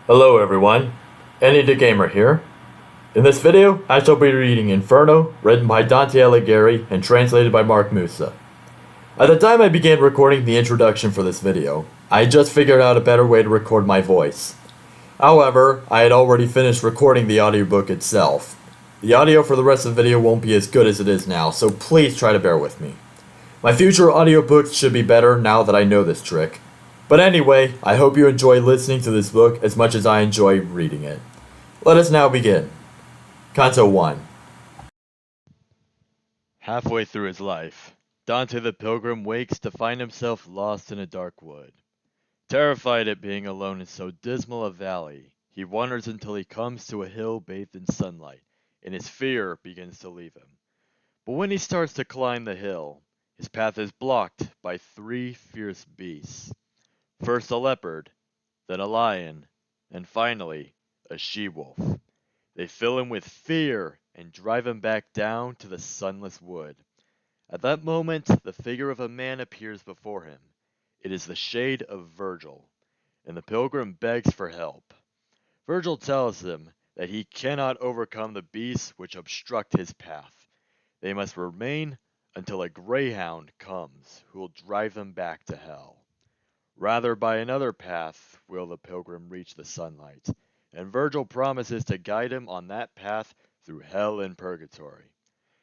Hello everyone, Andy the Gamer here. In this video, I shall be reading Inferno, written by Dante Alighieri and translated by Mark Musa. At the time I began recording the introduction for this video, I just figured out a better way to record my voice. However, I had already finished recording the audiobook itself. The audio for the rest of the video won't be as good as it is now, so please try to bear with me. My future audiobooks should be better now that I know this trick. But anyway, I hope you enjoy listening to this book as much as I enjoy reading it. Let us now begin. Canto 1. Halfway through his life, Dante the Pilgrim wakes to find himself lost in a dark wood. Terrified at being alone in so dismal a valley, he wanders until he comes to a hill bathed in sunlight, and his fear begins to leave him. But when he starts to climb the hill, his path is blocked by three fierce beasts. First a leopard, then a lion, and finally a she-wolf. They fill him with fear and drive him back down to the sunless wood. At that moment, the figure of a man appears before him. It is the shade of Virgil, and the pilgrim begs for help. Virgil tells him that he cannot overcome the beasts which obstruct his path. They must remain until a greyhound comes who will drive them back to hell. Rather by another path will the pilgrim reach the sunlight, and Virgil promises to guide him on that path through hell and purgatory,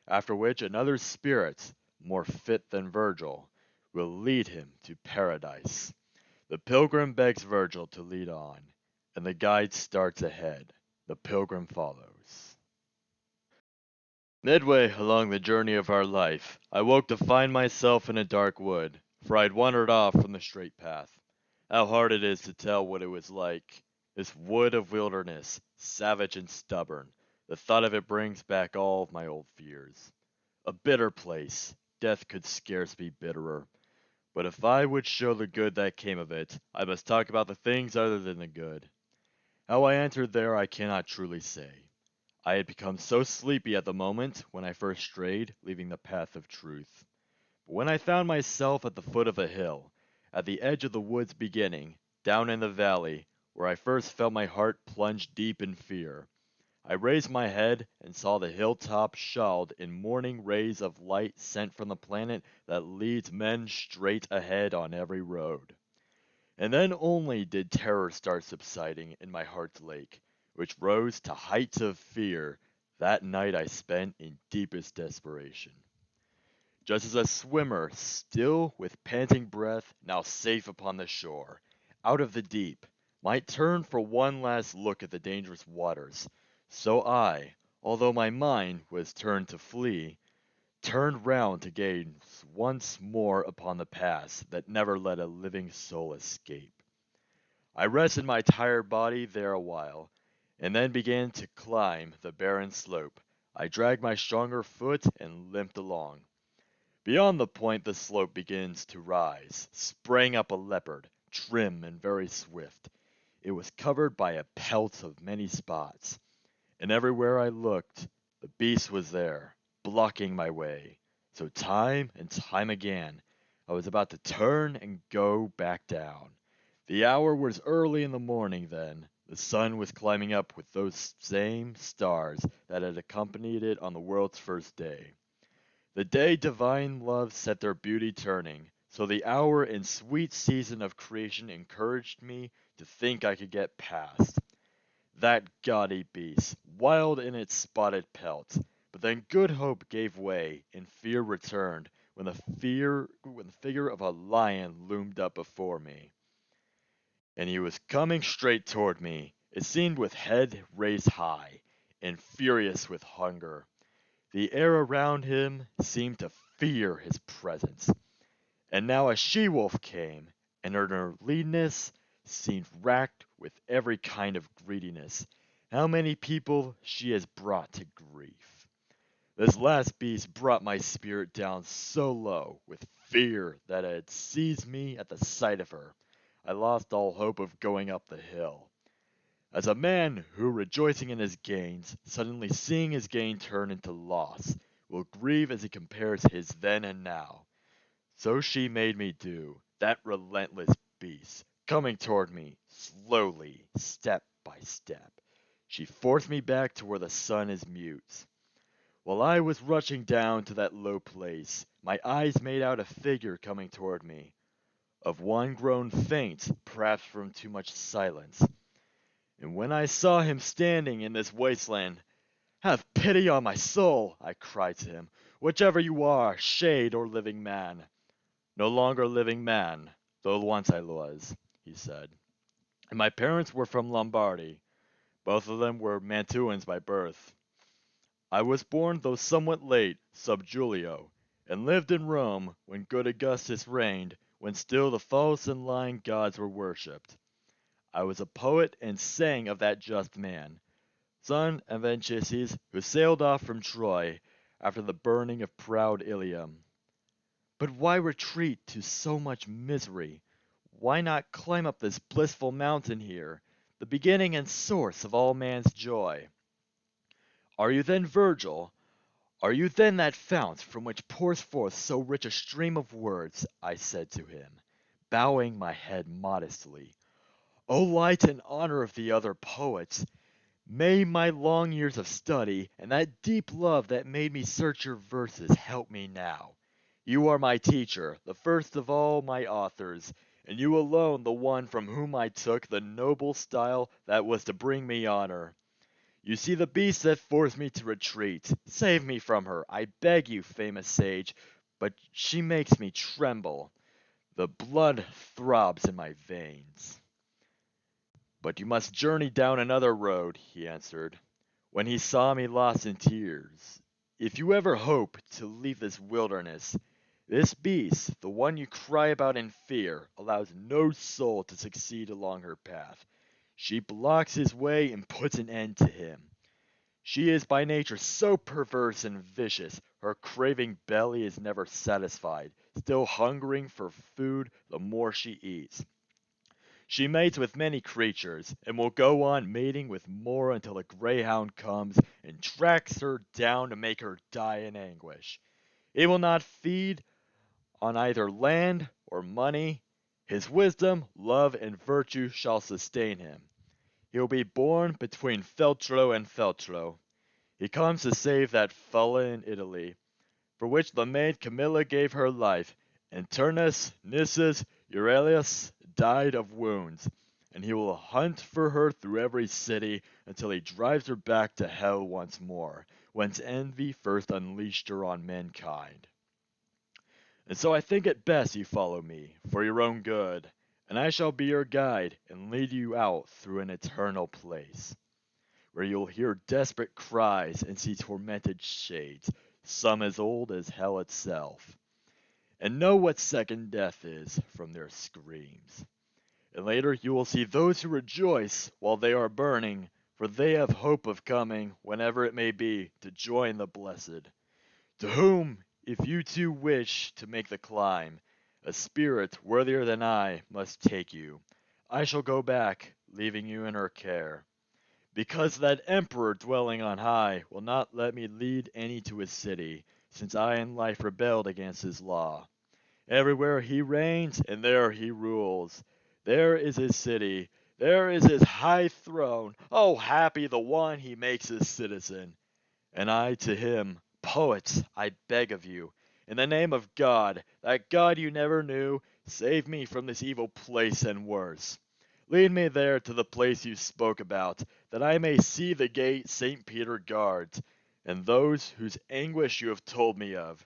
after which another spirit, more fit than Virgil, will lead him to paradise. The pilgrim begs Virgil to lead on, and the guide starts ahead. The pilgrim follows. Midway along the journey of our life, I woke to find myself in a dark wood, for I'd wandered off from the straight path. How hard it is to tell what it was like. This wood of wilderness, savage and stubborn, the thought of it brings back all of my old fears. A bitter place, death could scarce be bitterer. But if I would show the good that came of it, I must talk about the things other than the good. How I entered there I cannot truly say. I had become so sleepy at the moment when I first strayed, leaving the path of truth. But when I found myself at the foot of a hill, at the edge of the wood's beginning, down in the valley, where I first felt my heart plunge deep in fear, I raised my head and saw the hilltop shawled in morning rays of light sent from the planet that leads men straight ahead on every road. And then only did terror start subsiding in my heart's lake, which rose to heights of fear that night I spent in deepest desperation. Just as a swimmer, still with panting breath, now safe upon the shore, out of the deep, might turn for one last look at the dangerous waters, so I, although my mind was turned to flee, turned round to gaze once more upon the past that never let a living soul escape. I rested my tired body there a while, and then began to climb the barren slope. I dragged my stronger foot and limped along. Beyond the point the slope begins to rise, sprang up a leopard, trim and very swift. It was covered by a pelt of many spots, and everywhere I looked, the beast was there, blocking my way. So time and time again, I was about to turn and go back down. The hour was early in the morning then. The sun was climbing up with those same stars that had accompanied it on the world's first day. The day divine love set their beauty turning, so the hour and sweet season of creation encouraged me to think I could get past. That gaudy beast, wild in its spotted pelt, but then good hope gave way and fear returned when the figure of a lion loomed up before me. And he was coming straight toward me, it seemed with head raised high, and furious with hunger. The air around him seemed to fear his presence. And now a she-wolf came, and her leanness seemed racked with every kind of greediness. How many people she has brought to grief. This last beast brought my spirit down so low with fear that it had seized me at the sight of her. I lost all hope of going up the hill. As a man who, rejoicing in his gains, suddenly seeing his gain turn into loss, will grieve as he compares his then and now, so she made me do, that relentless beast, coming toward me, slowly, step by step. She forced me back to where the sun is mute. While I was rushing down to that low place, my eyes made out a figure coming toward me, of one grown faint, perhaps from too much silence. And when I saw him standing in this wasteland, "Have pity on my soul!" I cried to him, "whichever you are, shade or living man." "No longer living man, though once I was," he said. "And my parents were from Lombardy. Both of them were Mantuans by birth. I was born, though somewhat late, sub Julio, and lived in Rome when good Augustus reigned, when still the false and lying gods were worshipped. I was a poet and sang of that just man, son of Anchises, who sailed off from Troy after the burning of proud Ilium. But why retreat to so much misery? Why not climb up this blissful mountain here, the beginning and source of all man's joy? Are you then Virgil? Are you then that fount from which pours forth so rich a stream of words?" I said to him, bowing my head modestly. "O light and honor of the other poets! May my long years of study, and that deep love that made me search your verses, help me now. You are my teacher, the first of all my authors, and you alone the one from whom I took the noble style that was to bring me honor. You see the beast that forced me to retreat. Save me from her, I beg you, famous sage, but she makes me tremble. The blood throbs in my veins." "But you must journey down another road," he answered, when he saw me lost in tears. "If you ever hope to leave this wilderness, this beast, the one you cry about in fear, allows no soul to succeed along her path. She blocks his way and puts an end to him. She is by nature so perverse and vicious, her craving belly is never satisfied, still hungering for food the more she eats. She mates with many creatures, and will go on mating with more until the greyhound comes and tracks her down to make her die in anguish. He will not feed on either land or money. His wisdom, love, and virtue shall sustain him. He will be born between Feltro and Feltro. He comes to save that felon in Italy, for which the maid Camilla gave her life, and Turnus, Nissus, Euryalus died of wounds, and he will hunt for her through every city until he drives her back to hell once more, whence envy first unleashed her on mankind. And so I think it best you follow me, for your own good, and I shall be your guide and lead you out through an eternal place, where you'll hear desperate cries and see tormented shades, some as old as hell itself, and know what second death is from their screams. And later you will see those who rejoice while they are burning, for they have hope of coming, whenever it may be, to join the blessed, to whom, if you too wish to make the climb, a spirit worthier than I must take you. I shall go back, leaving you in her care, because that emperor dwelling on high will not let me lead any to his city, since I in life rebelled against his law. Everywhere he reigns, and there he rules. There is his city, there is his high throne. Oh, happy the one he makes his citizen. And I to him, poets, I beg of you, in the name of God, that God you never knew, save me from this evil place and worse. Lead me there to the place you spoke about, that I may see the gate St. Peter guards, and those whose anguish you have told me of.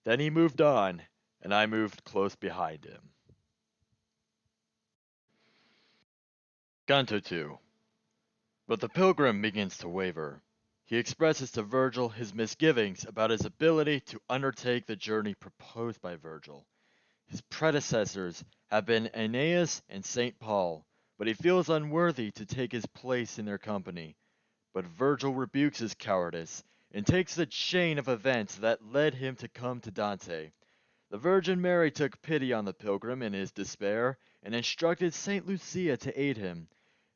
Then he moved on, and I moved close behind him. Canto 2. But the pilgrim begins to waver. He expresses to Virgil his misgivings about his ability to undertake the journey proposed by Virgil. His predecessors have been Aeneas and St. Paul, but he feels unworthy to take his place in their company. But Virgil rebukes his cowardice, and takes the chain of events that led him to come to Dante. The Virgin Mary took pity on the pilgrim in his despair, and instructed St. Lucia to aid him.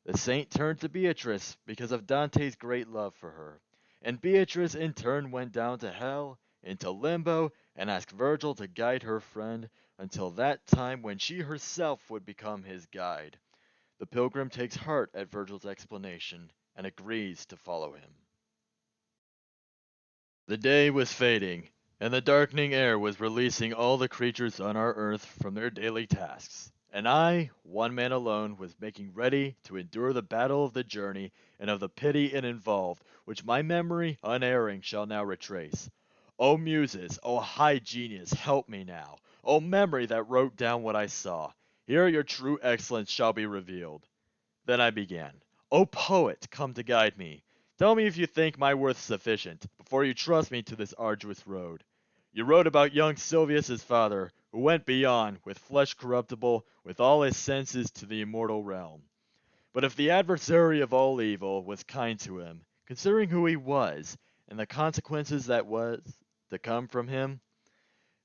The saint turned to Beatrice because of Dante's great love for her, and Beatrice in turn went down to hell, into limbo, and asked Virgil to guide her friend, until that time when she herself would become his guide. The pilgrim takes heart at Virgil's explanation and agrees to follow him. The day was fading, and the darkening air was releasing all the creatures on our earth from their daily tasks. And I, one man alone, was making ready to endure the battle of the journey and of the pity it involved, which my memory, unerring, shall now retrace. O Muses, O high genius, help me now. O memory that wrote down what I saw, here your true excellence shall be revealed. Then I began. O poet, come to guide me. Tell me if you think my worth sufficient, before you trust me to this arduous road. You wrote about young Silvius' father, who went beyond, with flesh corruptible, with all his senses to the immortal realm. But if the adversary of all evil was kind to him, considering who he was, and the consequences that was to come from him,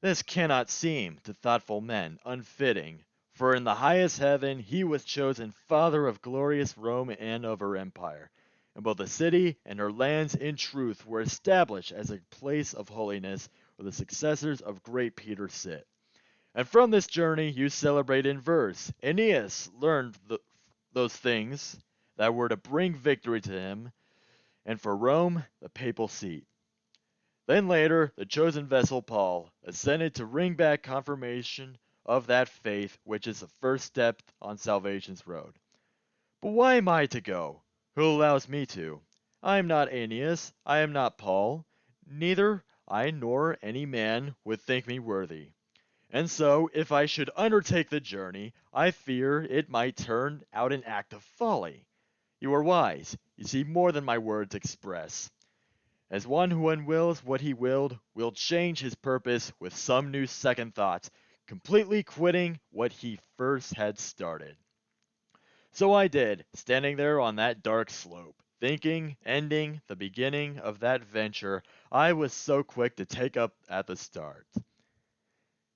this cannot seem, to thoughtful men, unfitting, for in the highest heaven he was chosen father of glorious Rome and of her empire, and both the city and her lands in truth were established as a place of holiness where the successors of great Peter sit. And from this journey you celebrate in verse. Aeneas learned those things that were to bring victory to him, and for Rome the papal seat. Then later, the chosen vessel Paul ascended to bring back confirmation of that faith which is the first step on salvation's road. But why am I to go? Who allows me to? I am not Aeneas, I am not Paul, neither I nor any man would think me worthy. And so, if I should undertake the journey, I fear it might turn out an act of folly. You are wise, you see more than my words express. As one who unwills what he willed, will change his purpose with some new second thoughts, completely quitting what he first had started. So I did, standing there on that dark slope, thinking, ending, the beginning of that venture I was so quick to take up at the start.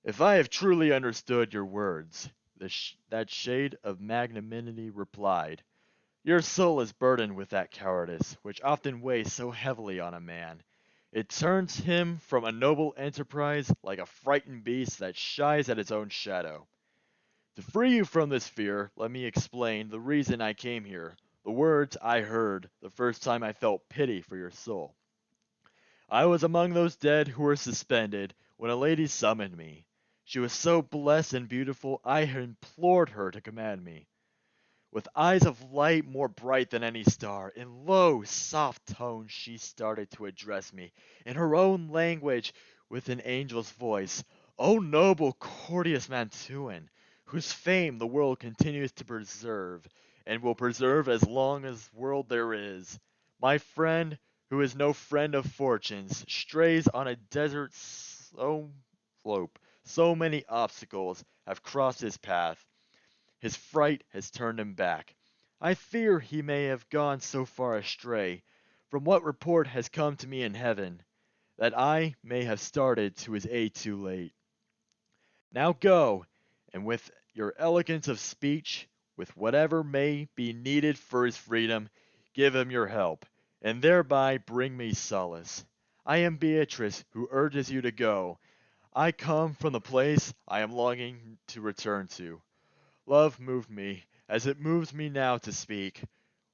If I have truly understood your words, that shade of magnanimity replied, your soul is burdened with that cowardice which often weighs so heavily on a man. It turns him from a noble enterprise like a frightened beast that shies at its own shadow. To free you from this fear, let me explain the reason I came here, the words I heard the first time I felt pity for your soul. I was among those dead who were suspended when a lady summoned me. She was so blessed and beautiful I had implored her to command me. With eyes of light more bright than any star, in low, soft tones she started to address me, in her own language, with an angel's voice. O noble, courteous Mantuan, whose fame the world continues to preserve, and will preserve as long as world there is, my friend, who is no friend of fortune's, strays on a desert slope. So many obstacles have crossed his path. His fright has turned him back. I fear he may have gone so far astray, from what report has come to me in heaven, that I may have started to his aid too late. Now go, and with your elegance of speech, with whatever may be needed for his freedom, give him your help, and thereby bring me solace. I am Beatrice, who urges you to go. I come from the place I am longing to return to. Love moved me, as it moves me now to speak.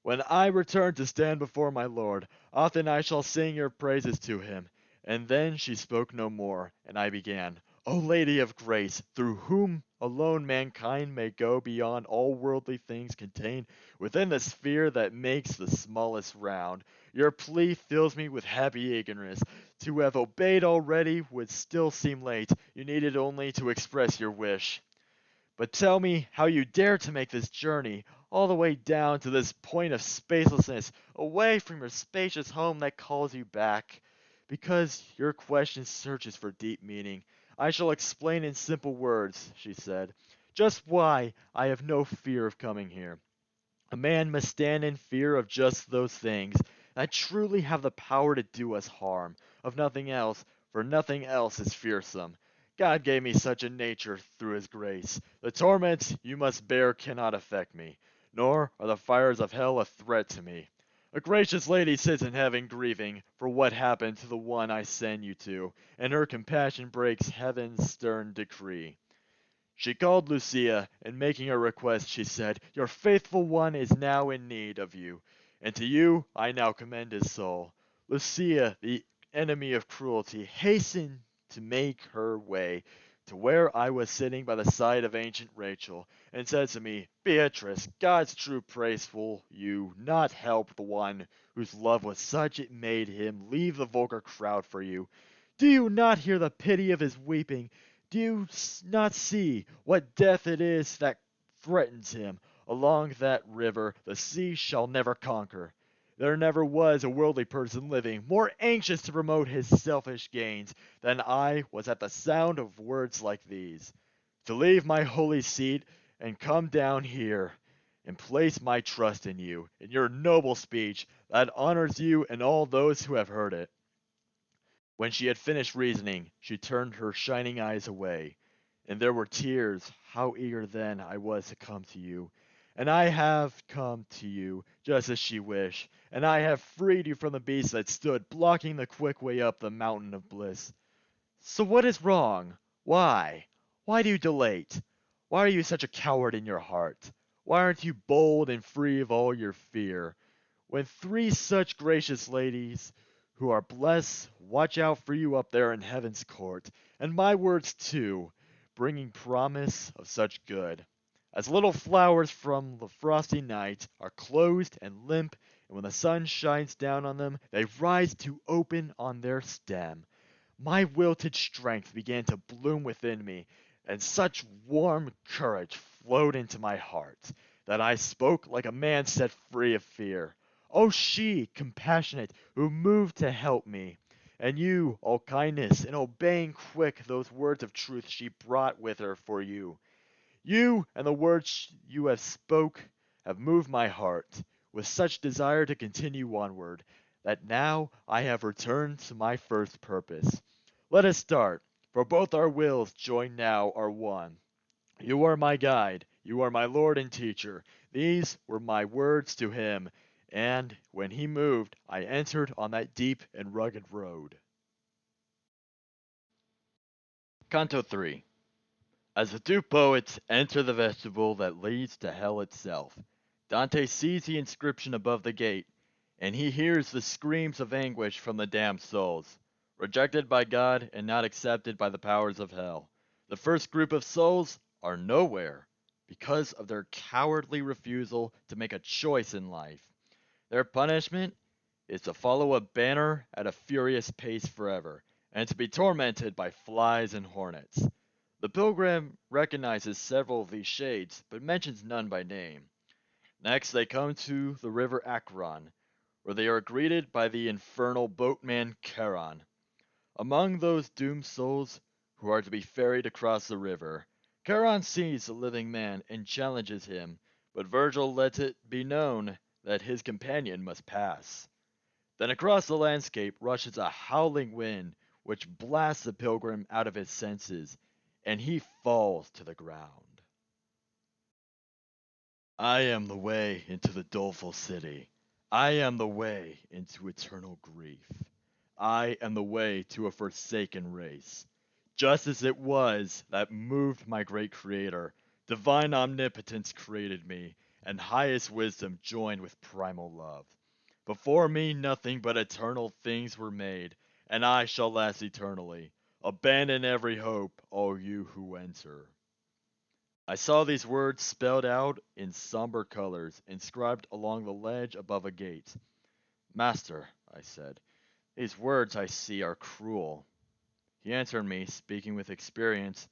When I return to stand before my Lord, often I shall sing your praises to him. And then she spoke no more, and I began. O Lady of Grace, through whom alone mankind may go beyond all worldly things contained within the sphere that makes the smallest round, your plea fills me with happy eagerness. To have obeyed already would still seem late. You needed only to express your wish. But tell me how you dare to make this journey, all the way down to this point of spacelessness, away from your spacious home that calls you back. Because your question searches for deep meaning, I shall explain in simple words, she said, just why I have no fear of coming here. A man must stand in fear of just those things that truly have the power to do us harm, of nothing else, for nothing else is fearsome. God gave me such a nature through his grace. The torments you must bear cannot affect me, nor are the fires of hell a threat to me. A gracious lady sits in heaven grieving for what happened to the one I send you to, and her compassion breaks heaven's stern decree. She called Lucia, and making a request, she said, "Your faithful one is now in need of you, and to you I now commend his soul." Lucia, the enemy of cruelty, hastened to make her way to where I was sitting by the side of ancient Rachel, and said to me, "Beatrice, God's true praise will you not help the one whose love was such it made him leave the vulgar crowd for you. Do you not hear the pity of his weeping? Do you not see what death it is that threatens him? Along that river the sea shall never conquer. There never was a worldly person living more anxious to promote his selfish gains than I was at the sound of words like these. To leave my holy seat and come down here and place my trust in you, in your noble speech that honors you and all those who have heard it." When she had finished reasoning, she turned her shining eyes away, and there were tears. How eager then I was to come to you. And I have come to you, just as she wished, and I have freed you from the beast that stood blocking the quick way up the mountain of bliss. So what is wrong? Why? Why do you dilate? Why are you such a coward in your heart? Why aren't you bold and free of all your fear? When three such gracious ladies who are blessed watch out for you up there in heaven's court, and my words too, bringing promise of such good, as little flowers from the frosty night are closed and limp, and when the sun shines down on them, they rise to open on their stem. My wilted strength began to bloom within me, and such warm courage flowed into my heart, that I spoke like a man set free of fear. O she, compassionate, who moved to help me, and you, all kindness, in obeying quick those words of truth she brought with her for you. You and the words you have spoke have moved my heart with such desire to continue onward, that now I have returned to my first purpose. Let us start, for both our wills joined now are one. You are my guide, you are my Lord and teacher. These were my words to him, and when he moved, I entered on that deep and rugged road. Canto 3. As the two poets enter the vestibule that leads to hell itself, Dante sees the inscription above the gate, and he hears the screams of anguish from the damned souls, rejected by God and not accepted by the powers of hell. The first group of souls are nowhere because of their cowardly refusal to make a choice in life. Their punishment is to follow a banner at a furious pace forever, and to be tormented by flies and hornets. The pilgrim recognizes several of these shades, but mentions none by name. Next, they come to the river Acheron, where they are greeted by the infernal boatman Charon. Among those doomed souls who are to be ferried across the river, Charon sees the living man and challenges him, but Virgil lets it be known that his companion must pass. Then across the landscape rushes a howling wind, which blasts the pilgrim out of his senses, and he falls to the ground. I am the way into the doleful city. I am the way into eternal grief. I am the way to a forsaken race. Just as it was that moved my great Creator, divine omnipotence created me, and highest wisdom joined with primal love. Before me nothing but eternal things were made, and I shall last eternally. Abandon every hope, all you who enter. I saw these words spelled out in somber colors, inscribed along the ledge above a gate. "Master," I said, "these words I see are cruel." He answered me, speaking with experience,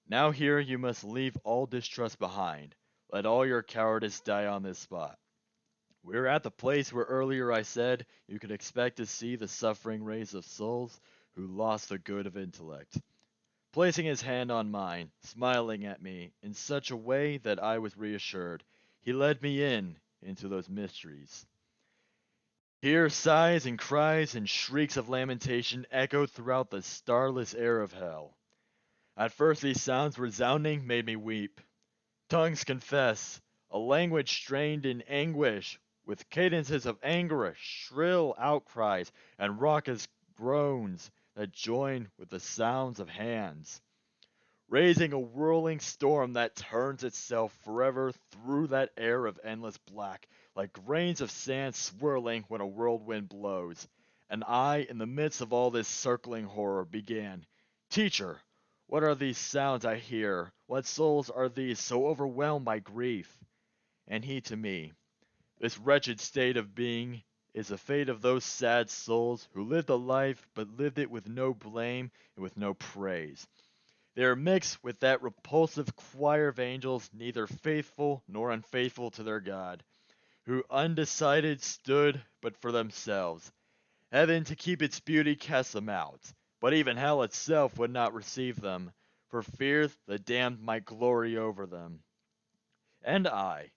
"Now here you must leave all distrust behind. Let all your cowardice die on this spot. We are at the place where earlier I said you could expect to see the suffering race of souls who lost the good of intellect." Placing his hand on mine, smiling at me in such a way that I was reassured, he led me into those mysteries. Here sighs and cries and shrieks of lamentation echoed throughout the starless air of hell. At first these sounds resounding made me weep. Tongues confess, a language strained in anguish, with cadences of anguish, shrill outcries, and raucous groans that join with the sounds of hands. raising a whirling storm that turns itself forever through that air of endless black, like grains of sand swirling when a whirlwind blows. And I, in the midst of all this circling horror, began, Teacher, what are these sounds I hear? What souls are these so overwhelmed by grief? And he to me, This wretched state of being is the fate of those sad souls who lived a life but lived it with no blame and with no praise. They are mixed with that repulsive choir of angels, neither faithful nor unfaithful to their God, who undecided stood but for themselves. Heaven to keep its beauty cast them out, but even hell itself would not receive them, for fear the damned might glory over them. And I,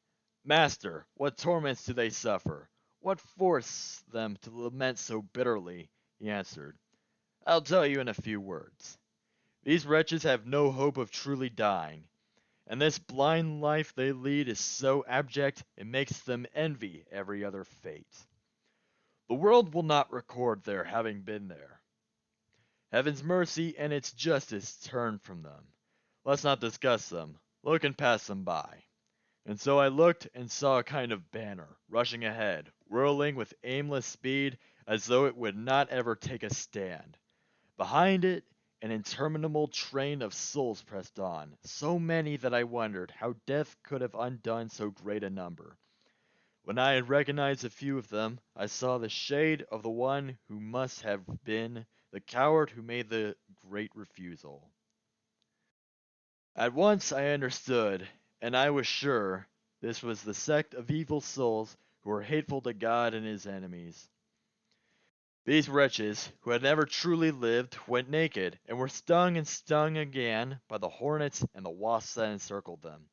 Master, what torments do they suffer? What force them to lament so bitterly? He answered, I'll tell you in a few words. These wretches have no hope of truly dying, and this blind life they lead is so abject it makes them envy every other fate. The world will not record their having been there. Heaven's mercy and its justice turn from them. Let's not discuss them. Look and pass them by. And so I looked and saw a kind of banner rushing ahead, whirling with aimless speed as though it would not ever take a stand. Behind it, an interminable train of souls pressed on, so many that I wondered how death could have undone so great a number. When I had recognized a few of them, I saw the shade of the one who must have been the coward who made the great refusal. At once I understood, and I was sure, this was the sect of evil souls who were hateful to God and his enemies. These wretches, who had never truly lived, went naked, and were stung and stung again by the hornets and the wasps that encircled them,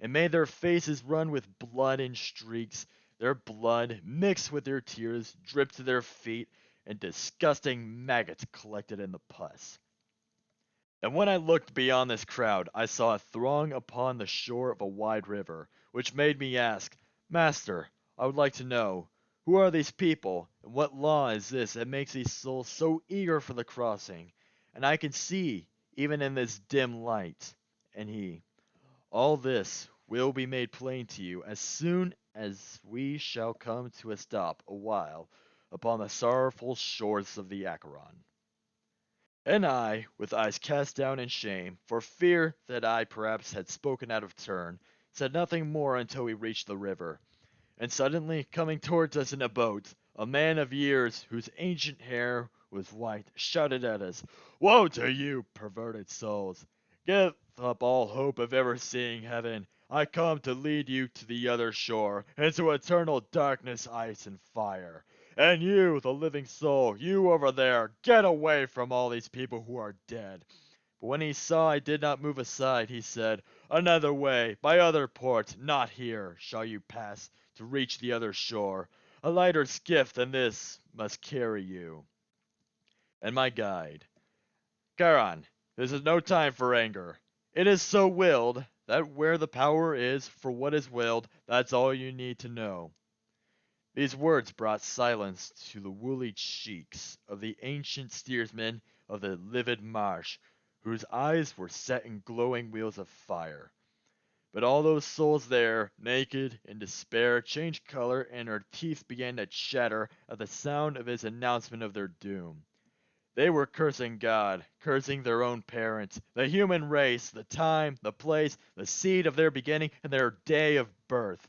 and made their faces run with blood in streaks. Their blood, mixed with their tears, dripped to their feet, and disgusting maggots collected in the pus. And when I looked beyond this crowd, I saw a throng upon the shore of a wide river, which made me ask, Master, I would like to know, who are these people, and what law is this that makes these souls so eager for the crossing? And I can see, even in this dim light. And he, All this will be made plain to you as soon as we shall come to a stop a while upon the sorrowful shores of the Acheron. And I, with eyes cast down in shame, for fear that I perhaps had spoken out of turn, said nothing more until we reached the river. And suddenly, coming towards us in a boat, a man of years, whose ancient hair was white, shouted at us, Woe to you, perverted souls! Give up all hope of ever seeing heaven. I come to lead you to the other shore, into eternal darkness, ice, and fire. And you, the living soul, you over there, get away from all these people who are dead. But when he saw I did not move aside, he said, Another way, by other port, not here, shall you pass to reach the other shore. A lighter skiff than this must carry you. And my guide, Charon, this is no time for anger. It is so willed that where the power is for what is willed, that's all you need to know. These words brought silence to the woolly cheeks of the ancient steersman of the livid marsh, whose eyes were set in glowing wheels of fire. But all those souls there, naked, in despair, changed color, and their teeth began to chatter at the sound of his announcement of their doom. They were cursing God, cursing their own parents, the human race, the time, the place, the seed of their beginning, and their day of birth.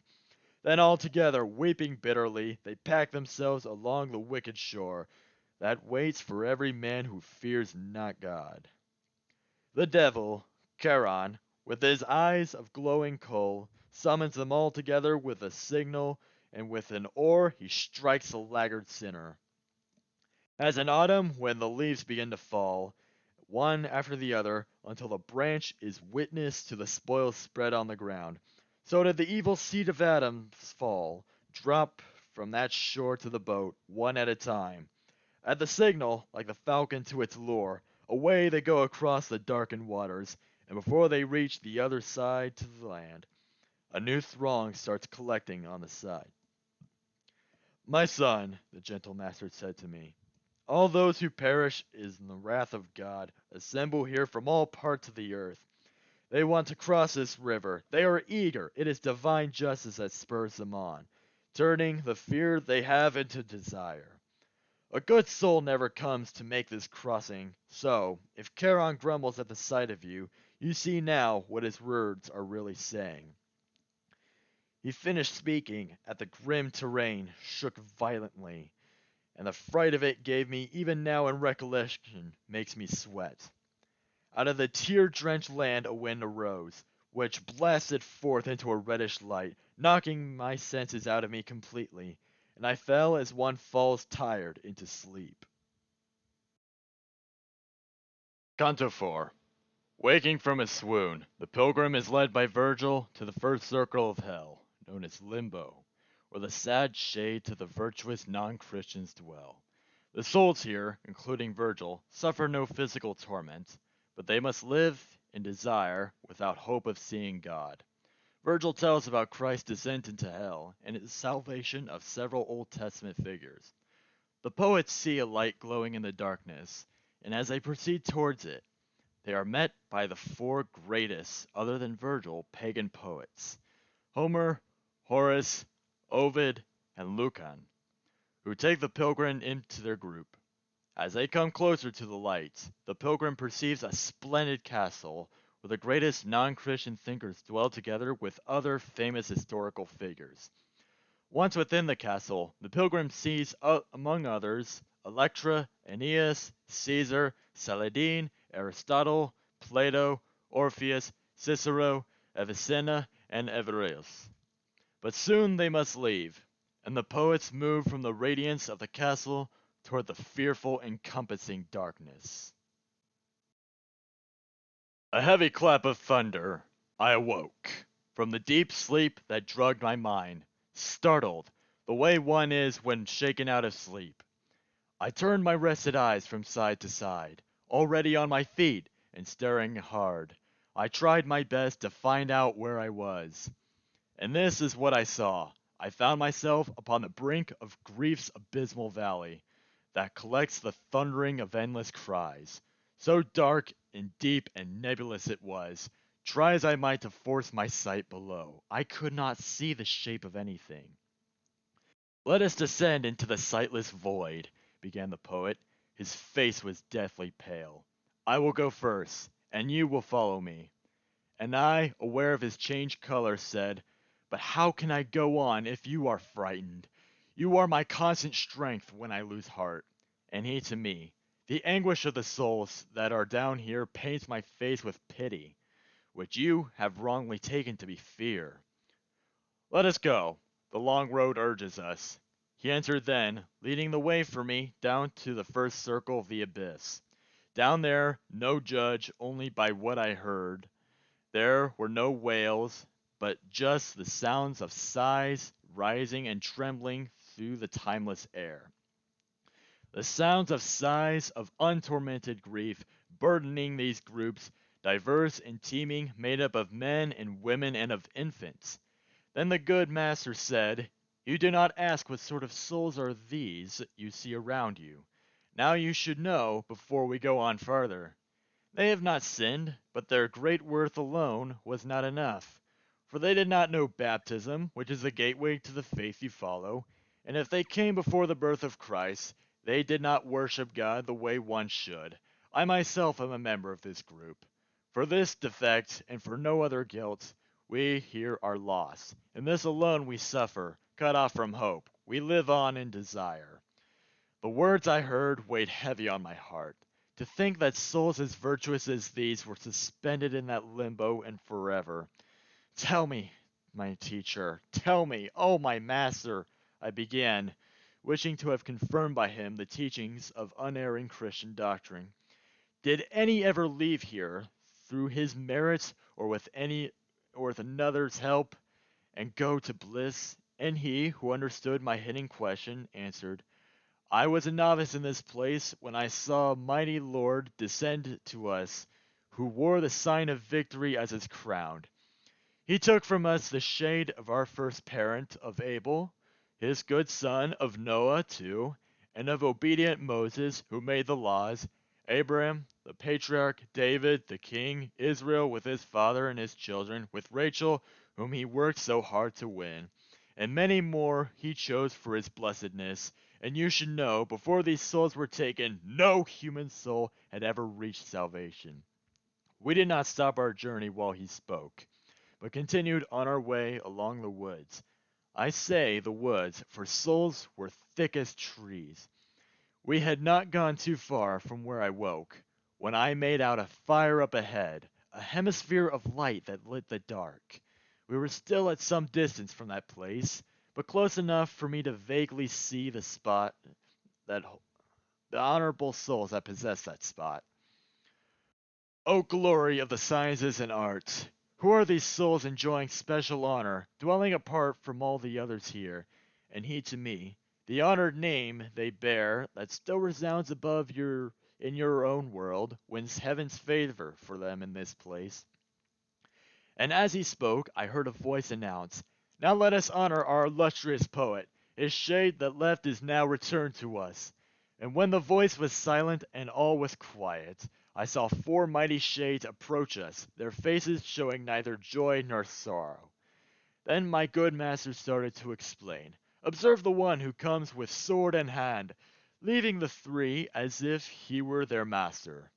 Then all together, weeping bitterly, they packed themselves along the wicked shore that waits for every man who fears not God. The devil, Charon, with his eyes of glowing coal, summons them all together with a signal, and with an oar he strikes the laggard sinner. As in autumn, when the leaves begin to fall, one after the other, until the branch is witness to the spoils spread on the ground, so did the evil seed of Adam fall, drop from that shore to the boat, one at a time. At the signal, like the falcon to its lure, away they go across the darkened waters, and before they reach the other side to the land, a new throng starts collecting on the side. My son, the gentle master said to me, All those who perish in the wrath of God assemble here from all parts of the earth. They want to cross this river. They are eager. It is divine justice that spurs them on, turning the fear they have into desire. A good soul never comes to make this crossing, so, if Charon grumbles at the sight of you, you see now what his words are really saying. He finished speaking, at the grim terrain shook violently, and the fright of it gave me even now in recollection makes me sweat. Out of the tear-drenched land a wind arose, which blasted forth into a reddish light, knocking my senses out of me completely, and I fell as one falls tired into sleep. Canto 4. Waking from his swoon, the pilgrim is led by Virgil to the first circle of hell, known as Limbo, where the sad shades of the virtuous non-Christians dwell. The souls here, including Virgil, suffer no physical torment, but they must live in desire without hope of seeing God. Virgil tells about Christ's descent into hell and his salvation of several Old Testament figures. The poets see a light glowing in the darkness, and as they proceed towards it, they are met by the four greatest, other than Virgil, pagan poets: Homer, Horace, Ovid, and Lucan, who take the pilgrim into their group. As they come closer to the light, the pilgrim perceives a splendid castle where the greatest non-Christian thinkers dwell together with other famous historical figures. Once within the castle, the pilgrim sees, among others, Electra, Aeneas, Caesar, Saladin, Aristotle, Plato, Orpheus, Cicero, Avicenna, and Averroes. But soon they must leave, and the poets move from the radiance of the castle toward the fearful encompassing darkness. A heavy clap of thunder. I awoke from the deep sleep that drugged my mind, startled, the way one is when shaken out of sleep. I turned my rested eyes from side to side, already on my feet and staring hard. I tried my best to find out where I was. And this is what I saw. I found myself upon the brink of grief's abysmal valley, that collects the thundering of endless cries. So dark and deep and nebulous it was, try as I might to force my sight below, I could not see the shape of anything. "Let us descend into the sightless void," began the poet. His face was deathly pale. "I will go first, and you will follow me." And I, aware of his changed color, said, "But how can I go on if you are frightened? You are my constant strength when I lose heart." And he to me, "The anguish of the souls that are down here paints my face with pity, which you have wrongly taken to be fear. Let us go. The long road urges us." He entered then, leading the way for me down to the first circle of the abyss. Down there, no judge, only by what I heard. There were no wails, but just the sounds of sighs rising and trembling through the timeless air. The sounds of sighs of untormented grief burdening these groups, diverse and teeming, made up of men and women and of infants. Then the good master said, "You do not ask what sort of souls are these you see around you. Now you should know before we go on farther. They have not sinned, but their great worth alone was not enough. For they did not know baptism, which is the gateway to the faith you follow, and if they came before the birth of Christ, they did not worship God the way one should. I myself am a member of this group. For this defect, and for no other guilt, we here are lost. In this alone we suffer, cut off from hope. We live on in desire." The words I heard weighed heavy on my heart. To think that souls as virtuous as these were suspended in that limbo and forever. "Tell me, my teacher, tell me, oh my master," I began, wishing to have confirmed by him the teachings of unerring Christian doctrine. "Did any ever leave here, through his merits or with another's help, and go to bliss?" And he, who understood my hidden question, answered, "I was a novice in this place when I saw a mighty Lord descend to us, who wore the sign of victory as his crown. He took from us the shade of our first parent, of Abel, his good son, of Noah too, and of obedient Moses, who made the laws, Abraham, the patriarch, David, the king, Israel with his father and his children, with Rachel, whom he worked so hard to win, and many more he chose for his blessedness. And you should know, before these souls were taken, no human soul had ever reached salvation. We did not stop our journey while he spoke, but continued on our way along the woods. I say the woods, for souls were thick as trees. We had not gone too far from where I woke, when I made out a fire up ahead, a hemisphere of light that lit the dark. We were still at some distance from that place, but close enough for me to vaguely see the spot that the honorable souls that possessed that spot. O glory of the sciences and arts! Who are these souls enjoying special honor, dwelling apart from all the others here? And he to me, the honored name they bear that still resounds above in your own world, wins heaven's favor for them in this place. And as he spoke, I heard a voice announce, "Now let us honor our illustrious poet. His shade that left is now returned to us." And when the voice was silent and all was quiet, I saw four mighty shades approach us, their faces showing neither joy nor sorrow. Then my good master started to explain. "Observe the one who comes with sword in hand, leaving the three as if he were their master.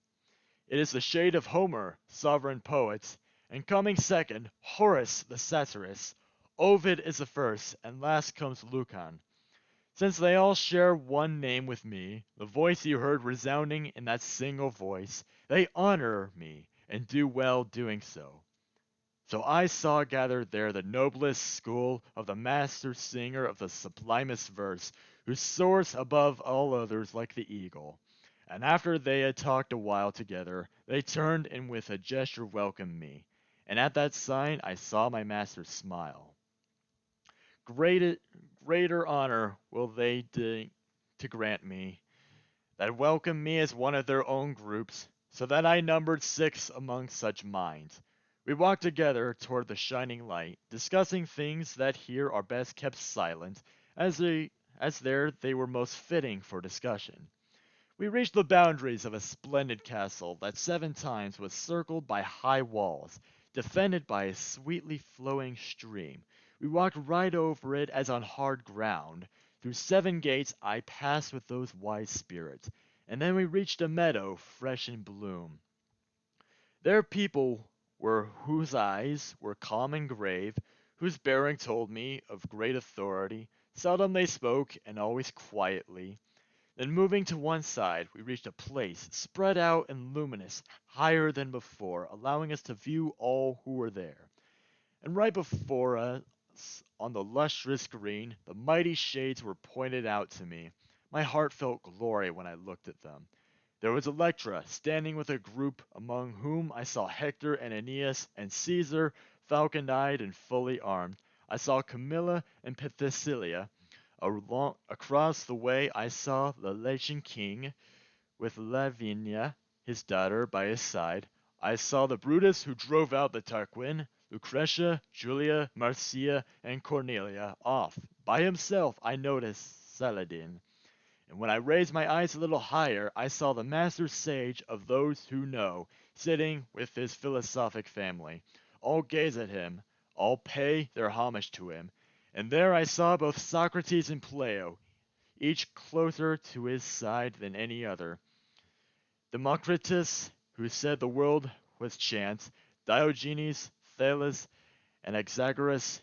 It is the shade of Homer, sovereign poet, and coming second, Horace the satirist. Ovid is the first, and last comes Lucan. Since they all share one name with me, the voice you heard resounding in that single voice, they honor me, and do well doing so. So I saw gathered there the noblest school of the master singer of the sublimest verse, who soars above all others like the eagle. And after they had talked a while together, they turned and with a gesture welcomed me. And at that sign I saw my master smile. Greater honor will they deign to grant me, that welcomed me as one of their own groups, so that I numbered six among such minds. We walked together toward the shining light, discussing things that here are best kept silent, as there they were most fitting for discussion. We reached the boundaries of a splendid castle that 7 times was circled by high walls, defended by a sweetly flowing stream. We walked right over it as on hard ground. Through 7 gates I passed with those wise spirits, and then we reached a meadow fresh in bloom. There people were whose eyes were calm and grave, whose bearing told me of great authority. Seldom they spoke, and always quietly. Then moving to one side, we reached a place spread out and luminous, higher than before, allowing us to view all who were there. And right before us, on the lustrous green, the mighty shades were pointed out to me. My heart felt glory when I looked at them. There was Electra, standing with a group, among whom I saw Hector and Aeneas and Caesar, falcon-eyed and fully armed. I saw Camilla and Penthesilea. Across the way I saw the Latian king, with Lavinia, his daughter, by his side. I saw the Brutus who drove out the Tarquin, Lucretia, Julia, Marcia, and Cornelia. Off, by himself, I noticed Saladin. And when I raised my eyes a little higher, I saw the master sage of those who know, sitting with his philosophic family. All gaze at him, all pay their homage to him. And there I saw both Socrates and Plato, each closer to his side than any other. Democritus, who said the world was chance, Diogenes, Thales, and Anaxagoras,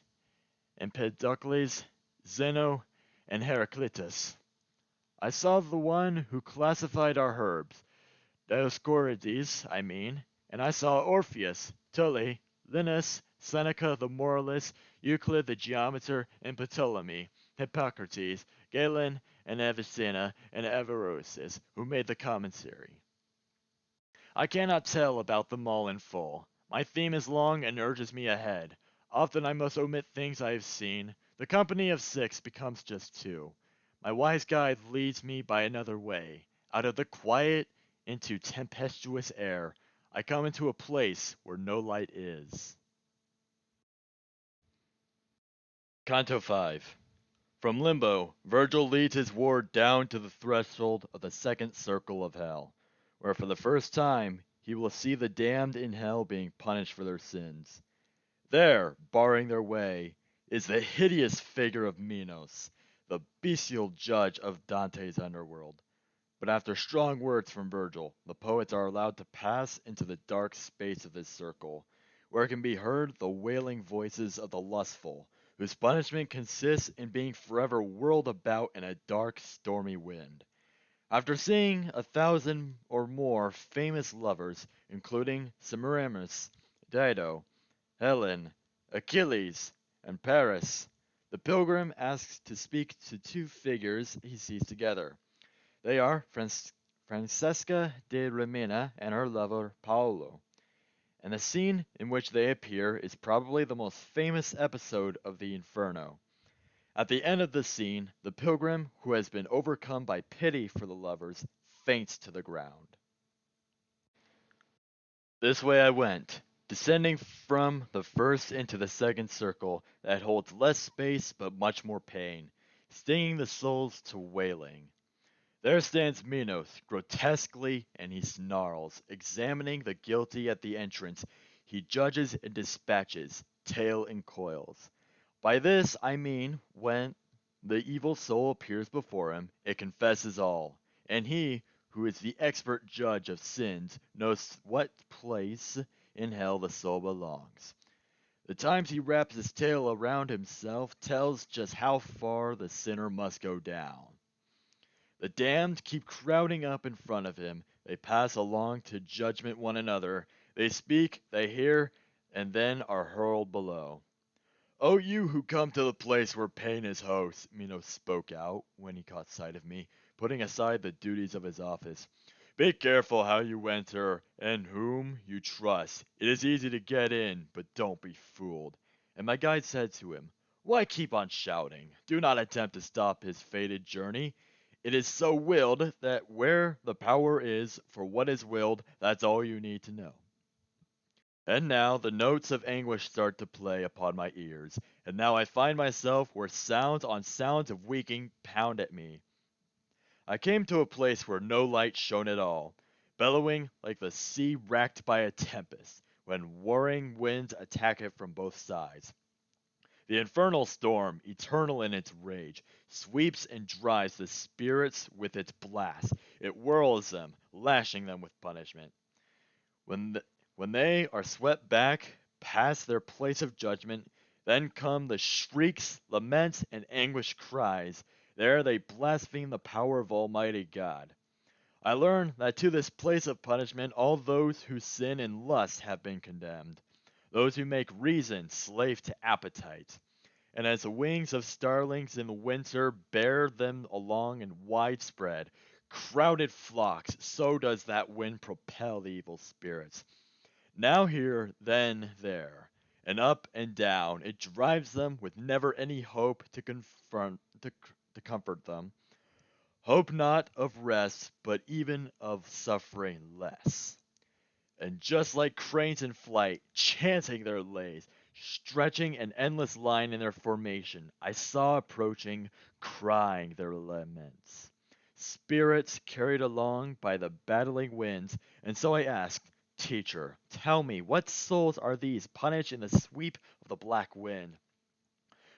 Empedocles, Zeno, and Heraclitus. I saw the one who classified our herbs, Dioscorides, I mean, and I saw Orpheus, Tully, Linus, Seneca the moralist, Euclid the geometer, and Ptolemy, Hippocrates, Galen, and Avicenna, and Averroes, who made the commentary. I cannot tell about them all in full. My theme is long and urges me ahead. Often I must omit things I have seen. The company of 6 becomes just 2. My wise guide leads me by another way. Out of the quiet into tempestuous air, I come into a place where no light is. Canto 5. From Limbo, Virgil leads his ward down to the threshold of the second circle of hell, where for the first time he will see the damned in hell being punished for their sins. There, barring their way, is the hideous figure of Minos, the bestial judge of Dante's underworld. But after strong words from Virgil, the poets are allowed to pass into the dark space of this circle, where can be heard the wailing voices of the lustful, whose punishment consists in being forever whirled about in a dark, stormy wind. After seeing 1,000 or more famous lovers, including Semiramis, Dido, Helen, Achilles, and Paris, the pilgrim asks to speak to two figures he sees together. They are Francesca de Rimina and her lover Paolo, and the scene in which they appear is probably the most famous episode of the Inferno. At the end of the scene, the pilgrim, who has been overcome by pity for the lovers, faints to the ground. This way I went, descending from the first into the second circle that holds less space but much more pain, stinging the souls to wailing. There stands Minos, grotesquely, and he snarls, examining the guilty at the entrance. He judges and dispatches, tail in coils. By this I mean when the evil soul appears before him, it confesses all, and he, who is the expert judge of sins, knows what place in hell the soul belongs. The times he wraps his tail around himself tells just how far the sinner must go down. The damned keep crowding up in front of him. They pass along to judgment one another. They speak, they hear, and then are hurled below. "O you who come to the place where pain is host," Minos spoke out when he caught sight of me, putting aside the duties of his office. "Be careful how you enter, and whom you trust. It is easy to get in, but don't be fooled." And my guide said to him, "Why keep on shouting? Do not attempt to stop his fated journey. It is so willed that where the power is for what is willed, that's all you need to know." And now the notes of anguish start to play upon my ears, and now I find myself where sounds on sounds of weeping pound at me. I came to a place where no light shone at all, bellowing like the sea racked by a tempest, when warring winds attack it from both sides. The infernal storm, eternal in its rage, sweeps and drives the spirits with its blast. It whirls them, lashing them with punishment. When, th- when they are swept back past their place of judgment, then come the shrieks, laments, and anguished cries. There they blaspheme the power of Almighty God. I learn that to this place of punishment all those who sin in lust have been condemned, those who make reason slave to appetite. And as the wings of starlings in the winter bear them along in widespread, crowded flocks, so does that wind propel the evil spirits. Now here, then there, and up and down, it drives them with never any hope to comfort them. Hope not of rest, but even of suffering less. And just like cranes in flight, chanting their lays, stretching an endless line in their formation, I saw approaching, crying their laments. Spirits carried along by the battling winds, and so I asked, "Teacher, tell me, what souls are these punished in the sweep of the black wind?"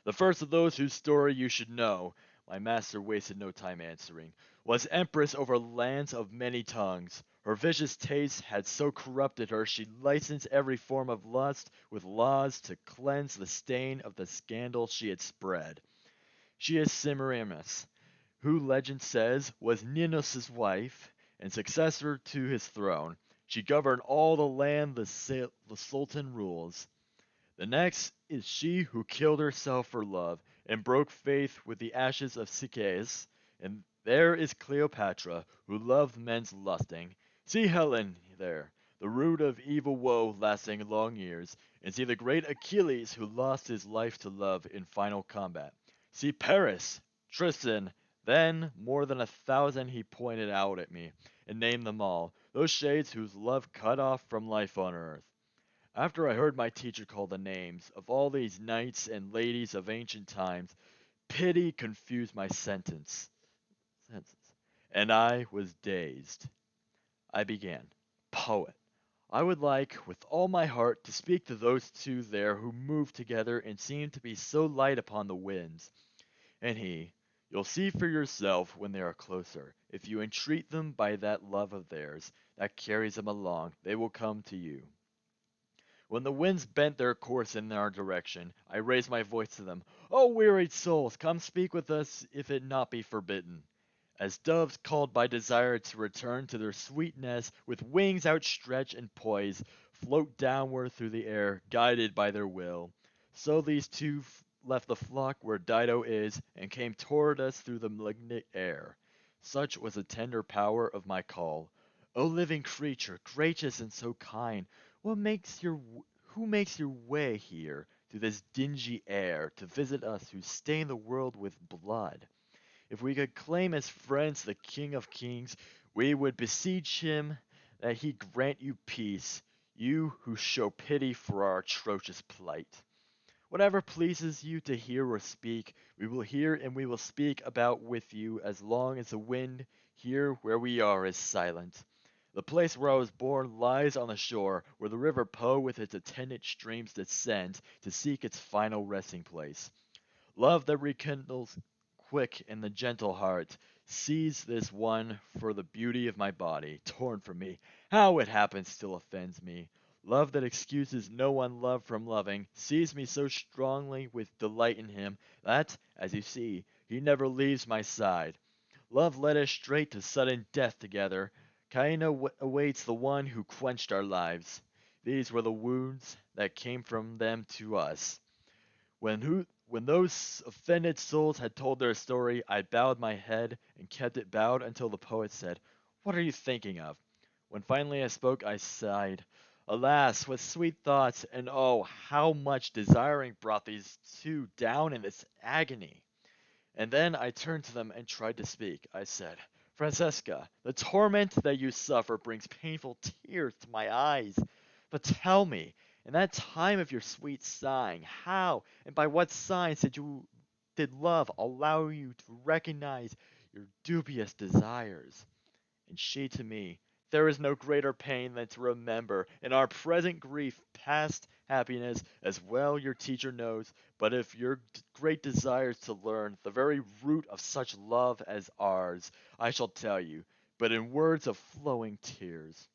The first of those whose story you should know, my master wasted no time answering, was empress over lands of many tongues. Her vicious taste had so corrupted her she licensed every form of lust with laws to cleanse the stain of the scandal she had spread. She is Semiramis, who legend says was Ninos' wife and successor to his throne. She governed all the land the Sultan rules. The next is she who killed herself for love and broke faith with the ashes of Sychaeus, and there is Cleopatra, who loved men's lusting. See Helen there, the root of evil woe lasting long years, and see the great Achilles who lost his life to love in final combat. See Paris, Tristan, then more than 1,000 he pointed out at me, and named them all, those shades whose love cut off from life on earth. After I heard my teacher call the names of all these knights and ladies of ancient times, pity confused my senses, and I was dazed. I began, Poet, I would like, with all my heart, to speak to those two there who move together and seem to be so light upon the winds. And he, You'll see for yourself when they are closer. If you entreat them by that love of theirs that carries them along, they will come to you. When the winds bent their course in our direction, I raised my voice to them. O wearied souls, come speak with us if it not be forbidden. As doves called by desire to return to their sweet nest, with wings outstretched and poised, float downward through the air, guided by their will. So these two left the flock where Dido is, and came toward us through the malignant air. Such was the tender power of my call. O living creature, gracious and so kind, who makes your way here through this dingy air to visit us who stain the world with blood? If we could claim as friends the King of Kings, we would beseech him that he grant you peace, you who show pity for our atrocious plight. Whatever pleases you to hear or speak, we will hear and we will speak about with you as long as the wind here where we are is silent. The place where I was born lies on the shore, where the river Po with its attendant streams descends to seek its final resting place. Love that rekindles quick in the gentle heart, sees this one for the beauty of my body, torn from me. How it happens still offends me. Love that excuses no one love from loving, sees me so strongly with delight in him, that, as you see, he never leaves my side. Love led us straight to sudden death together. Cain awaits the one who quenched our lives. These were the wounds that came from them to us. When those offended souls had told their story, I bowed my head and kept it bowed until the poet said, What are you thinking of? When finally I spoke, I sighed. Alas, what sweet thoughts, and oh, how much desiring brought these two down in this agony. And then I turned to them and tried to speak. I said, Francesca, the torment that you suffer brings painful tears to my eyes. But tell me, in that time of your sweet sighing, how and by what signs did love allow you to recognize your dubious desires? And she to me, There is no greater pain than to remember in our present grief past happiness, as well your teacher knows, but if your great desires to learn the very root of such love as ours, I shall tell you, but in words of flowing tears.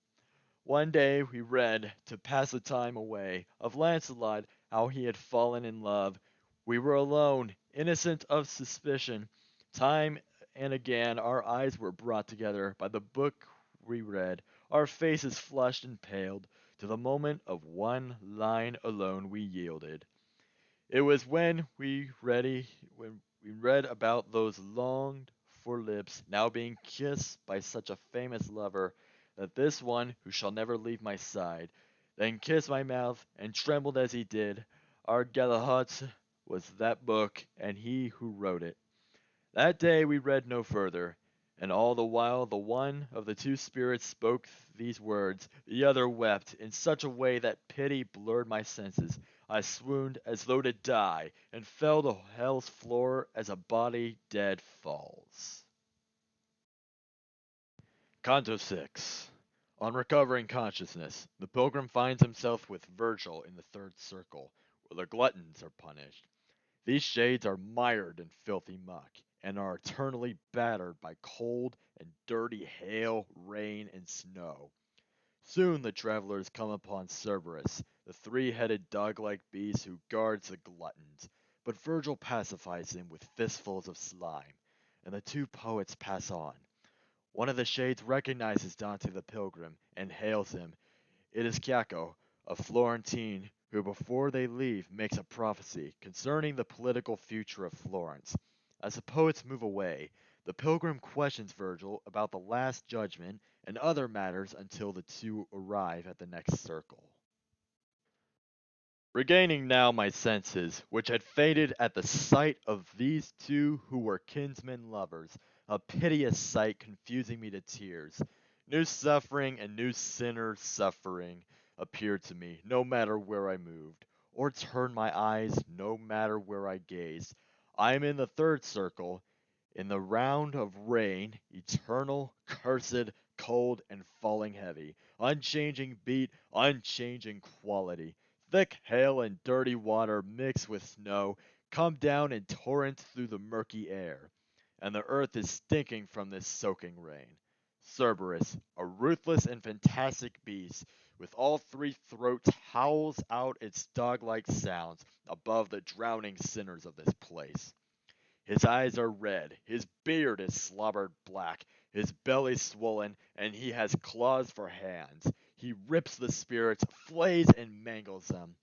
One day we read, to pass the time away, of Lancelot, how he had fallen in love. We were alone, innocent of suspicion. Time and again our eyes were brought together by the book we read, our faces flushed and paled. To the moment of one line alone we yielded. It was when we read about those longed for lips now being kissed by such a famous lover, that this one who shall never leave my side, then kissed my mouth and trembled as he did. Our Galahad was that book, and he who wrote it. That day we read no further, and all the while the one of the two spirits spoke these words, the other wept in such a way that pity blurred my senses. I swooned as though to die, and fell to hell's floor as a body dead falls. Canto 6. On recovering consciousness, the pilgrim finds himself with Virgil in the third circle, where the gluttons are punished. These shades are mired in filthy muck, and are eternally battered by cold and dirty hail, rain, and snow. Soon the travelers come upon Cerberus, the three-headed dog-like beast who guards the gluttons, but Virgil pacifies him with fistfuls of slime, and the two poets pass on. One of the shades recognizes Dante the Pilgrim, and hails him. It is Caco, a Florentine, who before they leave makes a prophecy concerning the political future of Florence. As the poets move away, the pilgrim questions Virgil about the Last Judgment and other matters until the two arrive at the next circle. Regaining now my senses, which had faded at the sight of these two who were kinsmen lovers, a piteous sight confusing me to tears, new suffering and new sinner suffering appeared to me, no matter where I moved, or turned my eyes, no matter where I gazed. I am in the third circle, in the round of rain, eternal, cursed, cold, and falling heavy, unchanging beat, unchanging quality. Thick hail and dirty water mixed with snow come down in torrents through the murky air, and the earth is stinking from this soaking rain. Cerberus, a ruthless and fantastic beast, with all three throats, howls out its dog-like sounds above the drowning sinners of this place. His eyes are red, his beard is slobbered black, his belly swollen, and he has claws for hands. He rips the spirits, flays and mangles them.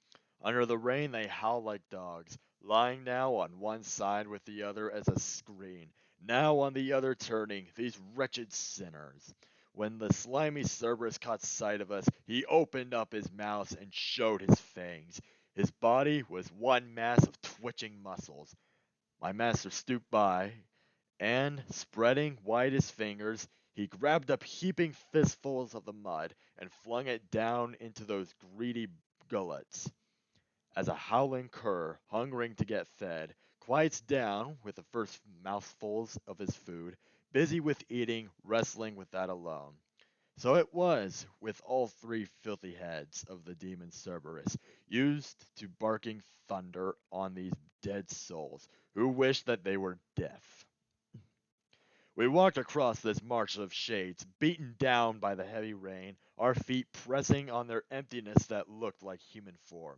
Under the rain they howl like dogs, lying now on one side with the other as a screen, now on the other turning, these wretched sinners. When the slimy Cerberus caught sight of us, he opened up his mouth and showed his fangs. His body was one mass of twitching muscles. My master stooped by, and, spreading wide his fingers, he grabbed up heaping fistfuls of the mud and flung it down into those greedy gullets. As a howling cur, hungering to get fed, quiets down with the first mouthfuls of his food, busy with eating, wrestling with that alone. So it was with all three filthy heads of the demon Cerberus, used to barking thunder on these dead souls, who wished that they were deaf. We walked across this marsh of shades, beaten down by the heavy rain, our feet pressing on their emptiness that looked like human form.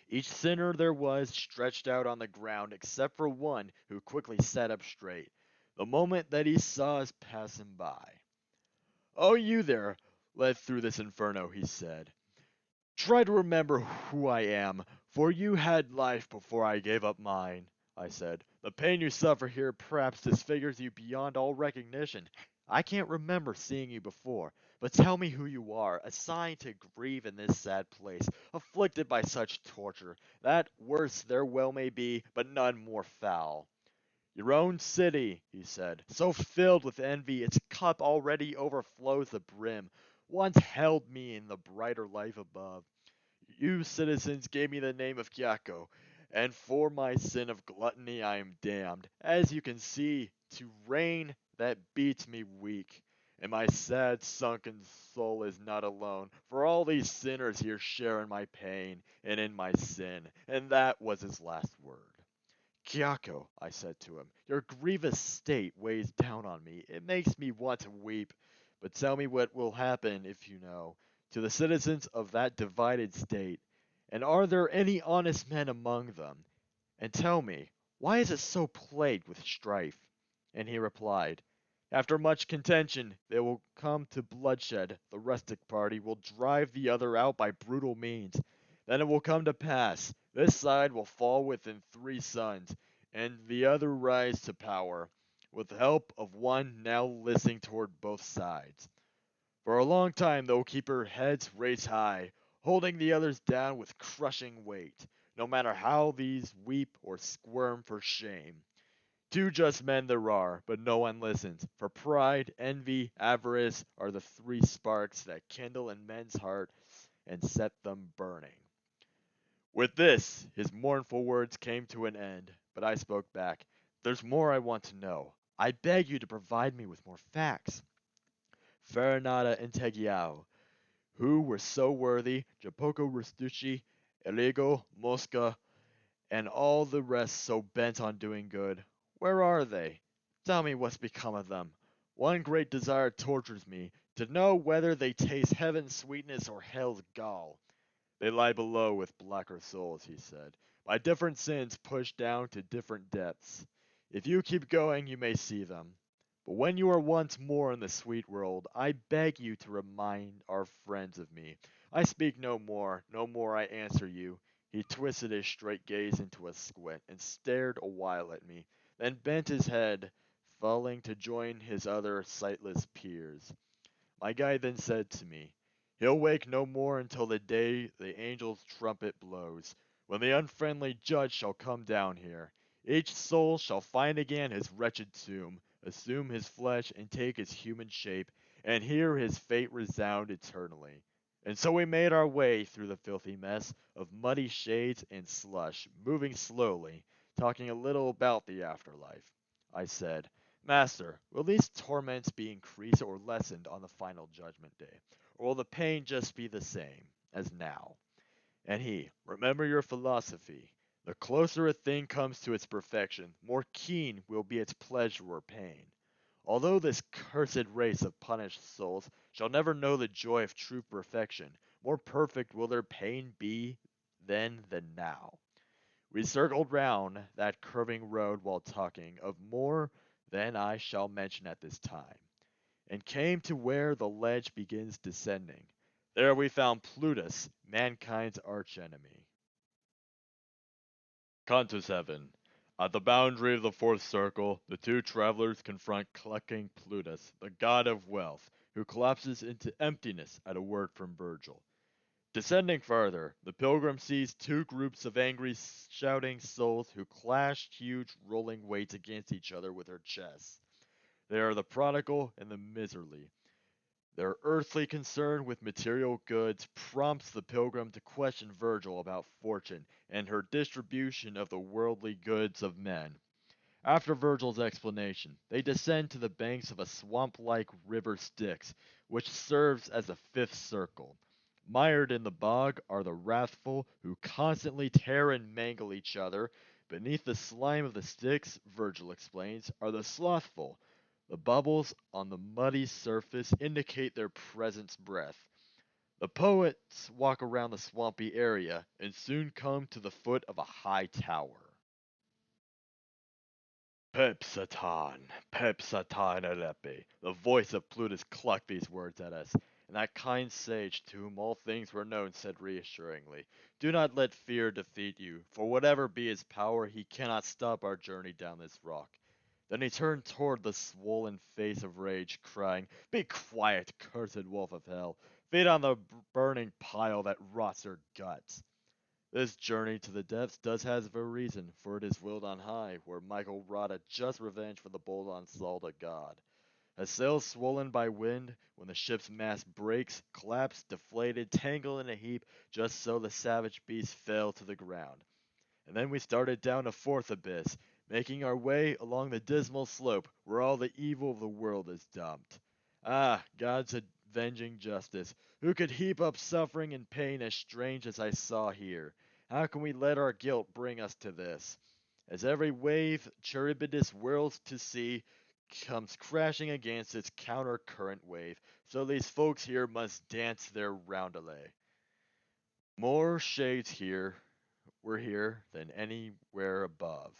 Each sinner there was stretched out on the ground except for one who quickly sat up straight, the moment that he saw us pass him by. "Oh, you there, led through this inferno," he said. "Try to remember who I am, for you had life before I gave up mine," I said. "The pain you suffer here perhaps disfigures you beyond all recognition. I can't remember seeing you before, but tell me who you are, assigned to grieve in this sad place, afflicted by such torture, that worse there well may be, but none more foul." "Your own city," he said, "so filled with envy its cup already overflows the brim, once held me in the brighter life above. You citizens gave me the name of Kyako, and for my sin of gluttony I am damned, as you can see, to rain that beats me weak. And my sad sunken soul is not alone, for all these sinners here share in my pain and in my sin." And that was his last word. "Kyako," I said to him, "your grievous state weighs down on me. It makes me want to weep. But tell me what will happen, if you know, to the citizens of that divided state. And are there any honest men among them? And tell me, why is it so plagued with strife?" And he replied, "After much contention, they will come to bloodshed. The rustic party will drive the other out by brutal means. Then it will come to pass, this side will fall within 3 suns, and the other rise to power, with the help of one now listening toward both sides. For a long time they will keep their heads raised high, holding the others down with crushing weight, no matter how these weep or squirm for shame. Two just men there are, but no one listens, for pride, envy, avarice are the 3 sparks that kindle in men's hearts and set them burning." With this, his mournful words came to an end, but I spoke back. "There's more I want to know. I beg you to provide me with more facts." Farinata and Tegiao, who were so worthy, Jacopo Restucci, Eligo, Mosca, and all the rest so bent on doing good, where are they? Tell me what's become of them. One great desire tortures me, to know whether they taste heaven's sweetness or hell's gall. "They lie below with blacker souls," he said, "by different sins pushed down to different depths. If you keep going, you may see them. But when you are once more in the sweet world, I beg you to remind our friends of me. I speak no more, no more I answer you." He twisted his straight gaze into a squint, and stared a while at me, then bent his head, falling to join his other sightless peers. My guide then said to me, "He'll wake no more until the day the angel's trumpet blows, when the unfriendly judge shall come down here. Each soul shall find again his wretched tomb, assume his flesh and take his human shape, and hear his fate resound eternally." And so we made our way through the filthy mess of muddy shades and slush, moving slowly, talking a little about the afterlife. I said, Master, will these torments be increased or lessened on the final judgment day? Or will the pain just be the same as now? And he, remember your philosophy. The closer a thing comes to its perfection, more keen will be its pleasure or pain. Although this cursed race of punished souls shall never know the joy of true perfection, more perfect will their pain be then than now. We circled round that curving road while talking of more than I shall mention at this time, and came to where the ledge begins descending. There we found Plutus, mankind's archenemy. Canto 7. At the boundary of the fourth circle, the two travelers confront clucking Plutus, the god of wealth, who collapses into emptiness at a word from Virgil. Descending farther, the pilgrim sees two groups of angry, shouting souls who clash huge rolling weights against each other with their chests. They are the prodigal and the miserly. Their earthly concern with material goods prompts the pilgrim to question Virgil about fortune and her distribution of the worldly goods of men. After Virgil's explanation, they descend to the banks of a swamp-like river Styx, which serves as a fifth circle. Mired in the bog are the wrathful, who constantly tear and mangle each other. Beneath the slime of the Styx, Virgil explains, are the slothful. The bubbles on the muddy surface indicate their presence breath. The poets walk around the swampy area and soon come to the foot of a high tower. Pepsatan, Pepsatan Alepe. The voice of Plutus clucked these words at us, and that kind sage to whom all things were known said reassuringly, do not let fear defeat you, for whatever be his power, he cannot stop our journey down this rock. Then he turned toward the swollen face of rage, crying, Be quiet, cursed wolf of hell! Feed on the burning pile that rots your guts! This journey to the depths does have a reason, for it is willed on high, where Michael wrought a just revenge for the bold onslaught of God. As sails swollen by wind, when the ship's mast breaks, collapse, deflated, tangled in a heap, just so the savage beast fell to the ground. And then we started down a fourth abyss, making our way along the dismal slope where all the evil of the world is dumped. Ah, God's avenging justice, who could heap up suffering and pain as strange as I saw here? How can we let our guilt bring us to this? As every wave Charybdis whirls to sea, comes crashing against its counter current wave, so these folks here must dance their roundelay. More shades here were here than anywhere above,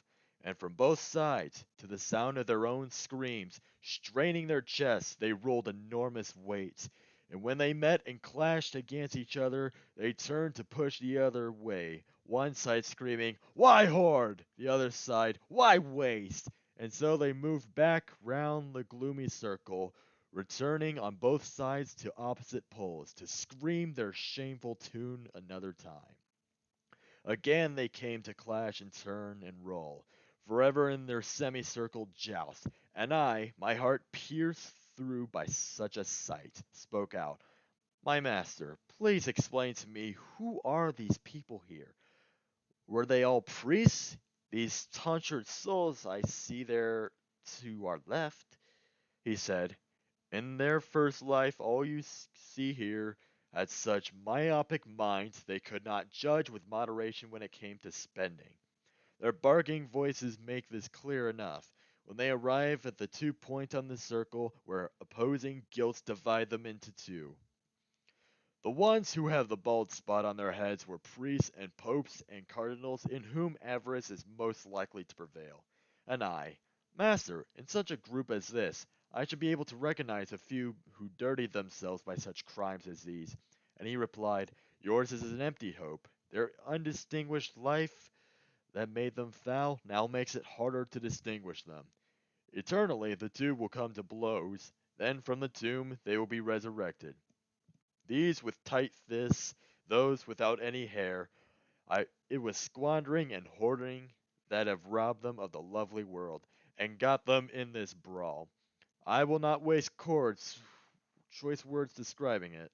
and from both sides, to the sound of their own screams, straining their chests, they rolled enormous weights, and when they met and clashed against each other, they turned to push the other way, one side screaming, Why horde? The other side, Why waste? And so they moved back round the gloomy circle, returning on both sides to opposite poles, to scream their shameful tune another time. Again they came to clash and turn and roll, forever in their semicircle joust, and I, my heart pierced through by such a sight, spoke out, My master, please explain to me who are these people here? Were they all priests? These tonsured souls I see there to our left? He said, In their first life all you see here had such myopic minds they could not judge with moderation when it came to spending. Their barking voices make this clear enough. When they arrive at the 2 points on the circle where opposing guilts divide them into two. The ones who have the bald spot on their heads were priests and popes and cardinals in whom avarice is most likely to prevail. And I, Master, in such a group as this, I should be able to recognize a few who dirtied themselves by such crimes as these. And he replied, Yours is an empty hope. Their undistinguished life that made them foul now makes it harder to distinguish them. Eternally the two will come to blows, then from the tomb they will be resurrected. These with tight fists, those without any hair. It was squandering and hoarding that have robbed them of the lovely world, and got them in this brawl. I will not waste choice words describing it.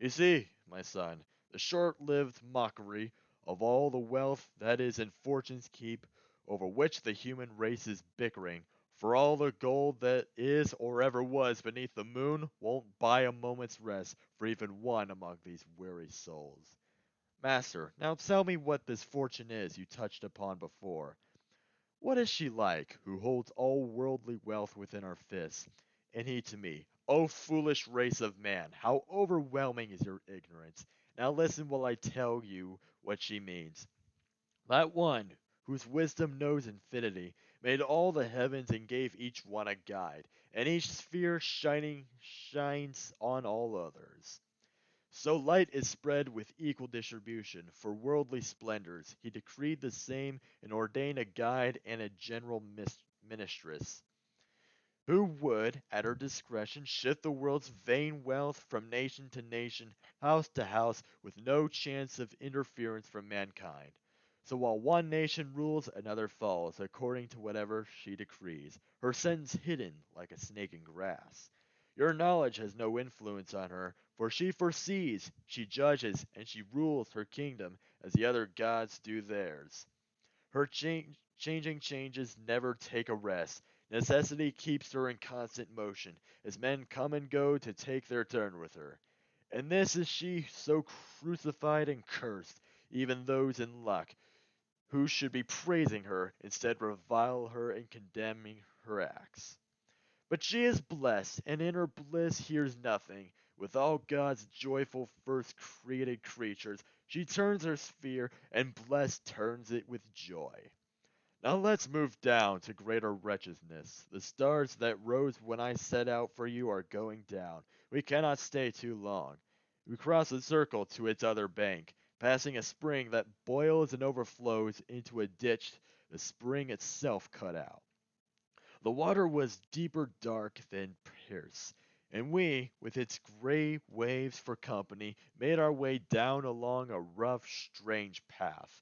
You see, my son, the short-lived mockery, of all the wealth that is in fortune's keep, over which the human race is bickering, for all the gold that is or ever was beneath the moon won't buy a moment's rest for even one among these weary souls. Master, now tell me what this fortune is you touched upon before. What is she like, who holds all worldly wealth within her fists? And he to me, O foolish race of man, how overwhelming is your ignorance! Now listen while I tell you what she means. That one, whose wisdom knows infinity, made all the heavens and gave each one a guide, and each sphere shines on all others. So light is spread with equal distribution for worldly splendors. He decreed the same and ordained a guide and a general ministress, who would, at her discretion, shift the world's vain wealth from nation to nation, house to house, with no chance of interference from mankind. So while one nation rules, another falls, according to whatever she decrees, her sentence hidden like a snake in grass. Your knowledge has no influence on her, for she foresees, she judges, and she rules her kingdom as the other gods do theirs. Her changing changes never take a rest. Necessity keeps her in constant motion, as men come and go to take their turn with her. And this is she so crucified and cursed, even those in luck, who should be praising her, instead revile her and condemning her acts. But she is blessed, and in her bliss hears nothing. With all God's joyful first created creatures, she turns her sphere, and blessed turns it with joy. Now let's move down to greater wretchedness. The stars that rose when I set out for you are going down. We cannot stay too long. We cross the circle to its other bank, passing a spring that boils and overflows into a ditch the spring itself cut out. The water was deeper dark than Pierce, and we, with its gray waves for company, made our way down along a rough, strange path.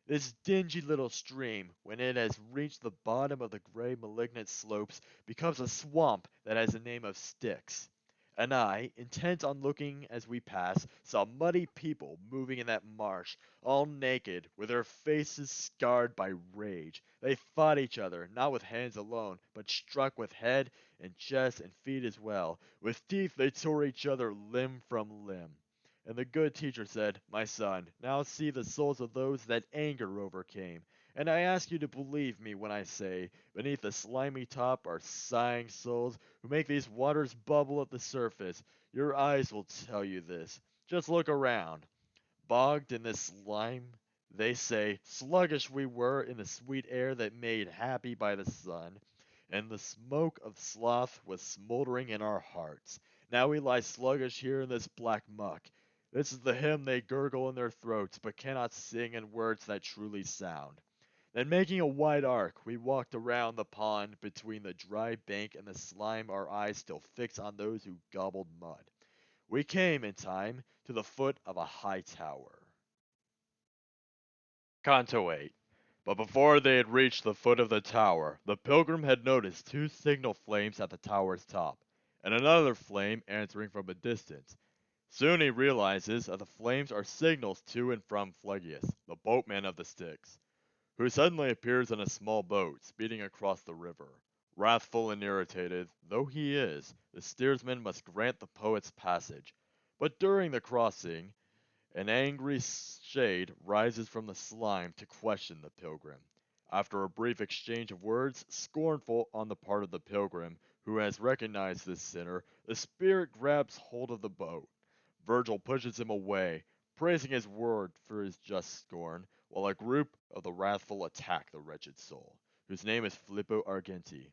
This dingy little stream, when it has reached the bottom of the gray malignant slopes, becomes a swamp that has the name of Styx. And I, intent on looking as we passed, saw muddy people moving in that marsh, all naked, with their faces scarred by rage. They fought each other, not with hands alone, but struck with head and chest and feet as well. With teeth they tore each other limb from limb. And the good teacher said, My son, now see the souls of those that anger overcame. And I ask you to believe me when I say, beneath the slimy top are sighing souls who make these waters bubble at the surface. Your eyes will tell you this. Just look around. Bogged in this slime, they say, sluggish we were in the sweet air that made happy by the sun, and the smoke of sloth was smoldering in our hearts. Now we lie sluggish here in this black muck. This is the hymn they gurgle in their throats, but cannot sing in words that truly sound. Then making a wide arc, we walked around the pond between the dry bank and the slime, our eyes still fixed on those who gobbled mud. We came, in time, to the foot of a high tower. Canto 8. But before they had reached the foot of the tower, the pilgrim had noticed two signal flames at the tower's top, and another flame answering from a distance. Soon he realizes that the flames are signals to and from Phlegius, the boatman of the Styx, who suddenly appears in a small boat speeding across the river. Wrathful and irritated though he is, the steersman must grant the poet's passage. But during the crossing, an angry shade rises from the slime to question the pilgrim. After a brief exchange of words, scornful on the part of the pilgrim, who has recognized this sinner, the spirit grabs hold of the boat. Virgil pushes him away, praising his word for his just scorn, while a group of the wrathful attack the wretched soul, whose name is Filippo Argenti.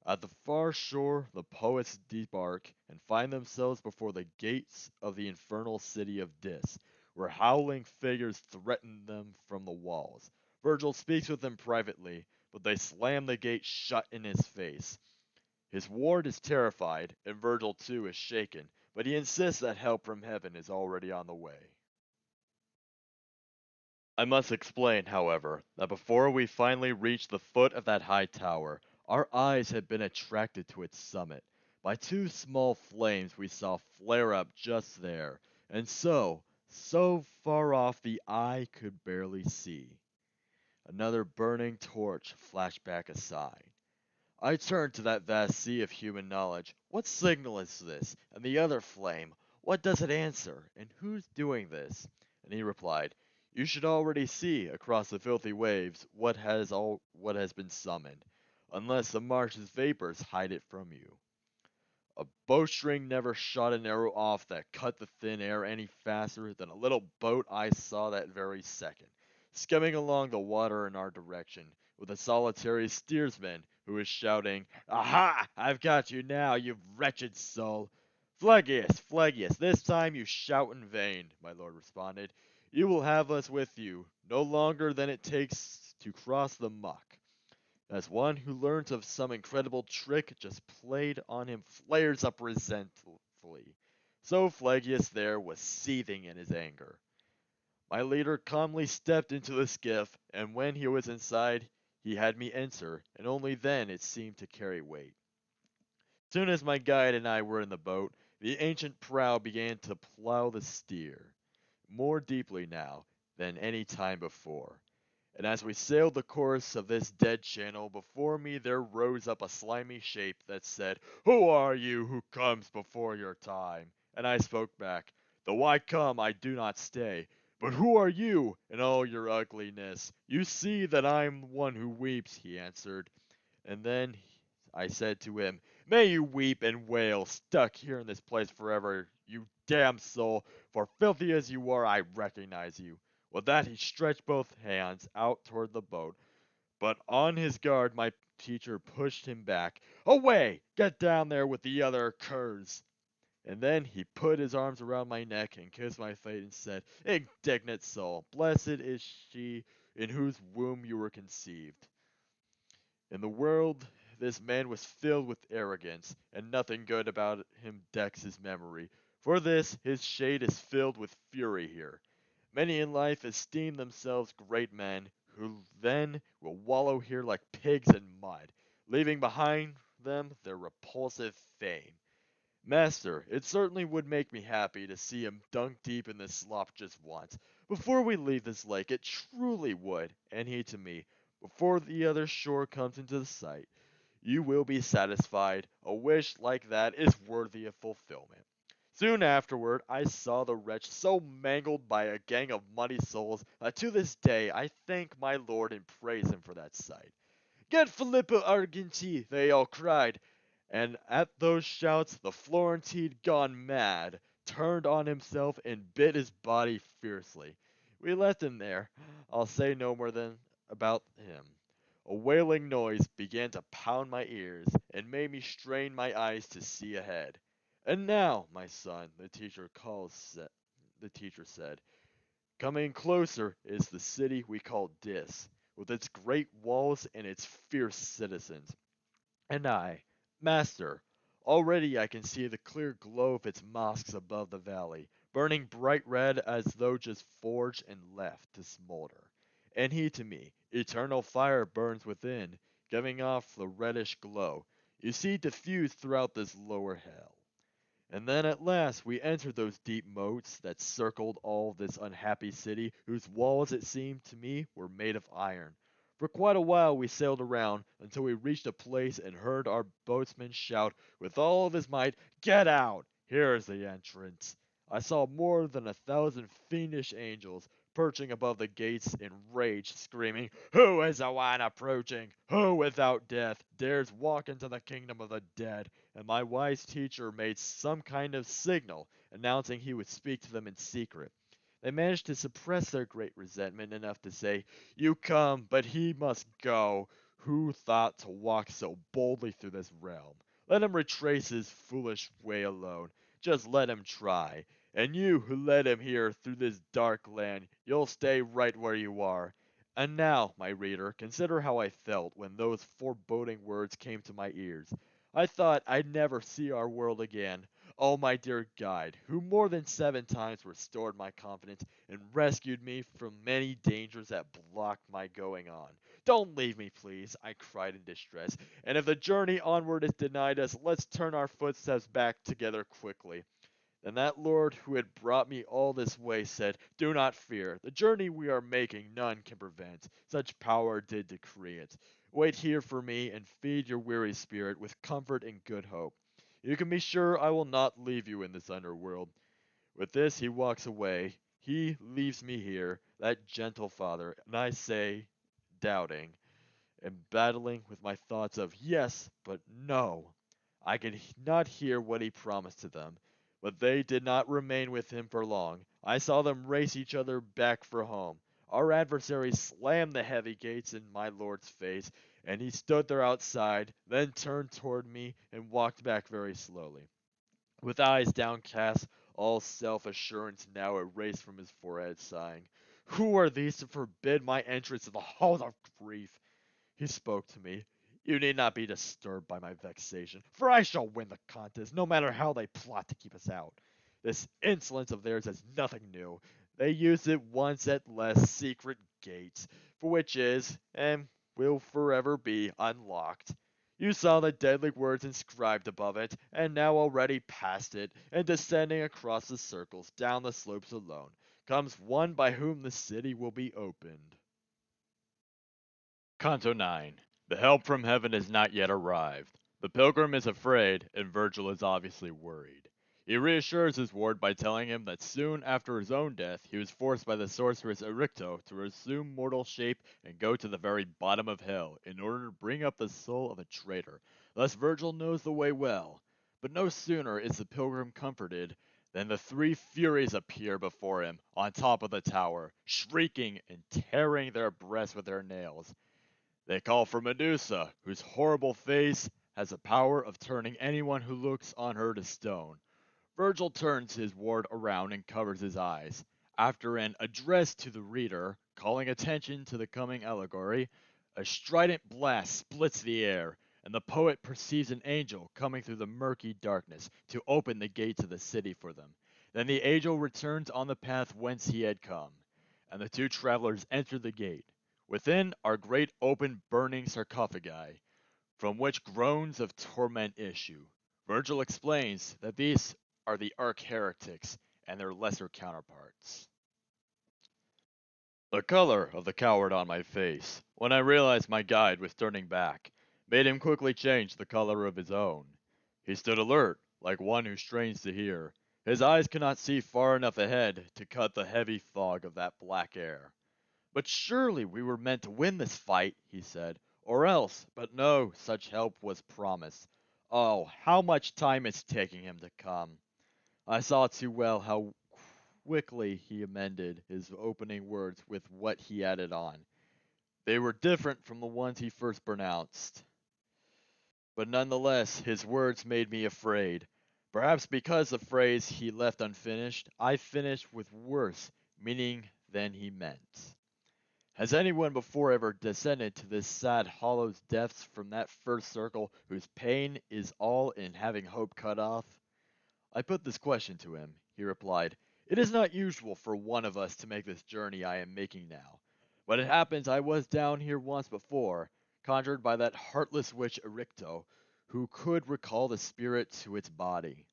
At the far shore the poets debark and find themselves before the gates of the infernal city of Dis, where howling figures threaten them from the walls. Virgil speaks with them privately, but they slam the gate shut in his face. His ward is terrified, and Virgil too is shaken, but he insists that help from heaven is already on the way. I must explain, however, that before we finally reached the foot of that high tower, our eyes had been attracted to its summit by two small flames we saw flare up just there, and so, so far off the eye could barely see. Another burning torch flashed back a sign. I turned to that vast sea of human knowledge. What signal is this? And the other flame, what does it answer? And who's doing this? And he replied, You should already see across the filthy waves what has been summoned, unless the marsh's vapors hide it from you. A bowstring never shot an arrow off that cut the thin air any faster than a little boat I saw that very second, skimming along the water in our direction, with a solitary steersman who was shouting, Aha! I've got you now, you wretched soul! Phlegyas, Phlegyas, this time you shout in vain, my lord responded. You will have us with you, no longer than it takes to cross the muck. As one who learns of some incredible trick just played on him flares up resentfully. So Phlegyas there was seething in his anger. My leader calmly stepped into the skiff, and when he was inside, he had me enter, and only then it seemed to carry weight. Soon as my guide and I were in the boat, the ancient prow began to plow the steer, more deeply now than any time before. And as we sailed the course of this dead channel, before me there rose up a slimy shape that said, Who are you who comes before your time? And I spoke back, Though I come, I do not stay. But who are you in all your ugliness? You see that I'm one who weeps, he answered. And then I said to him, May you weep and wail, stuck here in this place forever, you damned soul, for filthy as you are, I recognize you. With that he stretched both hands out toward the boat, but on his guard my teacher pushed him back. Away! Get down there with the other curs! And then he put his arms around my neck and kissed my face and said, Indignant soul, blessed is she in whose womb you were conceived. In the world, this man was filled with arrogance, and nothing good about him decks his memory. For this, his shade is filled with fury here. Many in life esteem themselves great men, who then will wallow here like pigs in mud, leaving behind them their repulsive fame. Master, it certainly would make me happy to see him dunk deep in this slop just once, before we leave this lake, it truly would, and he to me, before the other shore comes into sight. You will be satisfied. A wish like that is worthy of fulfillment. Soon afterward, I saw the wretch so mangled by a gang of muddy souls that to this day I thank my lord and praise him for that sight. Get Filippo Argenti, they all cried, and at those shouts the Florentine, gone mad, turned on himself and bit his body fiercely. We left him there. I'll say no more than about him. A wailing noise began to pound my ears and made me strain my eyes to see ahead. And now, my son, the teacher said, coming closer is the city we call Dis, with its great walls and its fierce citizens. And I, master, already I can see the clear glow of its mosques above the valley, burning bright red as though just forged and left to smolder. And he to me, eternal fire burns within, giving off the reddish glow, you see diffused throughout this lower hell. And then at last we entered those deep moats that circled all this unhappy city, whose walls it seemed to me were made of iron. For quite a while we sailed around, until we reached a place and heard our boatsman shout with all of his might, Get out! Here is the entrance. I saw more than 1,000 fiendish angels, perching above the gates in rage, screaming, Who is the one approaching? Who without death dares walk into the kingdom of the dead? And my wise teacher made some kind of signal, announcing he would speak to them in secret. They managed to suppress their great resentment enough to say, You come, but he must go. Who thought to walk so boldly through this realm? Let him retrace his foolish way alone. Just let him try. And you who led him here through this dark land, you'll stay right where you are. And now, my reader, consider how I felt when those foreboding words came to my ears. I thought I'd never see our world again. Oh, my dear guide, who more than 7 times restored my confidence and rescued me from many dangers that blocked my going on. Don't leave me, please, I cried in distress, and if the journey onward is denied us, let's turn our footsteps back together quickly. And that lord who had brought me all this way said, "Do not fear. The journey we are making none can prevent. Such power did decree it. Wait here for me and feed your weary spirit with comfort and good hope. You can be sure I will not leave you in this underworld." With this he walks away. He leaves me here, that gentle father, and I say, doubting, and battling with my thoughts of yes, but no. I could not hear what he promised to them, but they did not remain with him for long. I saw them race each other back for home. Our adversary slammed the heavy gates in my lord's face, and he stood there outside, then turned toward me and walked back very slowly. With eyes downcast, all self-assurance now erased from his forehead, sighing, "Who are these to forbid my entrance to the halls of grief?" He spoke to me. "You need not be disturbed by my vexation, for I shall win the contest, no matter how they plot to keep us out. This insolence of theirs is nothing new. They used it once at less secret gates, for which is, and will forever be, unlocked. You saw the deadly words inscribed above it, and now already past it, and descending across the circles, down the slopes alone, comes one by whom the city will be opened." Canto 9. The help from heaven has not yet arrived. The pilgrim is afraid, and Virgil is obviously worried. He reassures his ward by telling him that soon after his own death he was forced by the sorceress Ericto to assume mortal shape and go to the very bottom of hell in order to bring up the soul of a traitor. Thus Virgil knows the way well. But no sooner is the pilgrim comforted than the three Furies appear before him on top of the tower, shrieking and tearing their breasts with their nails. They call for Medusa, whose horrible face has the power of turning anyone who looks on her to stone. Virgil turns his ward around and covers his eyes. After an address to the reader, calling attention to the coming allegory, a strident blast splits the air, and the poet perceives an angel coming through the murky darkness to open the gates of the city for them. Then the angel returns on the path whence he had come, and the two travelers enter the gate. Within are great open burning sarcophagi, from which groans of torment issue. Virgil explains that these are the arch-heretics and their lesser counterparts. The color of the coward on my face, when I realized my guide was turning back, made him quickly change the color of his own. He stood alert, like one who strains to hear. His eyes could not see far enough ahead to cut the heavy fog of that black air. "But surely we were meant to win this fight," he said, "or else, but no such help was promised. Oh, how much time it's taking him to come." I saw too well how quickly he amended his opening words with what he added on. They were different from the ones he first pronounced. But nonetheless, his words made me afraid. Perhaps because the phrase he left unfinished, I finished with worse meaning than he meant. Has anyone before ever descended to this sad hollow's depths from that first circle whose pain is all in having hope cut off? I put this question to him. He replied, "It is not usual for one of us to make this journey I am making now. But it happens I was down here once before, conjured by that heartless witch Ericto, who could recall the spirit to its body.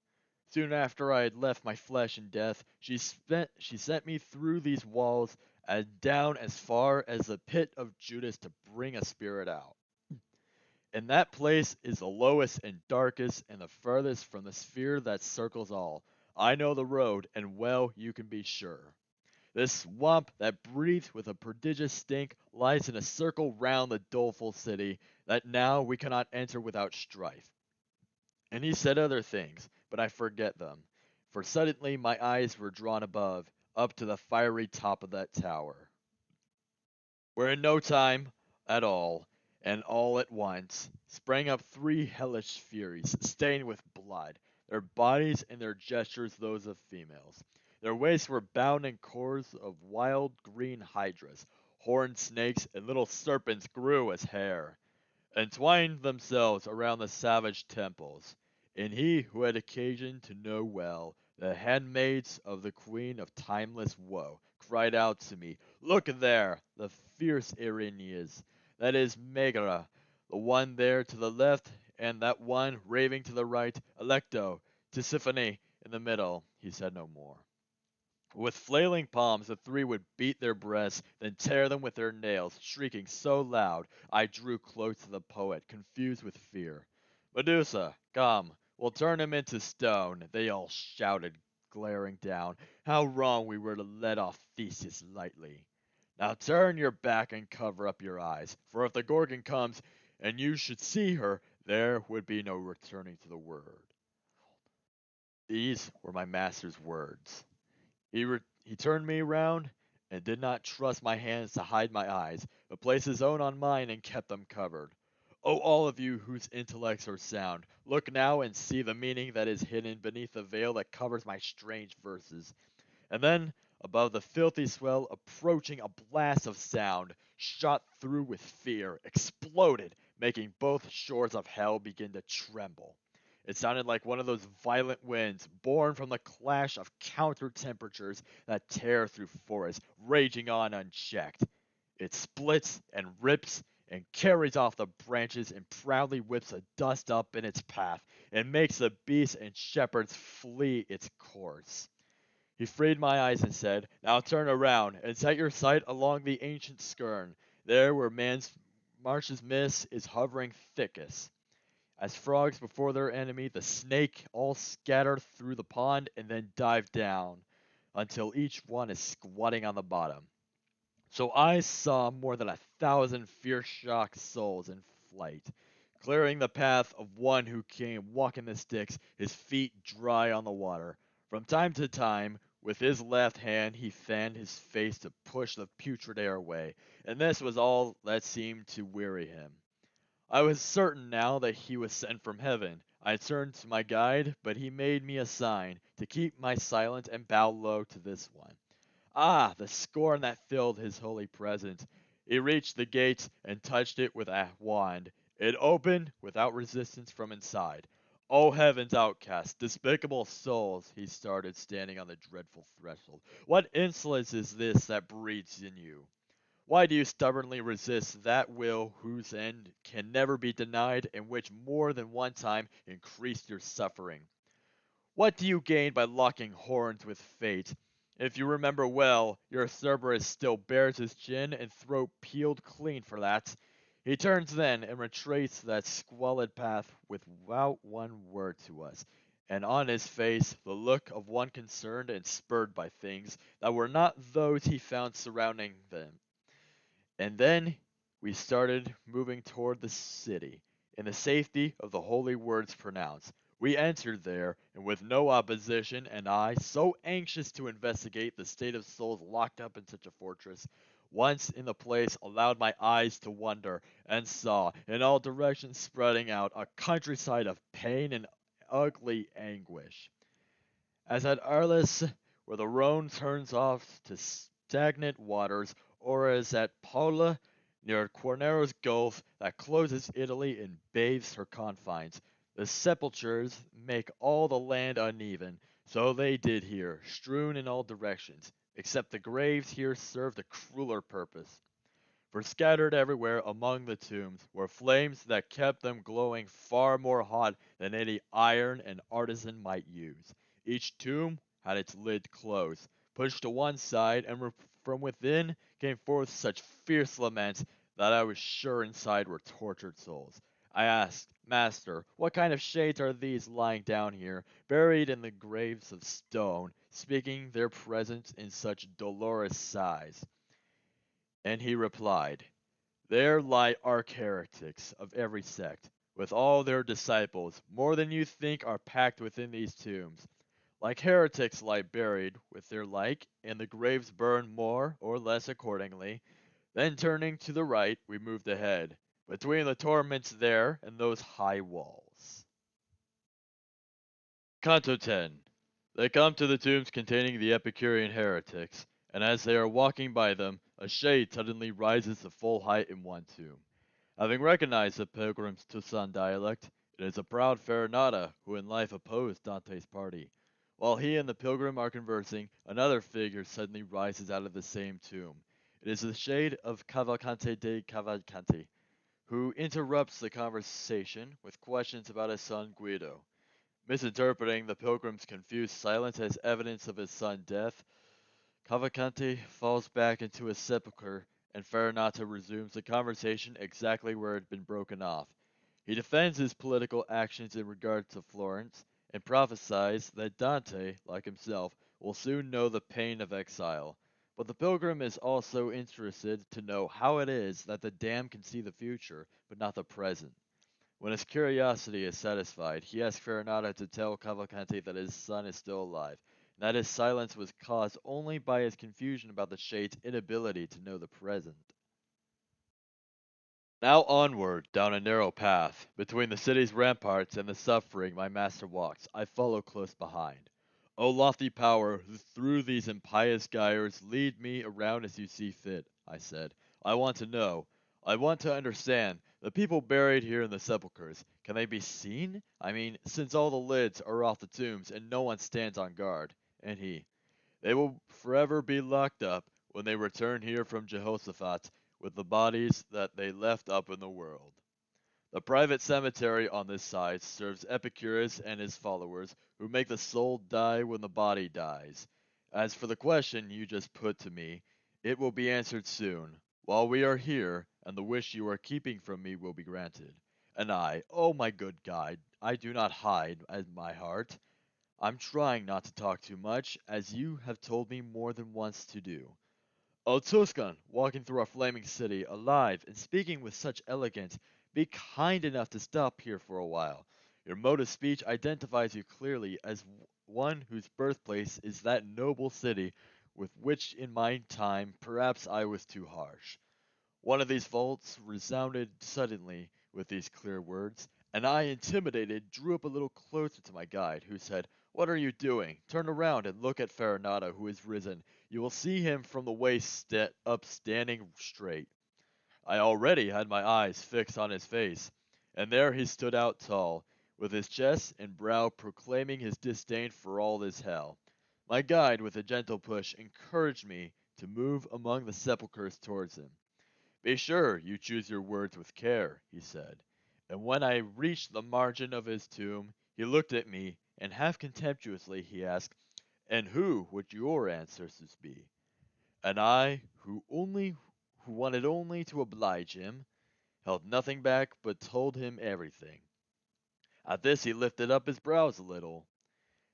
Soon after I had left my flesh in death, she sent me through these walls and down as far as the pit of Judas to bring a spirit out. And that place is the lowest and darkest and the furthest from the sphere that circles all. I know the road, and well you can be sure. This swamp that breathes with a prodigious stink lies in a circle round the doleful city that now we cannot enter without strife." And he said other things, but I forget them, for suddenly my eyes were drawn above, up to the fiery top of that tower, where in no time at all, and all at once, sprang up three hellish furies, stained with blood, their bodies and their gestures those of females. Their waists were bound in cords of wild green hydras, horned snakes and little serpents grew as hair, entwined themselves around the savage temples. And he who had occasion to know well the handmaids of the queen of timeless woe cried out to me, "Look there, the fierce Erinyes, that is Megara, the one there to the left, and that one raving to the right, Alecto, Tisiphone, in the middle, he said no more. With flailing palms, the three would beat their breasts, then tear them with their nails, shrieking so loud I drew close to the poet, confused with fear. Medusa, come, we'll turn him into stone, they all shouted, glaring down. How wrong we were to let off Theseus lightly. Now turn your back and cover up your eyes, for if the Gorgon comes and you should see her, there would be no returning to the word. These were my master's words. He turned me around and did not trust my hands to hide my eyes, but placed his own on mine and kept them covered. Oh, all of you whose intellects are sound, look now and see the meaning that is hidden beneath the veil that covers my strange verses. And then, above the filthy swell, approaching a blast of sound, shot through with fear, exploded, making both shores of hell begin to tremble. It sounded like one of those violent winds born from the clash of counter temperatures that tear through forests, raging on unchecked. It splits and rips and carries off the branches and proudly whips the dust up in its path and makes the beasts and shepherds flee its course. He freed my eyes and said, Now turn around and set your sight along the ancient skern, there where man's march's mist is hovering thickest. As frogs before their enemy, the snake all scatter through the pond and then dive down, until each one is squatting on the bottom. So I saw more than 1,000 fear-shocked souls in flight, clearing the path of one who came walking the sticks, his feet dry on the water. From time to time, with his left hand he fanned his face to push the putrid air away, and this was all that seemed to weary him. I was certain now that he was sent from heaven. I turned to my guide, but he made me a sign to keep my silence and bow low to this one. Ah, the scorn that filled his holy presence! He reached the gate and touched it with a wand. It opened without resistance from inside. O heaven's outcasts, despicable souls, he started, standing on the dreadful threshold. What insolence is this that breeds in you? Why do you stubbornly resist that will whose end can never be denied and which more than one time increased your suffering? What do you gain by locking horns with fate? If you remember well, your Cerberus still bears his chin and throat peeled clean for that. He turns then and retraces that squalid path without one word to us, and on his face the look of one concerned and spurred by things that were not those he found surrounding them. And then we started moving toward the city, in the safety of the holy words pronounced. We entered there, and with no opposition, and I, so anxious to investigate the state of souls locked up in such a fortress, once in the place allowed my eyes to wander, and saw, in all directions spreading out, a countryside of pain and ugly anguish. As at Arles, where the Rhone turns off to stagnant waters, or as at Paula, near Quarnero's Gulf, that closes Italy and bathes her confines, the sepulchres make all the land uneven, so they did here, strewn in all directions, except the graves here served a crueler purpose. For scattered everywhere among the tombs were flames that kept them glowing far more hot than any iron an artisan might use. Each tomb had its lid closed, pushed to one side, and from within came forth such fierce laments that I was sure inside were tortured souls. I asked, Master, what kind of shades are these lying down here, buried in the graves of stone, speaking their presence in such dolorous sighs? And he replied, There lie arch-heretics of every sect, with all their disciples, more than you think are packed within these tombs. Like heretics lie buried with their like, and the graves burn more or less accordingly. Then turning to the right, we moved ahead, between the torments there and those high walls. Canto 10. They come to the tombs containing the Epicurean heretics, and as they are walking by them, a shade suddenly rises to full height in one tomb. Having recognized the pilgrim's Tucson dialect, it is a proud Farinata who in life opposed Dante's party. While he and the pilgrim are conversing, another figure suddenly rises out of the same tomb. It is the shade of Cavalcante de Cavalcanti, who interrupts the conversation with questions about his son Guido. Misinterpreting the pilgrim's confused silence as evidence of his sudden death, Cavalcanti falls back into his sepulchre, and Farinata resumes the conversation exactly where it had been broken off. He defends his political actions in regard to Florence, and prophesies that Dante, like himself, will soon know the pain of exile. But the pilgrim is also interested to know how it is that the damned can see the future, but not the present. When his curiosity is satisfied, he asks Farinata to tell Cavalcanti that his son is still alive, and that his silence was caused only by his confusion about the shade's inability to know the present. Now onward, down a narrow path, between the city's ramparts and the suffering my master walks, I follow close behind. O lofty power, who through these impious gyres lead me around as you see fit, I said. I want to know. I want to understand. The people buried here in the sepulchres, can they be seen? I mean, since all the lids are off the tombs and no one stands on guard. And he, they will forever be locked up when they return here from Jehoshaphat with the bodies that they left up in the world. The private cemetery on this side serves Epicurus and his followers, who make the soul die when the body dies. As for the question you just put to me, it will be answered soon, while we are here, and the wish you are keeping from me will be granted. And I, oh my good guide, I do not hide at my heart. I'm trying not to talk too much, as you have told me more than once to do. O Tuscan, walking through our flaming city, alive, and speaking with such elegance, be kind enough to stop here for a while. Your mode of speech identifies you clearly as one whose birthplace is that noble city with which in my time perhaps I was too harsh. One of these vaults resounded suddenly with these clear words, and I, intimidated, drew up a little closer to my guide, who said, "What are you doing? Turn around and look at Farinata, who is risen. You will see him from the waist up standing straight." I already had my eyes fixed on his face, and there he stood out tall, with his chest and brow proclaiming his disdain for all this hell. My guide, with a gentle push, encouraged me to move among the sepulchres towards him. "Be sure you choose your words with care," he said, and when I reached the margin of his tomb, he looked at me, and half contemptuously he asked, "And who would your ancestors be?" And I, who wanted only to oblige him, held nothing back but told him everything. At this he lifted up his brows a little,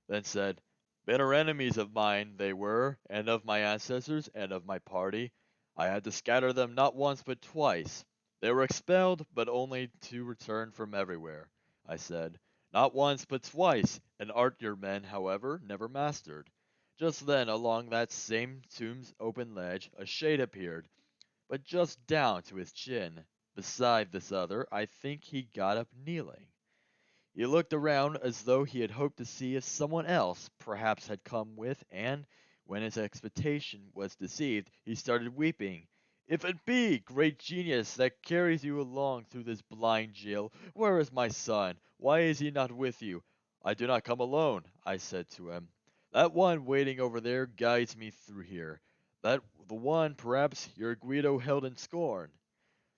then said, "Bitter enemies of mine they were, and of my ancestors, and of my party. I had to scatter them not once but twice. They were expelled, but only to return from everywhere," I said. "Not once but twice, an art your men, however, never mastered." Just then, along that same tomb's open ledge, a shade appeared, but just down to his chin. Beside this other, I think he got up kneeling. He looked around as though he had hoped to see if someone else, perhaps, had come with, and, when his expectation was deceived, he started weeping. "If it be great genius that carries you along through this blind jail, where is my son? Why is he not with you?" "I do not come alone," I said to him. "That one waiting over there guides me through here. That the one, perhaps, your Guido held in scorn."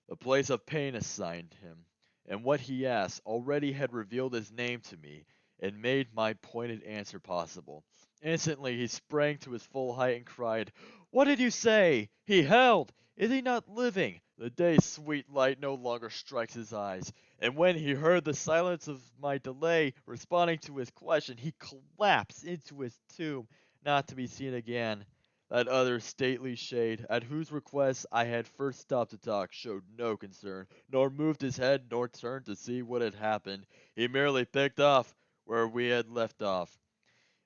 The place of pain assigned him, and what he asked already had revealed his name to me, and made my pointed answer possible. Instantly he sprang to his full height and cried, "What did you say? He held! Is he not living?" The day's sweet light no longer strikes his eyes, and when he heard the silence of my delay responding to his question, he collapsed into his tomb, not to be seen again. That other stately shade, at whose request I had first stopped to talk, showed no concern, nor moved his head, nor turned to see what had happened. He merely picked off where we had left off.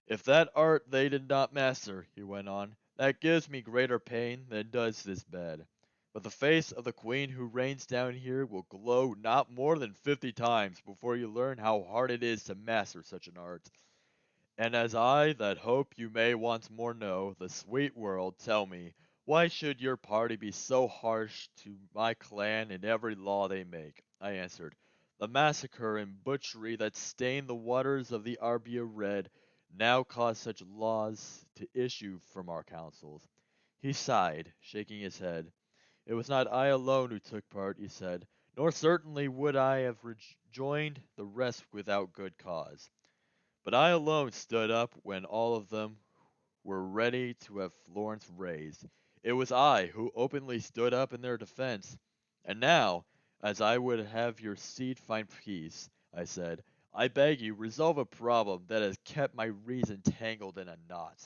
"If that art they did not master," he went on, "that gives me greater pain than does this bed. But the face of the queen who reigns down here will glow not more than 50 times before you learn how hard it is to master such an art. And as I that hope you may once more know the sweet world, tell me, why should your party be so harsh to my clan in every law they make?" I answered, "The massacre and butchery that stain the waters of the Arbia red now cause such laws to issue from our councils." He sighed, shaking his head. "It was not I alone who took part," he said, "nor certainly would I have rejoined the rest without good cause. But I alone stood up when all of them were ready to have Florence razed. It was I who openly stood up in their defense. And now, as I would have your seed find peace, I said, I beg you, resolve a problem that has kept my reason tangled in a knot.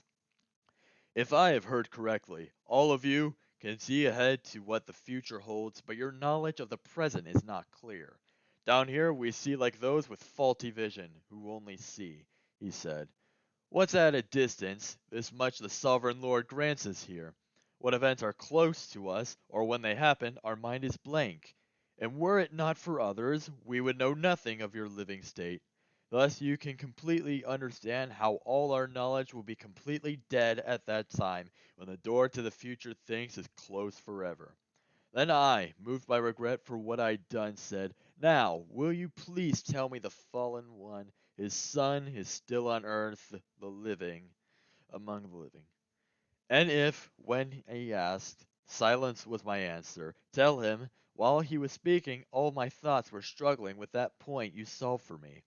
If I have heard correctly, all of you can see ahead to what the future holds, but your knowledge of the present is not clear. Down here we see like those with faulty vision, who only see, he said. What's at a distance, this much the Sovereign Lord grants us here. What events are close to us, or when they happen, our mind is blank. And were it not for others, we would know nothing of your living state. Thus you can completely understand how all our knowledge will be completely dead at that time, when the door to the future things is closed forever. Then I, moved by regret for what I'd done, said, Now, will you please tell me the fallen one, his son, is still on earth, the living, among the living? And if, when he asked, silence was my answer, tell him, while he was speaking, all my thoughts were struggling with that point you solved for me.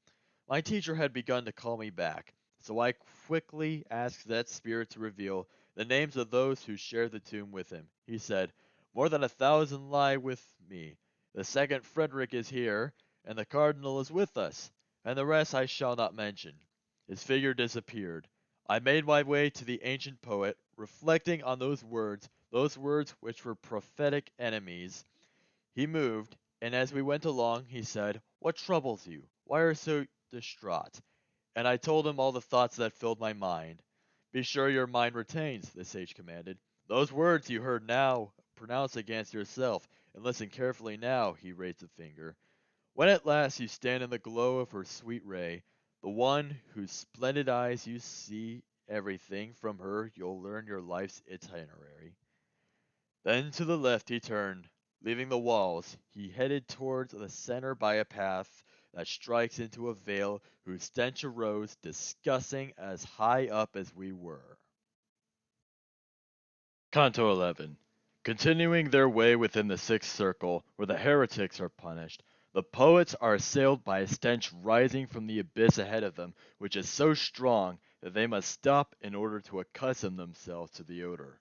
My teacher had begun to call me back, so I quickly asked that spirit to reveal the names of those who shared the tomb with him. He said, More than 1,000 lie with me. The second Frederick is here, and the cardinal is with us, and the rest I shall not mention. His figure disappeared. I made my way to the ancient poet, reflecting on those words which were prophetic enemies. He moved, and as we went along, he said, What troubles you? Why are you so distraught? And I told him all the thoughts that filled my mind. Be sure your mind retains, the sage commanded. Those words you heard now pronounce against yourself, and listen carefully now, he raised a finger. When at last you stand in the glow of her sweet ray, the one whose splendid eyes you see everything from her, you'll learn your life's itinerary. Then to the left he turned. Leaving the walls, he headed towards the center by a path that strikes into a vale whose stench arose disgusting as high up as we were. Canto 11. Continuing their way within the sixth circle, where the heretics are punished, the poets are assailed by a stench rising from the abyss ahead of them, which is so strong that they must stop in order to accustom themselves to the odor.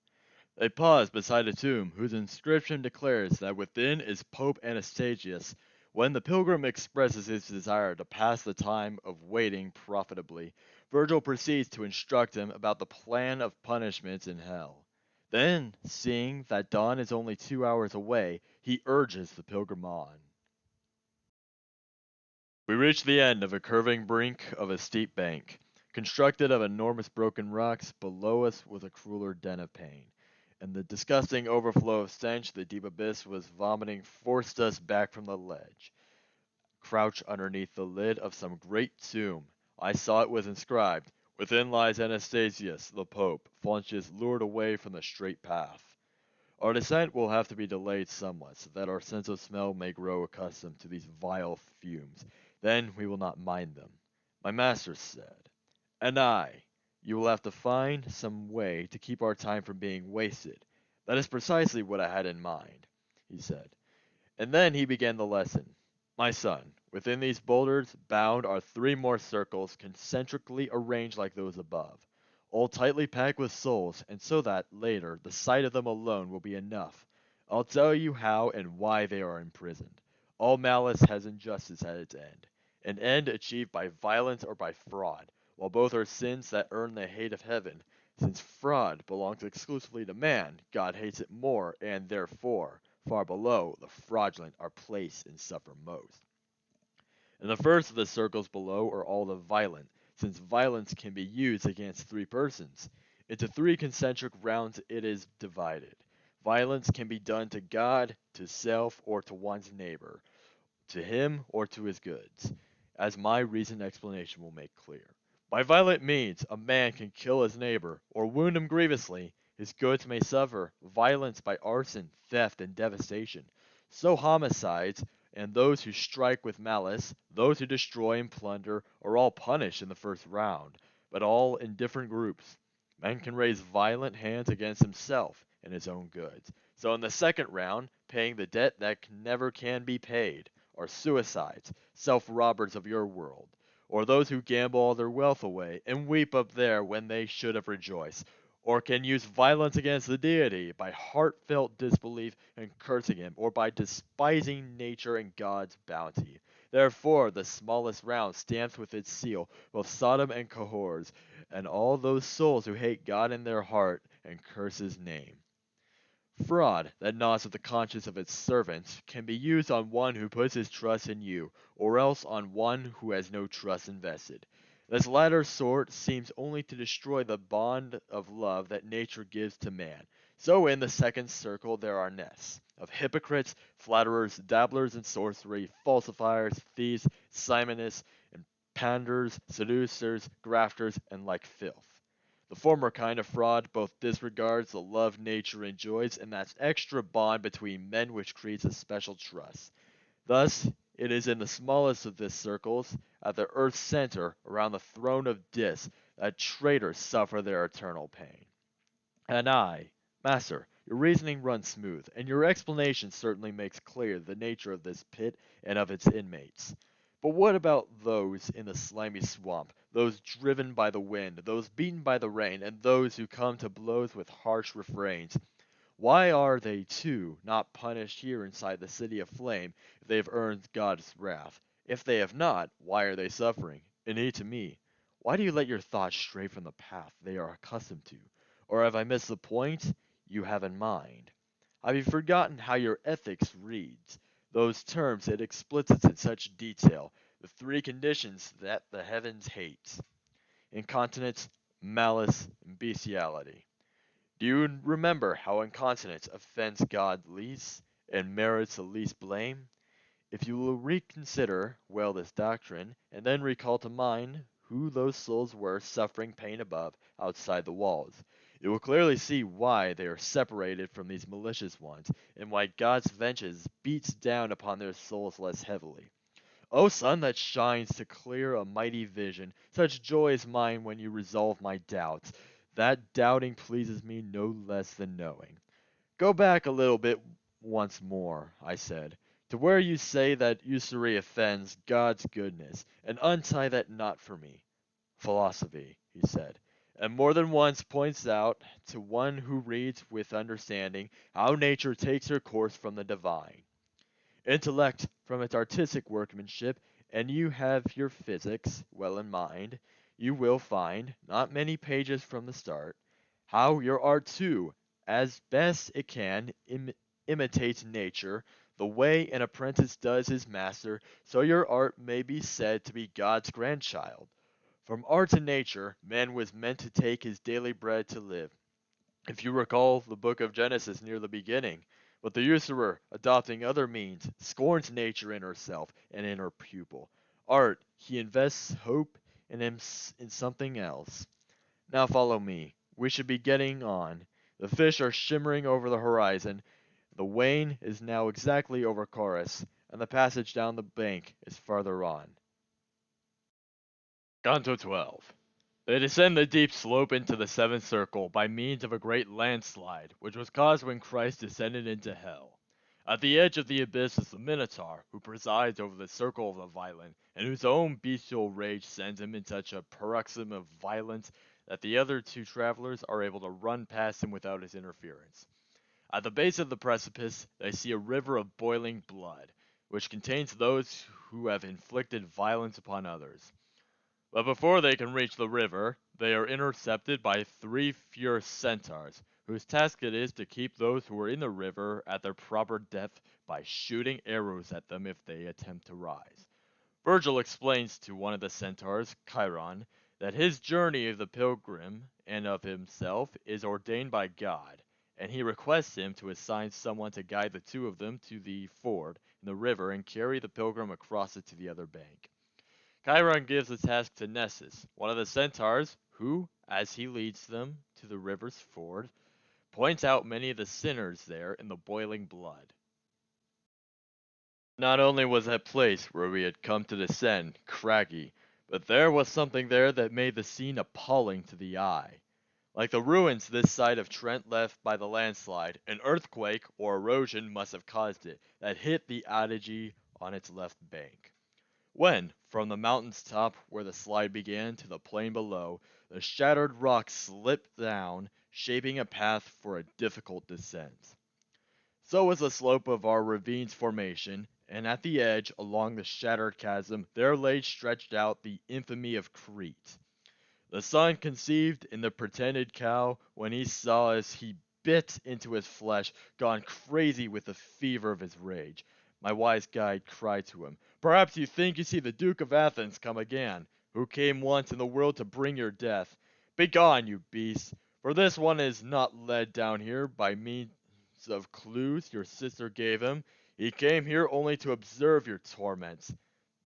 They pause beside a tomb whose inscription declares that within is Pope Anastasius. When the pilgrim expresses his desire to pass the time of waiting profitably, Virgil proceeds to instruct him about the plan of punishments in hell. Then, seeing that dawn is only 2 hours away, he urges the pilgrim on. We reach the end of a curving brink of a steep bank. Constructed of enormous broken rocks, below us was a crueler den of pain. And the disgusting overflow of stench the deep abyss was vomiting forced us back from the ledge. Crouched underneath the lid of some great tomb, I saw it was inscribed, Within lies Anastasius, the Pope, Faunches lured away from the straight path. Our descent will have to be delayed somewhat, so that our sense of smell may grow accustomed to these vile fumes. Then we will not mind them. My master said, And you will have to find some way to keep our time from being wasted. That is precisely what I had in mind, he said. And then he began the lesson. My son, within these boulders bound are 3 more circles concentrically arranged like those above, all tightly packed with souls, and so that, later, the sight of them alone will be enough. I'll tell you how and why they are imprisoned. All malice has injustice at its end, an end achieved by violence or by fraud, while both are sins that earn the hate of heaven. Since fraud belongs exclusively to man, God hates it more, and therefore, far below, the fraudulent are placed and suffer most. And the first of the circles below are all the violent, since violence can be used against 3 persons. Into 3 concentric rounds it is divided. Violence can be done to God, to self, or to one's neighbor, to him or to his goods, as my reasoned explanation will make clear. By violent means, a man can kill his neighbor, or wound him grievously. His goods may suffer violence by arson, theft, and devastation. So homicides, and those who strike with malice, those who destroy and plunder, are all punished in the first round, but all in different groups. Man can raise violent hands against himself and his own goods. So in the second round, paying the debt that never can be paid, are suicides, self-robbers of your world, or those who gamble all their wealth away and weep up there when they should have rejoiced, or can use violence against the deity by heartfelt disbelief and cursing him, or by despising nature and God's bounty. Therefore, the smallest round stamps with its seal both Sodom and Cohors, and all those souls who hate God in their heart and curse his name. Fraud that gnaws at the conscience of its servants can be used on one who puts his trust in you, or else on one who has no trust invested. This latter sort seems only to destroy the bond of love that nature gives to man. So in the second circle there are nests of hypocrites, flatterers, dabblers in sorcery, falsifiers, thieves, simonists, and panders, seducers, grafters, and like filth. The former kind of fraud both disregards the love nature enjoys and that extra bond between men which creates a special trust. Thus, it is in the smallest of these circles, at the earth's center, around the throne of Dis, that traitors suffer their eternal pain. And Master, your reasoning runs smooth, and your explanation certainly makes clear the nature of this pit and of its inmates. But what about those in the slimy swamp, those driven by the wind, those beaten by the rain, and those who come to blows with harsh refrains? Why are they, too, not punished here inside the city of flame if they have earned God's wrath? If they have not, why are they suffering? And to me, why do you let your thoughts stray from the path they are accustomed to? Or have I missed the point you have in mind? Have you forgotten how your ethics reads? Those terms it explicits in such detail, the three conditions that the heavens hate: incontinence, malice, and bestiality. Do you remember how incontinence offends God least, and merits the least blame? If you will reconsider well this doctrine, and then recall to mind who those souls were suffering pain above, outside the walls, you will clearly see why they are separated from these malicious ones, and why God's vengeance beats down upon their souls less heavily. O sun that shines to clear a mighty vision, such joy is mine when you resolve my doubts. That doubting pleases me no less than knowing. Go back a little bit once more, I said, to where you say that usury offends God's goodness, and untie that knot for me. Philosophy, he said, and more than once points out to one who reads with understanding how nature takes her course from the divine. Intellect from its artistic workmanship, and you have your physics well in mind, you will find, not many pages from the start, how your art too, as best it can, imitates nature, the way an apprentice does his master, so your art may be said to be God's grandchild. From art and nature, man was meant to take his daily bread to live. If you recall the book of Genesis near the beginning, but the usurer, adopting other means, scorns nature in herself and in her pupil. Art, he invests hope in something else. Now follow me. We should be getting on. The fish are shimmering over the horizon. The wain is now exactly over Chorus, and the passage down the bank is farther on. Canto 12. They descend the deep slope into the seventh circle by means of a great landslide, which was caused when Christ descended into hell. At the edge of the abyss is the Minotaur, who presides over the circle of the violent, and whose own bestial rage sends him in such a paroxysm of violence that the other two travelers are able to run past him without his interference. At the base of the precipice, they see a river of boiling blood, which contains those who have inflicted violence upon others. But before they can reach the river, they are intercepted by three fierce centaurs, whose task it is to keep those who are in the river at their proper depth by shooting arrows at them if they attempt to rise. Virgil explains to one of the centaurs, Chiron, that his journey of the pilgrim and of himself is ordained by God, and he requests him to assign someone to guide the two of them to the ford in the river and carry the pilgrim across it to the other bank. Chiron gives the task to Nessus, one of the centaurs, who, as he leads them to the river's ford, points out many of the sinners there in the boiling blood. Not only was that place where we had come to descend craggy, but there was something there that made the scene appalling to the eye. Like the ruins this side of Trent left by the landslide, an earthquake or erosion must have caused it, that hit the Adige on its left bank. when, from the mountain's top where the slide began to the plain below, the shattered rock slipped down, shaping a path for a difficult descent. So was the slope of our ravine's formation, and at the edge, along the shattered chasm, there lay stretched out the infamy of Crete. The son conceived in the pretended cow, when he saw us, he bit into his flesh, gone crazy with the fever of his rage. My wise guide cried to him, "Perhaps you think you see the Duke of Athens come again, who came once in the world to bring your death. Begone, you beast, for this one is not led down here by means of clues your sister gave him. He came here only to observe your torments.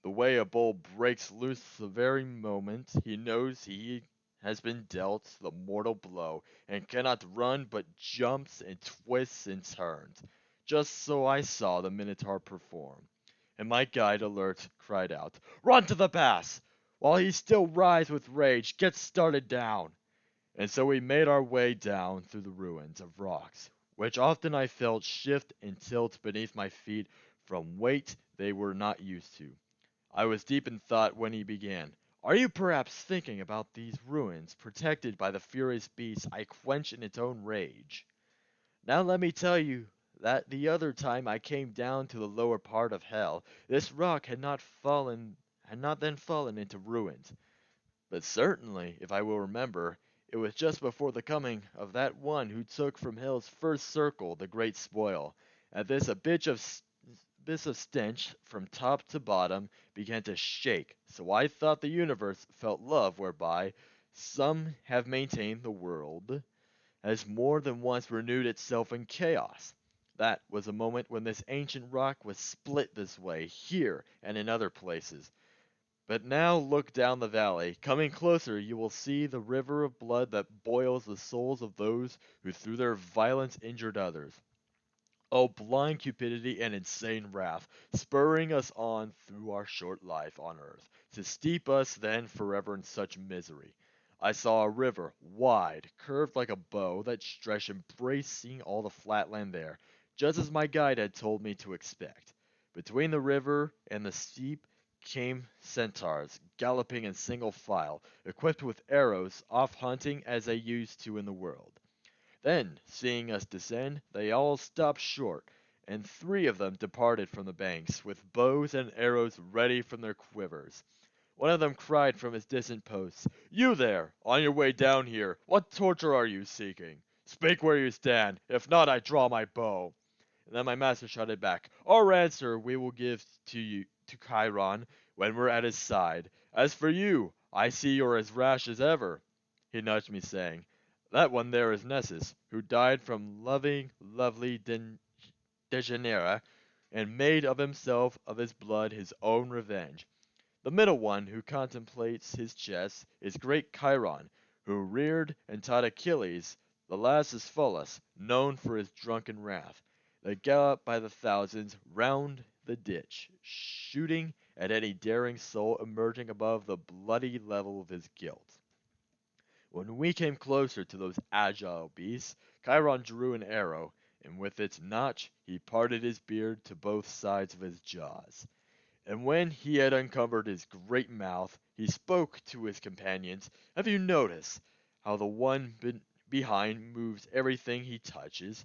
The way a bull breaks loose the very moment he knows he has been dealt the mortal blow, and cannot run but jumps and twists and turns. Just so I saw the Minotaur perform. And my guide, alert, cried out, "Run to the pass! While he still writhes with rage, get started down!" And so we made our way down through the ruins of rocks, which often I felt shift and tilt beneath my feet from weight they were not used to. I was deep in thought when he began. "Are you perhaps thinking about these ruins protected by the furious beast I quench in its own rage? Now let me tell you that the other time I came down to the lower part of hell, this rock had not then fallen into ruins. But certainly, if I will remember, it was just before the coming of that one who took from hell's first circle the great spoil. At this abyss of stench from top to bottom began to shake, so I thought the universe felt love whereby some have maintained the world has more than once renewed itself in chaos. That was a moment when this ancient rock was split this way, here, and in other places. But now look down the valley. Coming closer, you will see the river of blood that boils the souls of those who through their violence injured others. Oh, blind cupidity and insane wrath, spurring us on through our short life on earth, to steep us then forever in such misery. I saw a river, wide, curved like a bow, that stretched embracing all the flat land there, just as my guide had told me to expect. Between the river and the steep came centaurs, galloping in single file, equipped with arrows, off hunting as they used to in the world. Then, seeing us descend, they all stopped short, and 3 of them departed from the banks, with bows and arrows ready from their quivers. One of them cried from his distant post, "You there, on your way down here, what torture are you seeking? Speak where you stand, if not I draw my bow." And then my master shouted back, "Our answer we will give to Chiron when we're at his side. As for you, I see you're as rash as ever." He nudged me, saying, "That one there is Nessus, who died from loving lovely Dejanira, and made of himself of his blood his own revenge. The middle one, who contemplates his chest, is great Chiron, who reared and taught Achilles. The last is Pholus, known for his drunken wrath. They gallop by the thousands round the ditch, shooting at any daring soul emerging above the bloody level of his guilt." When we came closer to those agile beasts, Chiron drew an arrow, and with its notch he parted his beard to both sides of his jaws. And when he had uncovered his great mouth, he spoke to his companions. "Have you noticed how the one behind moves everything he touches?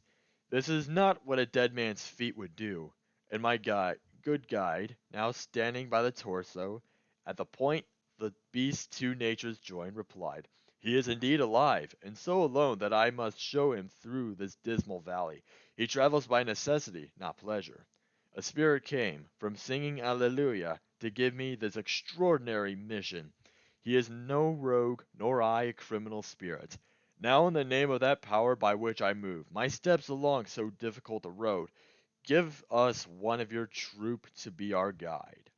This is not what a dead man's feet would do." And my good guide, now standing by the torso, at the point the beast's 2 natures joined, replied, "He is indeed alive, and so alone that I must show him through this dismal valley. He travels by necessity, not pleasure. A spirit came, from singing Alleluia, to give me this extraordinary mission. He is no rogue, nor I a criminal spirit. Now in the name of that power by which I move my steps along so difficult a road, give us one of your troop to be our guide,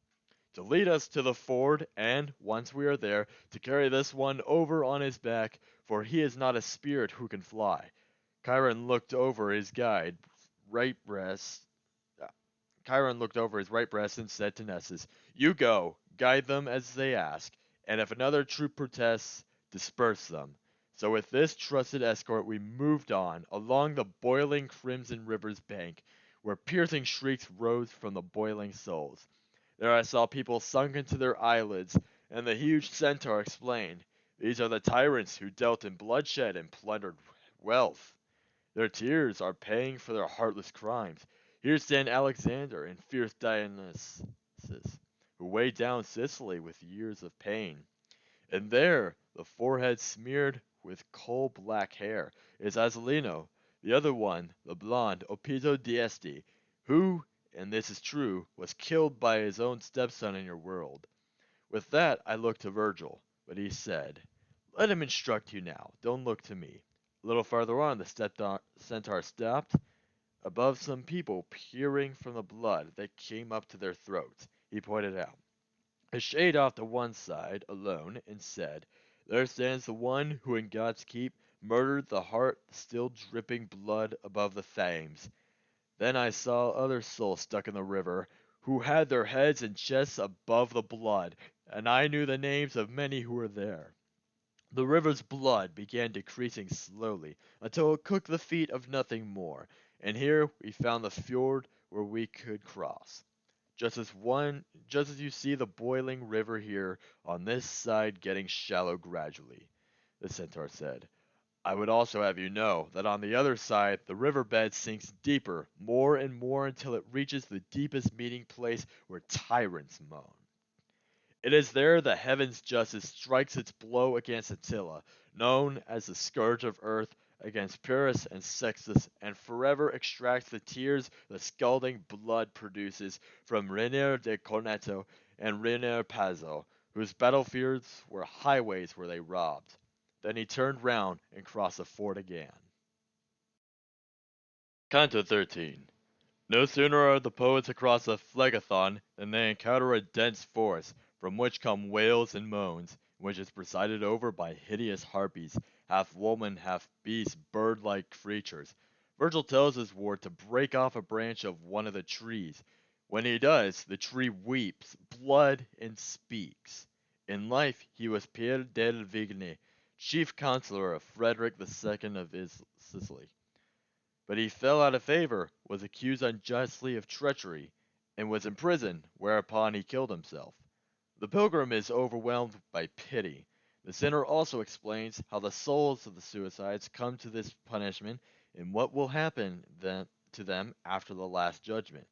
to lead us to the ford, and, once we are there, to carry this one over on his back, for he is not a spirit who can fly." Chiron looked over his guide's right breast Chiron looked over his right breast and said to Nessus, "You go, guide them as they ask, and if another troop protests, disperse them." So with this trusted escort we moved on, along the boiling crimson river's bank, where piercing shrieks rose from the boiling souls. There I saw people sunk into their eyelids, and the huge centaur explained, "These are the tyrants who dealt in bloodshed and plundered wealth. Their tears are paying for their heartless crimes. Here stand Alexander and fierce Dionysus, who weighed down Sicily with years of pain. And there, the forehead smeared with coal-black hair, is Azzolino. The other one, the blonde Opito d'Este, who, and this is true, was killed by his own stepson in your world." With that I looked to Virgil, but he said, "Let him instruct you now, don't look to me." A little farther on the centaur stopped, above some people peering from the blood that came up to their throats. He pointed out a shade off to one side, alone, and said, "There stands the one who in God's keep murdered the heart still dripping blood above the fangs." Then I saw other souls stuck in the river, who had their heads and chests above the blood, and I knew the names of many who were there. The river's blood began decreasing slowly, until it cooked the feet of nothing more, and here we found the fjord where we could cross. Just as you see the boiling river here on this side getting shallow gradually," the centaur said. "I would also have you know that on the other side the river bed sinks deeper, more and more until it reaches the deepest meeting place where tyrants moan. It is there that heaven's justice strikes its blow against Attila, known as the Scourge of Earth, against Pyrrhus and Sextus, and forever extracts the tears the scalding blood produces from Rainier de Corneto and Rainier Pazzo, whose battlefields were highways where they robbed." Then he turned round and crossed the ford again. Canto 13. No sooner are the poets across the Phlegethon than they encounter a dense forest, from which come wails and moans, which is presided over by hideous harpies, half woman, half beast, bird-like creatures. Virgil tells his ward to break off a branch of one of the trees. When he does, the tree weeps blood and speaks. In life he was Pier del Vigne, chief counselor of Frederick II of Sicily. But he fell out of favor, was accused unjustly of treachery, and was imprisoned, whereupon he killed himself. The pilgrim is overwhelmed by pity. The sinner also explains how the souls of the suicides come to this punishment and what will happen to them after the last judgment.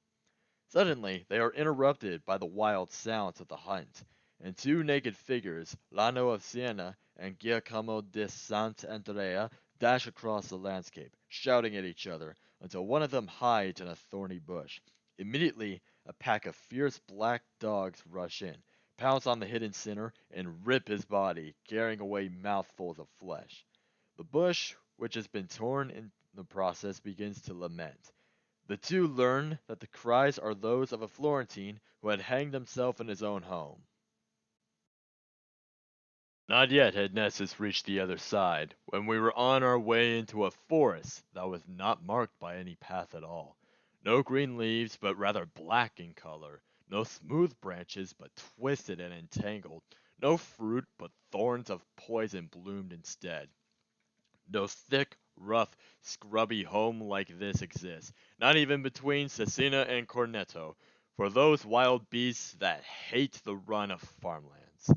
Suddenly, they are interrupted by the wild sounds of the hunt, and two naked figures, Lano of Siena and Giacomo di Sant'Andrea, dash across the landscape, shouting at each other, until one of them hides in a thorny bush. Immediately, a pack of fierce black dogs rush in, pounce on the hidden sinner, and rip his body, carrying away mouthfuls of flesh. The bush, which has been torn in the process, begins to lament. The two learn that the cries are those of a Florentine who had hanged himself in his own home. Not yet had Nessus reached the other side, when we were on our way into a forest that was not marked by any path at all. No green leaves, but rather black in color. No smooth branches, but twisted and entangled. No fruit, but thorns of poison bloomed instead. No thick, rough, scrubby home like this exists, not even between Cesena and Corneto, for those wild beasts that hate the run of farmlands.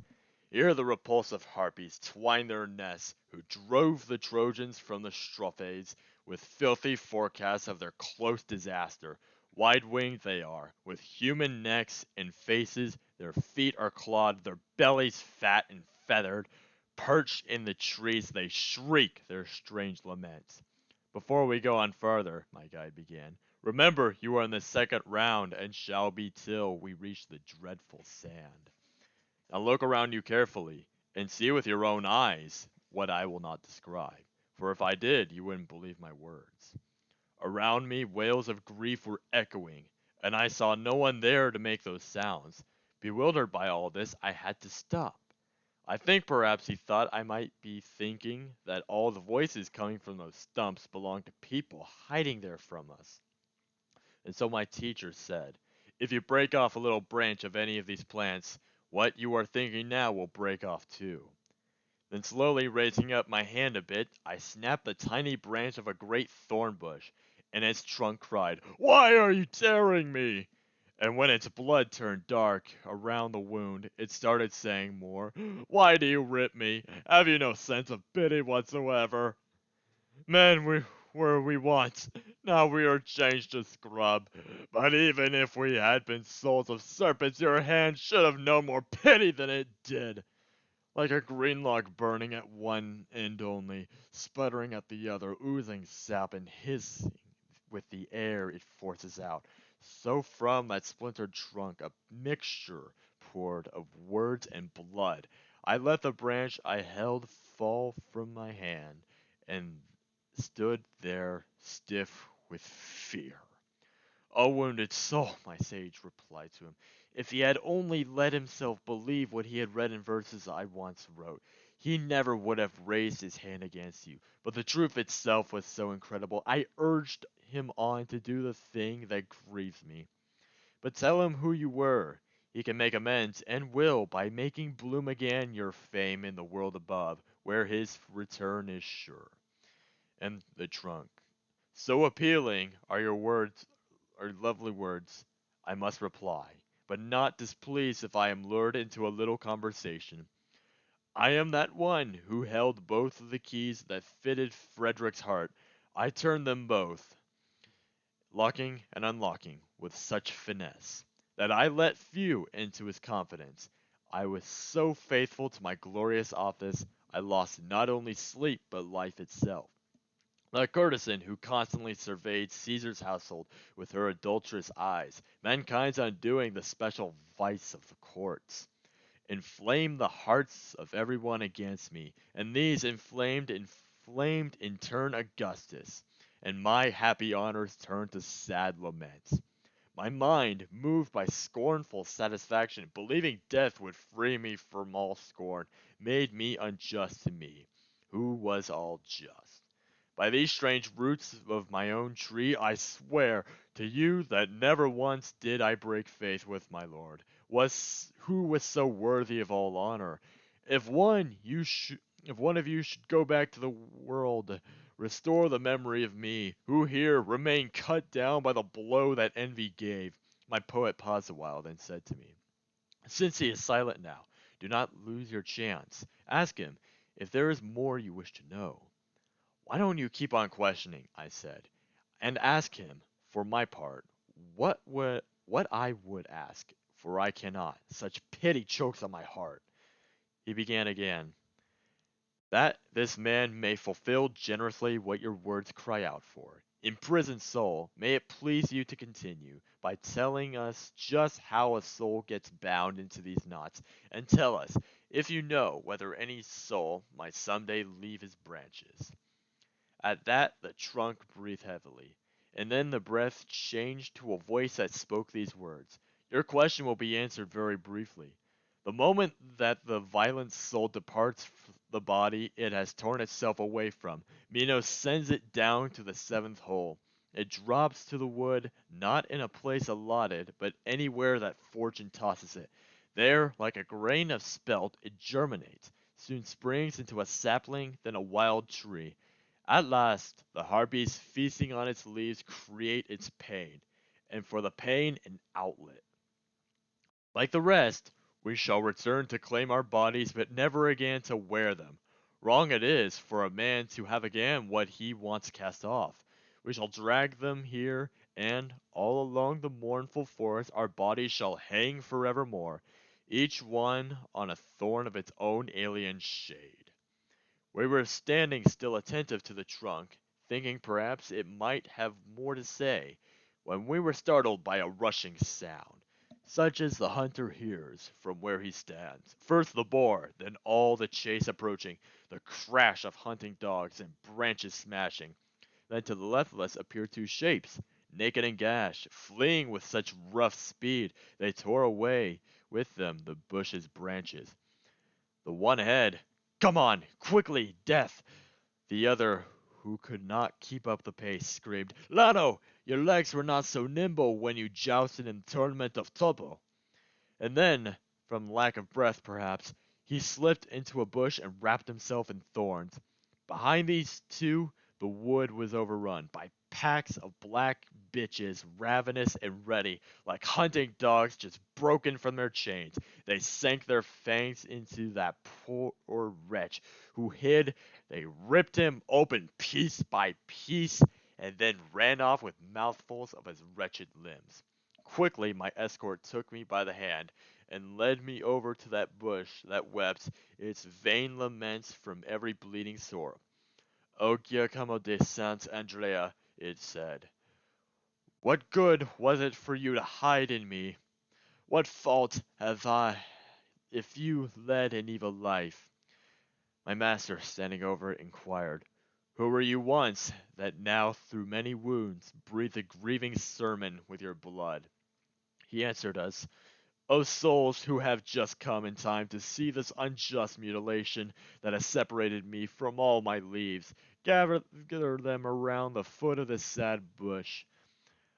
Here the repulsive harpies twine their nests, who drove the Trojans from the Strophes with filthy forecasts of their close disaster. Wide-winged they are, with human necks and faces, their feet are clawed, their bellies fat and feathered. Perched in the trees, they shriek their strange laments. "Before we go on further," my guide began, "remember you are in the second round, and shall be till we reach the dreadful sand. Now look around you carefully, and see with your own eyes what I will not describe, for if I did, you wouldn't believe my words." Around me, wails of grief were echoing, and I saw no one there to make those sounds. Bewildered by all this, I had to stop. I think perhaps he thought I might be thinking that all the voices coming from those stumps belonged to people hiding there from us. And so my teacher said, "If you break off a little branch of any of these plants, what you are thinking now will break off too." Then slowly raising up my hand a bit, I snapped the tiny branch of a great thorn bush, and its trunk cried, "Why are you tearing me?" And when its blood turned dark around the wound, it started saying more. Why do you rip me? Have you no sense of pity whatsoever? Men we were we once, now we are changed to scrub. But even if we had been souls of serpents, your hand should have known more pity than it did. Like a green log burning at one end only, sputtering at the other, oozing sap and hissing with the air it forces out. So from that splintered trunk a mixture poured of words and blood. I let the branch I held fall from my hand, and stood there stiff with fear. "O wounded soul," my sage replied to him, "if he had only let himself believe what he had read in verses I once wrote, he never would have raised his hand against you. But the truth itself was so incredible, I urged him on to do the thing that grieves me. But tell him who you were. He can make amends, and will, by making bloom again your fame in the world above, where his return is sure." And the trunk. So appealing are your words, are lovely words, I must reply, but not displeased if I am lured into a little conversation. I am that one who held both of the keys that fitted Frederick's heart. I turned them both, locking and unlocking with such finesse, that I let few into his confidence. I was so faithful to my glorious office, I lost not only sleep but life itself. The courtesan who constantly surveyed Caesar's household with her adulterous eyes, mankind's undoing the special vice of the courts, inflamed the hearts of everyone against me, and these inflamed in turn Augustus, and my happy honors turned to sad laments. My mind, moved by scornful satisfaction, believing death would free me from all scorn, made me unjust to me, who was all just. By these strange roots of my own tree, I swear to you that never once did I break faith with my lord, who was so worthy of all honor. If if one of you should go back to the world, restore the memory of me, who here remain cut down by the blow that envy gave. My poet paused a while, then said to me, "Since he is silent now, do not lose your chance. Ask him if there is more you wish to know." "Why don't you keep on questioning?" I said, "and ask him, for my part, what I would ask, for I cannot. Such pity chokes on my heart." He began again. "That this man may fulfill generously what your words cry out for. Imprisoned soul, may it please you to continue by telling us just how a soul gets bound into these knots, and tell us, if you know, whether any soul might some day leave his branches." At that the trunk breathed heavily, and then the breath changed to a voice that spoke these words: "Your question will be answered very briefly. The moment that the violent soul departs the body it has torn itself away from, Minos sends it down to the seventh hole. It drops to the wood, not in a place allotted, but anywhere that fortune tosses it. There, like a grain of spelt, it germinates, soon springs into a sapling, then a wild tree. At last, the harpies feasting on its leaves create its pain, and for the pain an outlet. Like the rest, we shall return to claim our bodies, but never again to wear them. Wrong it is for a man to have again what he once cast off. We shall drag them here, and all along the mournful forest our bodies shall hang forevermore, each one on a thorn of its own alien shade. We were standing still attentive to the trunk, thinking perhaps it might have more to say, when we were startled by a rushing sound, such as the hunter hears from where he stands. First the boar, then all the chase approaching, the crash of hunting dogs and branches smashing. Then to the left of us appeared two shapes, naked and gashed, fleeing with such rough speed they tore away with them the bush's branches. The one ahead, "Come on, quickly, death!" The other, who could not keep up the pace, screamed, "Lano, your legs were not so nimble when you jousted in the tournament of Topo." And then, from lack of breath perhaps, he slipped into a bush and wrapped himself in thorns. Behind these two, the wood was overrun by packs of black bitches, ravenous and ready, like hunting dogs just broken from their chains. They sank their fangs into that poor wretch who hid. They ripped him open piece by piece and then ran off with mouthfuls of his wretched limbs. Quickly, my escort took me by the hand and led me over to that bush that wept its vain laments from every bleeding sore. O Giacomo de Sant' Andrea, it said, what good was it for you to hide in me? What fault have I if you led an evil life? My master, standing over it, inquired, who were you once, that now through many wounds breathe a grieving sermon with your blood? He answered us, O souls who have just come in time to see this unjust mutilation that has separated me from all my leaves, gather them around the foot of this sad bush.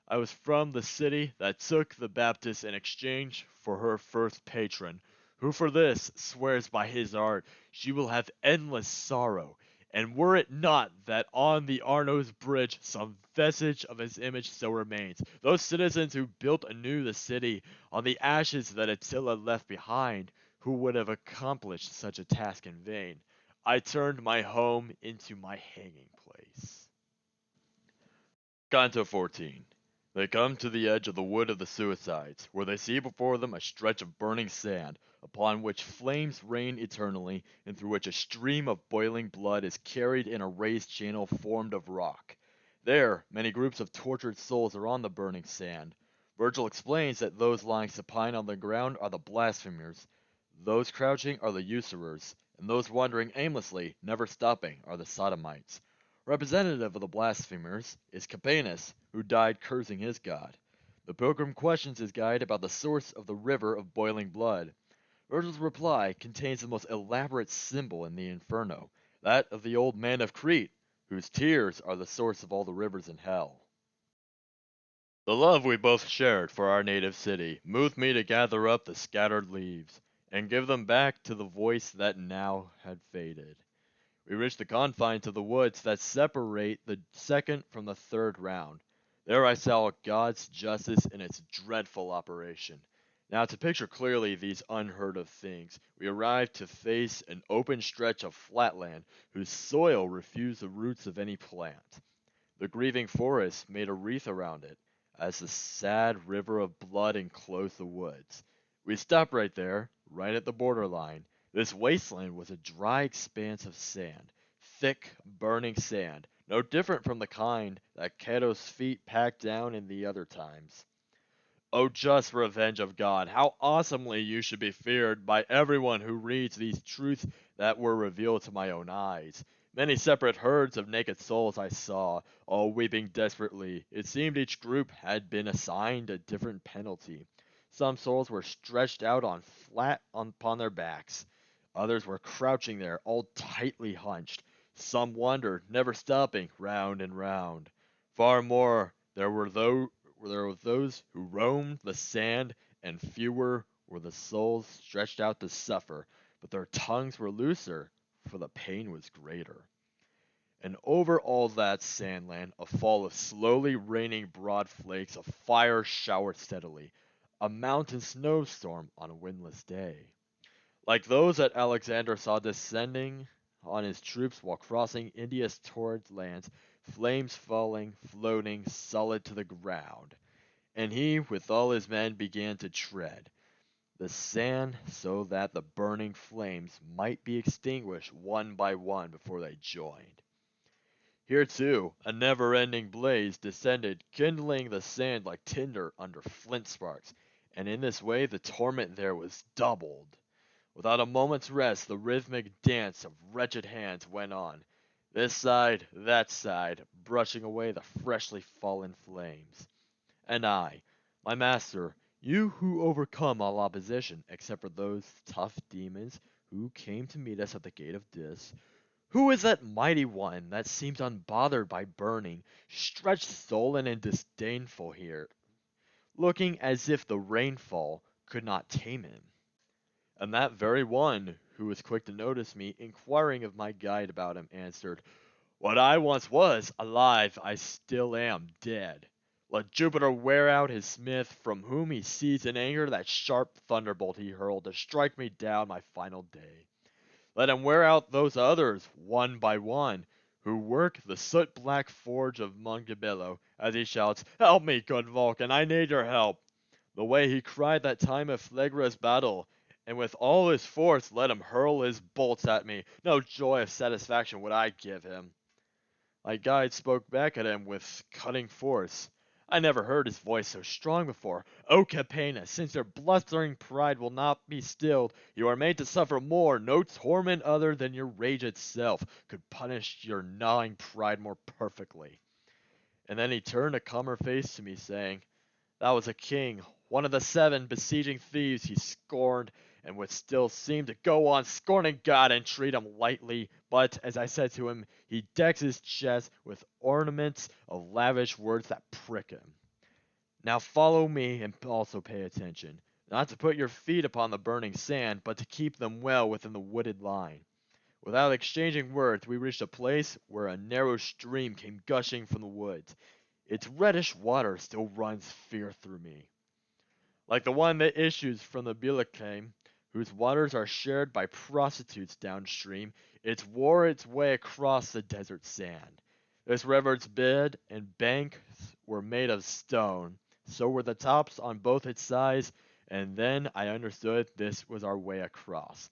I was from the city that took the Baptist in exchange for her first patron, who for this swears by his art she will have endless sorrow, and were it not that on the Arno's bridge some vestige of his image still remains, those citizens who built anew the city on the ashes that Attila left behind, who would have accomplished such a task in vain, I turned my home into my hanging place. Canto 14. They come to the edge of the Wood of the Suicides, where they see before them a stretch of burning sand, upon which flames reign eternally, and through which a stream of boiling blood is carried in a raised channel formed of rock. There, many groups of tortured souls are on the burning sand. Virgil explains that those lying supine on the ground are the blasphemers, those crouching are the usurers, and those wandering aimlessly, never stopping, are the sodomites. Representative of the blasphemers is Capanus, who died cursing his god. The pilgrim questions his guide about the source of the river of boiling blood. Virgil's reply contains the most elaborate symbol in the Inferno, that of the old man of Crete, whose tears are the source of all the rivers in hell. The love we both shared for our native city moved me to gather up the scattered leaves, and give them back to the voice that now had faded. We reached the confines of the woods that separate the second from the third round. There I saw God's justice in its dreadful operation. Now, to picture clearly these unheard of things, we arrived to face an open stretch of flatland whose soil refused the roots of any plant. The grieving forest made a wreath around it, as the sad river of blood enclosed the woods. We stopped right there, right at the borderline. This wasteland was a dry expanse of sand, thick, burning sand, no different from the kind that Cato's feet packed down in the other times. O just revenge of God, how awesomely you should be feared by everyone who reads these truths that were revealed to my own eyes. Many separate herds of naked souls I saw, all weeping desperately. It seemed each group had been assigned a different penalty. Some souls were stretched out on flat upon their backs. Others were crouching there, all tightly hunched. Some wandered, never stopping, round and round. Far more, there were those who roamed the sand, and fewer were the souls stretched out to suffer, but their tongues were looser, for the pain was greater. And over all that sandland a fall of slowly raining broad flakes of fire showered steadily, a mountain snowstorm on a windless day. Like those that Alexander saw descending on his troops while crossing India's torrid lands, flames falling, floating, solid to the ground. And he with all his men began to tread the sand so that the burning flames might be extinguished one by one before they joined. Here too, a never-ending blaze descended, kindling the sand like tinder under flint sparks, and in this way the torment there was doubled. Without a moment's rest, the rhythmic dance of wretched hands went on, this side, that side, brushing away the freshly fallen flames. And I, my master, you who overcome all opposition, except for those tough demons who came to meet us at the gate of Dis, who is that mighty one that seems unbothered by burning, stretched sullen and disdainful here, looking as if the rainfall could not tame him? And that very one, who was quick to notice me, inquiring of my guide about him, answered, What I once was, alive, I still am, dead. Let Jupiter wear out his smith, from whom he seized in anger that sharp thunderbolt he hurled to strike me down my final day. Let him wear out those others, one by one, who work the soot-black forge of Mongibello, as he shouts, "Help me, good Vulcan, I need your help!" The way he cried that time of Phlegra's battle, and with all his force let him hurl his bolts at me, no joy of satisfaction would I give him. My guide spoke back at him with cutting force. I never heard his voice so strong before. O Capena, since your blustering pride will not be stilled, you are made to suffer more. No torment other than your rage itself could punish your gnawing pride more perfectly. And then he turned a calmer face to me, saying, "That was a king, one of the 7 besieging thieves he scorned, and would still seem to go on scorning God and treat him lightly. But, as I said to him, he decks his chest with ornaments of lavish words that prick him. Now follow me and also pay attention, not to put your feet upon the burning sand, but to keep them well within the wooded line." Without exchanging words, we reached a place where a narrow stream came gushing from the woods. Its reddish water still runs fear through me, like the one that issues from the Bilakame, whose waters are shared by prostitutes downstream. It wore its way across the desert sand. This river's bed and banks were made of stone, so were the tops on both its sides, and then I understood this was our way across.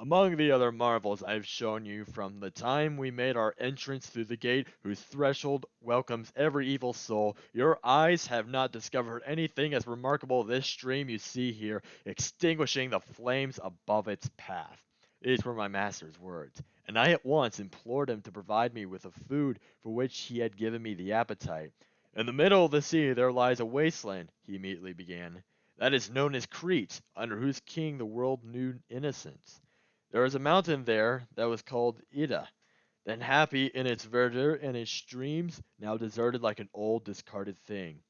Among the other marvels I have shown you from the time we made our entrance through the gate whose threshold welcomes every evil soul, your eyes have not discovered anything as remarkable as this stream you see here, extinguishing the flames above its path. These were my master's words, and I at once implored him to provide me with the food for which he had given me the appetite. "In the middle of the sea there lies a wasteland," he immediately began. "That is known as Crete, under whose king the world knew innocence. There was a mountain there that was called Ida, then happy in its verdure and its streams, now deserted like an old discarded thing.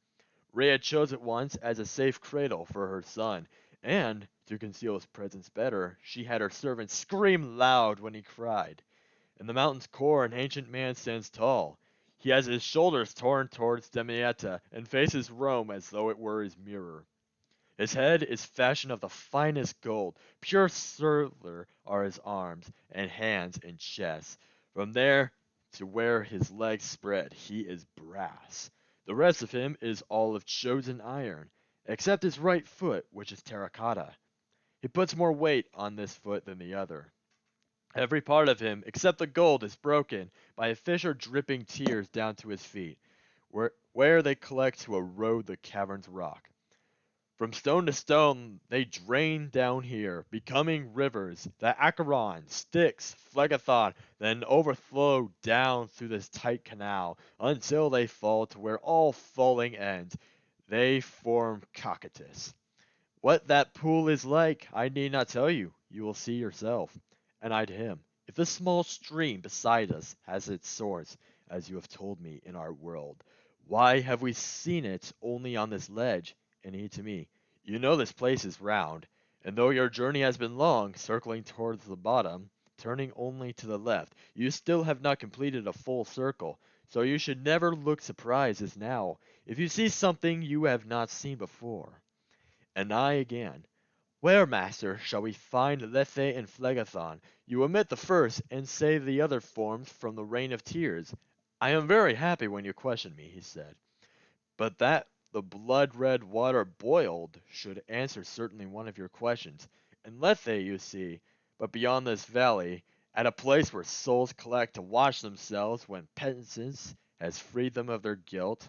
Rhea chose it once as a safe cradle for her son, and, to conceal his presence better, she had her servants scream loud when he cried. In the mountain's core an ancient man stands tall. He has his shoulders torn towards Damietta, and faces Rome as though it were his mirror. His head is fashioned of the finest gold, pure silver are his arms, and hands, and chest. From there to where his legs spread, he is brass. The rest of him is all of chosen iron, except his right foot, which is terracotta. He puts more weight on this foot than the other. Every part of him, except the gold, is broken by a fissure dripping tears down to his feet, where they collect to erode the cavern's rock. From stone to stone they drain down here, becoming rivers. The Acheron, Styx, Phlegethon, then overflow down through this tight canal, until they fall to where all falling ends. They form Cocytus. What that pool is like, I need not tell you. You will see yourself. And I to him, if this small stream beside us has its source, as you have told me, in our world, why have we seen it only on this ledge? And he to me, you know this place is round, and though your journey has been long, circling towards the bottom, turning only to the left, you still have not completed a full circle, so you should never look surprised as now, if you see something you have not seen before. And I again, where, master, shall we find Lethe and Phlegethon? You omit the first, and say the other forms from the rain of tears. I am very happy when you question me, he said. But that the blood-red water boiled should answer certainly one of your questions. And Lethe, you see, but beyond this valley, at a place where souls collect to wash themselves when penitence has freed them of their guilt.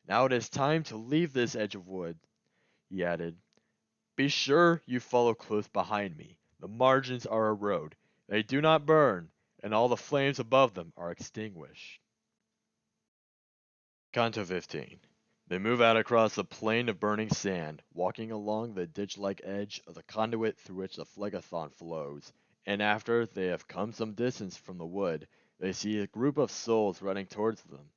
Now it is time to leave this edge of wood, he added. Be sure you follow close behind me. The margins are a road. They do not burn, and all the flames above them are extinguished. Canto 15. They move out across the plain of burning sand, walking along the ditch-like edge of the conduit through which the Phlegethon flows, and after they have come some distance from the wood, they see a group of souls running towards them.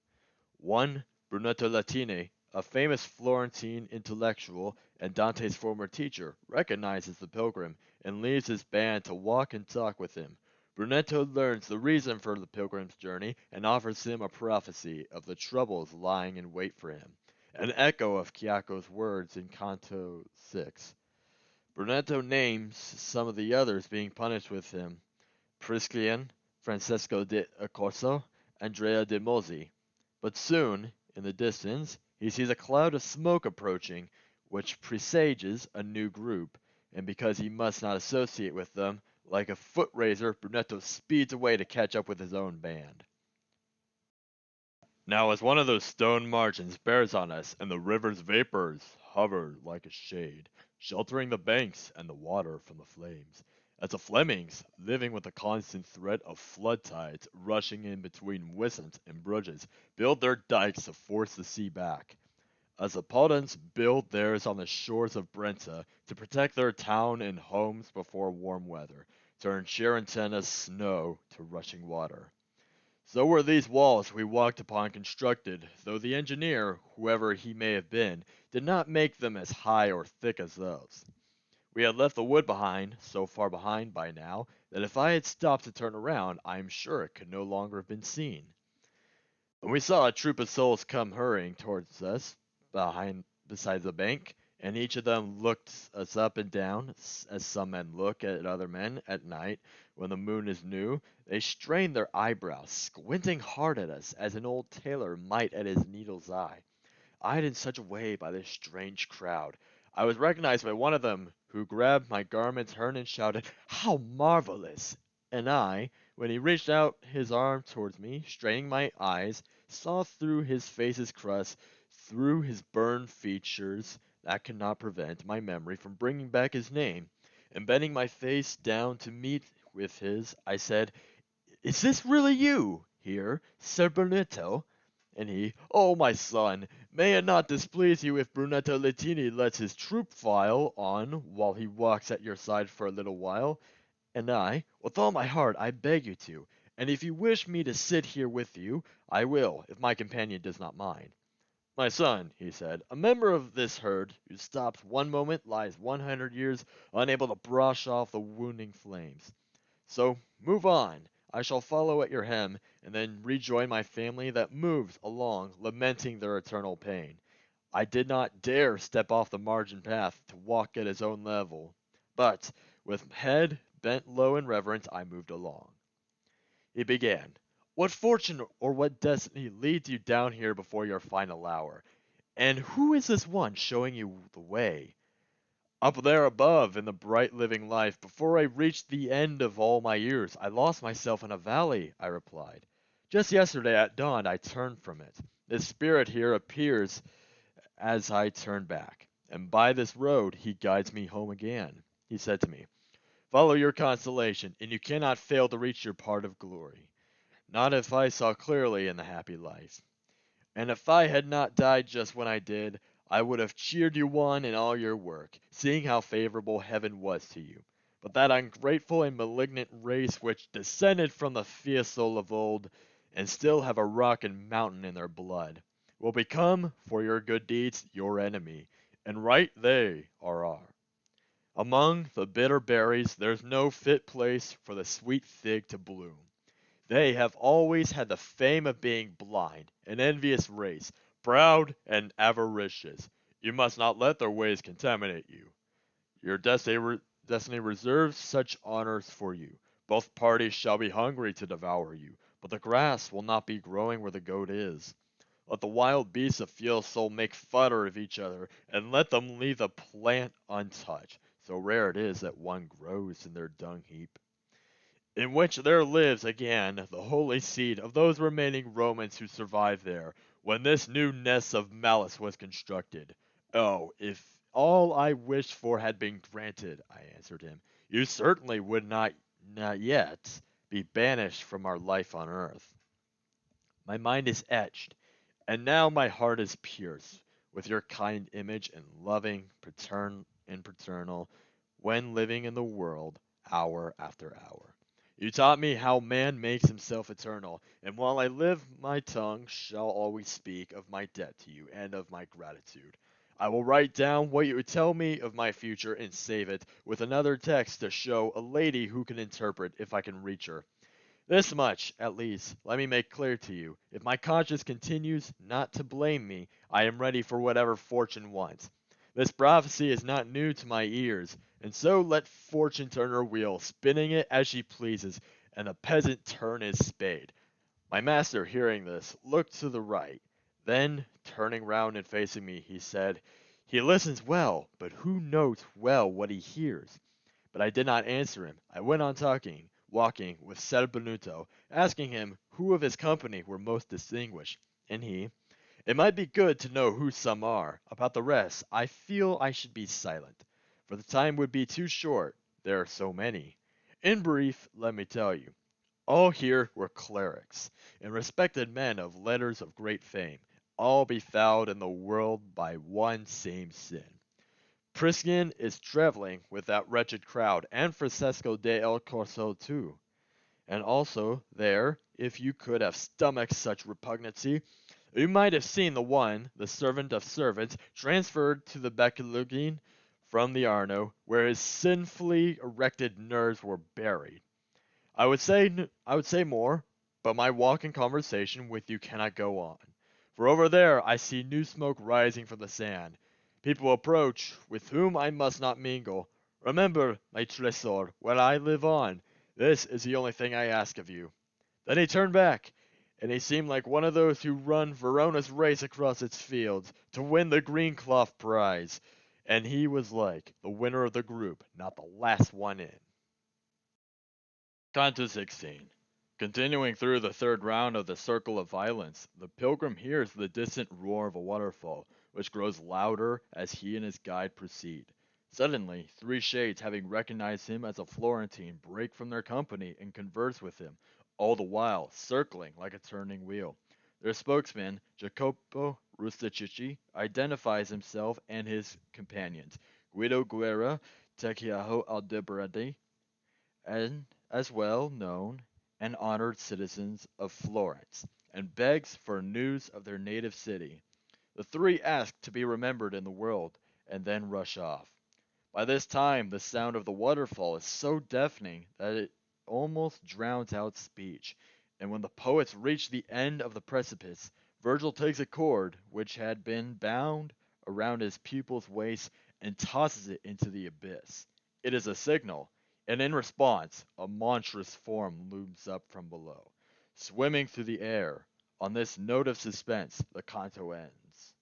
One, Brunetto Latini, a famous Florentine intellectual and Dante's former teacher, recognizes the pilgrim and leaves his band to walk and talk with him. Brunetto learns the reason for the pilgrim's journey and offers him a prophecy of the troubles lying in wait for him, an echo of Chiaco's words in Canto 6. Brunetto names some of the others being punished with him: Priscian, Francesco de Accorso, Andrea de Mozzi. But soon, in the distance, he sees a cloud of smoke approaching, which presages a new group, and because he must not associate with them, like a foot racer, Brunetto speeds away to catch up with his own band. Now as one of those stone margins bears on us, and the river's vapors hover like a shade, sheltering the banks and the water from the flames, as the Flemings, living with the constant threat of flood tides rushing in between Wissant and Bruges, build their dikes to force the sea back, as the Paultons build theirs on the shores of Brenta to protect their town and homes before warm weather, turn Chiarentena's snow to rushing water. So were these walls we walked upon constructed, though the engineer, whoever he may have been, did not make them as high or thick as those. We had left the wood behind, so far behind by now, that if I had stopped to turn around, I am sure it could no longer have been seen. When we saw a troop of souls come hurrying towards us, beside the bank, and each of them looked us up and down, as some men look at other men at night when the moon is new, they strained their eyebrows, squinting hard at us as an old tailor might at his needle's eye. Eyed in such a way by this strange crowd, I was recognized by one of them, who grabbed my garment's horn and shouted, "How marvelous!" And I, when he reached out his arm towards me, straining my eyes, saw through his face's crust, through his burned features, that could not prevent my memory from bringing back his name, and bending my face down to meet with his, I said, "Is this really you, here, Ser Brunetto?" And he, "Oh, my son, may it not displease you if Brunetto Latini lets his troop file on while he walks at your side for a little while?" And I, "With all my heart I beg you to, and if you wish me to sit here with you, I will, if my companion does not mind." "My son," he said, "a member of this herd, who stops one moment, lies 100 years unable to brush off the wounding flames. So move on. I shall follow at your hem, and then rejoin my family that moves along, lamenting their eternal pain." I did not dare step off the margin path to walk at his own level, but, with head bent low in reverence, I moved along. He began, "What fortune or what destiny leads you down here before your final hour? And who is this one showing you the way?" "Up there above, in the bright living life, before I reached the end of all my years, I lost myself in a valley," I replied. "Just yesterday at dawn I turned from it. This spirit here appears as I turn back, and by this road he guides me home again. He said to me, 'Follow your constellation, and you cannot fail to reach your part of glory.' Not if I saw clearly in the happy life. And if I had not died just when I did, I would have cheered you on in all your work, seeing how favorable heaven was to you. But that ungrateful and malignant race which descended from the Fiesole of old, and still have a rock and mountain in their blood, will become, for your good deeds, your enemy, and right they are. Among the bitter berries there's no fit place for the sweet fig to bloom. They have always had the fame of being blind, an envious race, proud and avaricious. You must not let their ways contaminate you. Your destiny reserves such honors for you. Both parties shall be hungry to devour you, but the grass will not be growing where the goat is. Let the wild beasts of Fiesole make fodder of each other, and let them leave the plant untouched, so rare it is that one grows in their dung heap, in which there lives again the holy seed of those remaining Romans who survived there, when this new nest of malice was constructed. Oh, if all I wished for had been granted," I answered him, "you certainly would not yet be banished from our life on earth. My mind is etched, and now my heart is pierced, with your kind image and loving, paternal, when living in the world, hour after hour. You taught me how man makes himself eternal, and while I live my tongue shall always speak of my debt to you and of my gratitude. I will write down what you tell me of my future and save it with another text to show a lady who can interpret if I can reach her. This much, at least, let me make clear to you. If my conscience continues not to blame me, I am ready for whatever fortune wants. This prophecy is not new to my ears, and so let fortune turn her wheel, spinning it as she pleases, and the peasant turn his spade. My master, hearing this, looked to the right. Then, turning round and facing me, he said, "He listens well, but who knows well what he hears?" But I did not answer him. I went on talking, walking with Ser Benito, asking him who of his company were most distinguished. And he, "It might be good to know who some are. About the rest, I feel I should be silent, for the time would be too short. There are so many. In brief, let me tell you. All here were clerics, and respected men of letters of great fame, all befouled in the world by one same sin. Priscian is traveling with that wretched crowd, and Francesco de El Corso too. And also, there, if you could have stomached such repugnancy, you might have seen the one, the servant of servants, transferred to the Baccalaureate from the Arno, where his sinfully erected nerves were buried. I would say more, but my walk and conversation with you cannot go on. For over there I see new smoke rising from the sand. People approach, with whom I must not mingle. Remember, my Tresor, when I live on, this is the only thing I ask of you." Then he turned back, and he seemed like one of those who run Verona's race across its fields to win the green cloth prize. And he was like the winner of the group, not the last one in. Canto 16. Continuing through the third round of the Circle of Violence, the pilgrim hears the distant roar of a waterfall, which grows louder as he and his guide proceed. Suddenly, three shades, having recognized him as a Florentine, break from their company and converse with him, all the while circling like a turning wheel. Their spokesman, Jacopo Rusticicci, identifies himself and his companions, Guido Guerra, Tecchiajo Aldebardi, and as well known and honored citizens of Florence, and begs for news of their native city. The three ask to be remembered in the world, and then rush off. By this time, the sound of the waterfall is so deafening that it almost drowns out speech, and when the poets reach the end of the precipice, Virgil takes a cord which had been bound around his pupil's waist and tosses it into the abyss. It is a signal, and in response, a monstrous form looms up from below, swimming through the air. On this note of suspense, the canto ends.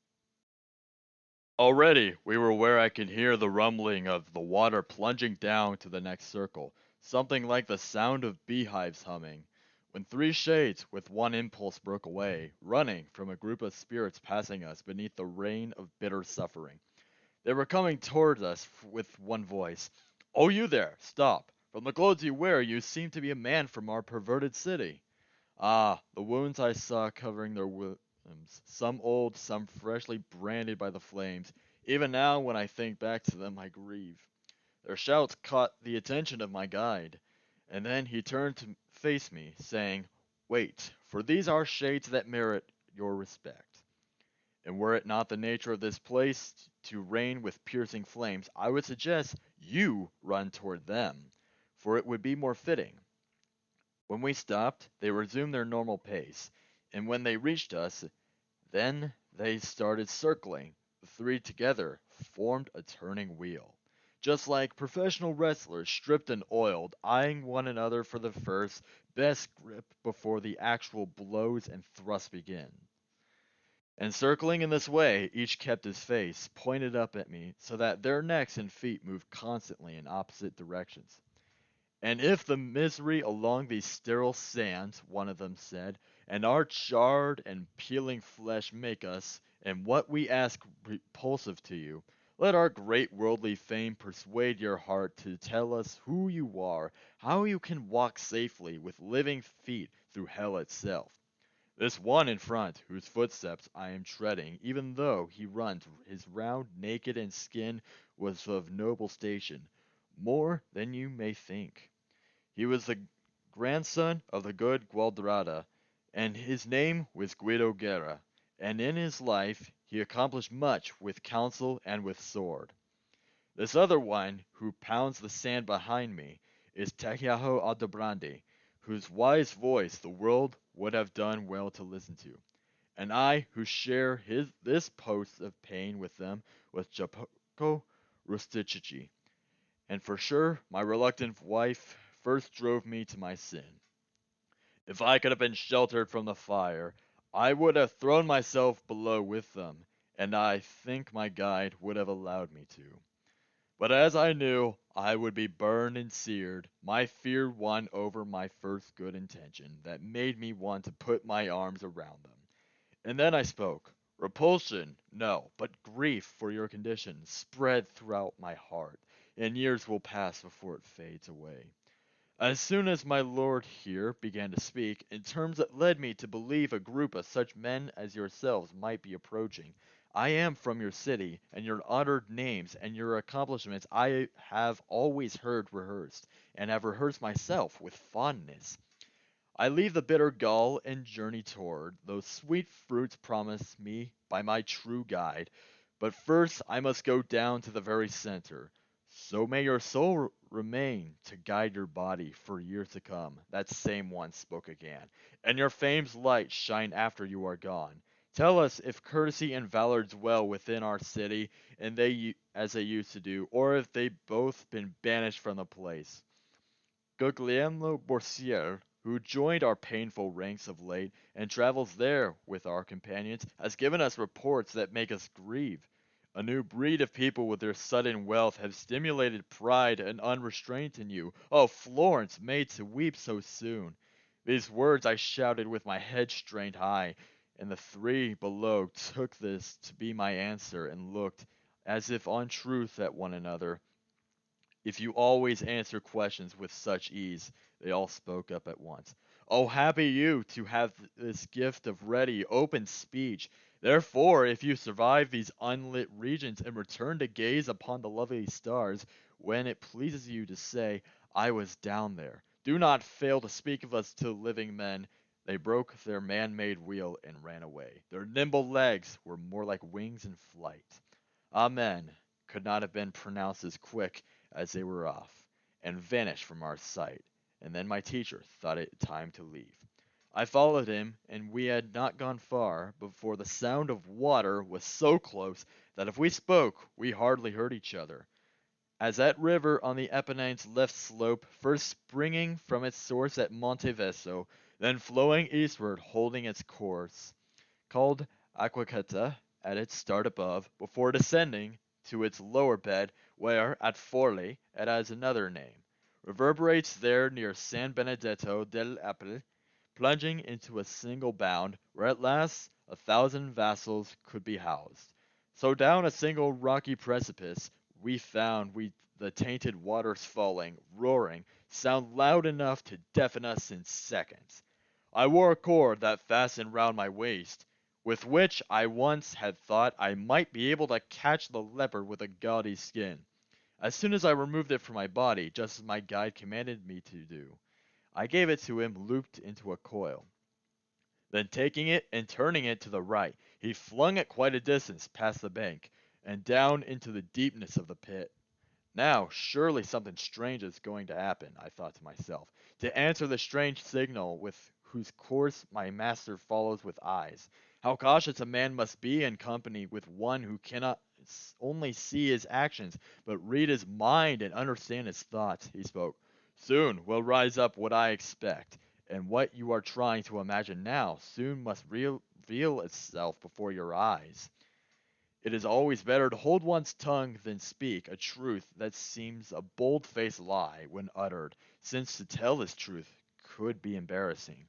Already we were where I could hear the rumbling of the water plunging down to the next circle, something like the sound of beehives humming, when three shades with one impulse broke away, running from a group of spirits passing us beneath the rain of bitter suffering. They were coming toward us with one voice. "Oh, you there! Stop! From the clothes you wear, you seem to be a man from our perverted city." Ah, the wounds I saw covering their limbs, some old, some freshly branded by the flames. Even now, when I think back to them, I grieve. Their shouts caught the attention of my guide, and then he turned to face me, saying, "Wait, for these are shades that merit your respect. And were it not the nature of this place to reign with piercing flames, I would suggest you run toward them, for it would be more fitting." When we stopped, they resumed their normal pace, and when they reached us, then they started circling. The three together formed a turning wheel, just like professional wrestlers stripped and oiled, eyeing one another for the first, best grip before the actual blows and thrusts begin. And circling in this way, each kept his face pointed up at me so that their necks and feet moved constantly in opposite directions. "And if the misery along these sterile sands," one of them said, "and our charred and peeling flesh make us, and what we ask repulsive to you, let our great worldly fame persuade your heart to tell us who you are, how you can walk safely with living feet through hell itself. This one in front, whose footsteps I am treading, even though he runs his round naked and skin, was of noble station, more than you may think. He was the grandson of the good Gualdrada, and his name was Guido Guerra, and in his life he he accomplished much with counsel and with sword. This other one, who pounds the sand behind me, is Tehiaho Aldobrande, whose wise voice the world would have done well to listen to. And I, who share this post of pain with them, was Jacopo Rustici. And for sure, my reluctant wife first drove me to my sin. If I could have been sheltered from the fire, I would have thrown myself below with them, and I think my guide would have allowed me to. But as I knew I would be burned and seared, my fear won over my first good intention that made me want to put my arms around them. And then I spoke. Repulsion, no, but grief for your condition spread throughout my heart, and years will pass before it fades away. As soon as my lord here began to speak, in terms that led me to believe a group of such men as yourselves might be approaching, I am from your city, and your uttered names and your accomplishments I have always heard rehearsed, and have rehearsed myself with fondness. I leave the bitter gall and journey toward those sweet fruits promised me by my true guide. But first I must go down to the very center. So may your soul remain to guide your body for years to come. That same one spoke again. And your fame's light shine after you are gone. Tell us if courtesy and valor dwell within our city, and as they used to do, or if they both been banished from the place. Guglielmo Borsier, who joined our painful ranks of late, and travels there with our companions, has given us reports that make us grieve. A new breed of people with their sudden wealth have stimulated pride and unrestraint in you. Oh, Florence, made to weep so soon. These words I shouted with my head strained high, and the three below took this to be my answer and looked, as if on truth, at one another. If you always answer questions with such ease, they all spoke up at once. Oh, happy you to have this gift of ready, open speech. Therefore, if you survive these unlit regions and return to gaze upon the lovely stars, when it pleases you to say, I was down there, do not fail to speak of us to living men. They broke their man-made wheel and ran away. Their nimble legs were more like wings in flight. Amen could not have been pronounced as quick as they were off, and vanished from our sight, and then my teacher thought it time to leave. I followed him, and we had not gone far before the sound of water was so close that if we spoke, we hardly heard each other. As that river on the Apennines left slope, first springing from its source at Monteveso, then flowing eastward, holding its course, called Aquacetta at its start above, before descending to its lower bed, where, at Forli, it has another name, reverberates there near San Benedetto dell'Apple, plunging into a single bound, where at last 1,000 vassals could be housed. So down a single rocky precipice we found the tainted waters falling, roaring, sound loud enough to deafen us in seconds. I wore a cord that fastened round my waist, with which I once had thought I might be able to catch the leopard with a gaudy skin. As soon as I removed it from my body, just as my guide commanded me to do, I gave it to him looped into a coil. Then taking it and turning it to the right, he flung it quite a distance past the bank, and down into the deepness of the pit. Now, surely something strange is going to happen, I thought to myself, to answer the strange signal with whose course my master follows with eyes. How cautious a man must be in company with one who cannot only see his actions, but read his mind and understand his thoughts, he spoke. Soon will rise up what I expect, and what you are trying to imagine now soon must reveal itself before your eyes. It is always better to hold one's tongue than speak a truth that seems a bold-faced lie when uttered, since to tell this truth could be embarrassing.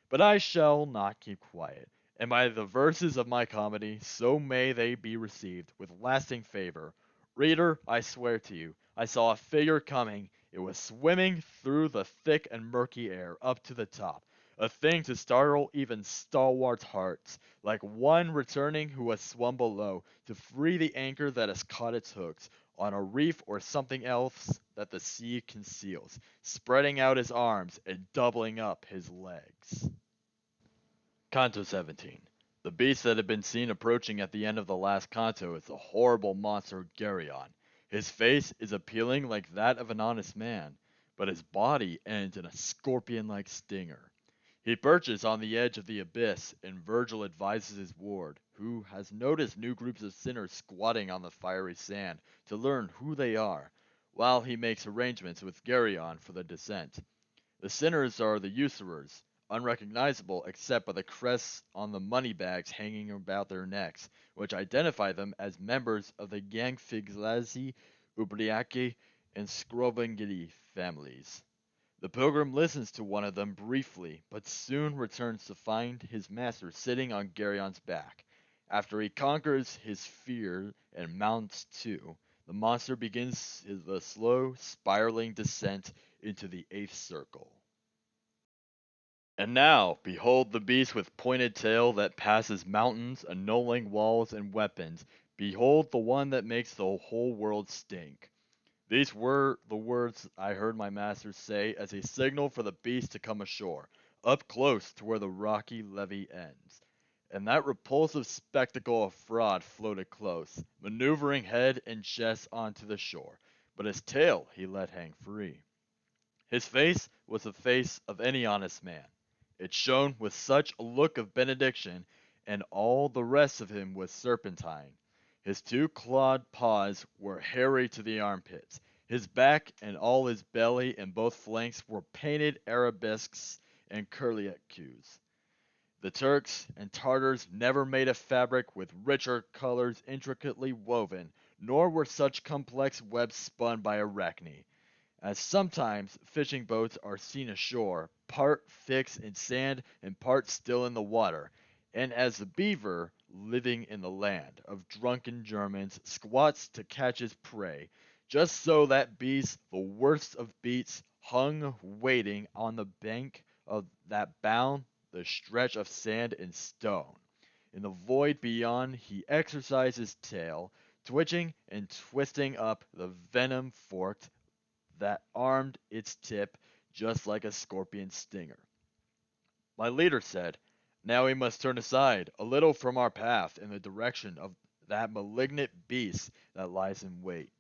But I shall not keep quiet, and by the verses of my comedy, so may they be received with lasting favor. Reader, I swear to you, I saw a figure coming. It was swimming through the thick and murky air up to the top, a thing to startle even stalwart hearts, like one returning who has swum below to free the anchor that has caught its hooks on a reef or something else that the sea conceals, spreading out his arms and doubling up his legs. Canto 17. The beast that had been seen approaching at the end of the last canto is the horrible monster Geryon. His face is appealing like that of an honest man, but his body ends in a scorpion-like stinger. He perches on the edge of the abyss, and Virgil advises his ward, who has noticed new groups of sinners squatting on the fiery sand, to learn who they are, while he makes arrangements with Geryon for the descent. The sinners are the usurers, unrecognizable except by the crests on the money bags hanging about their necks, which identify them as members of the Gangfiglazi, Ubriaci, and Scrovingidi families. The pilgrim listens to one of them briefly, but soon returns to find his master sitting on Geryon's back. After he conquers his fear and mounts too, the monster begins the slow, spiraling descent into the eighth circle. And now, behold the beast with pointed tail that passes mountains, annulling walls and weapons. Behold the one that makes the whole world stink. These were the words I heard my master say as a signal for the beast to come ashore, up close to where the rocky levee ends. And that repulsive spectacle of fraud floated close, maneuvering head and chest onto the shore, but his tail he let hang free. His face was the face of any honest man. It shone with such a look of benediction, and all the rest of him was serpentine. His two clawed paws were hairy to the armpits. His back and all his belly and both flanks were painted arabesques and curlicues. The Turks and Tartars never made a fabric with richer colors intricately woven, nor were such complex webs spun by Arachne. As sometimes fishing boats are seen ashore, part fixed in sand and part still in the water, and as the beaver, living in the land of drunken Germans, squats to catch his prey, just so that beast, the worst of beasts, hung waiting on the bank of that bound the stretch of sand and stone. In the void beyond he exercised his tail, twitching and twisting up the venom forked that armed its tip just like a scorpion's stinger. My leader said, "Now we must turn aside a little from our path in the direction of that malignant beast that lies in wait."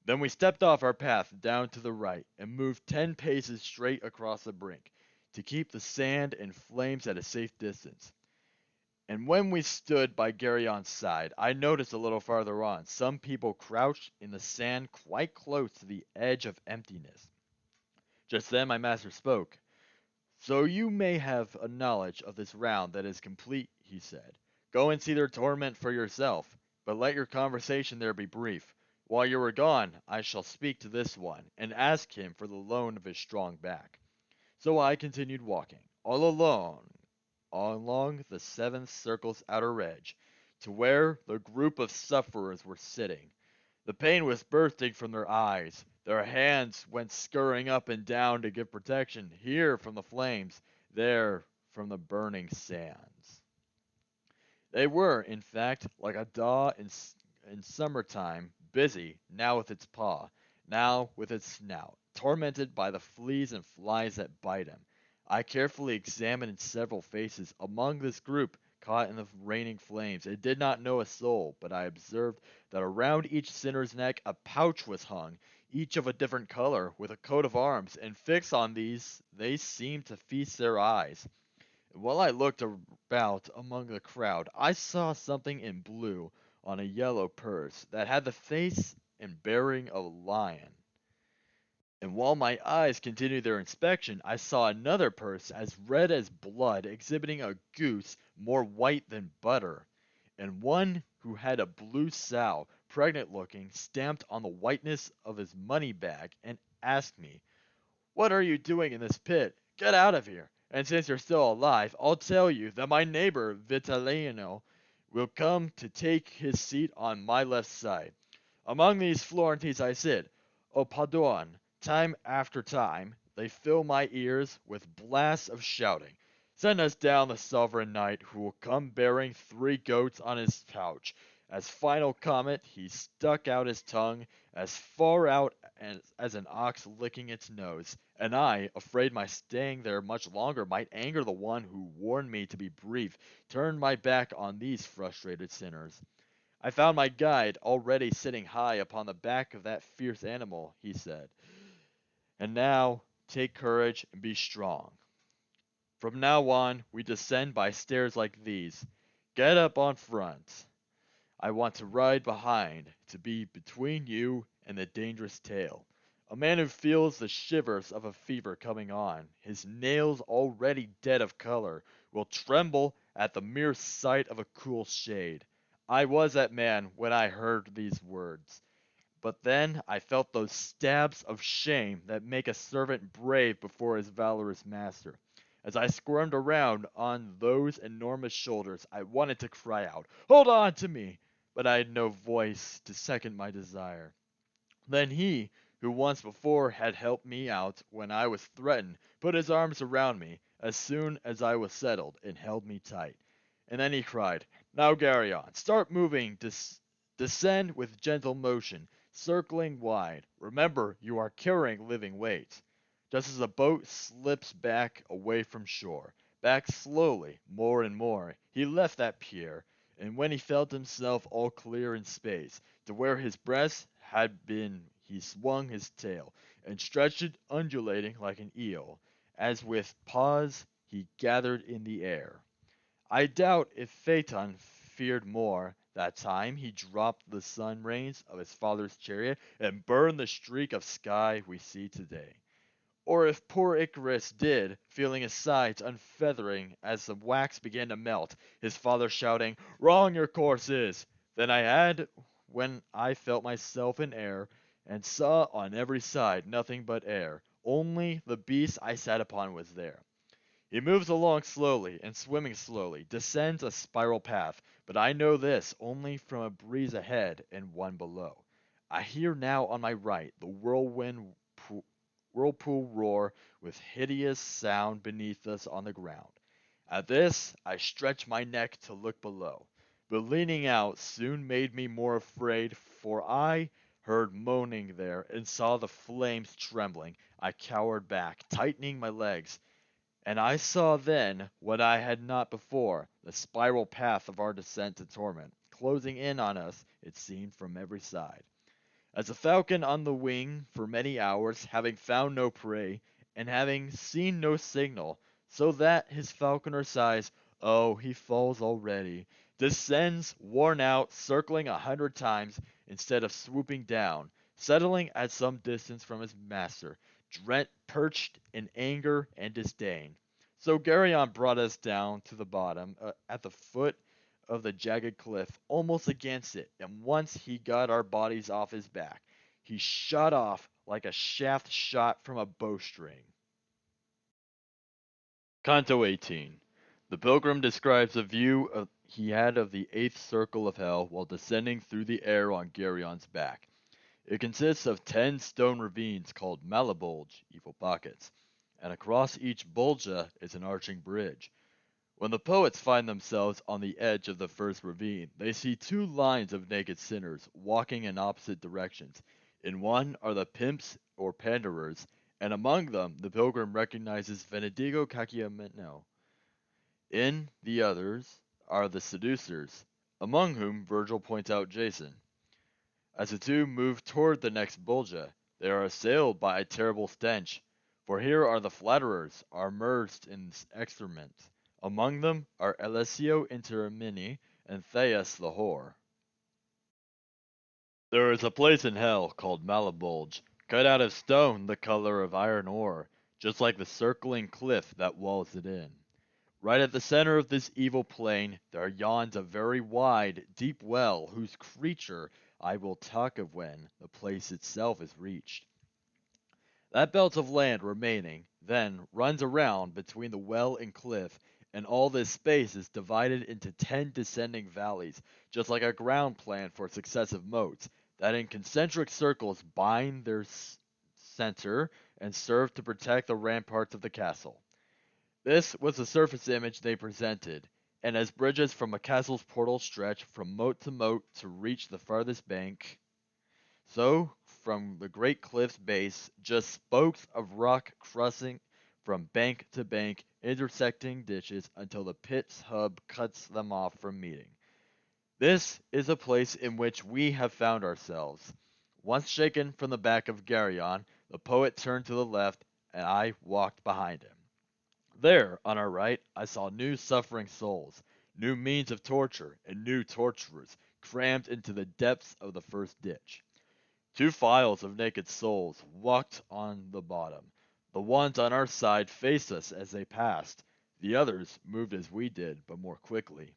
Then we stepped off our path down to the right and moved 10 paces straight across the brink, to keep the sand and flames at a safe distance. And when we stood by Geryon's side, I noticed a little farther on some people crouched in the sand quite close to the edge of emptiness. Just then my master spoke. "So you may have a knowledge of this round that is complete," he said. "Go and see their torment for yourself, but let your conversation there be brief. While you are gone, I shall speak to this one, and ask him for the loan of his strong back." So I continued walking, all alone, along the seventh circle's outer edge, to where the group of sufferers were sitting. The pain was bursting from their eyes. Their hands went scurrying up and down to give protection, here from the flames, there from the burning sands. They were, in fact, like a daw in summertime, busy, now with its paw, now with its snout, tormented by the fleas and flies that bite him. I carefully examined several faces among this group caught in the raining flames. It did not know a soul, but I observed that around each sinner's neck a pouch was hung, each of a different color, with a coat of arms, and fixed on these they seemed to feast their eyes. And while I looked about among the crowd, I saw something in blue on a yellow purse that had the face and bearing of a lion. And while my eyes continued their inspection, I saw another purse as red as blood, exhibiting a goose more white than butter, and one who had a blue sow, pregnant looking, stamped on the whiteness of his money bag, and asked me, "What are you doing in this pit? Get out of here! And since you're still alive, I'll tell you that my neighbor Vitaliano will come to take his seat on my left side. Among these Florentines I sit, O Paduan. Time after time, they fill my ears with blasts of shouting. Send us down the sovereign knight who will come bearing 3 goats on his pouch." As final comment, he stuck out his tongue as far out as an ox licking its nose, and I, afraid my staying there much longer might anger the one who warned me to be brief, turned my back on these frustrated sinners. I found my guide already sitting high upon the back of that fierce animal, he said. And now, take courage and be strong. From now on, we descend by stairs like these. Get up on front. I want to ride behind, to be between you and the dangerous tale. A man who feels the shivers of a fever coming on, his nails already dead of color, will tremble at the mere sight of a cool shade. I was that man when I heard these words. But then I felt those stabs of shame that make a servant brave before his valorous master. As I squirmed around on those enormous shoulders, I wanted to cry out, "Hold on to me!" But I had no voice to second my desire. Then he, who once before had helped me out when I was threatened, put his arms around me as soon as I was settled and held me tight. And then he cried, "Now, Garyon, start moving, descend with gentle motion, circling wide. Remember, you are carrying living weight." Just as the boat slips back away from shore, back slowly, more and more, he left that pier, and when he felt himself all clear in space, to where his breast had been, he swung his tail, and stretched it undulating like an eel, as with paws he gathered in the air. I doubt if Phaeton feared more. That time he dropped the sun reins of his father's chariot and burned the streak of sky we see today. Or if poor Icarus did, feeling his sides unfeathering as the wax began to melt, his father shouting, "Wrong your course is!" Then I had when I felt myself in air, and saw on every side nothing but air, only the beast I sat upon was there. He moves along slowly, and swimming slowly, descends a spiral path, but I know this only from a breeze ahead and one below. I hear now on my right the whirlpool roar with hideous sound beneath us on the ground. At this, I stretched my neck to look below, but leaning out soon made me more afraid, for I heard moaning there and saw the flames trembling. I cowered back, tightening my legs, and I saw then what I had not before, the spiral path of our descent to torment, closing in on us, it seemed, from every side. As a falcon on the wing for many hours, having found no prey, and having seen no signal, so that his falconer sighs, "Oh, he falls already," descends, worn out, circling 100 times, instead of swooping down, settling at some distance from his master, perched in anger and disdain. So Geryon brought us down to the bottom, at the foot of the jagged cliff, almost against it, and once he got our bodies off his back, he shot off like a shaft shot from a bowstring. Canto 18. The pilgrim describes a view he had of the eighth circle of hell while descending through the air on Geryon's back. It consists of 10 stone ravines called Malabulge, evil pockets, and across each bulge is an arching bridge. When the poets find themselves on the edge of the first ravine, they see 2 lines of naked sinners walking in opposite directions. In one are the pimps or panderers, and among them the pilgrim recognizes Venedigo Caciameno. In the others are the seducers, among whom Virgil points out Jason. As the two move toward the next Bolgia, they are assailed by a terrible stench, for here are the flatterers, are immersed in excrement. Among them are Alessio Intermini and Thais the whore. There is a place in hell called Malabulge, cut out of stone the color of iron ore, just like the circling cliff that walls it in. Right at the center of this evil plain there yawns a very wide, deep well whose creature I will talk of when the place itself is reached. That belt of land remaining, then, runs around between the well and cliff, and all this space is divided into 10 descending valleys, just like a ground plan for successive moats, that in concentric circles bind their center and serve to protect the ramparts of the castle. This was the surface image they presented, and as bridges from a castle's portal stretch from moat to reach the farthest bank, so from the great cliff's base, just spokes of rock crossing from bank to bank, intersecting ditches until the pit's hub cuts them off from meeting. This is a place in which we have found ourselves. Once shaken from the back of Geryon, the poet turned to the left, and I walked behind him. There, on our right, I saw new suffering souls, new means of torture, and new torturers crammed into the depths of the first ditch. Two files of naked souls walked on the bottom. The ones on our side faced us as they passed. The others moved as we did, but more quickly.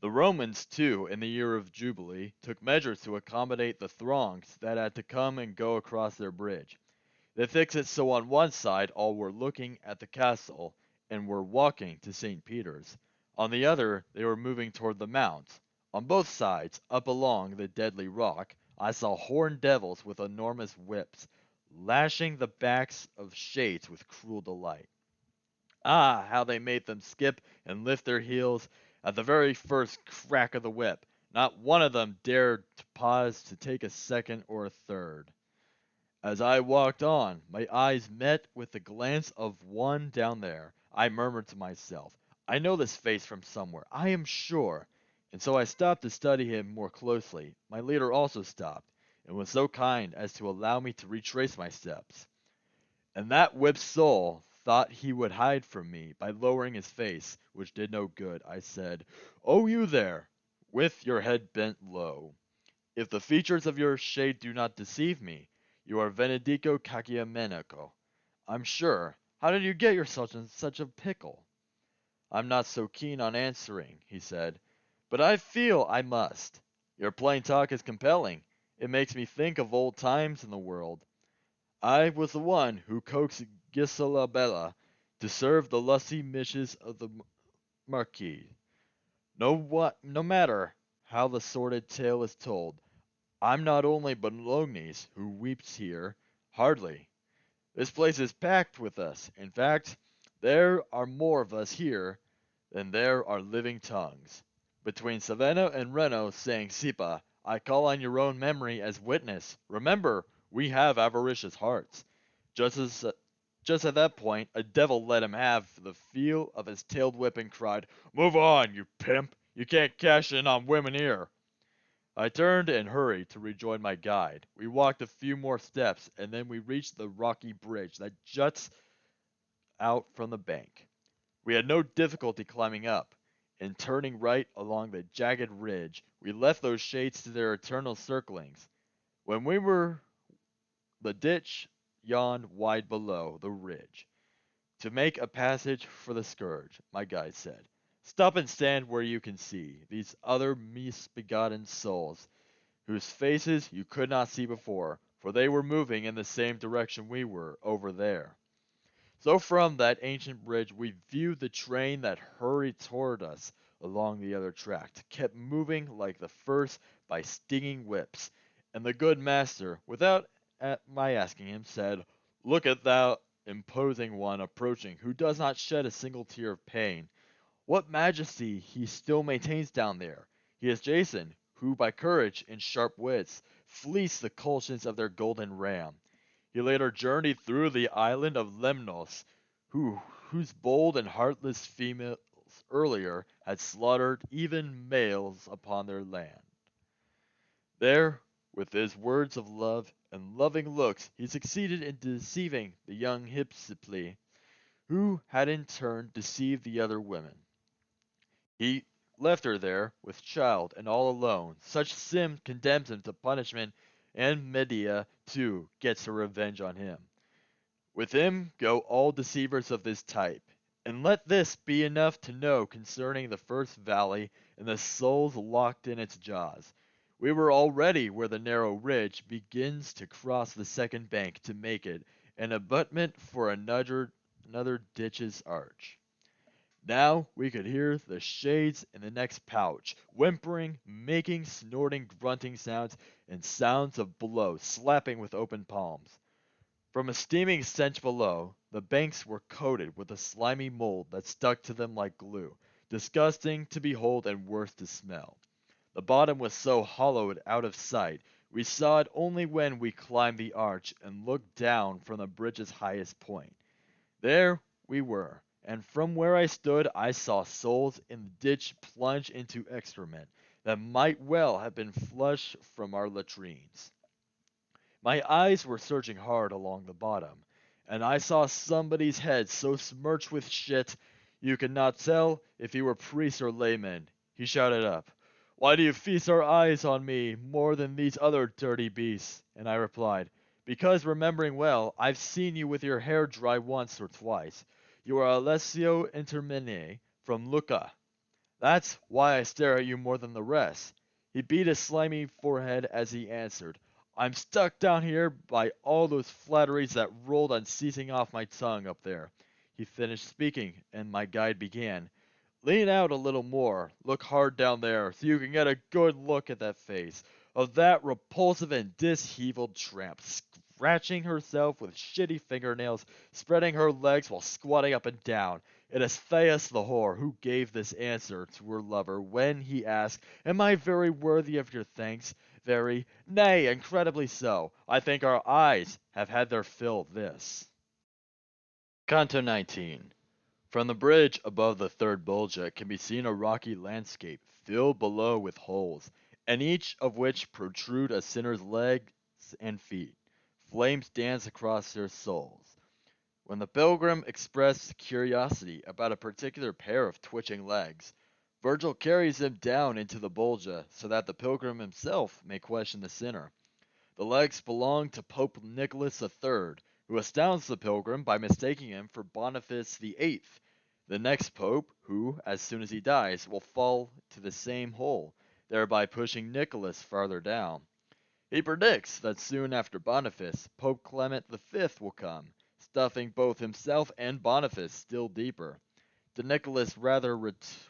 The Romans, too, in the year of Jubilee, took measures to accommodate the throngs that had to come and go across their bridge. They fixed it so on one side all were looking at the castle and were walking to St. Peter's. On the other they were moving toward the mount. On both sides, up along the deadly rock, I saw horned devils with enormous whips, lashing the backs of shades with cruel delight. Ah, how they made them skip and lift their heels at the very first crack of the whip. Not one of them dared to pause to take a second or a third. As I walked on, my eyes met with the glance of one down there. I murmured to myself, I know this face from somewhere, I am sure. And so I stopped to study him more closely. My leader also stopped, and was so kind as to allow me to retrace my steps. And that whipped soul thought he would hide from me by lowering his face, which did no good. I said, "Oh, you there, with your head bent low. If the features of your shade do not deceive me, you are Venedico Caciamenico. I'm sure. How did you get yourself in such a pickle?" "I'm not so keen on answering," he said, "but I feel I must. Your plain talk is compelling. It makes me think of old times in the world. I was the one who coaxed Gisela Bella to serve the lusty mishes of the Marquis. No matter how the sordid tale is told, I'm not only Bologna's who weeps here. Hardly. This place is packed with us. In fact, there are more of us here than there are living tongues. Between Saveno and Reno saying Sipa, I call on your own memory as witness. Remember, we have avaricious hearts. Just at that point, a devil let him have the feel of his tailed whip and cried, "Move on, you pimp! You can't cash in on women here!" I turned and hurried to rejoin my guide. We walked a few more steps, and then we reached the rocky bridge that juts out from the bank. We had no difficulty climbing up, and turning right along the jagged ridge, we left those shades to their eternal circlings. When we were, the ditch yawned wide below the ridge. To make a passage for the scourge, my guide said. Stop and stand where you can see these other misbegotten souls, whose faces you could not see before, for they were moving in the same direction we were, over there. So from that ancient bridge we viewed the train that hurried toward us along the other track, kept moving like the first by stinging whips, and the good master, without my asking him, said, "Look at that imposing one approaching, who does not shed a single tear of pain. What majesty he still maintains down there! He is Jason, who by courage and sharp wits fleeced the Colchians of their golden ram. He later journeyed through the island of Lemnos, whose bold and heartless females earlier had slaughtered even males upon their land. There, with his words of love and loving looks, he succeeded in deceiving the young Hypsipyle, who had in turn deceived the other women. He left her there, with child and all alone. Such sin condemns him to punishment, and Medea, too, gets her revenge on him. With him go all deceivers of this type. And let this be enough to know concerning the first valley and the souls locked in its jaws. We were already where the narrow ridge begins to cross the second bank to make it an abutment for another ditch's arch. Now we could hear the shades in the next pouch, whimpering, making snorting, grunting sounds, and sounds of blows slapping with open palms. From a steaming stench below, the banks were coated with a slimy mold that stuck to them like glue, disgusting to behold and worse to smell. The bottom was so hollowed out of sight, We saw it only when we climbed the arch and looked down from the bridge's highest point. There we were, and from where I stood I saw souls in the ditch plunge into excrement that might well have been flush from our latrines. My eyes were searching hard along the bottom, and I saw somebody's head so smirched with shit you could not tell if he were priest or layman. He shouted up, "Why do you feast our eyes on me more than these other dirty beasts?" And I replied, "Because, remembering well, I've seen you with your hair dry once or twice. You are Alessio Intermene from Lucca. That's why I stare at you more than the rest." He beat his slimy forehead as he answered, "I'm stuck down here by all those flatteries that rolled unceasing off my tongue up there." He finished speaking, and my guide began, "Lean out a little more, look hard down there, so you can get a good look at that face of that repulsive and disheveled tramp, scratching herself with shitty fingernails, spreading her legs while squatting up and down. It is Thais the whore who gave this answer to her lover when he asked, 'Am I very worthy of your thanks? Very, nay, incredibly so. I think our eyes have had their fill of this.'" Canto 19. From the bridge above the third Bolgia can be seen a rocky landscape filled below with holes, and each of which protrude a sinner's legs and feet. Flames dance across their souls. When the pilgrim expressed curiosity about a particular pair of twitching legs, Virgil carries them down into the Bolgia so that the pilgrim himself may question the sinner. The legs belong to Pope Nicholas III, who astounds the pilgrim by mistaking him for Boniface VIII, the next pope, who, as soon as he dies, will fall to the same hole, thereby pushing Nicholas farther down. He predicts that soon after Boniface, Pope Clement V will come, stuffing both himself and Boniface still deeper. To Nicholas' rather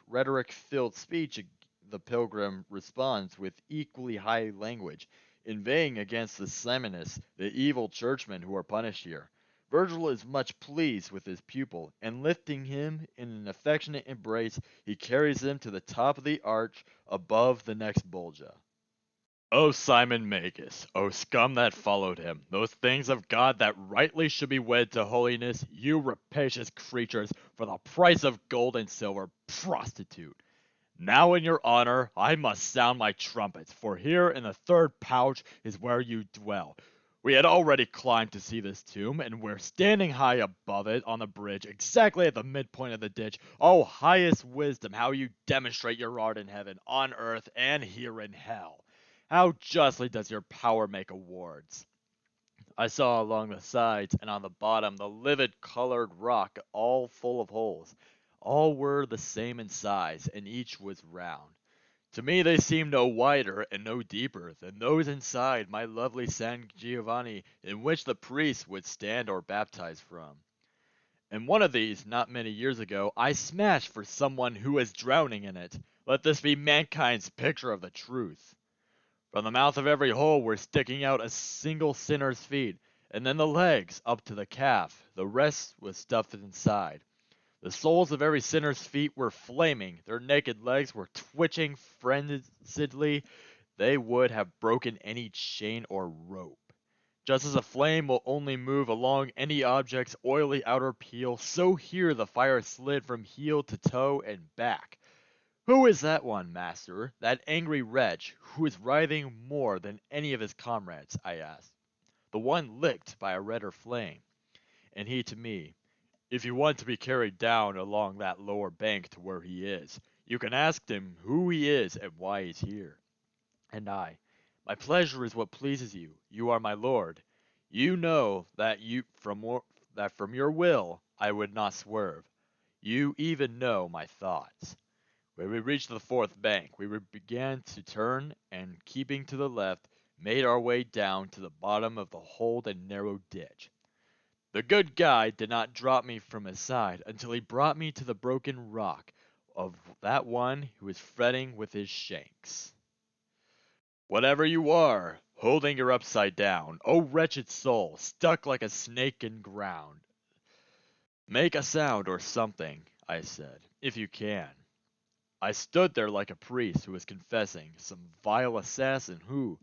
rhetoric-filled speech, the pilgrim responds with equally high language, inveighing against the Simonists, the evil churchmen who are punished here. Virgil is much pleased with his pupil, and lifting him in an affectionate embrace, he carries him to the top of the arch above the next Bolgia. "O Simon Magus, O scum that followed him, those things of God that rightly should be wed to holiness, you rapacious creatures, for the price of gold and silver, prostitute! Now in your honor I must sound my trumpets, for here in the third pouch is where you dwell. We had already climbed to see this tomb, and we're standing high above it on the bridge, exactly at the midpoint of the ditch. Oh, highest wisdom, how you demonstrate your art in heaven, on earth, and here in hell! How justly does your power make awards!" I saw along the sides and on the bottom the livid colored rock all full of holes. All were the same in size, and each was round. To me they seemed no wider and no deeper than those inside my lovely San Giovanni in which the priests would stand or baptize from. And one of these, not many years ago, I smashed for someone who was drowning in it. Let this be mankind's picture of the truth. From the mouth of every hole were sticking out a single sinner's feet, and then the legs up to the calf. The rest was stuffed inside. The soles of every sinner's feet were flaming, their naked legs were twitching frenziedly. They would have broken any chain or rope. Just as a flame will only move along any object's oily outer peel, so here the fire slid from heel to toe and back. "Who is that one, master, that angry wretch, who is writhing more than any of his comrades?" I asked. "The one licked by a redder flame." And he to me, "If you want to be carried down along that lower bank to where he is, you can ask him who he is and why he's here." And I, "My pleasure is what pleases you. You are my lord. You know that from your will I would not swerve. You even know my thoughts." When we reached the fourth bank, we began to turn, and keeping to the left, made our way down to the bottom of the hole and narrow ditch. The good guide did not drop me from his side until he brought me to the broken rock of that one who was fretting with his shanks. "Whatever you are, holding your upside down, O wretched soul, stuck like a snake in ground, make a sound or something," I said, "if you can." I stood there like a priest who was confessing some vile assassin who,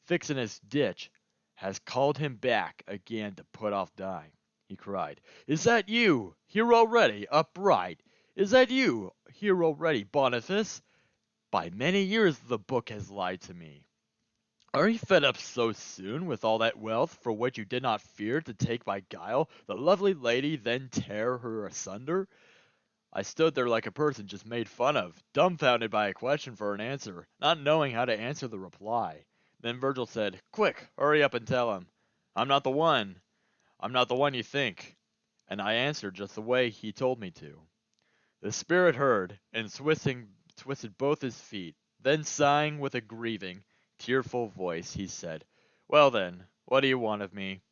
fixing his ditch, has called him back again to put off dying. He cried, "Is that you, here already, upright? Is that you, here already, Boniface? By many years the book has lied to me. Are you fed up so soon with all that wealth for which you did not fear to take by guile the lovely lady, then tear her asunder?" I stood there like a person just made fun of, dumbfounded by a question for an answer, not knowing how to answer the reply. Then Virgil said, "Quick, hurry up and tell him. I'm not the one. I'm not the one you think." And I answered just the way he told me to. The spirit heard, and twisted both his feet. Then sighing with a grieving, tearful voice, he said, "Well then, what do you want of me?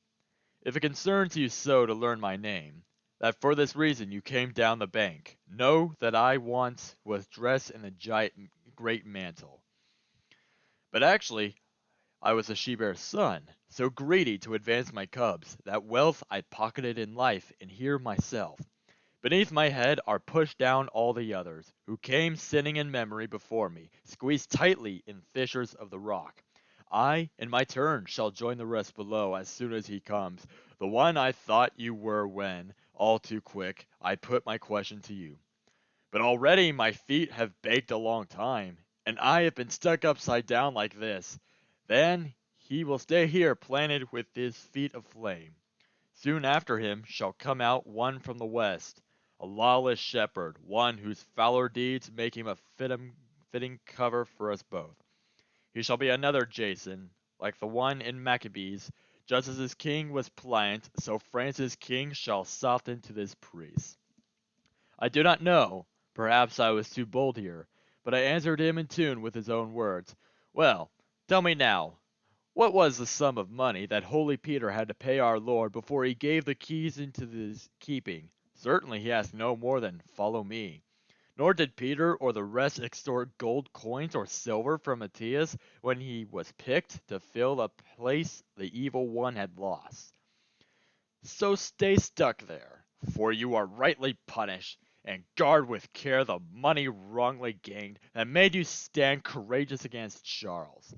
If it concerns you so to learn my name, that for this reason you came down the bank, know that I once was dressed in the great mantle. But actually, I was a she-bear's son, so greedy to advance my cubs, that wealth I pocketed in life, and here myself. Beneath my head are pushed down all the others, who came sinning in memory before me, squeezed tightly in fissures of the rock. I, in my turn, shall join the rest below as soon as he comes, the one I thought you were when, all too quick, I put my question to you. But already my feet have baked a long time, and I have been stuck upside down like this. Then he will stay here planted with his feet of flame. Soon after him shall come out one from the west, a lawless shepherd, one whose fouler deeds make him a fitting cover for us both. He shall be another Jason, like the one in Maccabees. Just as his king was pliant, so France's king shall soften to this priest. I do not know, perhaps I was too bold here, but I answered him in tune with his own words. Well, tell me now, what was the sum of money that holy Peter had to pay our Lord before he gave the keys into his keeping? Certainly he asked no more than, "Follow me." Nor did Peter or the rest extort gold coins or silver from Matthias when he was picked to fill the place the evil one had lost. So stay stuck there, for you are rightly punished, and guard with care the money wrongly gained that made you stand courageous against Charles.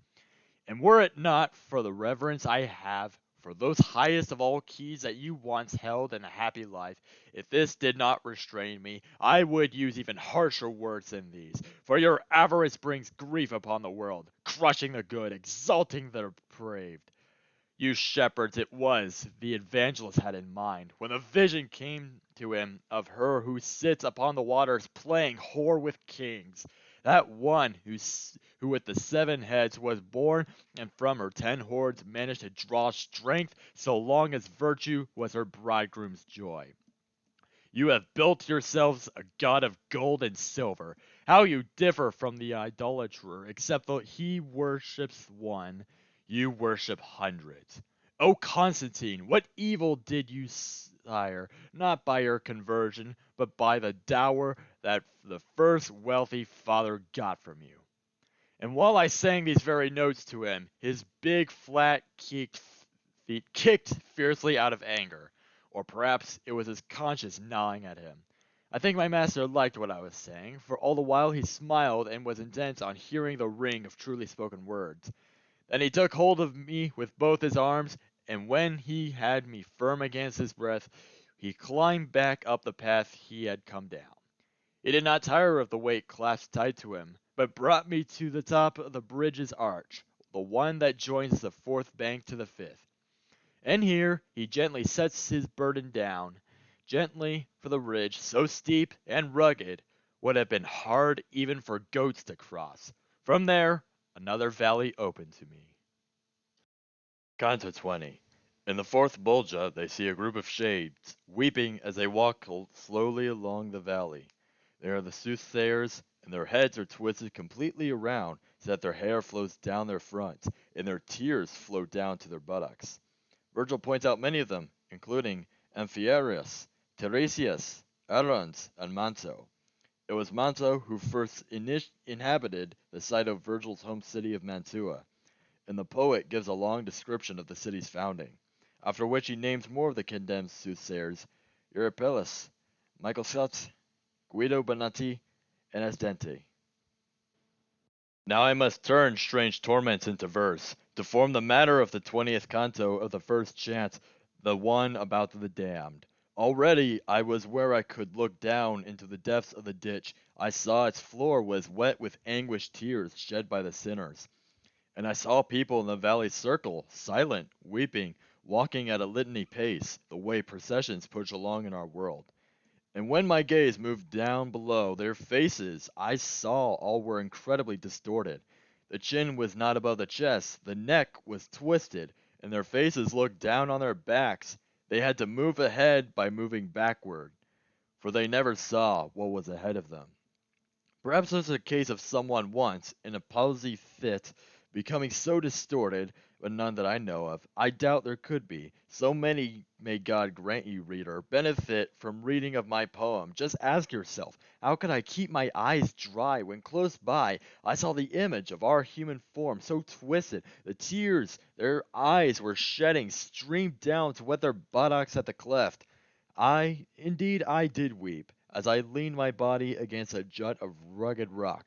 And were it not for the reverence I have for those highest of all keys that you once held in a happy life, if this did not restrain me, I would use even harsher words than these. For your avarice brings grief upon the world, crushing the good, exalting the depraved. You shepherds it was the evangelist had in mind when the vision came to him of her who sits upon the waters playing whore with kings, that one who with the 7 heads was born, and from her 10 horns managed to draw strength so long as virtue was her bridegroom's joy. You have built yourselves a god of gold and silver. How you differ from the idolater, except that he worships one, you worship hundreds. O Constantine, what evil did you sire, not by your conversion, but by the dower that the first wealthy father got from you? And while I sang these very notes to him, his big flat feet kicked fiercely out of anger. Or perhaps it was his conscience gnawing at him. I think my master liked what I was saying, for all the while he smiled and was intent on hearing the ring of truly spoken words. Then he took hold of me with both his arms, and when he had me firm against his breast, he climbed back up the path he had come down. He did not tire of the weight clasped tight to him, but brought me to the top of the bridge's arch, the one that joins the 4th bank to the 5th. And here he gently sets his burden down, gently, for the ridge, so steep and rugged, would have been hard even for goats to cross. From there, another valley opened to me. Canto 20. In the 4th Bolgia, they see a group of shades, weeping as they walk slowly along the valley. They are the soothsayers, and their heads are twisted completely around so that their hair flows down their fronts, and their tears flow down to their buttocks. Virgil points out many of them, including Amphiaraus, Tiresias, Arruns, and Manso. It was Manso who first inhabited the site of Virgil's home city of Mantua, and the poet gives a long description of the city's founding, after which he names more of the condemned soothsayers, Eurypylus, Michael Schutz, Guido Bonatti, and Asdente. Now I must turn strange torments into verse, to form the matter of the 20th canto of the first chant, the one about the damned. Already I was where I could look down into the depths of the ditch. I saw its floor was wet with anguished tears shed by the sinners. And I saw people in the valley circle, silent, weeping, walking at a litany pace, the way processions push along in our world. And when my gaze moved down below their faces, I saw all were incredibly distorted. The chin was not above the chest, the neck was twisted, and their faces looked down on their backs. They had to move ahead by moving backward, for they never saw what was ahead of them. Perhaps it was a case of someone once, in a palsy fit, becoming so distorted, but none that I know of. I doubt there could be. So many, may God grant you, reader, benefit from reading of my poem. Just ask yourself, how could I keep my eyes dry when close by I saw the image of our human form so twisted, the tears their eyes were shedding streamed down to wet their buttocks at the cleft. Indeed, I did weep, as I leaned my body against a jut of rugged rock.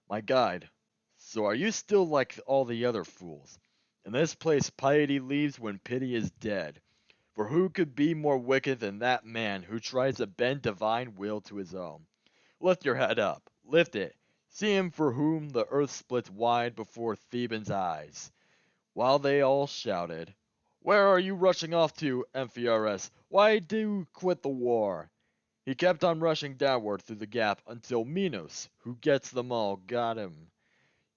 My guide, so are you still like all the other fools? In this place piety leaves when pity is dead. For who could be more wicked than that man who tries to bend divine will to his own? Lift your head up, lift it. See him for whom the earth splits wide before Theban's eyes. While they all shouted, "Where are you rushing off to, Amphiaraus? Why do you quit the war?" He kept on rushing downward through the gap until Minos, who gets them all, got him.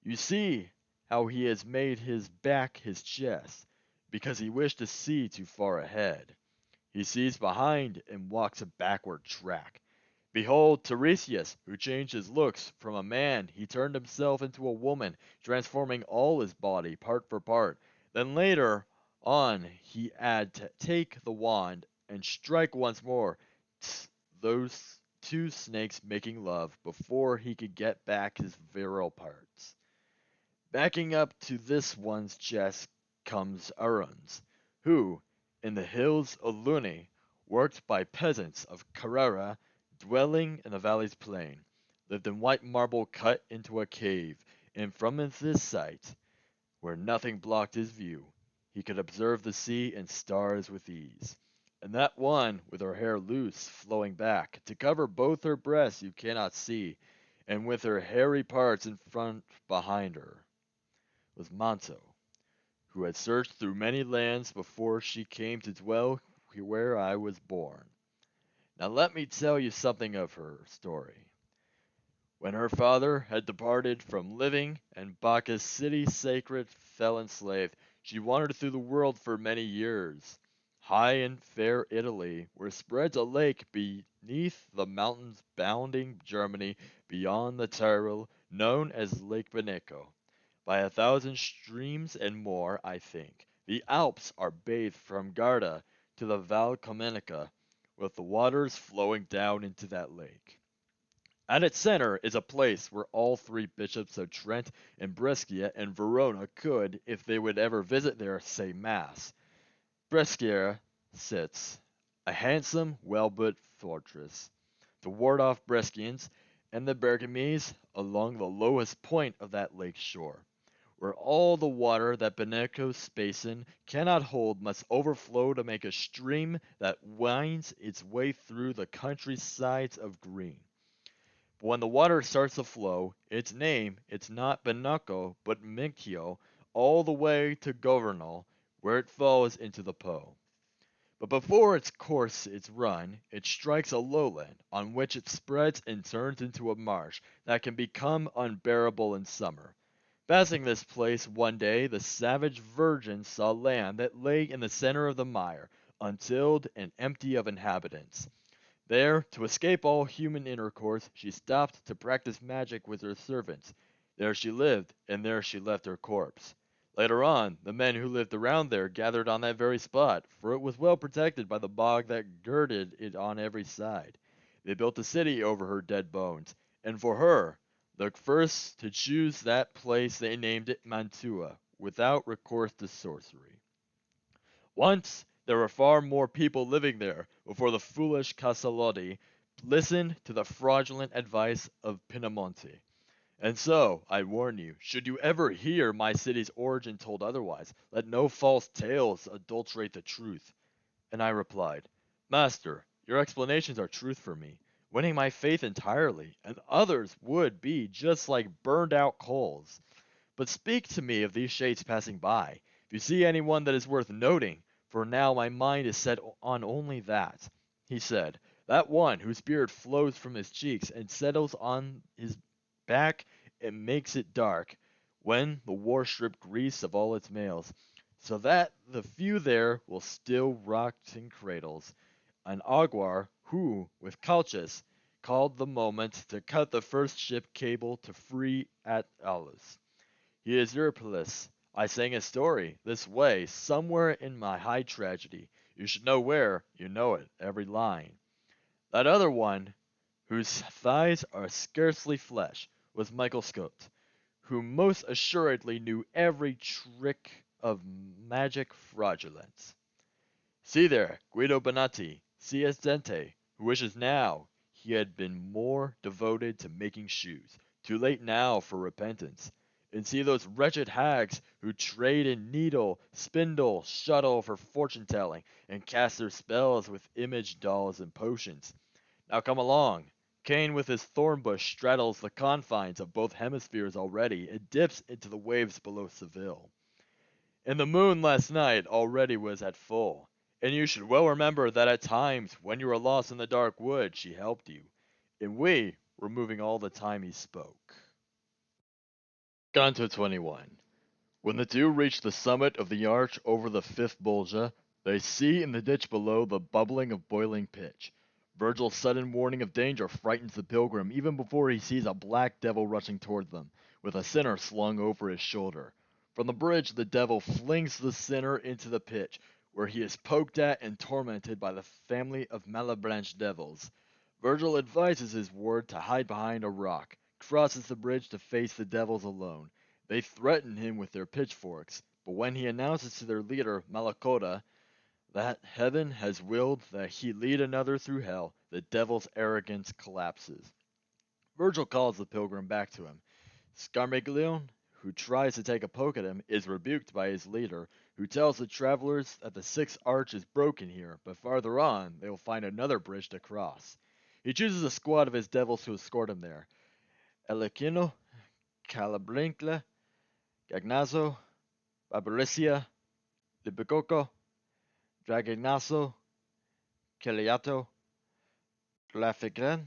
You see how he has made his back his chest, because he wished to see too far ahead. He sees behind and walks a backward track. Behold Tiresias, who changed his looks. From a man he turned himself into a woman, transforming all his body part for part. Then later on he had to take the wand and strike once more, those two snakes making love before he could get back his virile parts. Backing up to this one's chest comes Aruns, who, in the hills of Luni, worked by peasants of Carrara, dwelling in the valley's plain, lived in white marble cut into a cave, and from this site, where nothing blocked his view, he could observe the sea and stars with ease. And that one, with her hair loose, flowing back, to cover both her breasts you cannot see, and with her hairy parts in front behind her, was Manto, who had searched through many lands before she came to dwell where I was born. Now let me tell you something of her story. When her father had departed from living and Bacchus' city sacred fell enslaved, she wandered through the world for many years. High in fair Italy, where spreads a lake beneath the mountains bounding Germany beyond the Tyrol, known as Lake Beneco. By 1,000 streams and more, I think. The Alps are bathed from Garda to the Val Camonica, with the waters flowing down into that lake. At its center is a place where all three bishops of Trent and Brescia and Verona could, if they would ever visit there, say Mass. Brescia sits, a handsome, well-built fortress, to ward off Brescians and the Bergamese along the lowest point of that lake shore, where all the water that Beneco's basin cannot hold must overflow to make a stream that winds its way through the countrysides of green. But when the water starts to flow, its name, it's not Benaco, but Mincio, all the way to Governal, where it falls into the Po. But before its course is run, it strikes a lowland, on which it spreads and turns into a marsh that can become unbearable in summer. Passing this place one day, the savage virgin saw land that lay in the center of the mire, untilled and empty of inhabitants. There, to escape all human intercourse, she stopped to practice magic with her servants. There she lived, and there she left her corpse. Later on, the men who lived around there gathered on that very spot, for it was well protected by the bog that girded it on every side. They built a city over her dead bones, and for her, the first to choose that place, they named it Mantua, without recourse to sorcery. Once there were far more people living there before the foolish Casalotti listened to the fraudulent advice of Pinamonti. And so, I warn you, should you ever hear my city's origin told otherwise, let no false tales adulterate the truth. And I replied, Master, your explanations are truth for me, winning my faith entirely, and others would be just like burned out coals. But speak to me of these shades passing by, if you see anyone that is worth noting, for now my mind is set on only that. He said, that one whose beard flows from his cheeks and settles on his back and makes it dark, when the war stripped grease of all its males, so that the few there will still rock in cradles. An Aguar, who, with Calchas, called the moment to cut the first ship cable to free at Alus. He is Eurypylus. I sang a story, this way, somewhere in my high tragedy. You should know where, you know it, every line. That other one, whose thighs are scarcely flesh, was Michael Scott, who most assuredly knew every trick of magic fraudulence. See there, Guido Bonatti, C.S. Dente, who wishes now he had been more devoted to making shoes, too late now for repentance. And see those wretched hags who trade in needle, spindle, shuttle for fortune telling, and cast their spells with image dolls and potions. Now come along. Cain with his thorn bush straddles the confines of both hemispheres already, and dips into the waves below Seville. And the moon last night already was at full, and you should well remember that at times, when you were lost in the dark wood, she helped you, and we were moving all the time he spoke. Canto 21. When the two reach the summit of the arch over the fifth Bolgia, they see in the ditch below the bubbling of boiling pitch. Virgil's sudden warning of danger frightens the pilgrim even before he sees a black devil rushing toward them, with a sinner slung over his shoulder. From the bridge the devil flings the sinner into the pitch, where he is poked at and tormented by the family of Malebranche devils. Virgil advises his ward to hide behind a rock, crosses the bridge to face the devils alone. They threaten him with their pitchforks, but when he announces to their leader, Malacoda, that heaven has willed that he lead another through hell, the devil's arrogance collapses. Virgil calls the pilgrim back to him. Scarmiglione, who tries to take a poke at him, is rebuked by his leader, who tells the travelers that the sixth arch is broken here, but farther on they will find another bridge to cross. He chooses a squad of his devils to escort him there. Elicino, Calabrincle, Gagnazo, Barbaricia, Libicoco, Dragignaso, Celiato, Glafigren,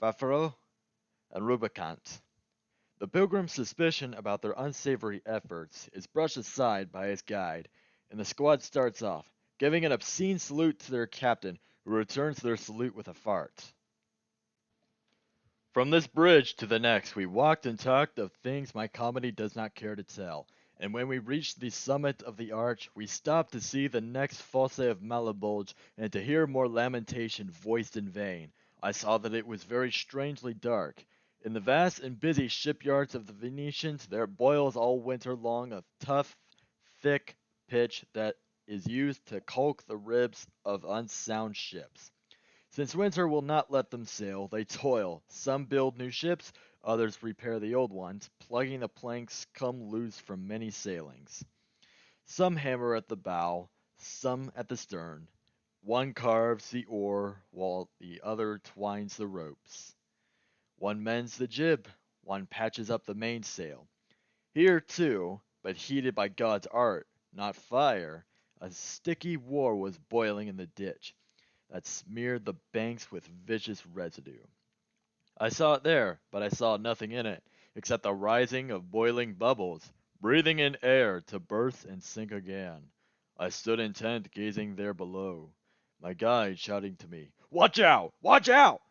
Fafaro, and Rubicant. The pilgrim's suspicion about their unsavory efforts is brushed aside by his guide, and the squad starts off, giving an obscene salute to their captain, who returns their salute with a fart. From this bridge to the next we walked and talked of things my comedy does not care to tell, and when we reached the summit of the arch we stopped to see the next fosse of Malebolge and to hear more lamentation voiced in vain. I saw that it was very strangely dark. In the vast and busy shipyards of the Venetians there boils all winter long a tough, thick pitch that is used to caulk the ribs of unsound ships. Since winter will not let them sail, they toil. Some build new ships, others repair the old ones, plugging the planks come loose from many sailings. Some hammer at the bow, some at the stern. One carves the oar, while the other twines the ropes. One mends the jib, one patches up the mainsail. Here, too, but heated by God's art, not fire, a sticky war was boiling in the ditch that smeared the banks with vicious residue. I saw it there, but I saw nothing in it, except the rising of boiling bubbles, breathing in air to burst and sink again. I stood intent gazing there below. My guide shouting to me, "Watch out! Watch out!"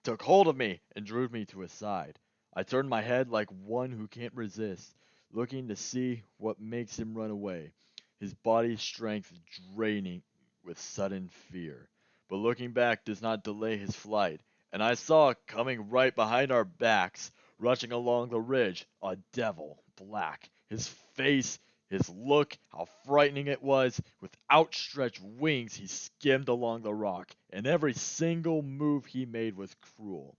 took hold of me and drew me to his side. I turned my head like one who can't resist, looking to see what makes him run away, his body's strength draining with sudden fear. But looking back does not delay his flight, and I saw coming right behind our backs, rushing along the ridge, a devil, black, his face, his look, how frightening it was. With outstretched wings he skimmed along the rock, and every single move he made was cruel.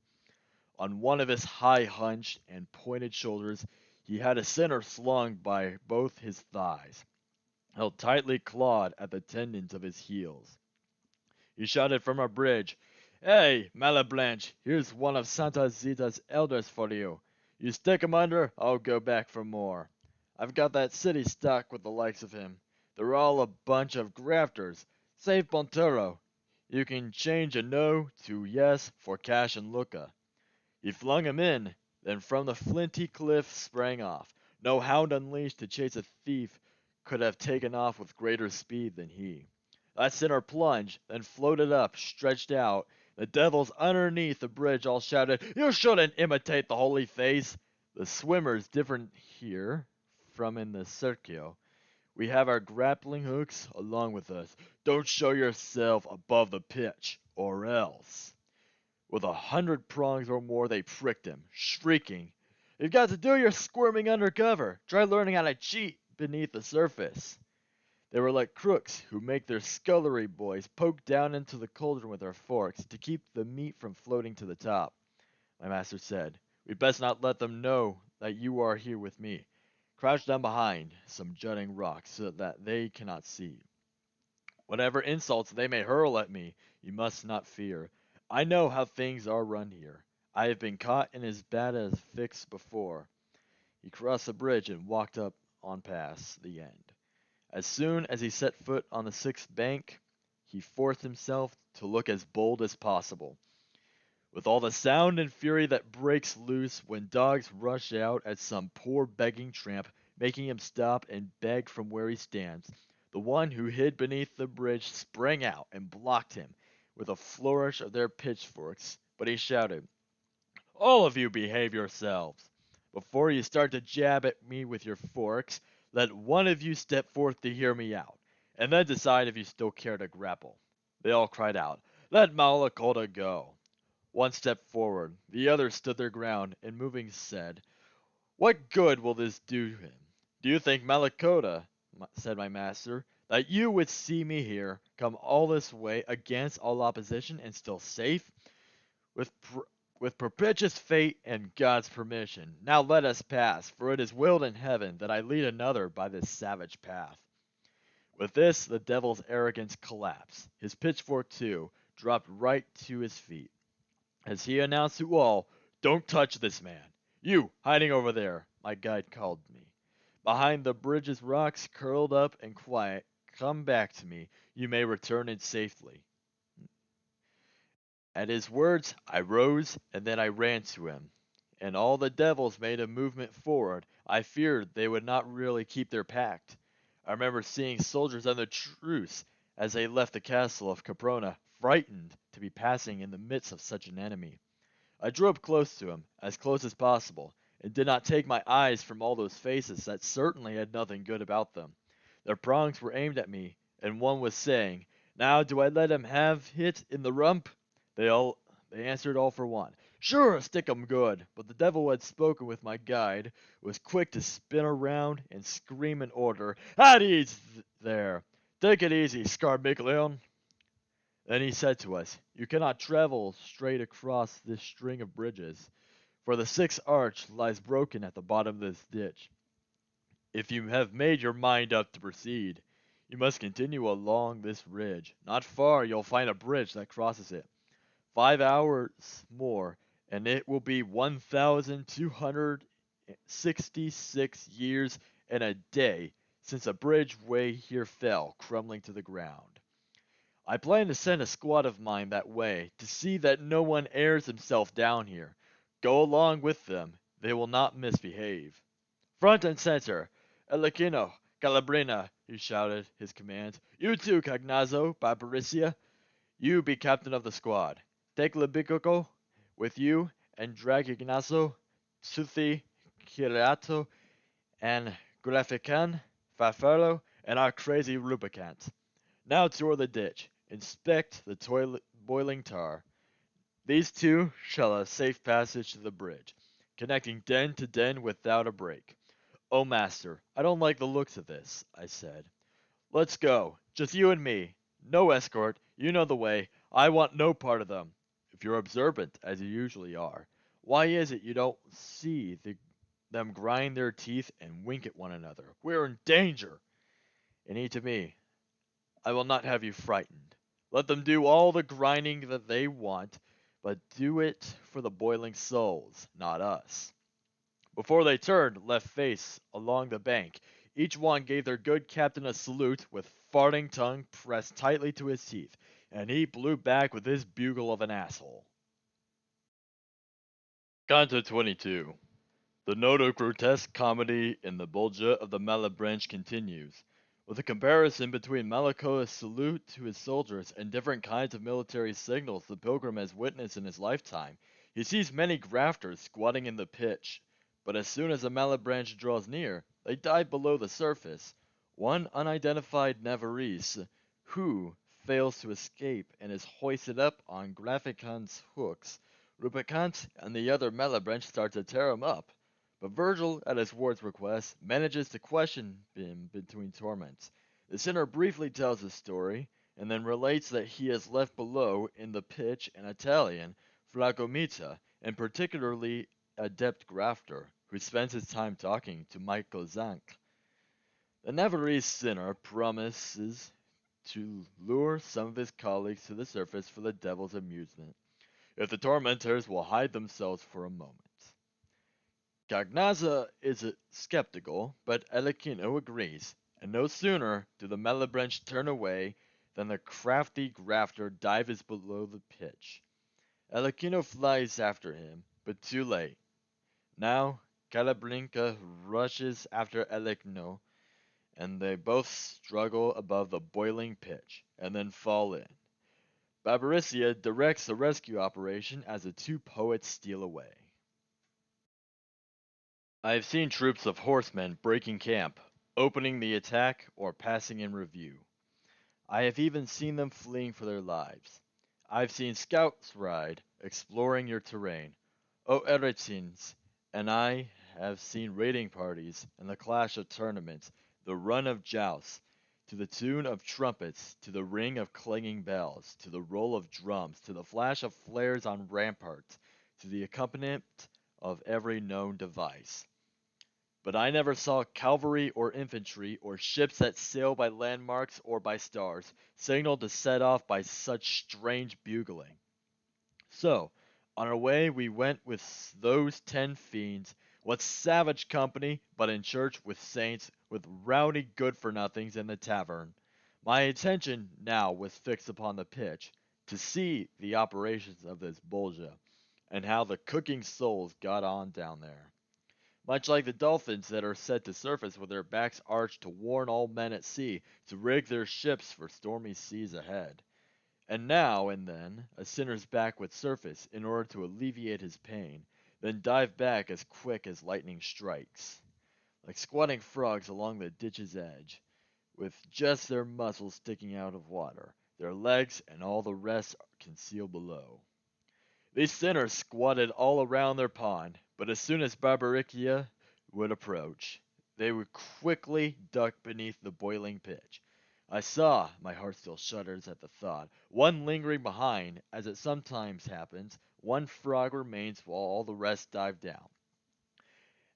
On one of his high hunched and pointed shoulders, he had a center slung by both his thighs, held tightly clawed at the tendons of his heels. He shouted from our bridge, "Hey, Malablanche, here's one of Santa Zita's elders for you. You stick him under, I'll go back for more. I've got that city stocked with the likes of him. They're all a bunch of grafters. Save Montero. You can change a no to yes for cash and lucca." He flung him in, then from the flinty cliff sprang off. No hound unleashed to chase a thief could have taken off with greater speed than he. That center plunged, then floated up, stretched out. The devils underneath the bridge all shouted, "You shouldn't imitate the holy face!" The swimmer's different here from in the Circio. We have our grappling hooks along with us. Don't show yourself above the pitch, or else. With 100 prongs or more they pricked him, shrieking, "You've got to do your squirming under cover. Try learning how to cheat beneath the surface." They were like crooks who make their scullery boys poke down into the cauldron with their forks to keep the meat from floating to the top. My master said, "We'd best not let them know that you are here with me. Crouch down behind some jutting rocks so that they cannot see. Whatever insults they may hurl at me, you must not fear. I know how things are run here. I have been caught in as bad a fix before." He crossed the bridge and walked up on past the end. As soon as he set foot on the sixth bank, he forced himself to look as bold as possible. With all the sound and fury that breaks loose when dogs rush out at some poor begging tramp, making him stop and beg from where he stands, the one who hid beneath the bridge sprang out and blocked him with a flourish of their pitchforks, but he shouted, "All of you behave yourselves. Before you start to jab at me with your forks, let one of you step forth to hear me out, and then decide if you still care to grapple." They all cried out, "Let Malakota go." One stepped forward, the others stood their ground, and moving said, "What good will this do him? Do you think, Malakota," said my master, "that you would see me here, come all this way against all opposition, and still safe? With with propitious fate and God's permission, now let us pass, for it is willed in heaven that I lead another by this savage path." With this, the devil's arrogance collapsed. His pitchfork, too, dropped right to his feet, as he announced to all, "Don't touch this man. You, hiding over there," my guide called me, "behind the bridge's rocks, curled up and quiet, come back to me. You may return in safety." At his words, I rose, and then I ran to him, and all the devils made a movement forward. I feared they would not really keep their pact. I remember seeing soldiers under truce as they left the castle of Caprona, frightened to be passing in the midst of such an enemy. I drew up close to him, as close as possible, and did not take my eyes from all those faces that certainly had nothing good about them. Their prongs were aimed at me, and one was saying, "Now do I let him have hit in the rump?" They answered all for one, "Sure, stick 'em good," but the devil who had spoken with my guide was quick to spin around and scream an order, "At ease there! Take it easy, Scarbicleon!" Then he said to us, "You cannot travel straight across this string of bridges, for the sixth arch lies broken at the bottom of this ditch. If you have made your mind up to proceed, you must continue along this ridge. Not far you'll find a bridge that crosses it. 5 hours more, and it will be 1,266 years and a day since a bridgeway here fell, crumbling to the ground. I plan to send a squad of mine that way to see that no one airs himself down here. Go along with them. They will not misbehave. Front and center! Elikino, Calabrina!" he shouted his commands. "You too, Cagnazzo, Barbaricia. You be captain of the squad. Take Libicoco with you, and drag Ignacio, Suthi, Kiriato, and Grafican, Farfelo, and our crazy Rubicant. Now toward the ditch. Inspect the boiling tar. These two shall have safe passage to the bridge, connecting den to den without a break." "Oh, master, I don't like the looks of this," I said. "Let's go, just you and me. No escort, you know the way. I want no part of them." "If you're observant, as you usually are, Why is it you don't see them grind their teeth and wink at one another? We're in danger! And he to me, I will not have you frightened. Let them do all the grinding that they want, but do it for the boiling souls, not us. Before they turned, left face along the bank, each one gave their good captain a salute with farting tongue pressed tightly to his teeth, and he blew back with his bugle of an asshole. Canto 22. The note of grotesque comedy in the Bolgia of the Malebranche continues, with a comparison between Malako's salute to his soldiers and different kinds of military signals the pilgrim has witnessed in his lifetime. He sees many grafters squatting in the pitch, but as soon as the Malebranche draws near, they dive below the surface. One unidentified Navarrese, who fails to escape and is hoisted up on Graffican's hooks, Rubicant and the other Malebranche start to tear him up. But Virgil, at his ward's request, manages to question him between torments. The sinner briefly tells his story, and then relates that he has left below in the pitch an Italian, Fragomita, and particularly adept grafter, who spends his time talking to Michael Zank. The Navarrese sinner promises to lure some of his colleagues to the surface for the devil's amusement, if the tormentors will hide themselves for a moment. Gagnaza is skeptical, but Elikino agrees, and no sooner do the Malebranche turn away than the crafty grafter dives below the pitch. Elikino flies after him, but too late. Now Calabrinca rushes after Elikno, and they both struggle above the boiling pitch, and then fall in. Barbariccia directs the rescue operation as the two poets steal away. I have seen troops of horsemen breaking camp, opening the attack, or passing in review. I have even seen them fleeing for their lives. I have seen scouts ride, exploring your terrain, O Eretins, and I have seen raiding parties and the clash of tournaments, the run of jousts, to the tune of trumpets, to the ring of clanging bells, to the roll of drums, to the flash of flares on ramparts, to the accompaniment of every known device. But I never saw cavalry or infantry or ships that sail by landmarks or by stars, signaled to set off by such strange bugling. So, on our way we went with those 10 fiends, what savage company, but in church with saints, with rowdy good-for-nothings in the tavern. My attention now was fixed upon the pitch, to see the operations of this Bolgia, and how the cooking souls got on down there. Much like the dolphins that are set to surface with their backs arched to warn all men at sea to rig their ships for stormy seas ahead. And now and then a sinner's back would surface in order to alleviate his pain, then dive back as quick as lightning strikes, like squatting frogs along the ditch's edge, with just their muzzles sticking out of water, their legs and all the rest concealed below. These sinners squatted all around their pond, but as soon as Barbariccia would approach, they would quickly duck beneath the boiling pitch. I saw, my heart still shudders at the thought, one lingering behind, as it sometimes happens, one frog remains while all the rest dive down.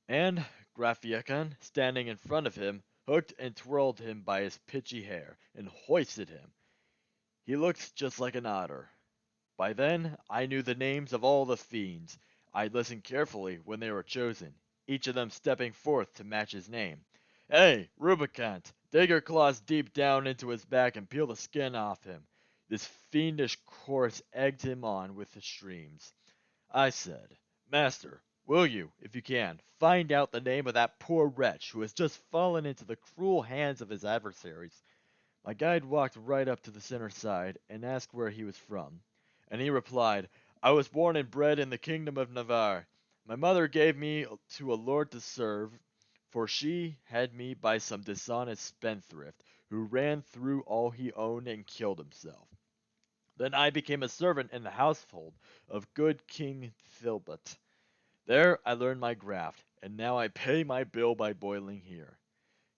And Graffiacan, standing in front of him, hooked and twirled him by his pitchy hair, and hoisted him. He looked just like an otter. By then, I knew the names of all the fiends. I listened carefully when they were chosen, each of them stepping forth to match his name. Hey, Rubicant, dig your claws deep down into his back and peel the skin off him. This fiendish course egged him on with the streams. I said, Master, will you, if you can, find out the name of that poor wretch who has just fallen into the cruel hands of his adversaries? My guide walked right up to the sinner's side and asked where he was from. And he replied, I was born and bred in the kingdom of Navarre. My mother gave me to a lord to serve, for she had me by some dishonest spendthrift, who ran through all he owned and killed himself. Then I became a servant in the household of good King Thilbert. There I learned my graft, and now I pay my bill by boiling here.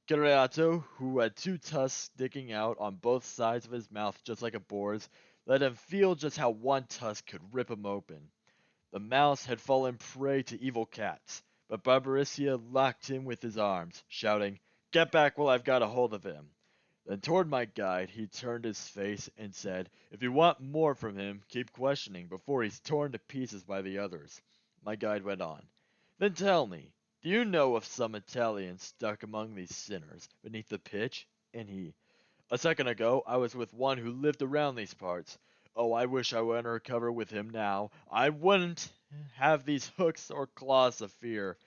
Cariato, who had 2 tusks sticking out on both sides of his mouth just like a boar's, let him feel just how one tusk could rip him open. The mouse had fallen prey to evil cats, but Barbarisia locked him with his arms, shouting, "Get back while I've got a hold of him." Then toward my guide he turned his face and said, "If you want more from him, keep questioning before he's torn to pieces by the others." My guide went on, "Then tell me, do you know of some Italians stuck among these sinners beneath the pitch?" And he, "A second ago I was with one who lived around these parts. Oh, I wish I were under cover with him now. I wouldn't have these hooks or claws to fear."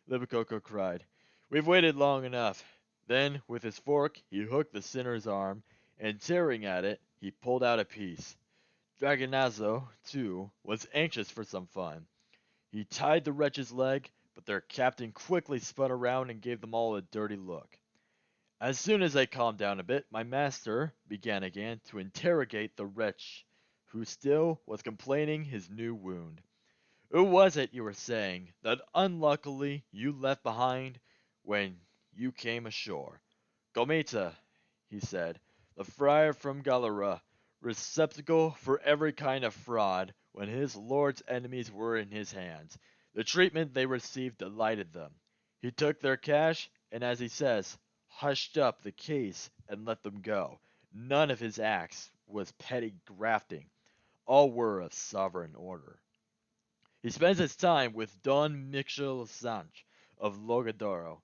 Libicoco cried, "We've waited long enough." Then, with his fork, he hooked the sinner's arm, and tearing at it, he pulled out a piece. Dragonazzo, too, was anxious for some fun. He tied the wretch's leg, but their captain quickly spun around and gave them all a dirty look. As soon as they calmed down a bit, my master began again to interrogate the wretch, who still was complaining his new wound. "Who was it you were saying that unluckily you left behind when you came ashore?" "Gomita," he said, "the friar from Galera, receptacle for every kind of fraud when his lord's enemies were in his hands. The treatment they received delighted them. He took their cash, and as he says, hushed up the case and let them go. None of his acts was petty grafting. All were of sovereign order. He spends his time with Don Michel Sanch of Logadoro,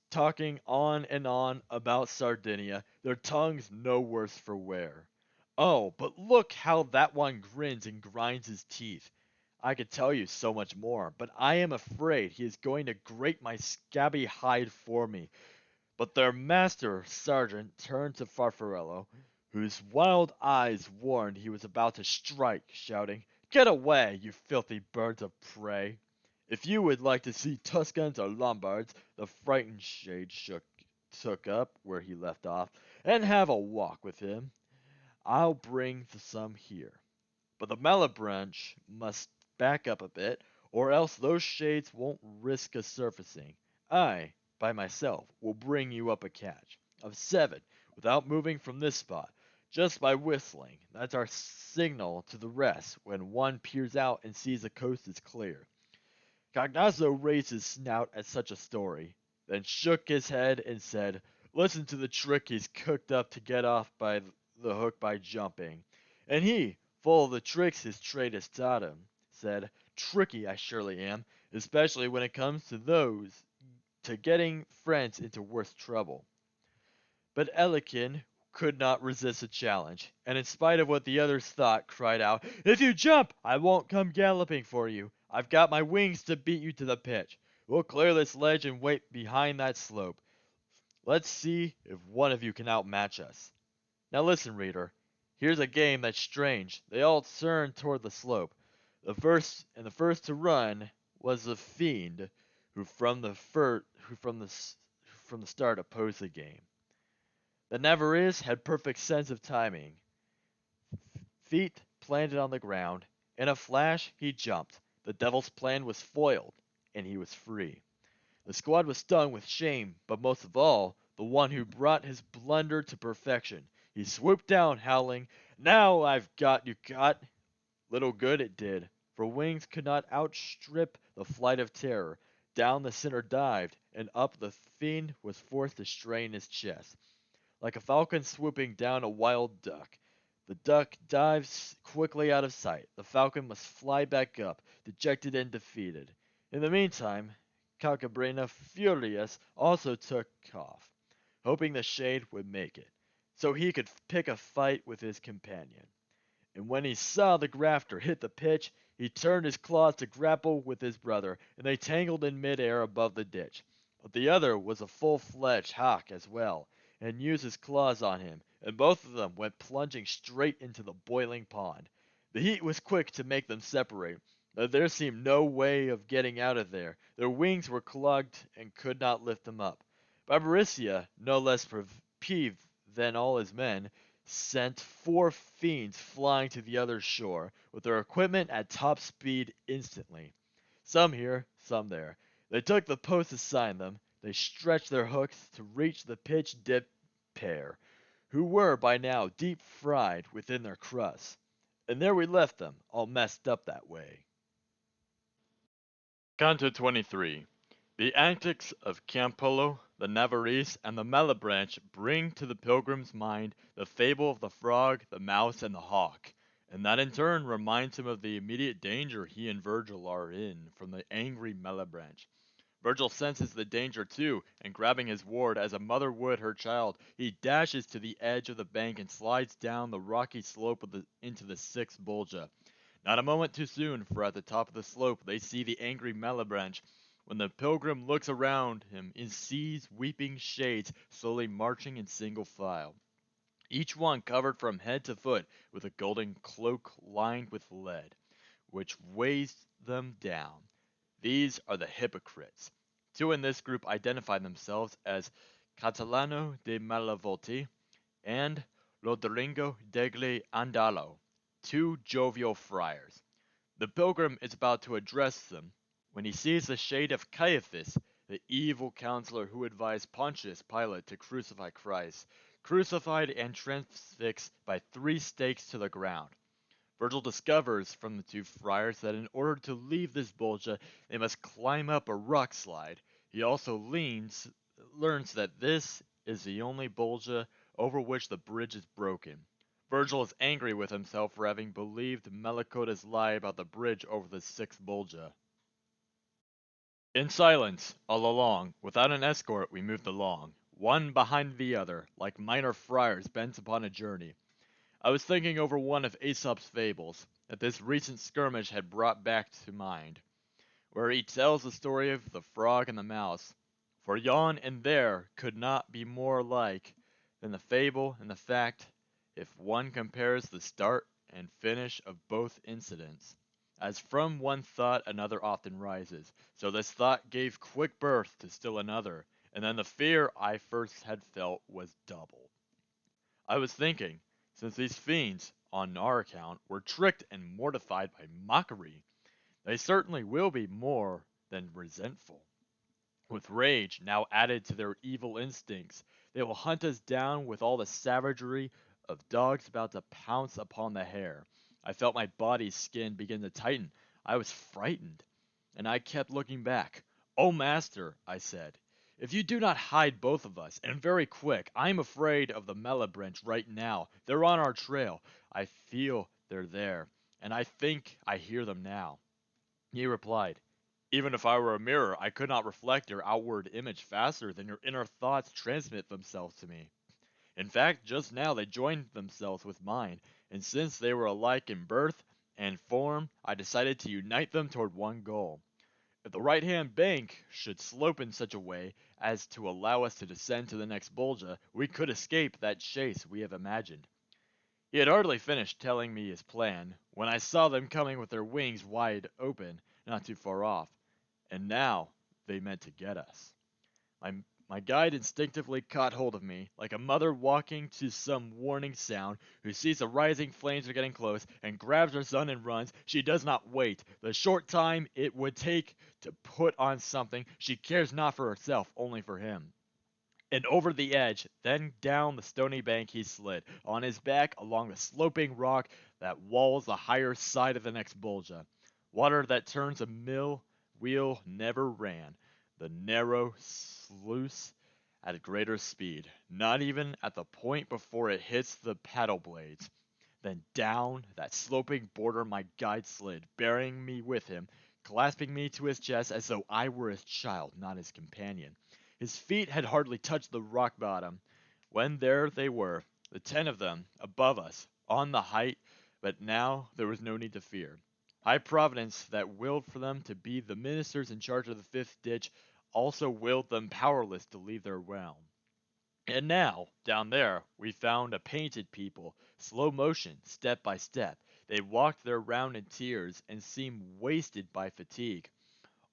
talking on and on about Sardinia, their tongues no worse for wear. Oh, but look how that one grins and grinds his teeth. I could tell you so much more, but I am afraid he is going to grate my scabby hide for me." But their master sergeant turned to Farfarello, whose wild eyes warned he was about to strike, shouting, "Get away, you filthy birds of prey!" "If you would like to see Tuscans or Lombards," the frightened shade took up where he left off, "and have a walk with him, I'll bring some here. But the Malebranche must back up a bit, or else those shades won't risk a surfacing. I, by myself, will bring you up a catch of 7 without moving from this spot, just by whistling. That's our signal to the rest when one peers out and sees the coast is clear." Cagnazzo raised his snout at such a story, then shook his head and said, "Listen to the trick he's cooked up to get off by the hook by jumping." And he, full of the tricks his trade has taught him, said, "Tricky I surely am, especially when it comes to getting friends into worse trouble." But Elikin could not resist a challenge, and in spite of what the others thought, cried out, "If you jump, I won't come galloping for you. I've got my wings to beat you to the pitch. We'll clear this ledge and wait behind that slope. Let's see if one of you can outmatch us." Now listen, reader. Here's a game that's strange. They all turned toward the slope. The first to run was the fiend, who from the start opposed the game. The Navarrese had perfect sense of timing. Feet planted on the ground. In a flash, he jumped. The devil's plan was foiled, and he was free. The squad was stung with shame, but most of all, the one who brought his blunder to perfection. He swooped down, howling, "Now I've got you got!" Little good it did, for wings could not outstrip the flight of terror. Down the sinner dived, and up the fiend was forced to strain his chest. Like a falcon swooping down a wild duck, the duck dives quickly out of sight. The falcon must fly back up, dejected and defeated. In the meantime, Calcabrina Furious also took off, hoping the shade would make it, so he could pick a fight with his companion. And when he saw the grafter hit the pitch, he turned his claws to grapple with his brother, and they tangled in midair above the ditch. But the other was a full-fledged hawk as well, and used his claws on him, and both of them went plunging straight into the boiling pond. The heat was quick to make them separate, but there seemed no way of getting out of there. Their wings were clogged and could not lift them up. Barbarisia, no less peeved than all his men, sent 4 fiends flying to the other shore, with their equipment at top speed instantly. Some here, some there. They took the posts assigned them. They stretched their hooks to reach the pitch-dipped pair, who were by now deep fried within their crusts. And there we left them, all messed up that way. Canto 23. The antics of Campolo, the Navarrese, and the Malebranche bring to the pilgrim's mind the fable of the frog, the mouse, and the hawk, and that in turn reminds him of the immediate danger he and Virgil are in from the angry Malebranche. Virgil senses the danger too, and grabbing his ward as a mother would her child, he dashes to the edge of the bank and slides down the rocky slope into the sixth Bolgia. Not a moment too soon, for at the top of the slope they see the angry Malebranche. When the pilgrim looks around him, he sees weeping shades slowly marching in single file, each one covered from head to foot with a golden cloak lined with lead, which weighs them down. These are the hypocrites. Two in this group identify themselves as Catalano de Malavolti and Lodringo degli Andalo, two jovial friars. The pilgrim is about to address them when he sees the shade of Caiaphas, the evil counselor who advised Pontius Pilate to crucify Christ, crucified and transfixed by 3 stakes to the ground. Virgil discovers from the two friars that in order to leave this Bolgia, they must climb up a rock slide. He also learns that this is the only Bolgia over which the bridge is broken. Virgil is angry with himself for having believed Melicoda's lie about the bridge over the sixth Bolgia. In silence, all along, without an escort, we moved along, one behind the other, like minor friars bent upon a journey. I was thinking over one of Aesop's fables that this recent skirmish had brought back to mind, where he tells the story of the frog and the mouse, for yon and there could not be more alike than the fable and the fact if one compares the start and finish of both incidents. As from one thought another often rises, so this thought gave quick birth to still another, and then the fear I first had felt was doubled. I was thinking, since these fiends, on our account, were tricked and mortified by mockery, they certainly will be more than resentful. With rage now added to their evil instincts, they will hunt us down with all the savagery of dogs about to pounce upon the hare. I felt my body's skin begin to tighten. I was frightened, and I kept looking back. "Oh, master," I said, "if you do not hide both of us, and very quick, I'm afraid of the Malebranche right now. They're on our trail. I feel they're there, and I think I hear them now." He replied, "Even if I were a mirror, I could not reflect your outward image faster than your inner thoughts transmit themselves to me. In fact, just now they joined themselves with mine, and since they were alike in birth and form, I decided to unite them toward one goal. If the right-hand bank should slope in such a way as to allow us to descend to the next Bolgia, we could escape that chase we have imagined." He had hardly finished telling me his plan, when I saw them coming with their wings wide open, not too far off, and now they meant to get us. My guide instinctively caught hold of me, like a mother walking to some warning sound, who sees the rising flames are getting close, and grabs her son and runs. She does not wait. The short time it would take to put on something, she cares not for herself, only for him. And over the edge, then down the stony bank he slid, on his back along the sloping rock that walls the higher side of the next Bolgia. Water that turns a mill wheel never ran the narrow sluice at greater speed, not even at the point before it hits the paddle blades. Then down that sloping border my guide slid, bearing me with him, clasping me to his chest as though I were his child, not his companion. His feet had hardly touched the rock bottom, when there they were, the 10 of them, above us, on the height, but now there was no need to fear. High Providence, that willed for them to be the ministers in charge of the fifth ditch, also willed them powerless to leave their realm. And now, down there, we found a painted people, slow motion, step by step. They walked their round in tears, and seemed wasted by fatigue.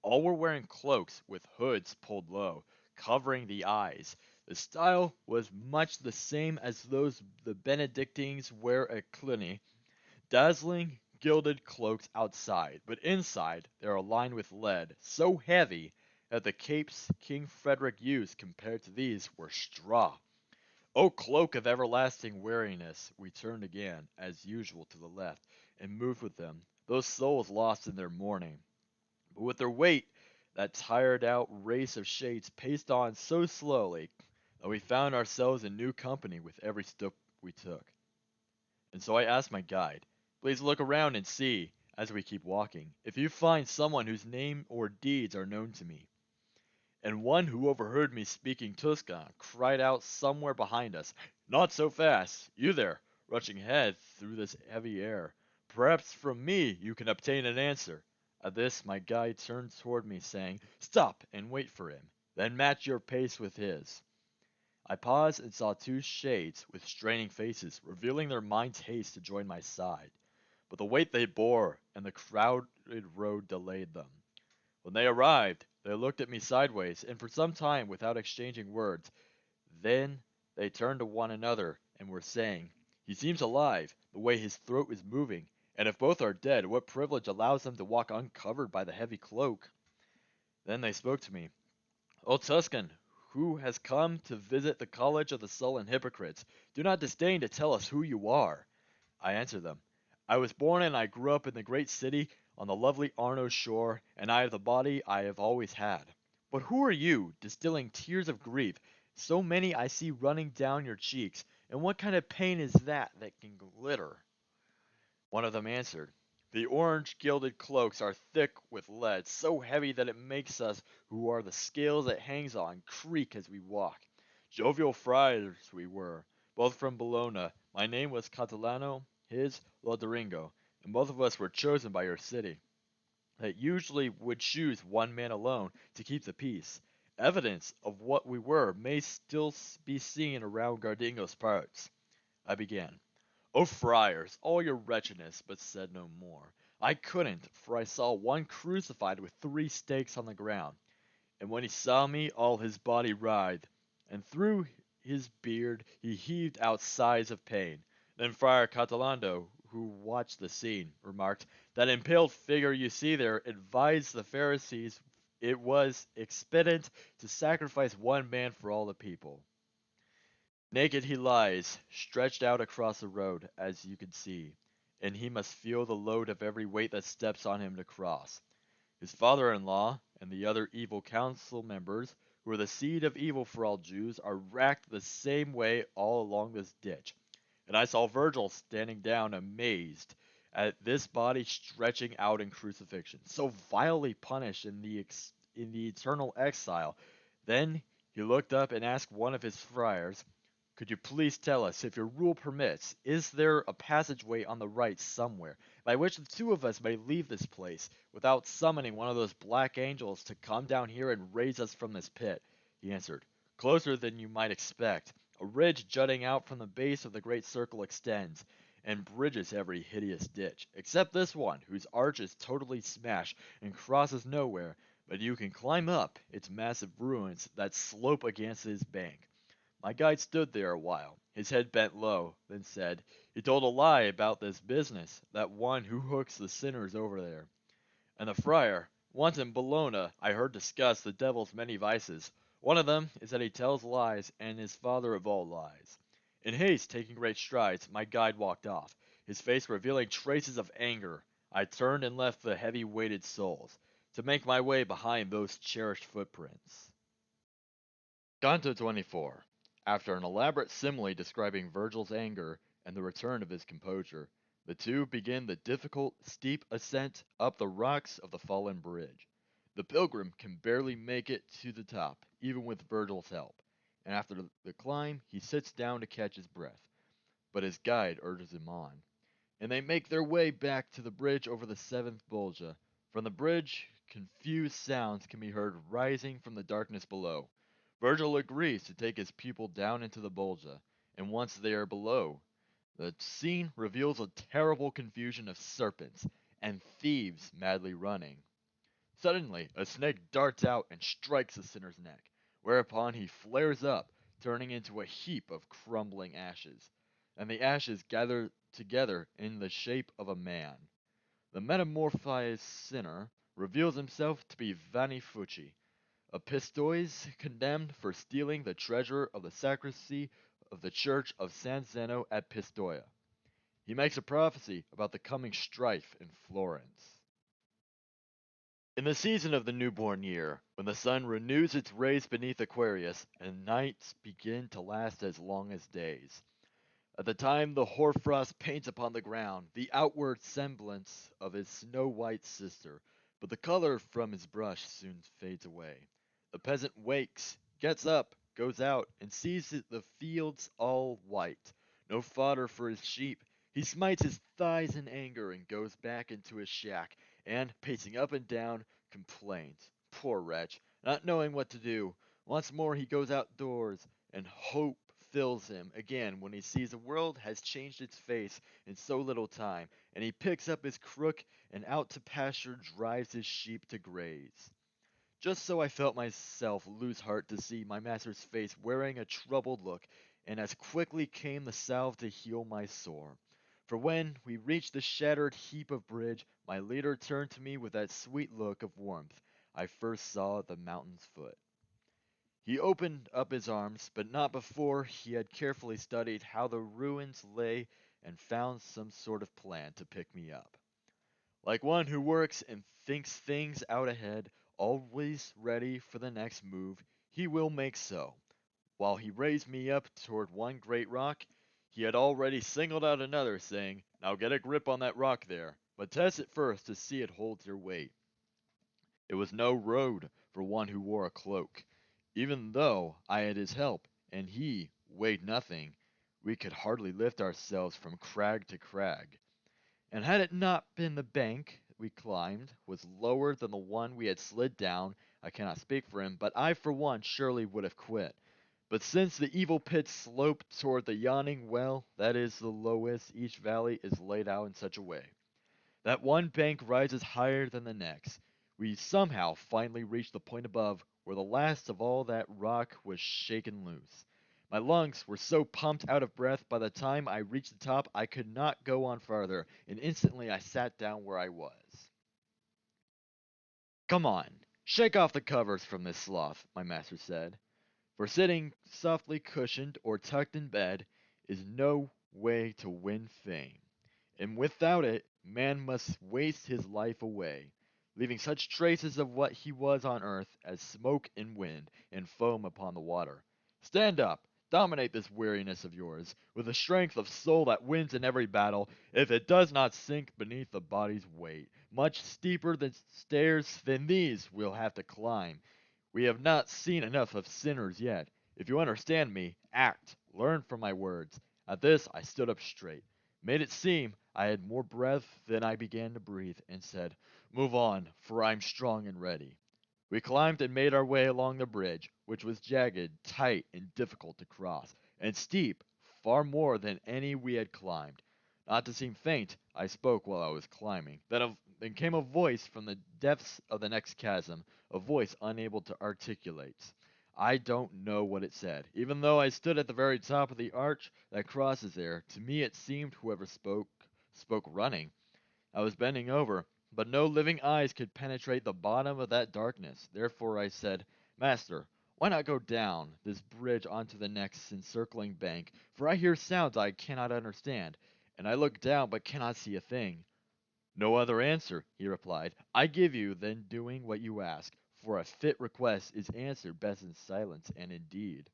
All were wearing cloaks, with hoods pulled low, covering the eyes. The style was much the same as those the Benedictines wear at Cluny, dazzling gilded cloaks outside, but inside they are lined with lead, so heavy that the capes King Frederick used compared to these were straw. O cloak of everlasting weariness! We turned again, as usual, to the left, and moved with them, those souls lost in their mourning. But with their weight That tired out race of shades paced on so slowly that we found ourselves in new company with every step we took. And so I asked my guide, please look around and see, as we keep walking, if you find someone whose name or deeds are known to me. And one who overheard me speaking Tuscan cried out somewhere behind us, not so fast, you there, rushing ahead through this heavy air. Perhaps from me you can obtain an answer. At this my guide turned toward me, saying, stop and wait for him, then match your pace with his. I paused and saw two shades with straining faces, revealing their mind's haste to join my side. But the weight they bore and the crowded road delayed them. When they arrived, they looked at me sideways, and for some time without exchanging words. Then they turned to one another and were saying, he seems alive, the way his throat is moving, and if both are dead, what privilege allows them to walk uncovered by the heavy cloak? Then they spoke to me. O Tuscan, who has come to visit the college of the sullen hypocrites, do not disdain to tell us who you are. I answered them. I was born and I grew up in the great city on the lovely Arno shore, and I have the body I have always had. But who are you, distilling tears of grief, so many I see running down your cheeks, and what kind of pain is that can glitter? One of them answered, the orange gilded cloaks are thick with lead, so heavy that it makes us, who are the scales it hangs on, creak as we walk. Jovial friars we were, both from Bologna. My name was Catalano, his Lodoringo, and both of us were chosen by your city, that usually would choose one man alone to keep the peace. Evidence of what we were may still be seen around Gardingo's parts. I began. O friars, all your wretchedness, but said no more. I couldn't, for I saw one crucified with 3 stakes on the ground. And when he saw me, all his body writhed, and through his beard he heaved out sighs of pain. Then Friar Catalando, who watched the scene, remarked, that impaled figure you see there advised the Pharisees it was expedient to sacrifice one man for all the people. Naked he lies, stretched out across the road, as you can see, and he must feel the load of every weight that steps on him to cross. His father-in-law and the other evil council members, who are the seed of evil for all Jews, are racked the same way all along this ditch. And I saw Virgil standing down amazed at this body stretching out in crucifixion, so vilely punished in the eternal exile. Then he looked up and asked one of his friars, could you please tell us, if your rule permits, is there a passageway on the right somewhere, by which the two of us may leave this place, without summoning one of those black angels to come down here and raise us from this pit? He answered, closer than you might expect. A ridge jutting out from the base of the great circle extends, and bridges every hideous ditch, except this one, whose arch is totally smashed and crosses nowhere, but you can climb up its massive ruins that slope against its bank. My guide stood there a while, his head bent low, then said, he told a lie about this business, that one who hooks the sinners over there. And the friar, once in Bologna, I heard discuss the devil's many vices. One of them is that he tells lies and is father of all lies. In haste, taking great strides, my guide walked off, his face revealing traces of anger. I turned and left the heavy-weighted souls, to make my way behind those cherished footprints. Canto 24. After an elaborate simile describing Virgil's anger and the return of his composure, the two begin the difficult, steep ascent up the rocks of the fallen bridge. The pilgrim can barely make it to the top, even with Virgil's help, and after the climb he sits down to catch his breath, but his guide urges him on, and they make their way back to the bridge over the seventh Bolgia. From the bridge, confused sounds can be heard rising from the darkness below. Virgil agrees to take his pupil down into the Bolgia, and once they are below, the scene reveals a terrible confusion of serpents and thieves madly running. Suddenly, a snake darts out and strikes the sinner's neck, whereupon he flares up, turning into a heap of crumbling ashes, and the ashes gather together in the shape of a man. The metamorphized sinner reveals himself to be Vanni Fucci, a Pistoiese condemned for stealing the treasure of the sacristy of the church of San Zeno at Pistoia. He makes a prophecy about the coming strife in Florence. In the season of the newborn year, when the sun renews its rays beneath Aquarius, and nights begin to last as long as days, at the time the hoarfrost paints upon the ground the outward semblance of his snow-white sister, but the color from his brush soon fades away. The peasant wakes, gets up, goes out, and sees the fields all white. No fodder for his sheep. He smites his thighs in anger and goes back into his shack, and, pacing up and down, complains. Poor wretch, not knowing what to do. Once more he goes outdoors, and hope fills him again when he sees the world has changed its face in so little time, and he picks up his crook and out to pasture drives his sheep to graze. Just so I felt myself lose heart to see my master's face wearing a troubled look, and as quickly came the salve to heal my sore. For when we reached the shattered heap of bridge, my leader turned to me with that sweet look of warmth I first saw at the mountain's foot. He opened up his arms, but not before he had carefully studied how the ruins lay and found some sort of plan to pick me up. Like one who works and thinks things out ahead, always ready for the next move, he will make so. While he raised me up toward one great rock, he had already singled out another, saying, "Now get a grip on that rock there, but test it first to see it holds your weight." It was no road for one who wore a cloak. Even though I had his help, and he weighed nothing, we could hardly lift ourselves from crag to crag. And had it not been the bank we climbed was lower than the one we had slid down, I cannot speak for him, but I for one surely would have quit. But since the evil pit sloped toward the yawning well, that is the lowest, each valley is laid out in such a way that one bank rises higher than the next. We somehow finally reached the point above, where the last of all that rock was shaken loose. My lungs were so pumped out of breath by the time I reached the top I could not go on farther, and instantly I sat down where I was. "Come on, shake off the covers from this sloth," my master said, "for sitting softly cushioned or tucked in bed is no way to win fame. And without it, man must waste his life away, leaving such traces of what he was on earth as smoke in wind and foam upon the water. Stand up, dominate this weariness of yours, with the strength of soul that wins in every battle, if it does not sink beneath the body's weight. Much steeper than stairs than these we'll have to climb. We have not seen enough of sinners yet. If you understand me, act, learn from my words." At this I stood up straight, made it seem I had more breath than I began to breathe, and said, "Move on, for I am strong and ready." We climbed and made our way along the bridge, which was jagged, tight, and difficult to cross, and steep, far more than any we had climbed. Not to seem faint, I spoke while I was climbing. Then came a voice from the depths of the next chasm, a voice unable to articulate. I don't know what it said. Even though I stood at the very top of the arch that crosses there, to me it seemed whoever spoke running. I was bending over, but no living eyes could penetrate the bottom of that darkness. Therefore I said, "Master, why not go down this bridge onto the next encircling bank? For I hear sounds I cannot understand, and I look down but cannot see a thing." "No other answer," he replied, "I give you than doing what you ask, for a fit request is answered best in silence and in deed."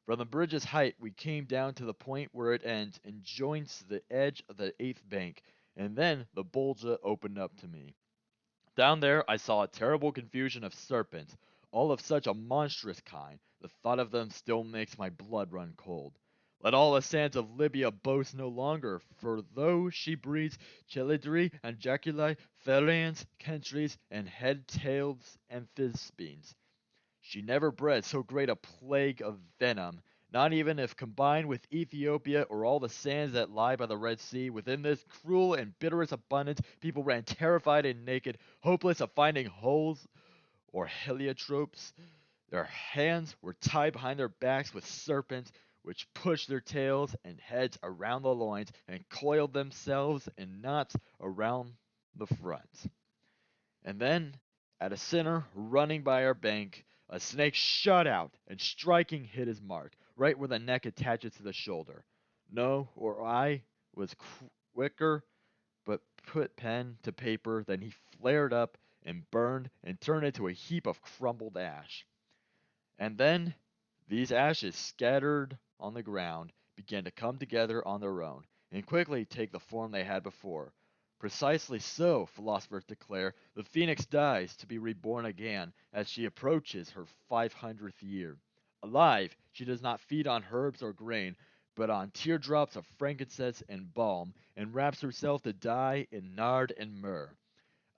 From the bridge's height we came down to the point where it ends and joins the edge of the eighth bank, and then the Bolgia opened up to me. Down there I saw a terrible confusion of serpents, all of such a monstrous kind, the thought of them still makes my blood run cold. Let all the sands of Libya boast no longer, for though she breeds chelydri and jaculi, pherians, kentries, and head-tailed amphisbaens, she never bred so great a plague of venom, not even if combined with Ethiopia or all the sands that lie by the Red Sea. Within this cruel and bitterest abundance, people ran terrified and naked, hopeless of finding holes or heliotropes. Their hands were tied behind their backs with serpents, which pushed their tails and heads around the loins and coiled themselves in knots around the front. And then, at a sinner running by our bank, a snake shot out and striking hit his mark, right where the neck attaches to the shoulder. No, or I was quicker, but put pen to paper, then he flared up and burned and turned into a heap of crumbled ash. And then these ashes scattered on the ground began to come together on their own, and quickly take the form they had before. Precisely so, philosophers declare, the phoenix dies to be reborn again as she approaches her 500th year. Alive, she does not feed on herbs or grain, but on teardrops of frankincense and balm, and wraps herself to die in nard and myrrh.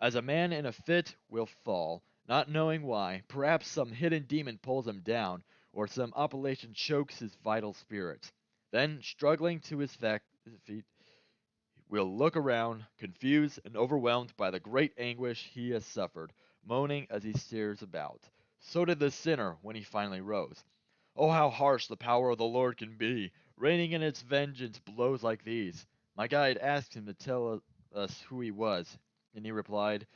As a man in a fit will fall, not knowing why, perhaps some hidden demon pulls him down, or some appellation chokes his vital spirits. Then, struggling to his feet, will look around, confused and overwhelmed by the great anguish he has suffered, moaning as he stares about. So did the sinner when he finally rose. Oh, how harsh the power of the Lord can be, raining in its vengeance blows like these. My guide asked him to tell us who he was, and he replied,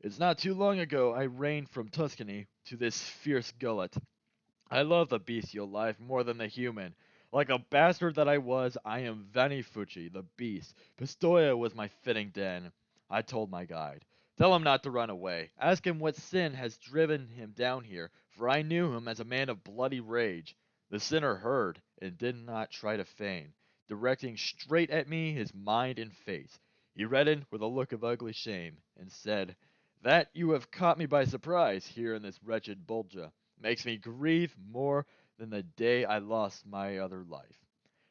"It's not too long ago I reigned from Tuscany to this fierce gullet. I love the bestial life more than the human. Like a bastard that I was, I am Vanifucci, the beast. Pistoia was my fitting den." I told my guide, "Tell him not to run away. Ask him what sin has driven him down here, for I knew him as a man of bloody rage." The sinner heard, and did not try to feign, directing straight at me his mind and face. He reddened with a look of ugly shame, and said, "That you have caught me by surprise here in this wretched Bolgia makes me grieve more than the day I lost my other life.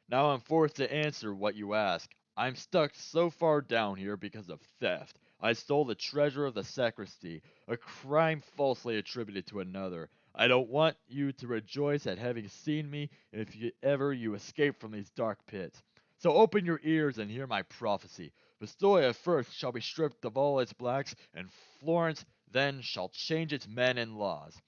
Now I'm forced to answer what you ask. I'm stuck so far down here because of theft. I stole the treasure of the sacristy, a crime falsely attributed to another. I don't want you to rejoice at having seen me if ever you escape from these dark pits. So open your ears and hear my prophecy. Pistoia first shall be stripped of all its blacks, and Florence then shall change its men and laws.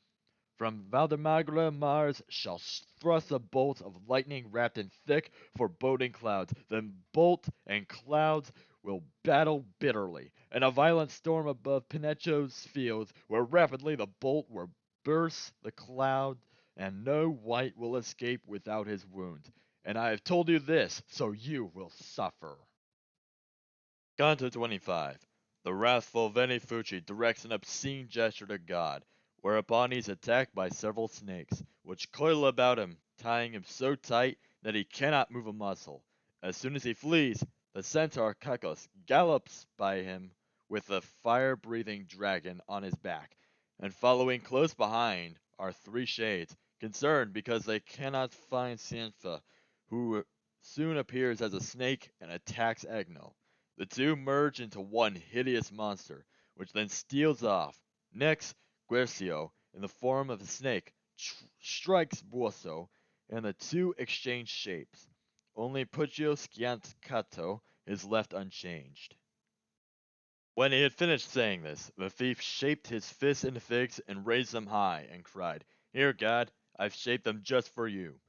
From Valdemagra Mars shall thrust a bolt of lightning wrapped in thick, foreboding clouds. Then bolt and clouds will battle bitterly, and a violent storm above Pinecchio's fields, where rapidly the bolt will burst the cloud, and no wight will escape without his wounds. And I have told you this, so you will suffer." Canto 25. The wrathful Venifucci directs an obscene gesture to God, whereupon he is attacked by several snakes, which coil about him, tying him so tight that he cannot move a muscle. As soon as he flees, the centaur Cacos gallops by him with the fire-breathing dragon on his back, and following close behind are three shades, concerned because they cannot find Cienfa, who soon appears as a snake and attacks Egno. The two merge into one hideous monster, which then steals off. Next, Guercio, in the form of a snake, strikes Buoso, and the two exchange shapes. Only Puccio Sciancato is left unchanged. When he had finished saying this, the thief shaped his fists into figs and raised them high, and cried, "Here, God, I've shaped them just for you."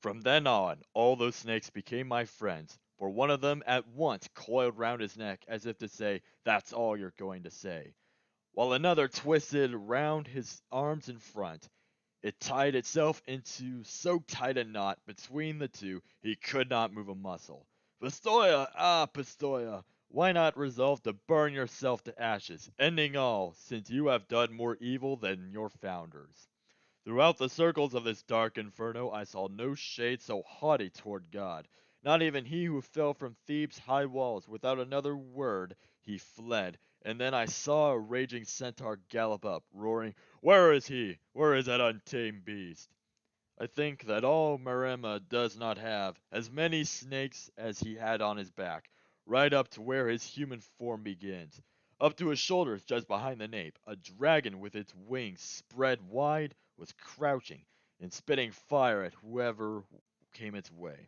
From then on, all those snakes became my friends, for one of them at once coiled round his neck as if to say, "That's all you're going to say," while another twisted round his arms in front. It tied itself into so tight a knot between the two he could not move a muscle. "Pistoia! Ah, Pistoia! Why not resolve to burn yourself to ashes, ending all, since you have done more evil than your founders?" Throughout the circles of this dark inferno I saw no shade so haughty toward God. Not even he who fell from Thebes' high walls without another word he fled, and then I saw a raging centaur gallop up, roaring, "Where is he? Where is that untamed beast?" I think that all Maremma does not have as many snakes as he had on his back, right up to where his human form begins. Up to his shoulders, just behind the nape, a dragon with its wings spread wide was crouching and spitting fire at whoever came its way.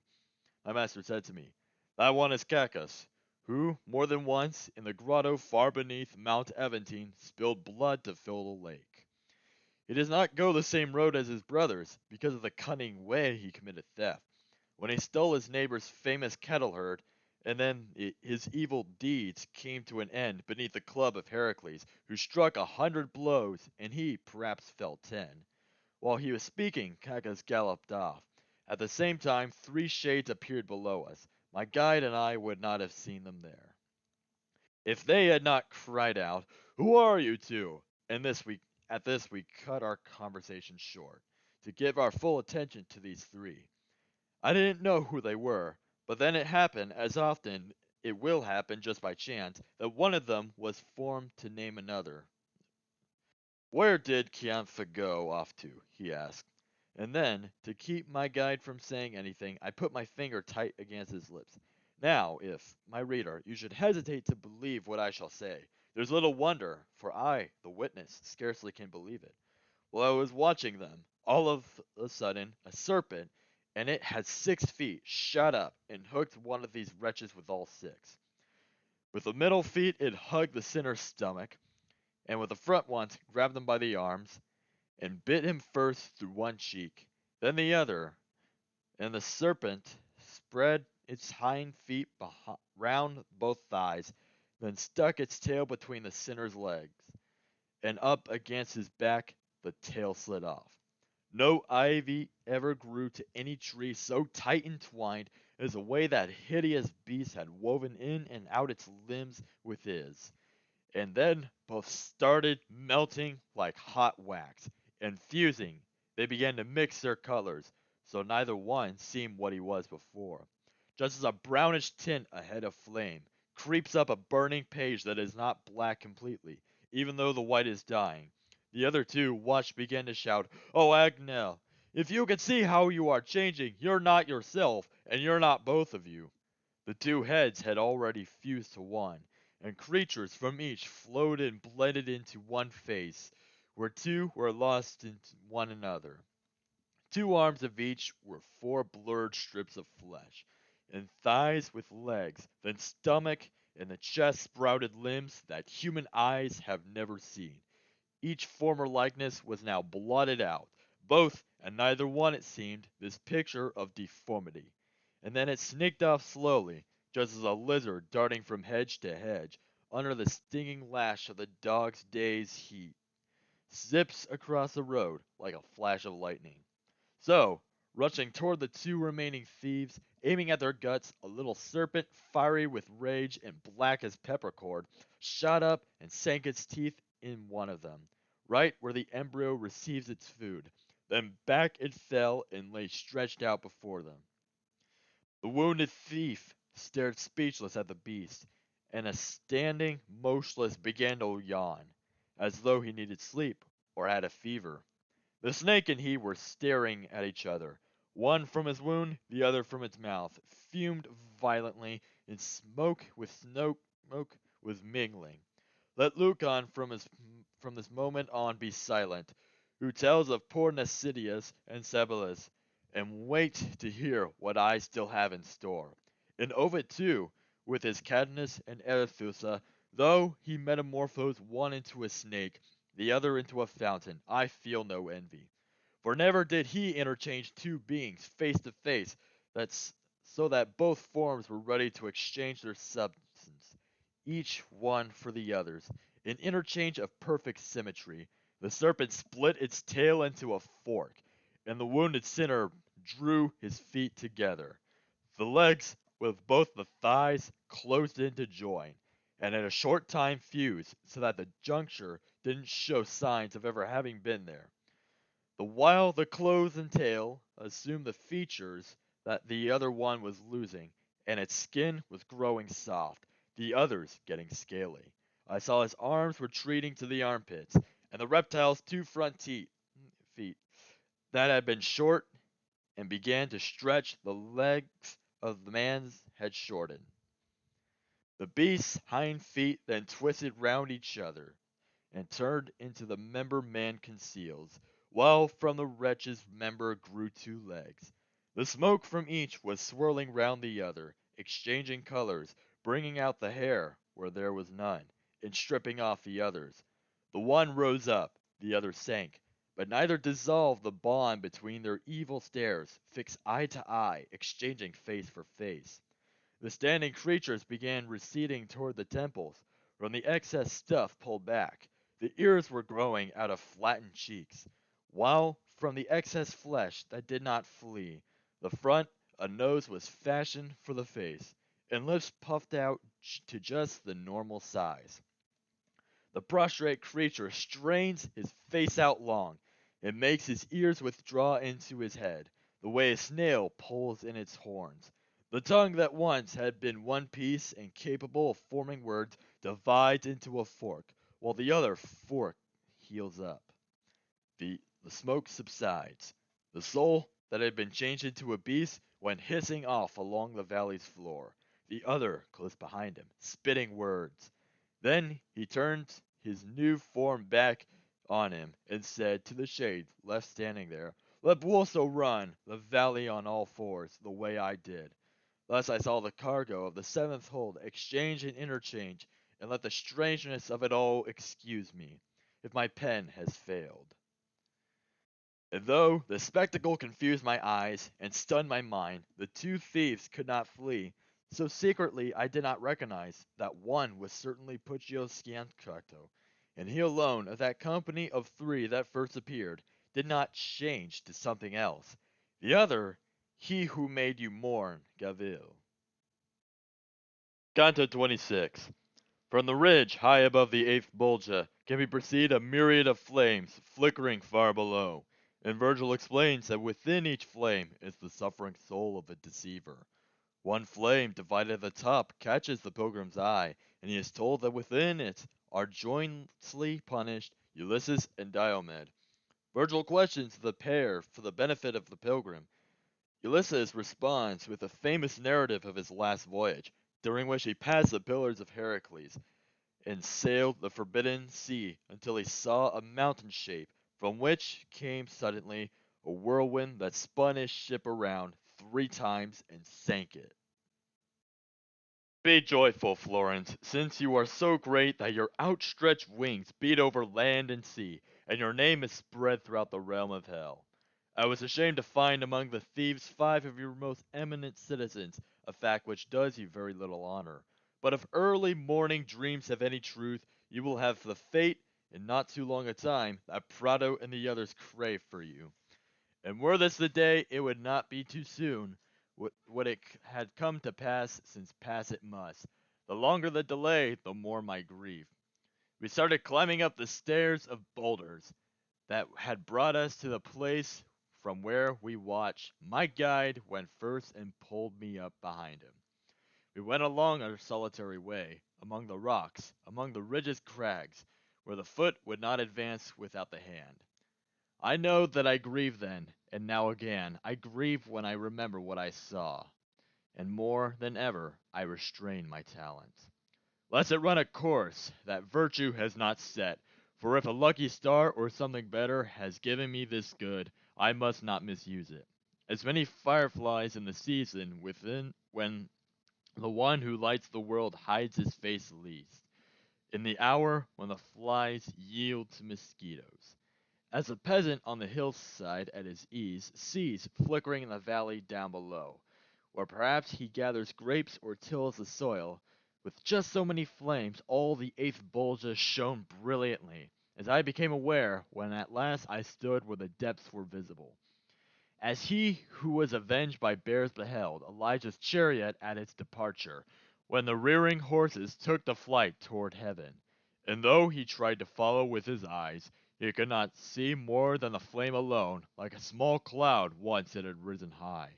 My master said to me, "That one is Cacus, who, more than once, in the grotto far beneath Mount Aventine, spilled blood to fill the lake. He does not go the same road as his brothers, because of the cunning way he committed theft. When he stole his neighbor's famous cattle herd, and then his evil deeds came to an end beneath the club of Heracles, who struck 100 blows, and he perhaps felt 10. While he was speaking, Cacus galloped off. At the same time, three shades appeared below us. My guide and I would not have seen them there. If they had not cried out, "Who are you two?" And this we cut our conversation short, to give our full attention to these three. I didn't know who they were, but then it happened, as often it will happen just by chance, that one of them was formed to name another. "Where did Kiantha go off to?" he asked. And then, to keep my guide from saying anything, I put my finger tight against his lips. Now, if, my reader, you should hesitate to believe what I shall say, there's little wonder, for I, the witness, scarcely can believe it. While I was watching them, all of a sudden, a serpent, and it had 6 feet, shot up and hooked one of these wretches with all six. With the middle feet, it hugged the sinner's stomach, and with the front ones, grabbed him by the arms, and bit him first through one cheek, then the other, and the serpent spread its hind feet round both thighs, then stuck its tail between the sinner's legs, and up against his back the tail slid off. No ivy ever grew to any tree so tight entwined as the way that hideous beast had woven in and out its limbs with his. And then both started melting like hot wax, and fusing, they began to mix their colors, so neither one seemed what he was before. Just as a brownish tint ahead of flame creeps up a burning page that is not black completely, even though the white is dying. The other two watched began to shout, "Oh, Agnel, if you can see how you are changing, you're not yourself, and you're not both of you." The two heads had already fused to one, and creatures from each flowed and blended into one face, where two were lost in one another. 2 arms of each were 4 blurred strips of flesh, and thighs with legs, then stomach, and the chest sprouted limbs that human eyes have never seen. Each former likeness was now blotted out, both and neither one, it seemed, this picture of deformity. And then it sneaked off slowly, just as a lizard darting from hedge to hedge, under the stinging lash of the dog's day's heat, zips across the road like a flash of lightning. So, rushing toward the two remaining thieves, aiming at their guts, a little serpent, fiery with rage and black as peppercorn, shot up and sank its teeth in one of them, right where the embryo receives its food. Then back it fell and lay stretched out before them. The wounded thief stared speechless at the beast, and standing motionless began to yawn, as though he needed sleep or had a fever. The snake and he were staring at each other, one from his wound, the other from its mouth, fumed violently, and smoke was mingling. Let Lucan from this moment on be silent, who tells of poor Nasidius and Cebalus, and wait to hear what I still have in store. And Ovid too, with his Cadmus and Arethusa, though he metamorphosed one into a snake, the other into a fountain, I feel no envy. For never did he interchange two beings face to face, so that both forms were ready to exchange their substance, each one for the others, an interchange of perfect symmetry. The serpent split its tail into a fork, and the wounded sinner drew his feet together. The legs, with both the thighs, closed in to join, and in a short time fused, so that the juncture didn't show signs of ever having been there. The while the clothes and tail assumed the features that the other one was losing, and its skin was growing soft, the other's getting scaly. I saw his arms retreating to the armpits, and the reptile's 2 front feet that had been short and began to stretch. The legs of the man's had shortened. The beast's hind feet then twisted round each other, and turned into the member man conceals, while from the wretch's member grew 2 legs. The smoke from each was swirling round the other, exchanging colors, bringing out the hair where there was none, and stripping off the others. The one rose up, the other sank, but neither dissolved the bond between their evil stares, fixed eye to eye, exchanging face for face. The standing creatures began receding toward the temples, from the excess stuff pulled back. The ears were growing out of flattened cheeks, while from the excess flesh that did not flee, the front, a nose was fashioned for the face, and lips puffed out to just the normal size. The prostrate creature strains his face out long. It makes his ears withdraw into his head, the way a snail pulls in its horns. The tongue that once had been one piece and capable of forming words divides into a fork, while the other fork heals up. The smoke subsides. The soul that had been changed into a beast went hissing off along the valley's floor, the other close behind him, spitting words. Then he turned his new form back on him and said to the shade left standing there, "Let Buoso run the valley on all fours, the way I did." Thus I saw the cargo of the seventh hold exchange and interchange, and let the strangeness of it all excuse me, if my pen has failed. And though the spectacle confused my eyes and stunned my mind, the two thieves could not flee, so secretly I did not recognize that one was certainly Puccio Sciancato, and he alone of that company of three that first appeared did not change to something else. The other, he who made you mourn, Gavil. Canto 26. From the ridge high above the eighth Bolgia can be perceived a myriad of flames flickering far below, and Virgil explains that within each flame is the suffering soul of a deceiver. One flame divided at the top catches the pilgrim's eye, and he is told that within it are jointly punished Ulysses and Diomed. Virgil questions the pair for the benefit of the pilgrim. Ulysses responds with a famous narrative of his last voyage, during which he passed the Pillars of Heracles, and sailed the forbidden sea until he saw a mountain shape, from which came suddenly a whirlwind that spun his ship around 3 times and sank it. Be joyful, Florence, since you are so great that your outstretched wings beat over land and sea, and your name is spread throughout the realm of hell. I was ashamed to find among the thieves 5 of your most eminent citizens, a fact which does you very little honor. But if early morning dreams have any truth, you will have the fate, in not too long a time, that Prado and the others crave for you. And were this the day, it would not be too soon. What it had come to pass, since pass it must. The longer the delay, the more my grief. We started climbing up the stairs of boulders that had brought us to the place from where we watched. My guide went first and pulled me up behind him. We went along our solitary way, among the rocks, among the ridges crags, where the foot would not advance without the hand. I know that I grieve then, and now again I grieve when I remember what I saw, and more than ever I restrain my talent. Lest it run a course that virtue has not set, for if a lucky star or something better has given me this good, I must not misuse it. As many fireflies in the season within when the one who lights the world hides his face least, in the hour when the flies yield to mosquitoes. As a peasant on the hillside at his ease sees flickering in the valley down below, or perhaps he gathers grapes or tills the soil, with just so many flames all the eighth Bolgia shone brilliantly, as I became aware when at last I stood where the depths were visible. As he who was avenged by bears beheld Elijah's chariot at its departure, when the rearing horses took the flight toward heaven. And though he tried to follow with his eyes, he could not see more than the flame alone, like a small cloud once it had risen high.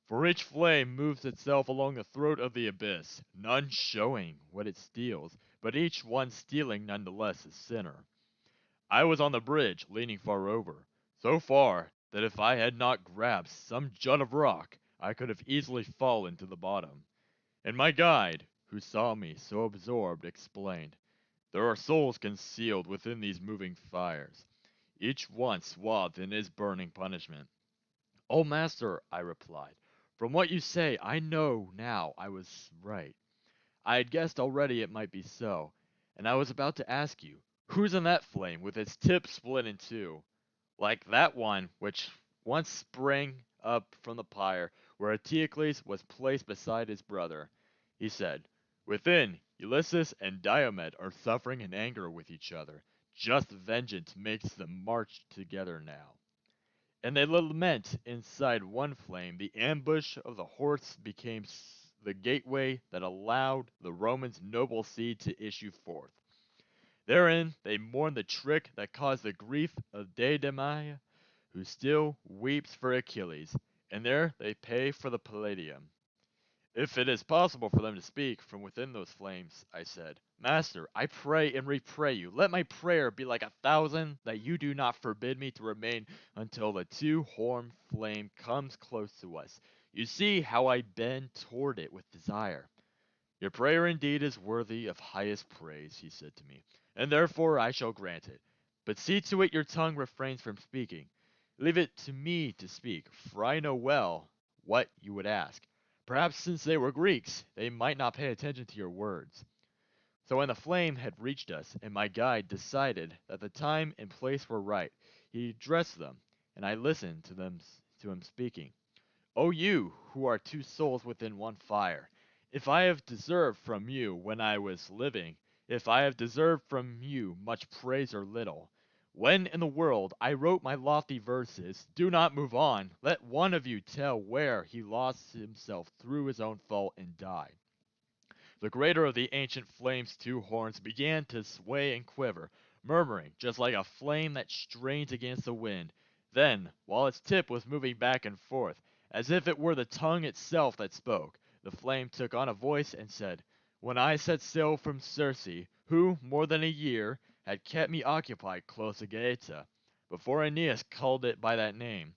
For each flame moves itself along the throat of the abyss, none showing what it steals, but each one stealing none the less a sinner. I was on the bridge, leaning far over, so far that if I had not grabbed some jut of rock, I could have easily fallen to the bottom. And my guide, who saw me so absorbed, explained, "There are souls concealed within these moving fires, each one swathed in his burning punishment." "Oh, master," I replied, "from what you say, I know now I was right. I had guessed already it might be so, and I was about to ask you, who's in that flame with its tip split in two, like that one which once sprang up from the pyre where Eteocles was placed beside his brother?" He said, "Within, Ulysses and Diomed are suffering in anger with each other. Just vengeance makes them march together now. And they lament inside one flame. The ambush of the horse became the gateway that allowed the Romans' noble seed to issue forth. Therein they mourn the trick that caused the grief of Deidamia, who still weeps for Achilles, and there they pay for the Palladium. If it is possible for them to speak from within those flames, I said, Master, I pray and repray you, let my prayer be like 1,000, that you do not forbid me to remain until the two-horned flame comes close to us. You see how I bend toward it with desire. Your prayer indeed is worthy of highest praise, he said to me, and therefore I shall grant it. But see to it your tongue refrains from speaking. Leave it to me to speak, for I know well what you would ask. Perhaps since they were Greeks, they might not pay attention to your words. So when the flame had reached us, and my guide decided that the time and place were right, he addressed them, and I listened to him speaking. O you, who are two souls within one fire, if I have deserved from you when I was living, if I have deserved from you much praise or little, when in the world I wrote my lofty verses, do not move on, let one of you tell where he lost himself through his own fault and died. The greater of the ancient flame's two horns began to sway and quiver, murmuring just like a flame that strains against the wind. Then, while its tip was moving back and forth, as if it were the tongue itself that spoke, the flame took on a voice and said, When I set sail from Circe, who, more than a year, had kept me occupied close to Gaeta, before Aeneas called it by that name,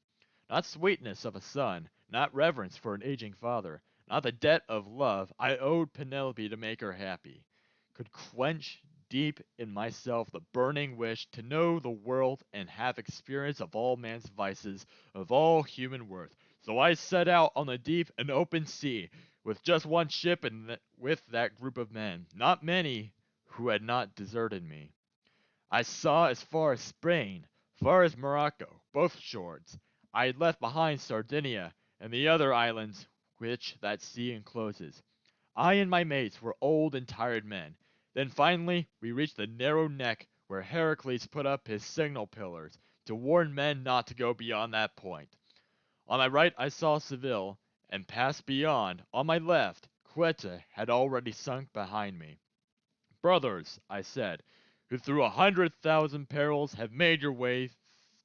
not sweetness of a son, not reverence for an aging father, not the debt of love I owed Penelope to make her happy, could quench deep in myself the burning wish to know the world and have experience of all man's vices, of all human worth. So I set out on the deep and open sea, with just one ship and with that group of men, not many, who had not deserted me. I saw as far as Spain, far as Morocco, both shores. I had left behind Sardinia and the other islands which that sea encloses. I and my mates were old and tired men. Then finally we reached the narrow neck where Heracles put up his signal pillars to warn men not to go beyond that point. On my right I saw Seville, and past beyond, on my left, Quetta had already sunk behind me. Brothers, I said, who through 100,000 perils have made your way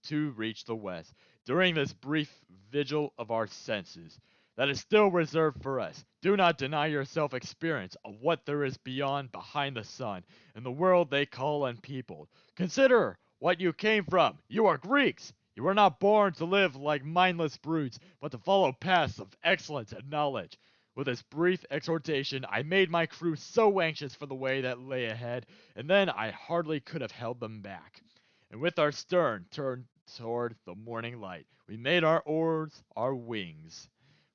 to reach the west, during this brief vigil of our senses, that is still reserved for us, do not deny yourself experience of what there is beyond, behind the sun, in the world they call unpeopled. Consider what you came from. You are Greeks. You were not born to live like mindless brutes, but to follow paths of excellence and knowledge. With this brief exhortation, I made my crew so anxious for the way that lay ahead, and then I hardly could have held them back. And with our stern turned toward the morning light, we made our oars our wings.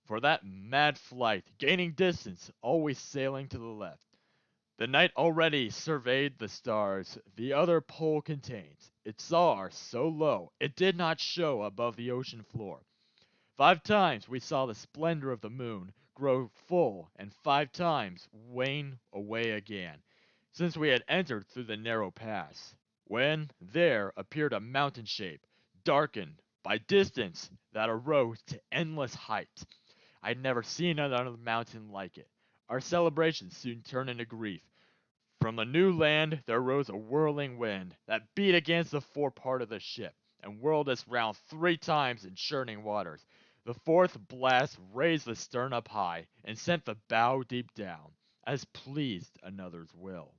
For that mad flight, gaining distance, always sailing to the left. The night already surveyed the stars the other pole contains. Its star so low, it did not show above the ocean floor. 5 times we saw the splendor of the moon grow full, and 5 times wane away again, since we had entered through the narrow pass, when there appeared a mountain shape, darkened by distance that arose to endless height. I had never seen another mountain like it. Our celebration soon turned into grief. From the new land there rose a whirling wind that beat against the forepart of the ship, and whirled us round 3 times in churning waters. The fourth blast raised the stern up high, and sent the bow deep down, as pleased another's will.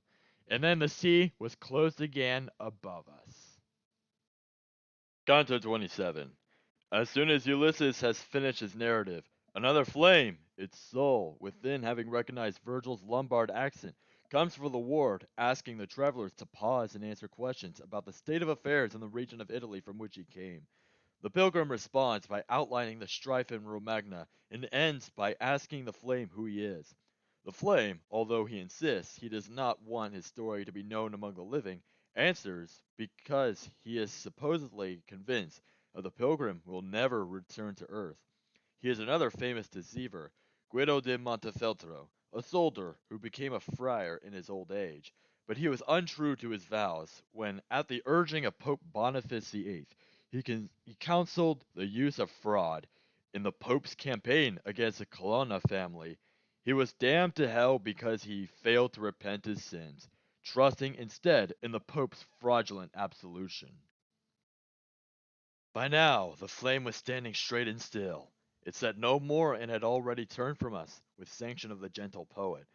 And then the sea was closed again above us. Canto 27. As soon as Ulysses has finished his narrative, another flame, its soul, within having recognized Virgil's Lombard accent, comes from the ward, asking the travelers to pause and answer questions about the state of affairs in the region of Italy from which he came. The pilgrim responds by outlining the strife in Romagna, and ends by asking the flame who he is. The flame, although he insists he does not want his story to be known among the living, answers because he is supposedly convinced that the pilgrim will never return to earth. He is another famous deceiver, Guido de Montefeltro, a soldier who became a friar in his old age, but he was untrue to his vows when, at the urging of Pope Boniface VIII, he counseled the use of fraud. In the Pope's campaign against the Colonna family, He was damned to hell because he failed to repent his sins, trusting instead in the Pope's fraudulent absolution. By now, the flame was standing straight and still. It said no more and had already turned from us, with sanction of the gentle poet,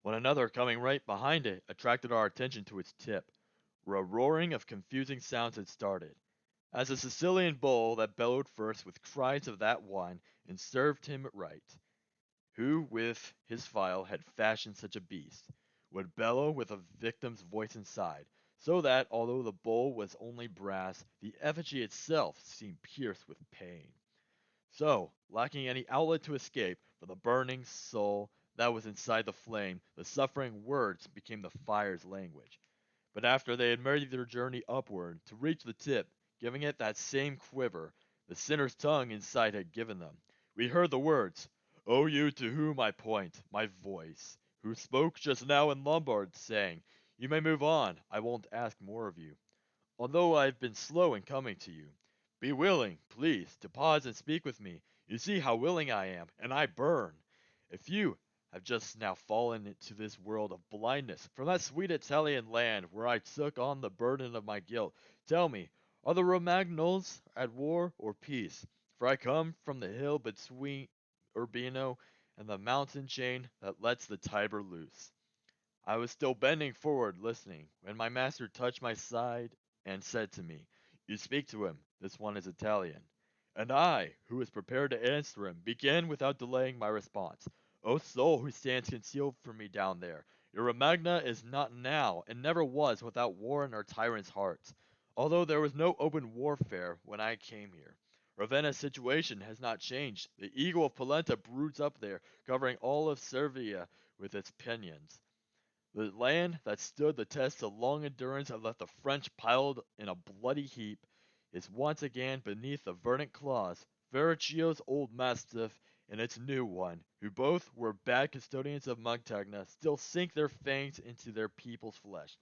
when another coming right behind it attracted our attention to its tip, where a roaring of confusing sounds had started, as a Sicilian bull that bellowed first with cries of that one and served him right, who with his file had fashioned such a beast, would bellow with a victim's voice inside, so that although the bull was only brass, the effigy itself seemed pierced with pain. So, lacking any outlet to escape from the burning soul that was inside the flame, the suffering words became the fire's language. But after they had made their journey upward to reach the tip, giving it that same quiver the sinner's tongue inside had given them, we heard the words, "O you to whom I point, my voice, who spoke just now in Lombard, saying, 'You may move on, I won't ask more of you, although I have been slow in coming to you. Be willing, please, to pause and speak with me. You see how willing I am, and I burn. If you have just now fallen into this world of blindness from that sweet Italian land where I took on the burden of my guilt, tell me, are the Romagnols at war or peace? For I come from the hill between Urbino and the mountain chain that lets the Tiber loose." I was still bending forward listening when my master touched my side and said to me, "You speak to him, this one is Italian." And I, who was prepared to answer him, began without delaying my response. "O soul who stands concealed from me down there, your Romagna is not now, and never was, without war in our tyrants' hearts, although there was no open warfare when I came here. Ravenna's situation has not changed. The eagle of Polenta broods up there, covering all of Servia with its pinions. The land that stood the test of long endurance and left the French piled in a bloody heap is once again beneath the verdant claws, Verrocchio's old mastiff and its new one, who both were bad custodians of Montagna, still sink their fangs into their people's flesh.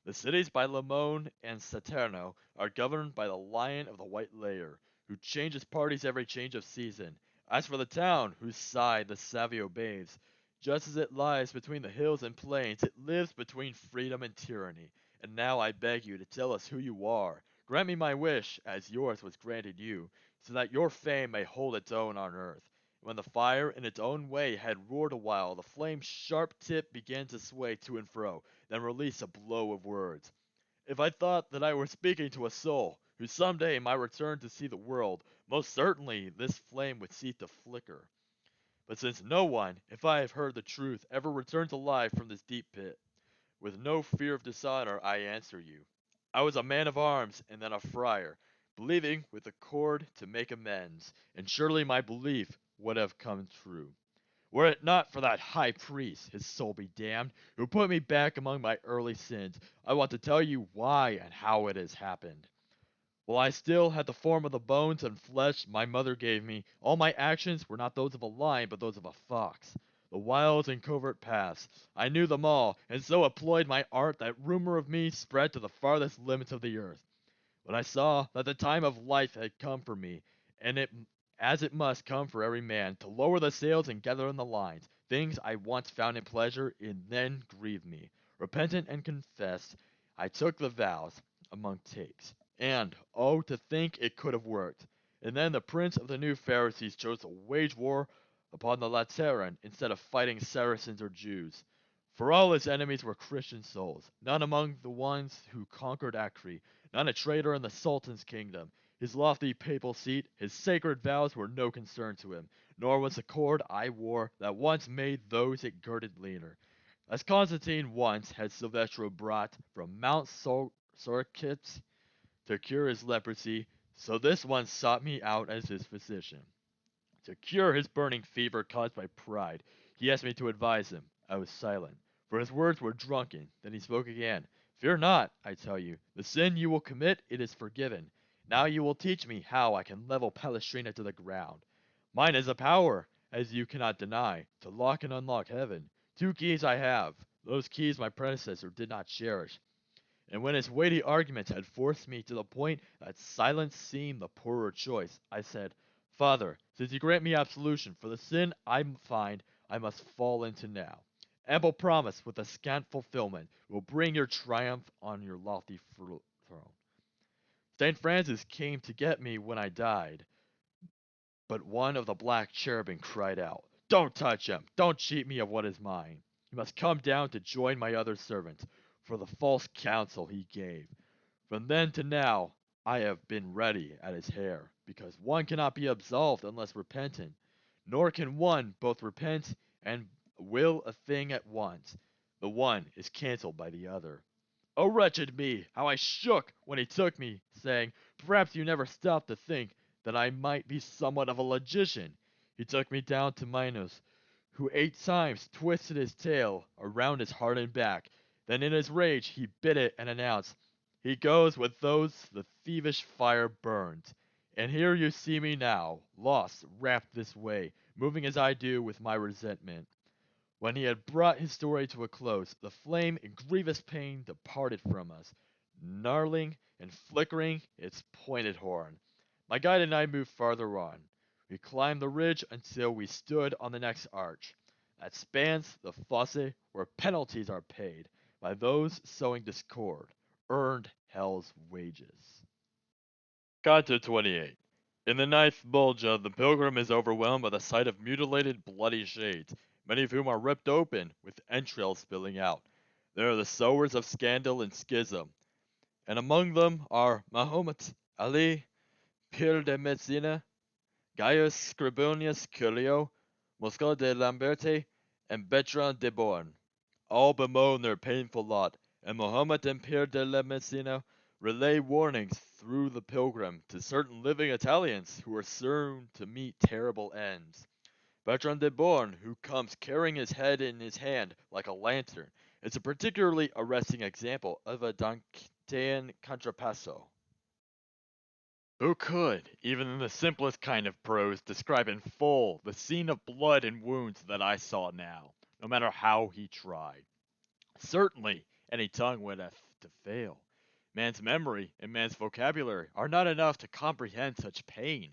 The cities by Limone and Saterno are governed by the Lion of the White Layer, who changes parties every change of season. As for the town, whose side the Savio bathes, just as it lies between the hills and plains, it lives between freedom and tyranny. And now I beg you to tell us who you are. Grant me my wish, as yours was granted you, so that your fame may hold its own on earth. When the fire in its own way had roared a while, the flame's sharp tip began to sway to and fro, then release a blow of words. If I thought that I were speaking to a soul, who some day might return to see the world, most certainly this flame would cease to flicker. But since no one, if I have heard the truth, ever returns alive from this deep pit, with no fear of dishonor I answer you. I was a man of arms and then a friar, believing with the cord to make amends, and surely my belief would have come true. Were it not for that high priest, his soul be damned, who put me back among my early sins, I want to tell you why and how it has happened. While I still had the form of the bones and flesh my mother gave me, all my actions were not those of a lion, but those of a fox. The wild and covert paths, I knew them all, and so employed my art that rumor of me spread to the farthest limits of the earth. When I saw that the time of life had come for me, and it as it must come for every man, to lower the sails and gather in the lines, things I once found in pleasure in then grieved me. Repentant and confessed, I took the vows among takes. And, oh, to think it could have worked. And then the prince of the new Pharisees chose to wage war upon the Lateran instead of fighting Saracens or Jews. For all his enemies were Christian souls, none among the ones who conquered Acre, none a traitor in the Sultan's kingdom. His lofty papal seat, his sacred vows were no concern to him, nor was the cord I wore that once made those it girded leaner. As Constantine once had Silvestro brought from Mount Soracte to cure his leprosy, so this one sought me out as his physician. To cure his burning fever caused by pride, he asked me to advise him. I was silent, for his words were drunken. Then he spoke again. "Fear not, I tell you. The sin you will commit, it is forgiven. Now you will teach me how I can level Palestrina to the ground. Mine is a power, as you cannot deny, to lock and unlock heaven. Two keys I have. Those keys my predecessor did not cherish. And when his weighty arguments had forced me to the point that silence seemed the poorer choice, I said, 'Father, since you grant me absolution for the sin I find, I must fall into now. Ample promise with a scant fulfillment will bring your triumph on your lofty throne. St. Francis came to get me when I died, but one of the black cherubim cried out, "Don't touch him! Don't cheat me of what is mine! He must come down to join my other servants, for the false counsel he gave." From then to now, I have been ready at his hair, because one cannot be absolved unless repentant, nor can one both repent and will a thing at once. The one is cancelled by the other. Oh, wretched me, how I shook when he took me, saying, "Perhaps you never stopped to think that I might be somewhat of a logician." He took me down to Minos, who 8 times twisted his tail around his hardened back. Then in his rage he bit it and announced, "He goes with those the thievish fire burns." And here you see me now, lost, wrapped this way, moving as I do with my resentment. When he had brought his story to a close, the flame in grievous pain departed from us, gnarling and flickering its pointed horn. My guide and I moved farther on. We climbed the ridge until we stood on the next arch, that spans the fosse where penalties are paid by those sowing discord, earned hell's wages. Canto 28. In the ninth Bolgia, the pilgrim is overwhelmed by the sight of mutilated, bloody shades, many of whom are ripped open, with entrails spilling out. They are the sowers of scandal and schism, and among them are Mahomet, Ali, Pierre de Messina, Gaius Scribonius Curio, Mosca de Lamberti, and Bertrand de Born. All bemoan their painful lot, and Mohammed and Pierre de la Messina relay warnings through the pilgrim to certain living Italians who are soon to meet terrible ends. Bertrand de Born, who comes carrying his head in his hand like a lantern, is a particularly arresting example of a Dantean contrapasso. Who could, even in the simplest kind of prose, describe in full the scene of blood and wounds that I saw now, no matter how he tried? Certainly, any tongue would have to fail. Man's memory and man's vocabulary are not enough to comprehend such pain.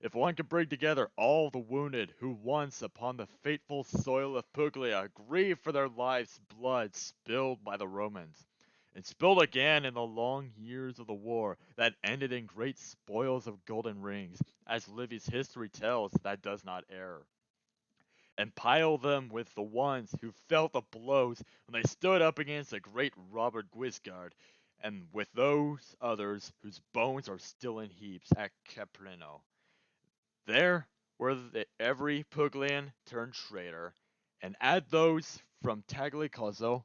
If one could bring together all the wounded who once upon the fateful soil of Puglia grieved for their lives' blood spilled by the Romans, and spilled again in the long years of the war that ended in great spoils of golden rings, as Livy's history tells that does not err, and pile them with the ones who felt the blows when they stood up against the great Robert Guiscard, and with those others whose bones are still in heaps at Caprino. There were every Puglian turned traitor, and add those from Tagliacozzo,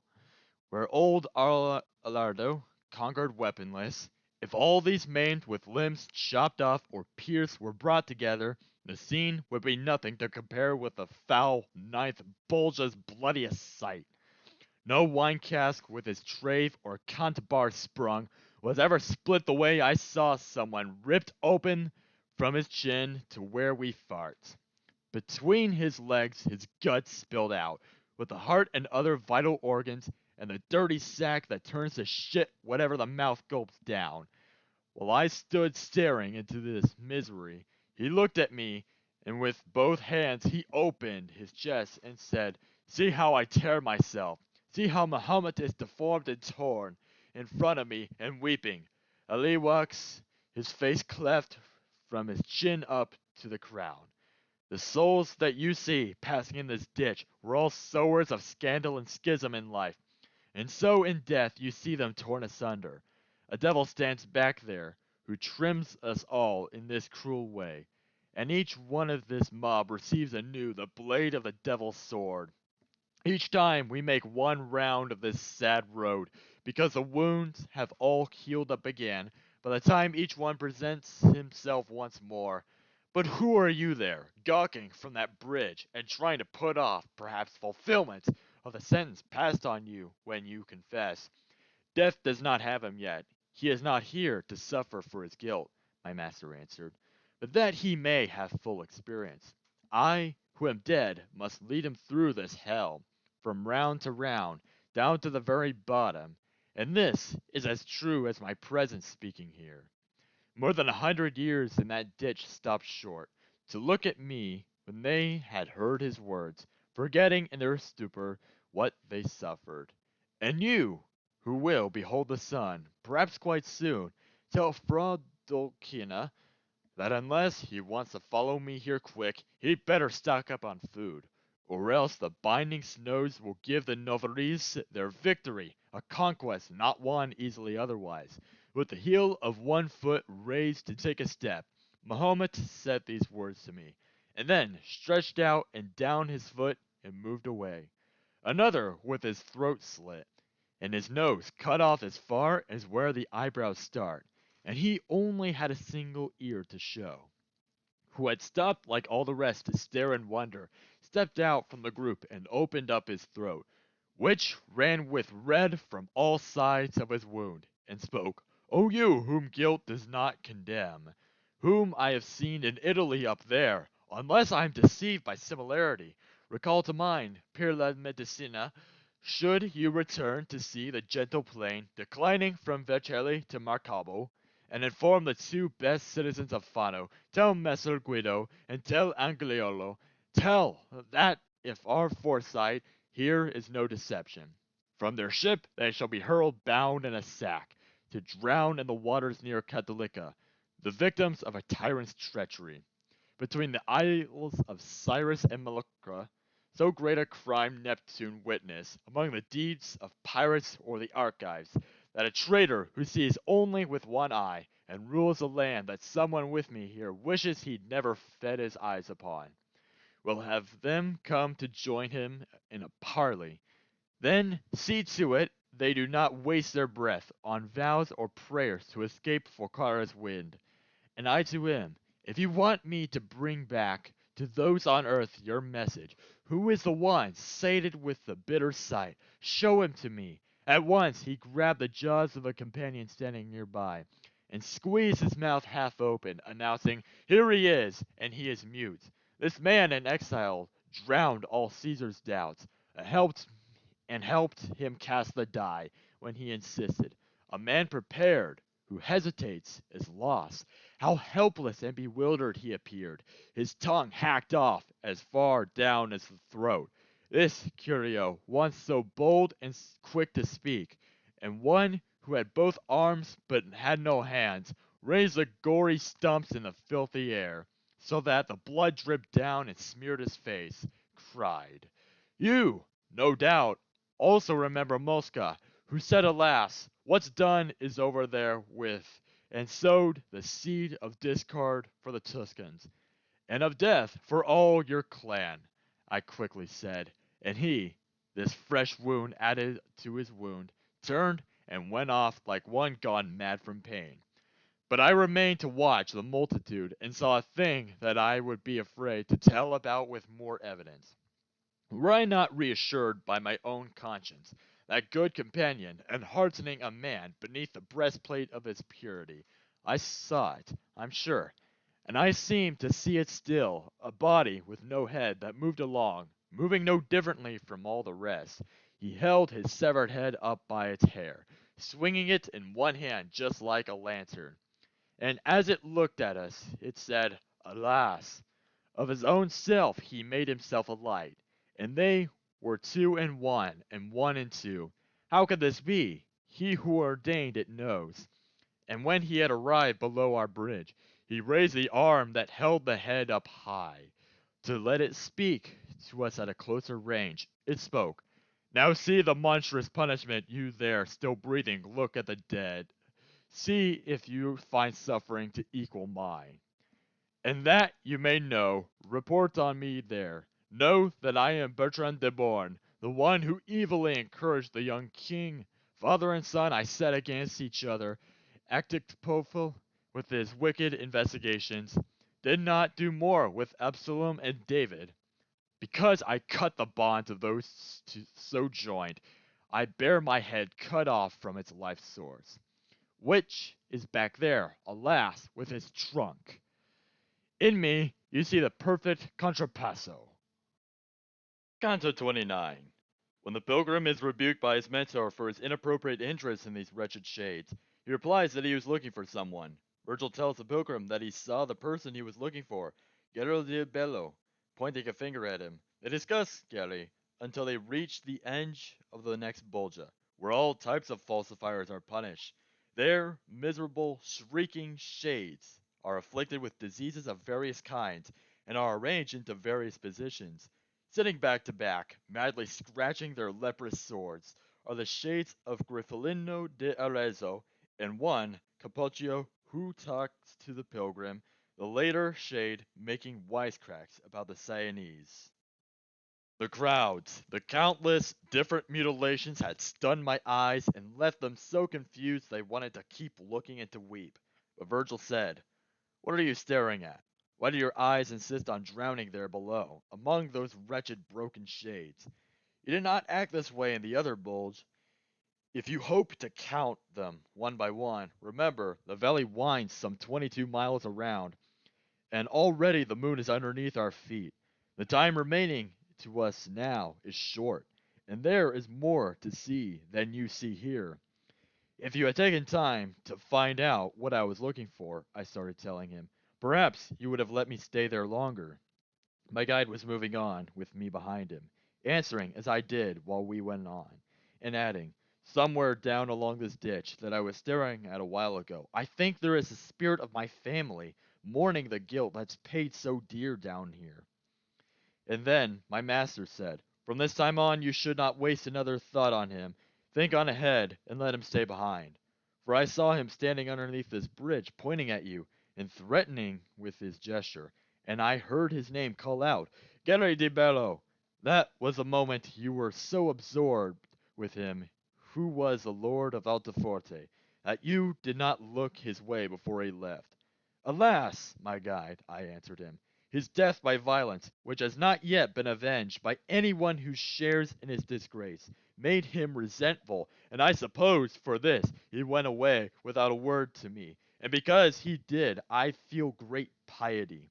where old Alardo conquered weaponless. If all these maimed with limbs chopped off or pierced were brought together, the scene would be nothing to compare with the foul ninth Bolgia's bloodiest sight. No wine cask with its trave or cantabar sprung was ever split the way I saw someone ripped open from his chin to where we fart. Between his legs his guts spilled out, with the heart and other vital organs, and the dirty sack that turns to shit whatever the mouth gulps down. While I stood staring into this misery, he looked at me, and with both hands he opened his chest and said, "See how I tear myself. See how Mahomet is deformed and torn, in front of me, and weeping. Ali walks, his face cleft from his chin up to the crown. The souls that you see passing in this ditch were all sowers of scandal and schism in life, and so in death you see them torn asunder. A devil stands back there, who trims us all in this cruel way, and each one of this mob receives anew the blade of the devil's sword. Each time we make one round of this sad road, because the wounds have all healed up again by the time each one presents himself once more. But who are you there, gawking from that bridge, and trying to put off, perhaps, fulfillment of the sentence passed on you when you confess? Death does not have him yet. He is not here to suffer for his guilt, my master answered, but that he may have full experience. I, who am dead, must lead him through this hell, from round to round, down to the very bottom, and this is as true as my presence speaking here. More than 100 years in that ditch stopped short, to look at me when they had heard his words, forgetting in their stupor what they suffered. And you, who will behold the sun, perhaps quite soon, tell Frodolkina that unless he wants to follow me here quick, he'd better stock up on food, or else the binding snows will give the Novaries their victory, a conquest not won easily otherwise. With the heel of one foot raised to take a step, Mahomet said these words to me, and then stretched out and down his foot and moved away. Another with his throat slit, and his nose cut off as far as where the eyebrows start, and he only had a single ear to show, who had stopped like all the rest to stare in wonder, stepped out from the group and opened up his throat, which ran with red from all sides of his wound, and spoke, "O you whom guilt does not condemn, whom I have seen in Italy up there, unless I am deceived by similarity, recall to mind, per la medicina, should you return to see the gentle plain declining from Vercelli to Marcabo, and inform the two best citizens of Fano, tell Messer Guido, and tell Angliolo, tell that if our foresight here is no deception, from their ship they shall be hurled bound in a sack, to drown in the waters near Catalica, the victims of a tyrant's treachery. Between the isles of Cyrus and Molucca, so great a crime Neptune witnessed among the deeds of pirates or the archives, that a traitor who sees only with one eye and rules a land that someone with me here wishes he'd never fed his eyes upon, will have them come to join him in a parley. Then see to it they do not waste their breath on vows or prayers to escape Foccara's wind. And I to him, if you want me to bring back to those on earth your message, who is the one sated with the bitter sight, show him to me. At once he grabbed the jaws of a companion standing nearby, and squeezed his mouth half open, announcing, "Here he is, and he is mute. This man in exile drowned all Caesar's doubts, helped him cast the die when he insisted. A man prepared, who hesitates, is lost. How helpless and bewildered he appeared, his tongue hacked off as far down as the throat. This Curio, once so bold and quick to speak, and one who had both arms but had no hands, raised the gory stumps in the filthy air, so that the blood dripped down and smeared his face, cried, "You, no doubt, also remember Mosca, who said, alas, what's done is over there with, and sowed the seed of discord for the Tuscans, and of death for all your clan," I quickly said, and he, this fresh wound added to his wound, turned and went off like one gone mad from pain. But I remained to watch the multitude and saw a thing that I would be afraid to tell about with more evidence. Were I not reassured by my own conscience, that good companion, and heartening a man beneath the breastplate of his purity, I saw it, I'm sure, and I seemed to see it still, a body with no head that moved along, moving no differently from all the rest. He held his severed head up by its hair, swinging it in one hand just like a lantern, and as it looked at us, it said, "Alas! Of his own self he made himself a light, and they were two in one, and one in two. How could this be? He who ordained it knows." And when he had arrived below our bridge, he raised the arm that held the head up high, to let it speak to us at a closer range. It spoke, "Now see the monstrous punishment, you there, still breathing, look at the dead. See if you find suffering to equal mine. And that you may know, report on me there. Know that I am Bertrand de Born, the one who evilly encouraged the young king. Father and son I set against each other. Acticpofel, with his wicked investigations, did not do more with Absalom and David. Because I cut the bonds of those two so joined, I bear my head cut off from its life source, which is back there, alas, with its trunk. In me, you see the perfect contrapasso." Canto 29. When the pilgrim is rebuked by his mentor for his inappropriate interest in these wretched shades, he replies that he was looking for someone. Virgil tells the pilgrim that he saw the person he was looking for, Gero di Bello, pointing a finger at him, They discussed Gary until they reached the edge of the next Bolgia, where all types of falsifiers are punished. Their miserable, shrieking shades are afflicted with diseases of various kinds and are arranged into various positions. Sitting back to back, madly scratching their leprous swords, are the shades of Grifalino de Arezzo and one, Capocchio, who talks to the pilgrim, the later shade making wisecracks about the Sienese. The crowds, the countless different mutilations had stunned my eyes and left them so confused they wanted to keep looking and to weep. But Virgil said, "What are you staring at? Why do your eyes insist on drowning there below, among those wretched broken shades? You did not act this way in the other bulge. If you hope to count them one by one, remember the valley winds some 22 miles around, and already the moon is underneath our feet. The time remaining to us now is short, and there is more to see than you see here. If you had taken time to find out what I was looking for," I started telling him, "perhaps you would have let me stay there longer." My guide was moving on, with me behind him, answering as I did while we went on, and adding, "Somewhere down along this ditch that I was staring at a while ago, I think there is the spirit of my family mourning the guilt that's paid so dear down here." And then my master said, "From this time on you should not waste another thought on him. Think on ahead, and let him stay behind. For I saw him standing underneath this bridge, pointing at you, and threatening with his gesture, and I heard his name call out, 'Gary di Bello!' That was the moment you were so absorbed with him who was the Lord of Altaforte, that you did not look his way before he left." "Alas, my guide," I answered him, "his death by violence, which has not yet been avenged by anyone who shares in his disgrace, made him resentful, and I suppose for this he went away without a word to me, and because he did I feel great piety."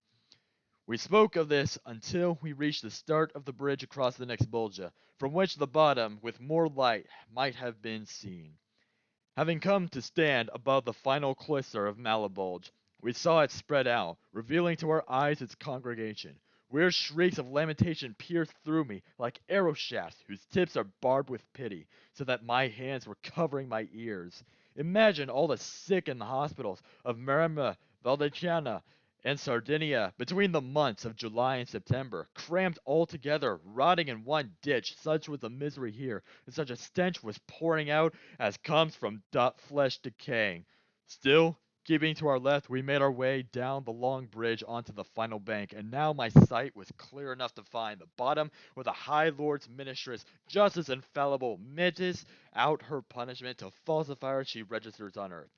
We spoke of this until we reached the start of the bridge across the next Bolgia, from which the bottom with more light might have been seen. Having come to stand above the final cloister of Malabulge, we saw it spread out, revealing to our eyes its congregation. Weird shrieks of lamentation pierced through me like arrow shafts whose tips are barbed with pity, so that my hands were covering my ears. Imagine all the sick in the hospitals of Maremma, Valdiciana, and Sardinia between the months of July and September, crammed all together, rotting in one ditch. Such was the misery here, and such a stench was pouring out as comes from flesh decaying. Still, keeping to our left, we made our way down the long bridge onto the final bank, and now my sight was clear enough to find the bottom where the High Lord's Ministress, just as infallible, metes out her punishment to falsifiers she registers on earth.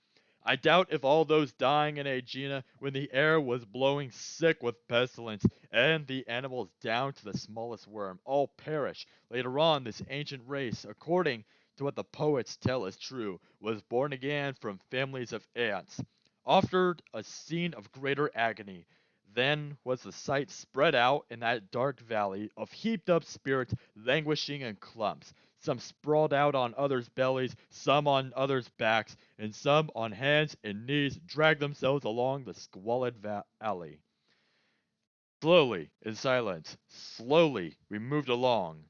I doubt if all those dying in Aegina when the air was blowing sick with pestilence, and the animals down to the smallest worm, all perish. Later on, this ancient race, according to what the poets tell is true, was born again from families of ants, offered a scene of greater agony. Then was the sight spread out in that dark valley of heaped up spirits languishing in clumps, some sprawled out on others' bellies, some on others' backs, and some on hands and knees dragged themselves along the squalid alley. Slowly, in silence, slowly we moved along,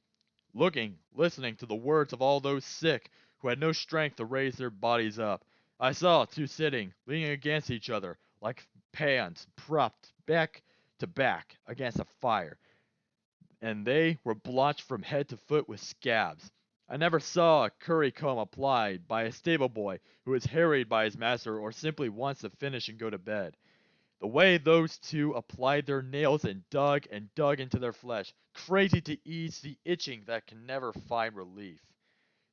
looking, listening to the words of all those sick who had no strength to raise their bodies up. I saw two sitting, leaning against each other, like pans propped back to back against a fire, and they were blotched from head to foot with scabs. I never saw a currycomb applied by a stable boy who is harried by his master or simply wants to finish and go to bed. The way those two applied their nails and dug into their flesh, crazy to ease the itching that can never find relief.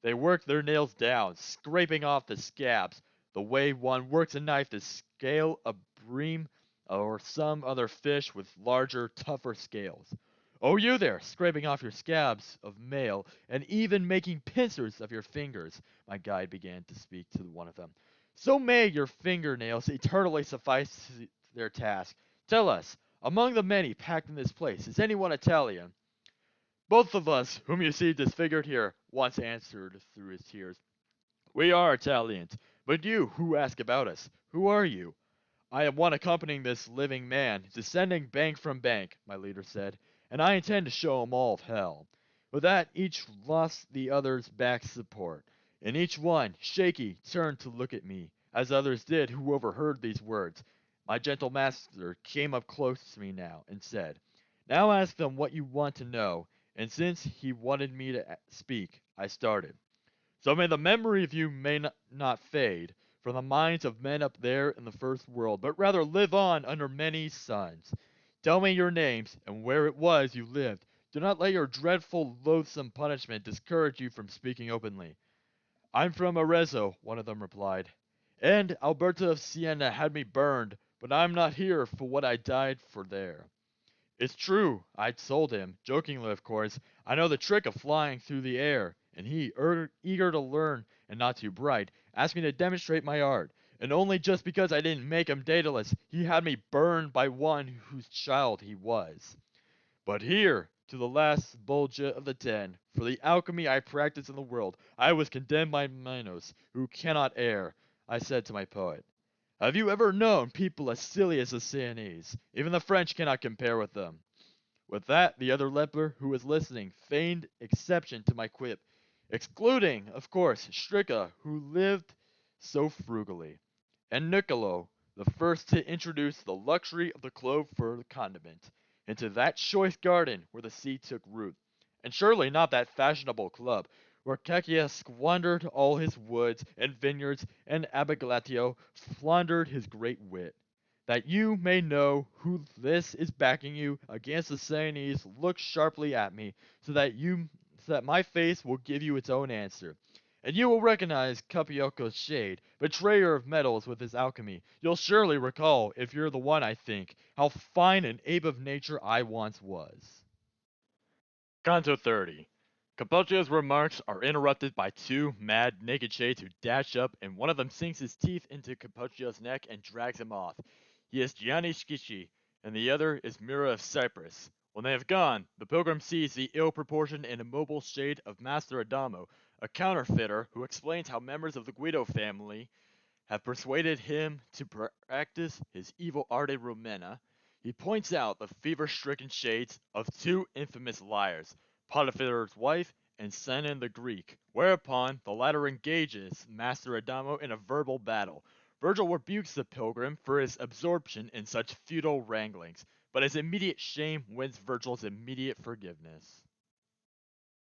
They worked their nails down, scraping off the scabs, the way one works a knife to scale a bream or some other fish with larger, tougher scales. "Oh, you there, scraping off your scabs of mail, and even making pincers of your fingers," my guide began to speak to one of them. "So may your fingernails eternally suffice their task. Tell us, among the many packed in this place, is anyone Italian?" "Both of us, whom you see disfigured here," once answered through his tears. "We are Italians. But you, who ask about us, who are you?" "I am one accompanying this living man, descending bank from bank," my leader said, and I intend to show 'em all of hell." With that, each lost the other's back support, and each one, shaky, turned to look at me, as others did who overheard these words. My gentle master came up close to me now, and said, "Now ask them what you want to know," and since he wanted me to speak, I started. "So may the memory of you may not fade from the minds of men up there in the first world, but rather live on under many suns. Tell me your names, and where it was you lived. Do not let your dreadful, loathsome punishment discourage you from speaking openly." "I'm from Arezzo," one of them replied, "and Alberto of Siena had me burned, but I'm not here for what I died for there." It's true, I told him, jokingly of course. I know the trick of flying through the air, and he, eager to learn and not too bright, asked me to demonstrate my art. And only just because I didn't make him Daedalus, he had me burned by one whose child he was. But here, to the last Bolgia of the 10, for the alchemy I practice in the world, I was condemned by Minos, who cannot err. I said to my poet, "Have you ever known people as silly as the Sienese? Even the French cannot compare with them." With that, the other leper, who was listening, feigned exception to my quip, excluding, of course, Stricka, who lived so frugally, and Nicolo, the first to introduce the luxury of the clove for the condiment, into that choice garden where the seed took root, and surely not that fashionable club, where Caccia squandered all his woods and vineyards, and Abiglatio floundered his great wit. That you may know who this is backing you against the Sienese, look sharply at me, so that my face will give you its own answer. And you will recognize Capiocco's shade, betrayer of metals with his alchemy. You'll surely recall, if you're the one I think, how fine an ape of nature I once was. Canto 30. Capocchio's remarks are interrupted by two mad, naked shades who dash up, and one of them sinks his teeth into Capocchio's neck and drags him off. He is Gianni Schicchi, and the other is Mira of Cyprus. When they have gone, the pilgrim sees the ill-proportioned and immobile shade of Master Adamo, a counterfeiter who explains how members of the Guido family have persuaded him to practice his evil art in Ravenna. He points out the fever-stricken shades of two infamous liars, Potiphar's wife and Sinon the Greek, whereupon the latter engages Master Adamo in a verbal battle. Virgil rebukes the pilgrim for his absorption in such futile wranglings, but his immediate shame wins Virgil's immediate forgiveness.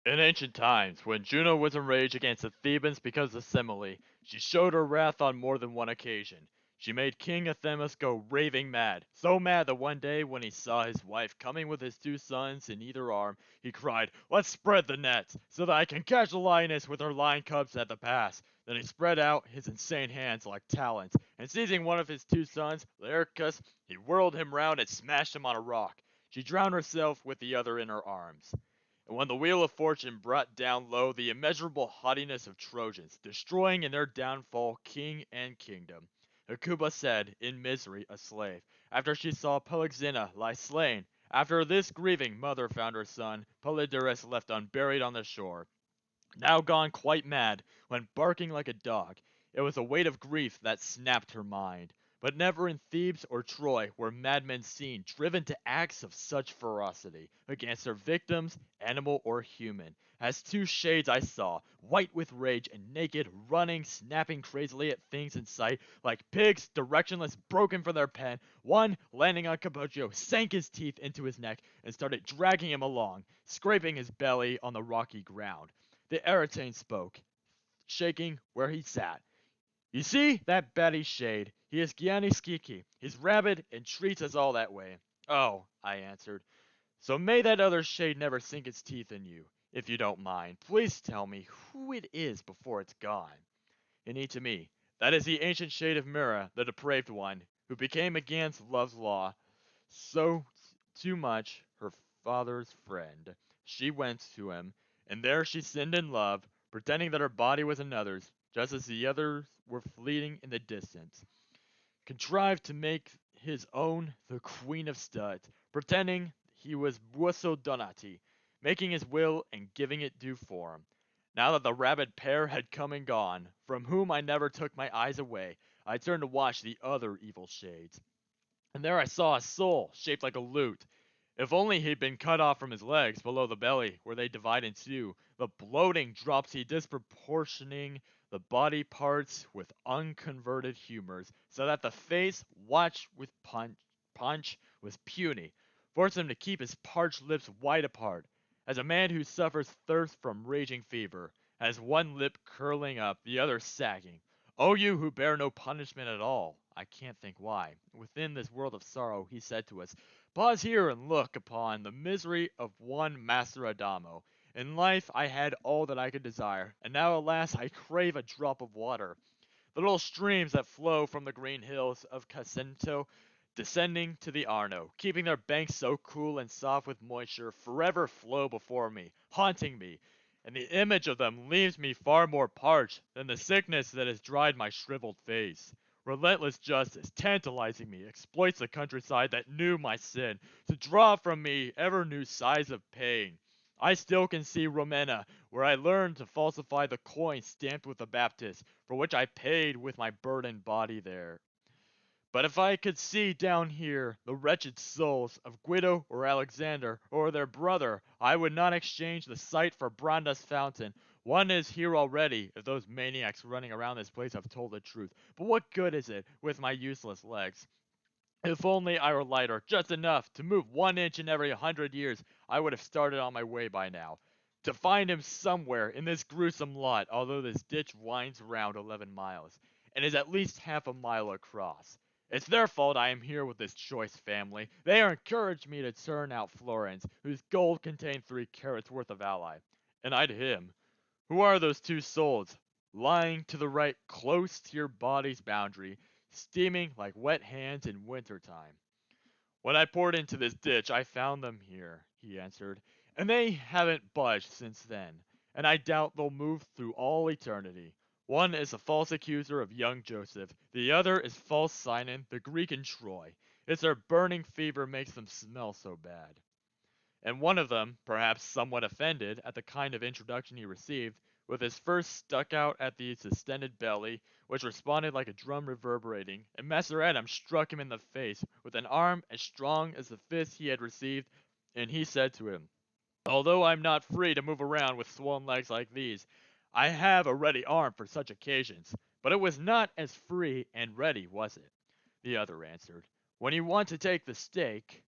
In ancient times, when Juno was enraged against the Thebans because of Semele, she showed her wrath on more than one occasion. She made King Athamas go raving mad, so mad that one day when he saw his wife coming with his two sons in either arm, he cried, "Let's spread the nets, so that I can catch the lioness with her lion cubs at the pass." Then he spread out his insane hands like talons, and seizing one of his two sons, Laerchus, he whirled him round and smashed him on a rock. She drowned herself with the other in her arms. And when the wheel of fortune brought down low the immeasurable haughtiness of Trojans, destroying in their downfall king and kingdom, Hecuba said, in misery, a slave, after she saw Polyxena lie slain, after this grieving mother found her son, Polydorus left unburied on the shore, now gone quite mad, went barking like a dog. It was a weight of grief that snapped her mind. But never in Thebes or Troy were madmen seen driven to acts of such ferocity against their victims, animal or human, as two shades I saw, white with rage and naked, running, snapping crazily at things in sight, like pigs, directionless, broken from their pen. One, landing on Capocchio, sank his teeth into his neck and started dragging him along, scraping his belly on the rocky ground. The Aretine spoke, shaking where he sat. "You see that batty shade? He is Gianni Schicchi. He's rabid and treats us all that way." "Oh," I answered, "so may that other shade never sink its teeth in you. If you don't mind, please tell me who it is before it's gone." And he to me, "That is the ancient shade of Mira, the depraved one, who became against love's law so too much her father's friend. She went to him, and there she sinned in love, pretending that her body was another's, just as the others were fleeting in the distance. Contrived to make his own the queen of studs, pretending he was Buoso Donati, making his will and giving it due form. Now that the rabid pair had come and gone, from whom I never took my eyes away, I turned to watch the other evil shades. And there I saw a soul shaped like a lute. If only he'd been cut off from his legs below the belly, where they divide in two, the bloating dropsy disproportioning the body parts with unconverted humors, so that the face, watched with punch was puny, forced him to keep his parched lips wide apart, as a man who suffers thirst from raging fever, has one lip curling up, the other sagging. O you who bear no punishment at all, I can't think why, within this world of sorrow, he said to us, pause here and look upon the misery of one Master Adamo. In life I had all that I could desire, and now alas I crave a drop of water. The little streams that flow from the green hills of Casento, descending to the Arno, keeping their banks so cool and soft with moisture, forever flow before me, haunting me, and the image of them leaves me far more parched than the sickness that has dried my shriveled face. Relentless justice, tantalizing me, exploits the countryside that knew my sin, to draw from me ever new sighs of pain. I still can see Romena, where I learned to falsify the coin stamped with the Baptist, for which I paid with my burdened body there. But if I could see down here the wretched souls of Guido or Alexander or their brother, I would not exchange the sight for Branda's fountain. One is here already, if those maniacs running around this place have told the truth. But what good is it with my useless legs? If only I were lighter, just enough to move 1 inch in every 100 years, I would have started on my way by now. To find him somewhere in this gruesome lot, although this ditch winds around 11 miles, and is at least half a mile across. It's their fault I am here with this choice family. They encouraged me to turn out Florence, whose gold contained 3 carats worth of ally. And I to him, who are those two souls, lying to the right close to your body's boundary, steaming like wet hands in winter time? When I poured into this ditch, I found them here, he answered, and they haven't budged since then, and I doubt they'll move through all eternity. One is a false accuser of young Joseph, the other is false Sinon, the Greek in Troy. It's their burning fever makes them smell so bad. And one of them, perhaps somewhat offended at the kind of introduction he received, with his first stuck out at the distended belly, which responded like a drum reverberating, and Master Adam struck him in the face with an arm as strong as the fist he had received, and he said to him, although I'm not free to move around with swollen legs like these, I have a ready arm for such occasions. But it was not as free and ready, was it? The other answered, when you want to take the stake,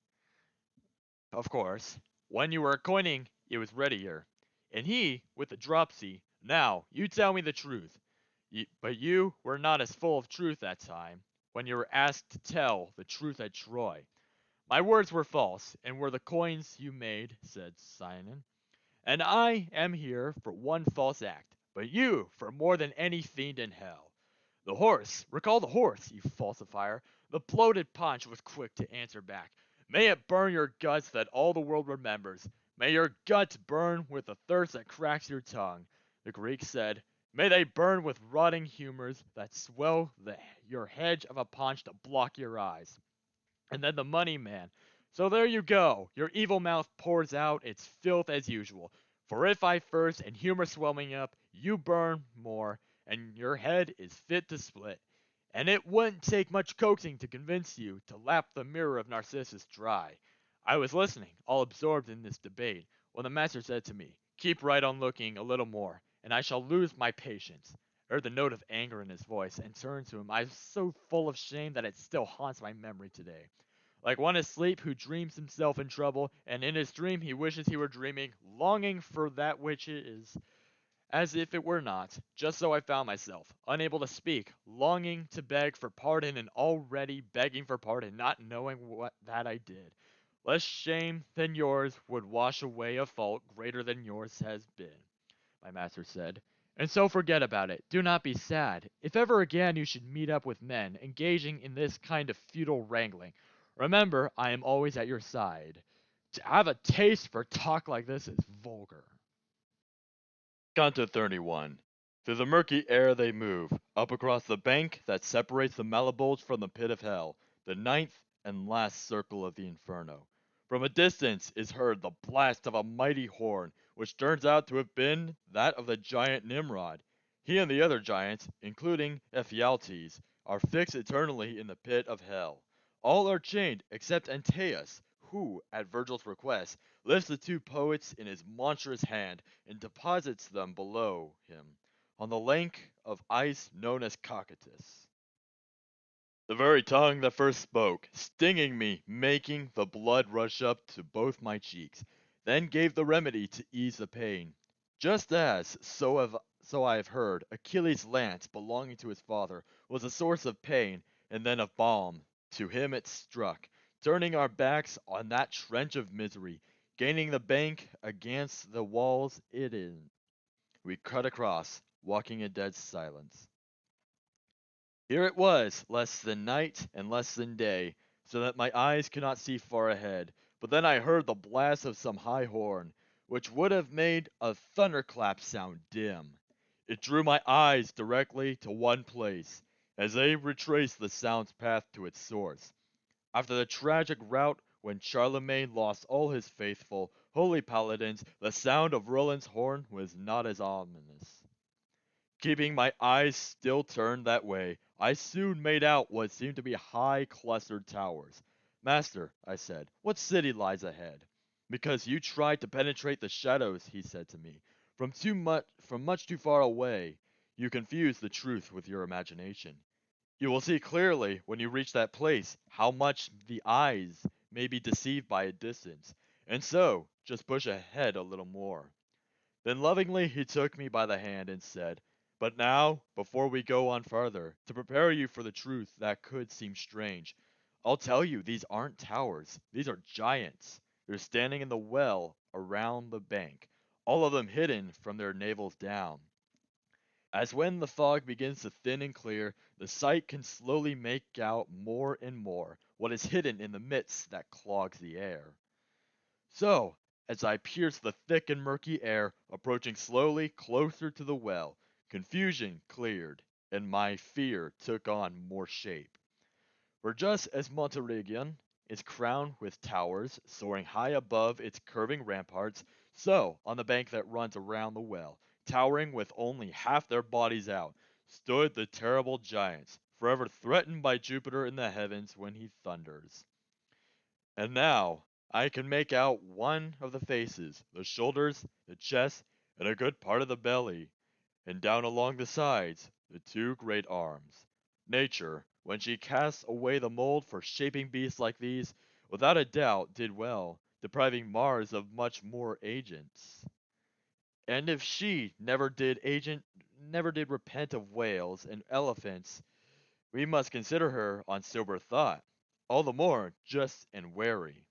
of course, when you were coining, it was readier. And he, with the dropsy, now, you tell me the truth. But you were not as full of truth that time, when you were asked to tell the truth at Troy. My words were false, and were the coins you made, said Sinon. And I am here for one false act, but you for more than any fiend in hell. The horse, recall the horse, you falsifier. The bloated Punch was quick to answer back. May it burn your guts that all the world remembers. May your guts burn with the thirst that cracks your tongue. The Greek said, may they burn with rotting humors that swell your hedge of a paunch to block your eyes. And then the money man. So there you go. Your evil mouth pours out its filth as usual. For if I first and humor swelling up, you burn more, and your head is fit to split. And it wouldn't take much coaxing to convince you to lap the mirror of Narcissus dry. I was listening, all absorbed in this debate, when the master said to me, keep right on looking a little more, and I shall lose my patience. I heard the note of anger in his voice, and turned to him. I was so full of shame that it still haunts my memory today. Like one asleep who dreams himself in trouble, and in his dream he wishes he were dreaming, longing for that which is, as if it were not. Just so I found myself, unable to speak, longing to beg for pardon, and already begging for pardon, not knowing what that I did. Less shame than yours would wash away a fault greater than yours has been, my master said. And so forget about it. Do not be sad. If ever again you should meet up with men engaging in this kind of futile wrangling, remember I am always at your side. To have a taste for talk like this is vulgar. Canto 31. Through the murky air they move, up across the bank that separates the Malabolge from the pit of hell, the ninth and last circle of the Inferno. From a distance is heard the blast of a mighty horn, which turns out to have been that of the giant Nimrod. He and the other giants, including Ephialtes, are fixed eternally in the pit of hell. All are chained except Antaeus, who, at Virgil's request, lifts the two poets in his monstrous hand and deposits them below him, on the lake of ice known as Cocytus. The very tongue that first spoke, stinging me, making the blood rush up to both my cheeks, then gave the remedy to ease the pain. Just as, so I have heard, Achilles' lance, belonging to his father, was a source of pain, and then of balm, to him it struck, turning our backs on that trench of misery, gaining the bank against the walls it in. We cut across, walking in dead silence. Here it was, less than night and less than day, so that my eyes could not see far ahead. But then I heard the blast of some high horn, which would have made a thunderclap sound dim. It drew my eyes directly to one place, as they retraced the sound's path to its source. After the tragic rout when Charlemagne lost all his faithful, holy paladins, the sound of Roland's horn was not as ominous. Keeping my eyes still turned that way, I soon made out what seemed to be high clustered towers. Master, I said, what city lies ahead? Because you tried to penetrate the shadows, he said to me, from much too far away. You confuse the truth with your imagination. You will see clearly when you reach that place how much the eyes may be deceived by a distance, and so just push ahead a little more. Then lovingly he took me by the hand and said, "But now, before we go on farther, to prepare you for the truth that could seem strange, I'll tell you these aren't towers, these are giants. They're standing in the well around the bank, all of them hidden from their navels down. As when the fog begins to thin and clear, the sight can slowly make out more and more what is hidden in the mist that clogs the air. So, as I pierced the thick and murky air, approaching slowly closer to the well, confusion cleared, and my fear took on more shape. For just as Monteriggion is crowned with towers soaring high above its curving ramparts, so, on the bank that runs around the well, towering with only half their bodies out, stood the terrible giants, forever threatened by Jupiter in the heavens when he thunders. And now I can make out one of the faces, the shoulders, the chest, and a good part of the belly, and down along the sides, the two great arms. Nature, when she casts away the mold for shaping beasts like these, without a doubt did well, depriving Mars of much more agents. And if she never did repent of whales and elephants, we must consider her on sober thought, all the more just and wary.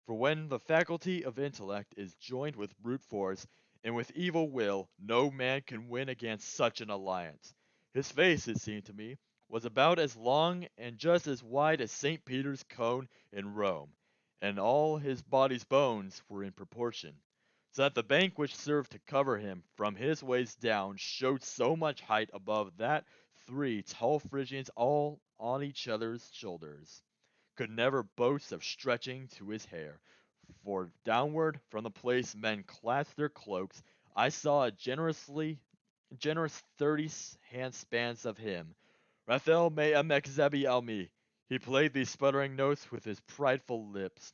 For when the faculty of intellect is joined with brute force and with evil will, no man can win against such an alliance. His face, it seemed to me, was about as long and just as wide as St. Peter's cone in Rome, and all his body's bones were in proportion, so that the bank which served to cover him from his waist down showed so much height above that three tall Phrygians all on each other's shoulders could never boast of stretching to his hair, for downward from the place men clasped their cloaks, I saw a generous 30 handspans of him. Raphael me emek zebi almi. He played these sputtering notes with his prideful lips,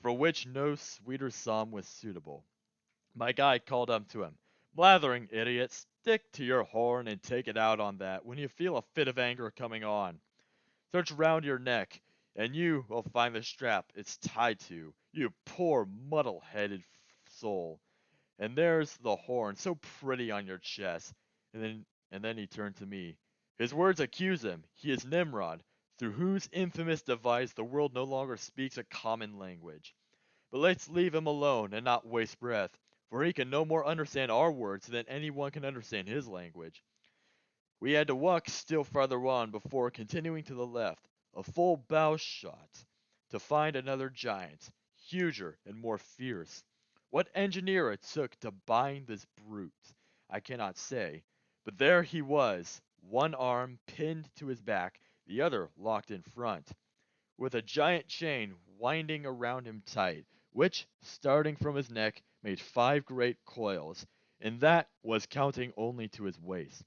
for which no sweeter psalm was suitable. My guide called up to him, "Blathering idiot, stick to your horn and take it out on that when you feel a fit of anger coming on. Search round your neck, and you will find the strap it's tied to, you poor muddle-headed soul. And there's the horn, so pretty on your chest." And then he turned to me. His words accuse him. He is Nimrod, through whose infamous device the world no longer speaks a common language. But let's leave him alone and not waste breath, for he can no more understand our words than anyone can understand his language. We had to walk still farther on before continuing to the left, a full bow shot, to find another giant, huger and more fierce. What engineer it took to bind this brute, I cannot say, but there he was, one arm pinned to his back, the other locked in front, with a giant chain winding around him tight, which, starting from his neck, made 5 great coils, and that was counting only to his waist.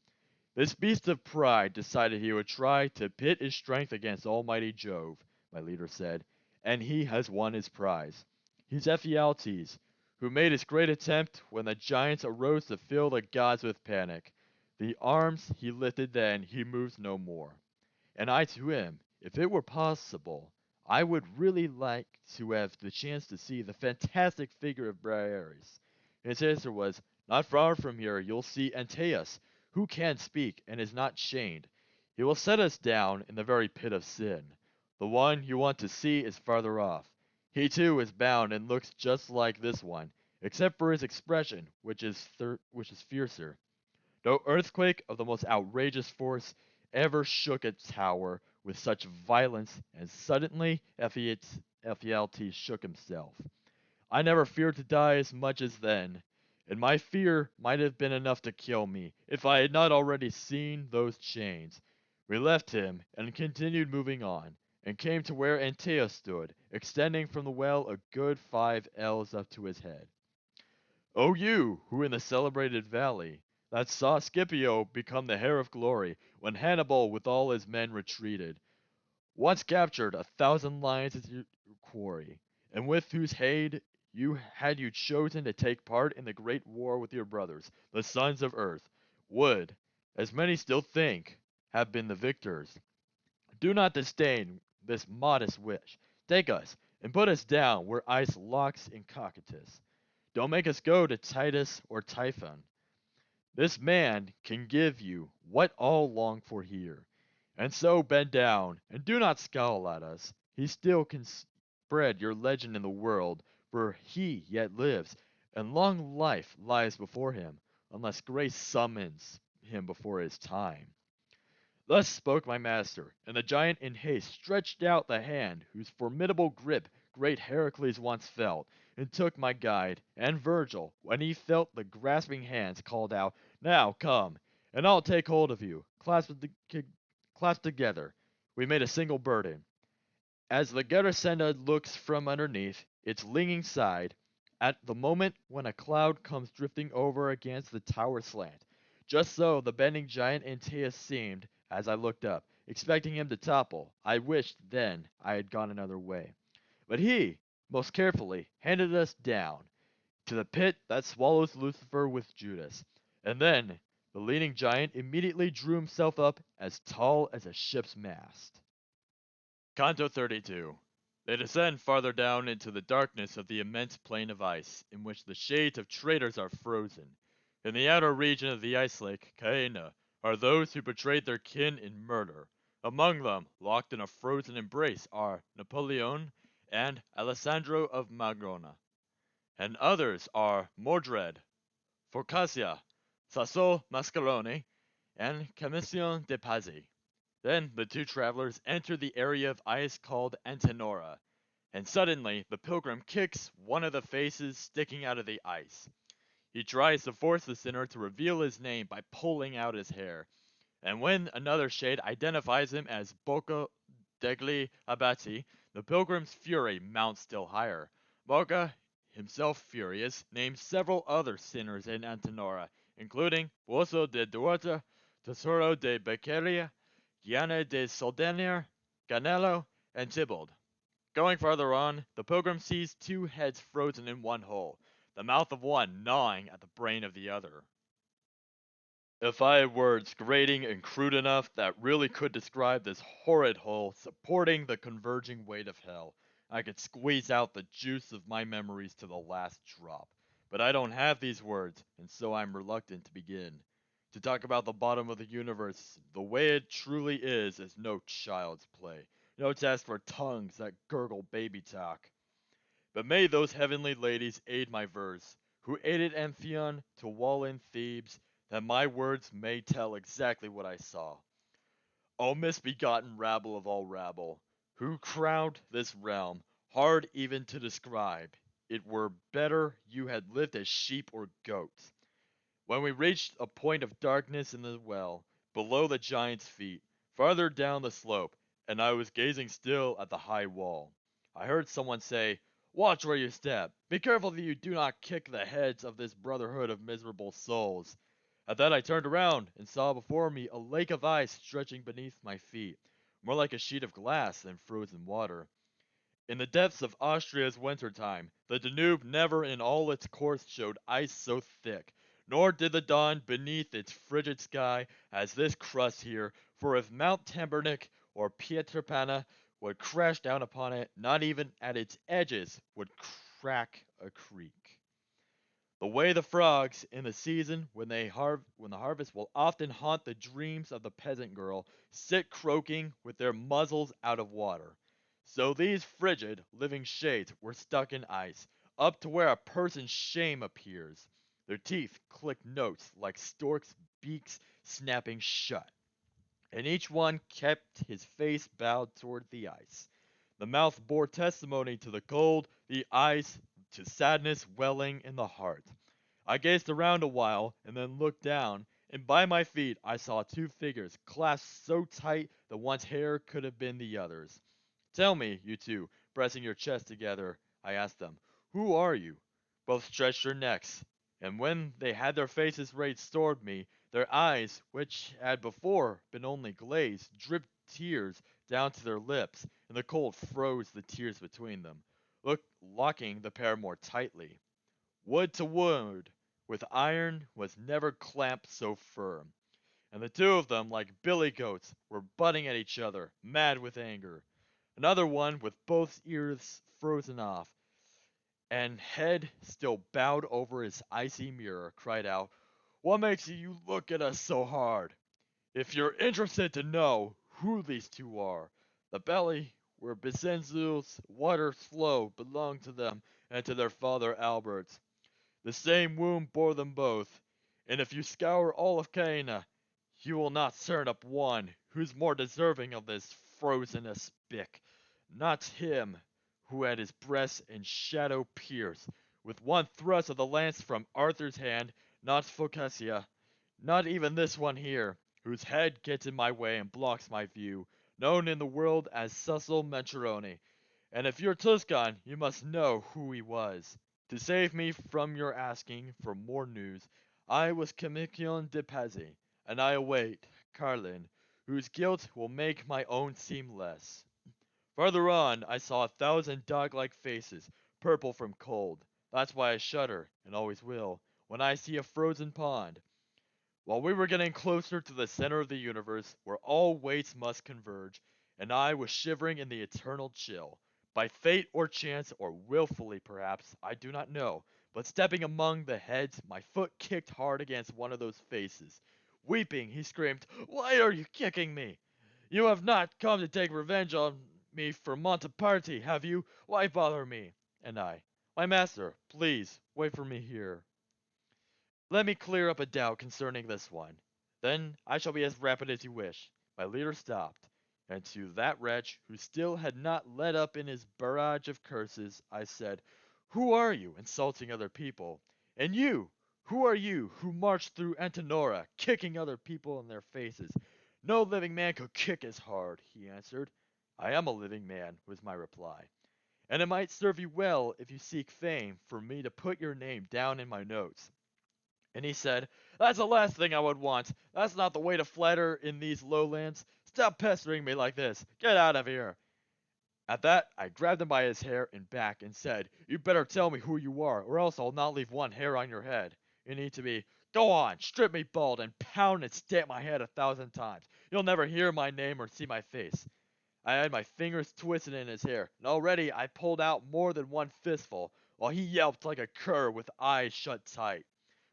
This beast of pride decided he would try to pit his strength against Almighty Jove, my leader said, and he has won his prize. He's Ephialtes, who made his great attempt when the giants arose to fill the gods with panic. The arms he lifted then, he moves no more. And I to him, if it were possible, I would really like to have the chance to see the fantastic figure of Briareus. His answer was, not far from here you'll see Antaeus, who can speak and is not chained. He will set us down in the very pit of sin. The one you want to see is farther off. He too is bound and looks just like this one, except for his expression, which is fiercer. No earthquake of the most outrageous force ever shook a tower with such violence, and suddenly Ephialtes shook himself. I never feared to die as much as then, and my fear might have been enough to kill me if I had not already seen those chains. We left him and continued moving on, and came to where Antaeus stood, extending from the well a good 5 ells up to his head. O you, who in the celebrated valley, that saw Scipio become the heir of glory, when Hannibal with all his men retreated, once captured 1,000 lions as your quarry, and with whose aid you chosen to take part in the great war with your brothers, the sons of earth, would, as many still think, have been the victors. Do not disdain this modest wish. Take us, and put us down where ice locks in Cocytus. Don't make us go to Titus or Typhon. This man can give you what all long for here. And so bend down, and do not scowl at us. He still can spread your legend in the world, for he yet lives, and long life lies before him, unless grace summons him before his time. Thus spoke my master, and the giant in haste stretched out the hand whose formidable grip great Heracles once felt, and took my guide, and Virgil, when he felt the grasping hands, called out, Now come, and I'll take hold of you. Clasped together, we made a single burden. As the Gerasenda looks from underneath its leaning side, at the moment when a cloud comes drifting over against the tower slant, just so the bending giant Antaeus seemed, as I looked up, expecting him to topple. I wished then I had gone another way. But he, most carefully, handed us down to the pit that swallows Lucifer with Judas. And then the leaning giant immediately drew himself up as tall as a ship's mast. Canto 32. They descend farther down into the darkness of the immense plain of ice, in which the shades of traitors are frozen. In the outer region of the ice lake, Caena, are those who betrayed their kin in murder. Among them, locked in a frozen embrace, are Napoleon and Alessandro of Magona. And others are Mordred, Forcasia, Sasso Mascarone, and Commission de Pazzi. Then the two travelers enter the area of ice called Antenora, and suddenly the pilgrim kicks one of the faces sticking out of the ice. He tries to force the sinner to reveal his name by pulling out his hair, and when another shade identifies him as Bocca degli Abati, the pilgrim's fury mounts still higher. Bocca, himself furious, names several other sinners in Antenora, including Buoso de Duarta, Tesoro de Beccaria, Gianna de Soldenir, Ganello, and Tybalt. Going farther on, the pilgrim sees two heads frozen in one hole, the mouth of one gnawing at the brain of the other. If I had words grating and crude enough that really could describe this horrid hole supporting the converging weight of hell, I could squeeze out the juice of my memories to the last drop. But I don't have these words, and so I'm reluctant to begin. To talk about the bottom of the universe the way it truly is no child's play, no test for tongues that gurgle baby talk. But may those heavenly ladies aid my verse, who aided Amphion to wall in Thebes, that my words may tell exactly what I saw. O misbegotten rabble of all rabble, who crowd this realm, hard even to describe, it were better you had lived as sheep or goats. When we reached a point of darkness in the well, below the giant's feet, farther down the slope, and I was gazing still at the high wall, I heard someone say, Watch where you step. Be careful that you do not kick the heads of this brotherhood of miserable souls. At that I turned around and saw before me a lake of ice stretching beneath my feet, more like a sheet of glass than frozen water. In the depths of Austria's wintertime, the Danube never in all its course showed ice so thick, nor did the dawn beneath its frigid sky as this crust here, for if Mount Tambernic or Pietrapana would crash down upon it, not even at its edges would crack a creek. The way the frogs, in the season when when the harvest will often haunt the dreams of the peasant girl, sit croaking with their muzzles out of water. So these frigid, living shades were stuck in ice, up to where a person's shame appears. Their teeth click notes like storks' beaks snapping shut, and each one kept his face bowed toward the ice. The mouth bore testimony to the cold, the ice, to sadness welling in the heart. I gazed around a while, and then looked down, and by my feet I saw two figures clasped so tight that one's hair could have been the other's. Tell me, you two, pressing your chests together, I asked them, who are you? Both stretched their necks, and when they had their faces raised toward me, their eyes, which had before been only glazed, dripped tears down to their lips, and the cold froze the tears between them, locking the pair more tightly. Wood to wood with iron was never clamped so firm, and the two of them, like billy goats, were butting at each other, mad with anger. Another one, with both ears frozen off, and head still bowed over his icy mirror, cried out, "What makes you look at us so hard? If you're interested to know who these two are, the belly where Bisenzu's water flow belonged to them and to their father Albert. The same womb bore them both, and if you scour all of Caena, you will not turn up one who's more deserving of this frozen aspic. Not him who had his breast and shadow pierced, with one thrust of the lance from Arthur's hand, not Phocasia, not even this one here, whose head gets in my way and blocks my view, known in the world as Cecil Mancheroni. And if you're Tuscan, you must know who he was. To save me from your asking for more news, I was Comicion de Pazzi, and I await Carlin, whose guilt will make my own seem less. Farther on, I saw 1,000 dog-like faces, purple from cold. That's why I shudder, and always will, when I see a frozen pond. While we were getting closer to the center of the universe, where all weights must converge, and I was shivering in the eternal chill, by fate or chance, or willfully perhaps, I do not know, but stepping among the heads, my foot kicked hard against one of those faces. Weeping, he screamed, "Why are you kicking me? You have not come to take revenge on me for Monteparti, have you? Why bother me?" And I, "My master, please, wait for me here. Let me clear up a doubt concerning this one. Then I shall be as rapid as you wish." My leader stopped, and to that wretch, who still had not let up in his barrage of curses, I said, "Who are you, insulting other people? And you, who are you, who marched through Antenora, kicking other people in their faces?" "No living man could kick as hard," he answered. "I am a living man," was my reply. "And it might serve you well, if you seek fame, for me to put your name down in my notes." And he said, "That's the last thing I would want. That's not the way to flatter in these lowlands. Stop pestering me like this. Get out of here." At that, I grabbed him by his hair and back and said, "You better tell me who you are, or else I'll not leave one hair on your head. You need to be, go on, strip me bald and pound and stamp my head 1,000 times. You'll never hear my name or see my face." I had my fingers twisted in his hair, and already I pulled out more than one fistful, while he yelped like a cur with eyes shut tight.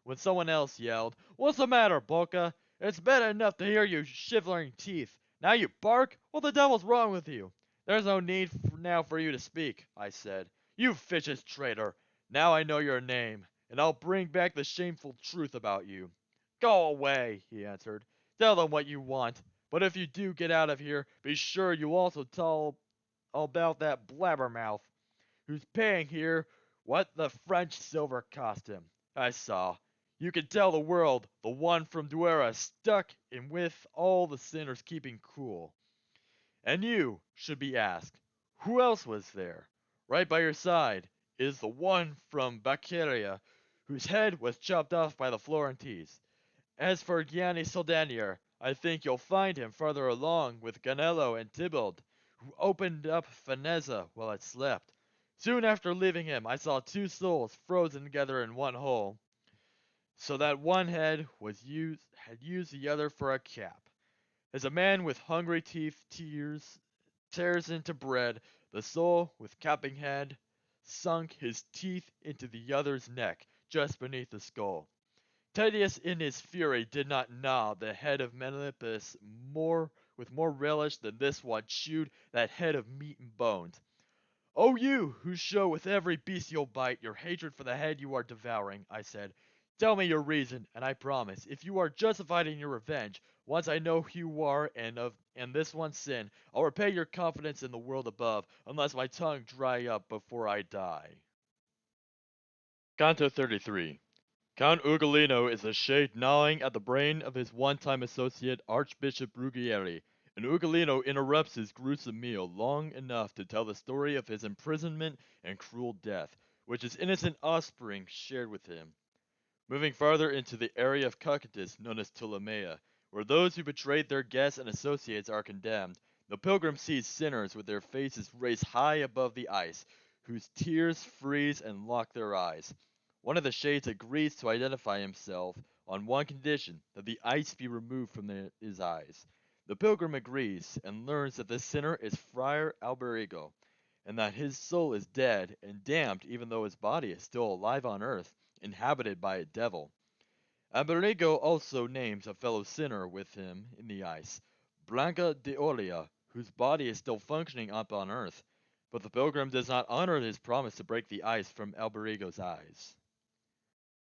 When someone else yelled, "What's the matter, Boca? It's bad enough to hear your shivering teeth. Now you bark? What the devil's wrong with you?" "There's no need now for you to speak," I said. "You vicious traitor! Now I know your name, and I'll bring back the shameful truth about you." "Go away," he answered. "Tell them what you want. But if you do get out of here, be sure you also tell all about that blabbermouth, who's paying here what the French silver cost him. I saw. You can tell the world the one from Duera stuck in with all the sinners keeping cool. And you should be asked, who else was there? Right by your side is the one from Baccaria, whose head was chopped off by the Florentines. As for Gianni Soldanier, I think you'll find him farther along with Ganello and Tybalt, who opened up Veneza while I slept. Soon after leaving him, I saw two souls frozen together in one hole, so that one had used the other for a cap. As a man with hungry teeth tears into bread, the soul with capping head sunk his teeth into the other's neck, just beneath the skull. Tedious in his fury did not gnaw the head of Menelaus with more relish than this one chewed that head of meat and bones. "O you, who show with every bestial bite your hatred for the head you are devouring," I said, "tell me your reason, and I promise, if you are justified in your revenge, once I know who you are and this one sin, I'll repay your confidence in the world above, unless my tongue dry up before I die." Canto 33. Count Ugolino is a shade gnawing at the brain of his one-time associate Archbishop Ruggieri, and Ugolino interrupts his gruesome meal long enough to tell the story of his imprisonment and cruel death, which his innocent offspring shared with him. Moving farther into the area of Cocytus known as Ptolemais, where those who betrayed their guests and associates are condemned, the pilgrim sees sinners with their faces raised high above the ice, whose tears freeze and lock their eyes. One of the shades agrees to identify himself on one condition, that the ice be removed from his eyes. The pilgrim agrees and learns that the sinner is Friar Alberigo, and that his soul is dead and damned even though his body is still alive on earth, inhabited by a devil. Alberigo also names a fellow sinner with him in the ice, Blanca de Olia, whose body is still functioning up on earth, but the pilgrim does not honor his promise to break the ice from Alberigo's eyes.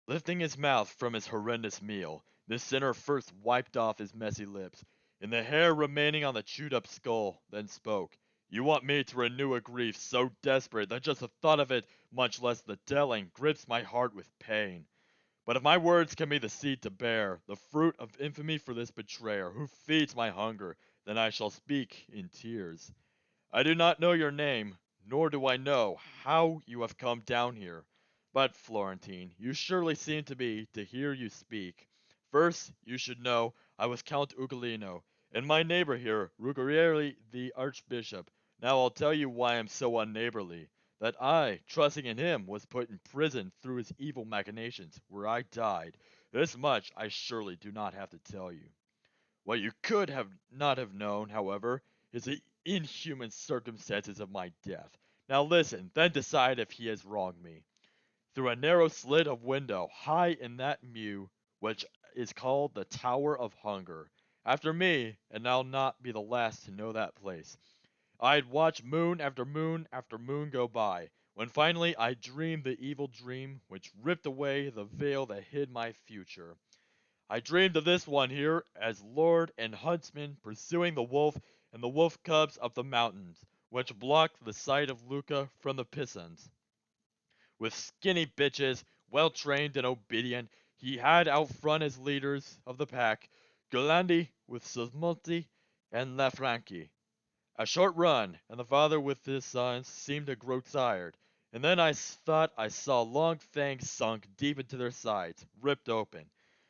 Lifting his mouth from his horrendous meal, this sinner first wiped off his messy lips, and the hair remaining on the chewed-up skull, then spoke. "You want me to renew a grief so desperate that just the thought of it, much less the telling, grips my heart with pain. But if my words can be the seed to bear, the fruit of infamy for this betrayer, who feeds my hunger, then I shall speak in tears. I do not know your name, nor do I know how you have come down here. But, Florentine, you surely seem to me to hear you speak. First, you should know, I was Count Ugolino, and my neighbor here, Ruggieri the Archbishop. Now I'll tell you why I'm so unneighborly. That I, trusting in him, was put in prison through his evil machinations, where I died. This much I surely do not have to tell you. What you could have not have known, however, is the inhuman circumstances of my death. Now listen, then decide if he has wronged me. Through a narrow slit of window, high in that mew, which is called the Tower of Hunger. After me, and I'll not be the last to know that place. I'd watch moon after moon after moon go by, when finally I dreamed the evil dream which ripped away the veil that hid my future. I dreamed of this one here as lord and huntsman pursuing the wolf and the wolf cubs up the mountains, which blocked the sight of Lucca from the Pisans. With skinny bitches, well trained and obedient, he had out front his leaders of the pack, Galandi with Sosmolti and Lafranchi. A short run, and the father with his sons seemed to grow tired, and then I thought I saw long fangs sunk deep into their sides, ripped open.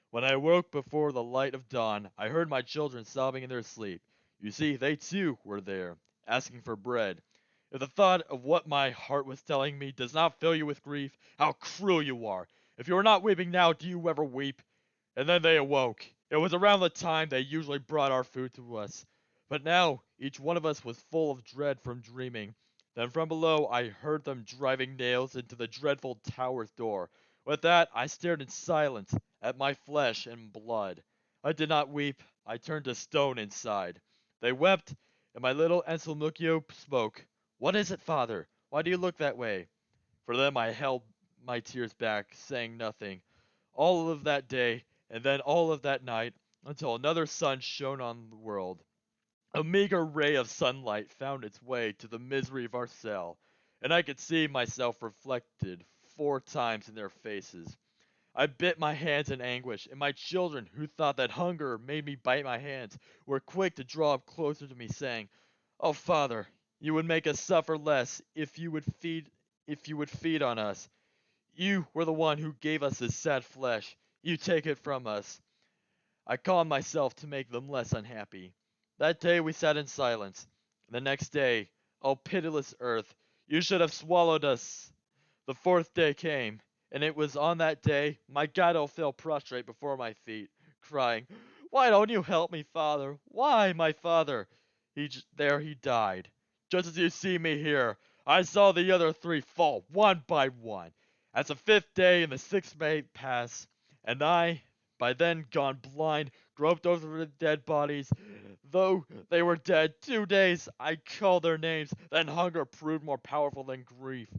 When I awoke before the light of dawn, I heard my children sobbing in their sleep. You see, they too were there, asking for bread. If the thought of what my heart was telling me does not fill you with grief, how cruel you are! If you are not weeping now, do you ever weep? And then they awoke. It was around the time they usually brought our food to us. But now, each one of us was full of dread from dreaming. Then from below I heard them driving nails into the dreadful tower's door. With that, I stared in silence at my flesh and blood. I did not weep. I turned to stone inside. They wept, and my little Anselmuccio spoke. "What is it, father? Why do you look that way?" For them I held my tears back, saying nothing. All of that day, and then all of that night, until another sun shone on the world. A meager ray of sunlight found its way to the misery of our cell, and I could see myself reflected 4 times in their faces. I bit my hands in anguish, and my children, who thought that hunger made me bite my hands, were quick to draw up closer to me, saying, "Oh, father, you would make us suffer less if you would feed on us. You were the one who gave us this sad flesh. You take it from us." I calmed myself to make them less unhappy. That day we sat in silence. The next day, O pitiless earth, you should have swallowed us. The fourth day came, and it was on that day my Gato fell prostrate before my feet, crying, "Why don't you help me, father? Why, my father?" There he died. Just as you see me here, I saw the other three fall one by one. As the fifth day and the sixth day passed, and I, by then gone blind, groped over the dead bodies. Though they were dead 2 days, I called their names. Then hunger proved more powerful than grief.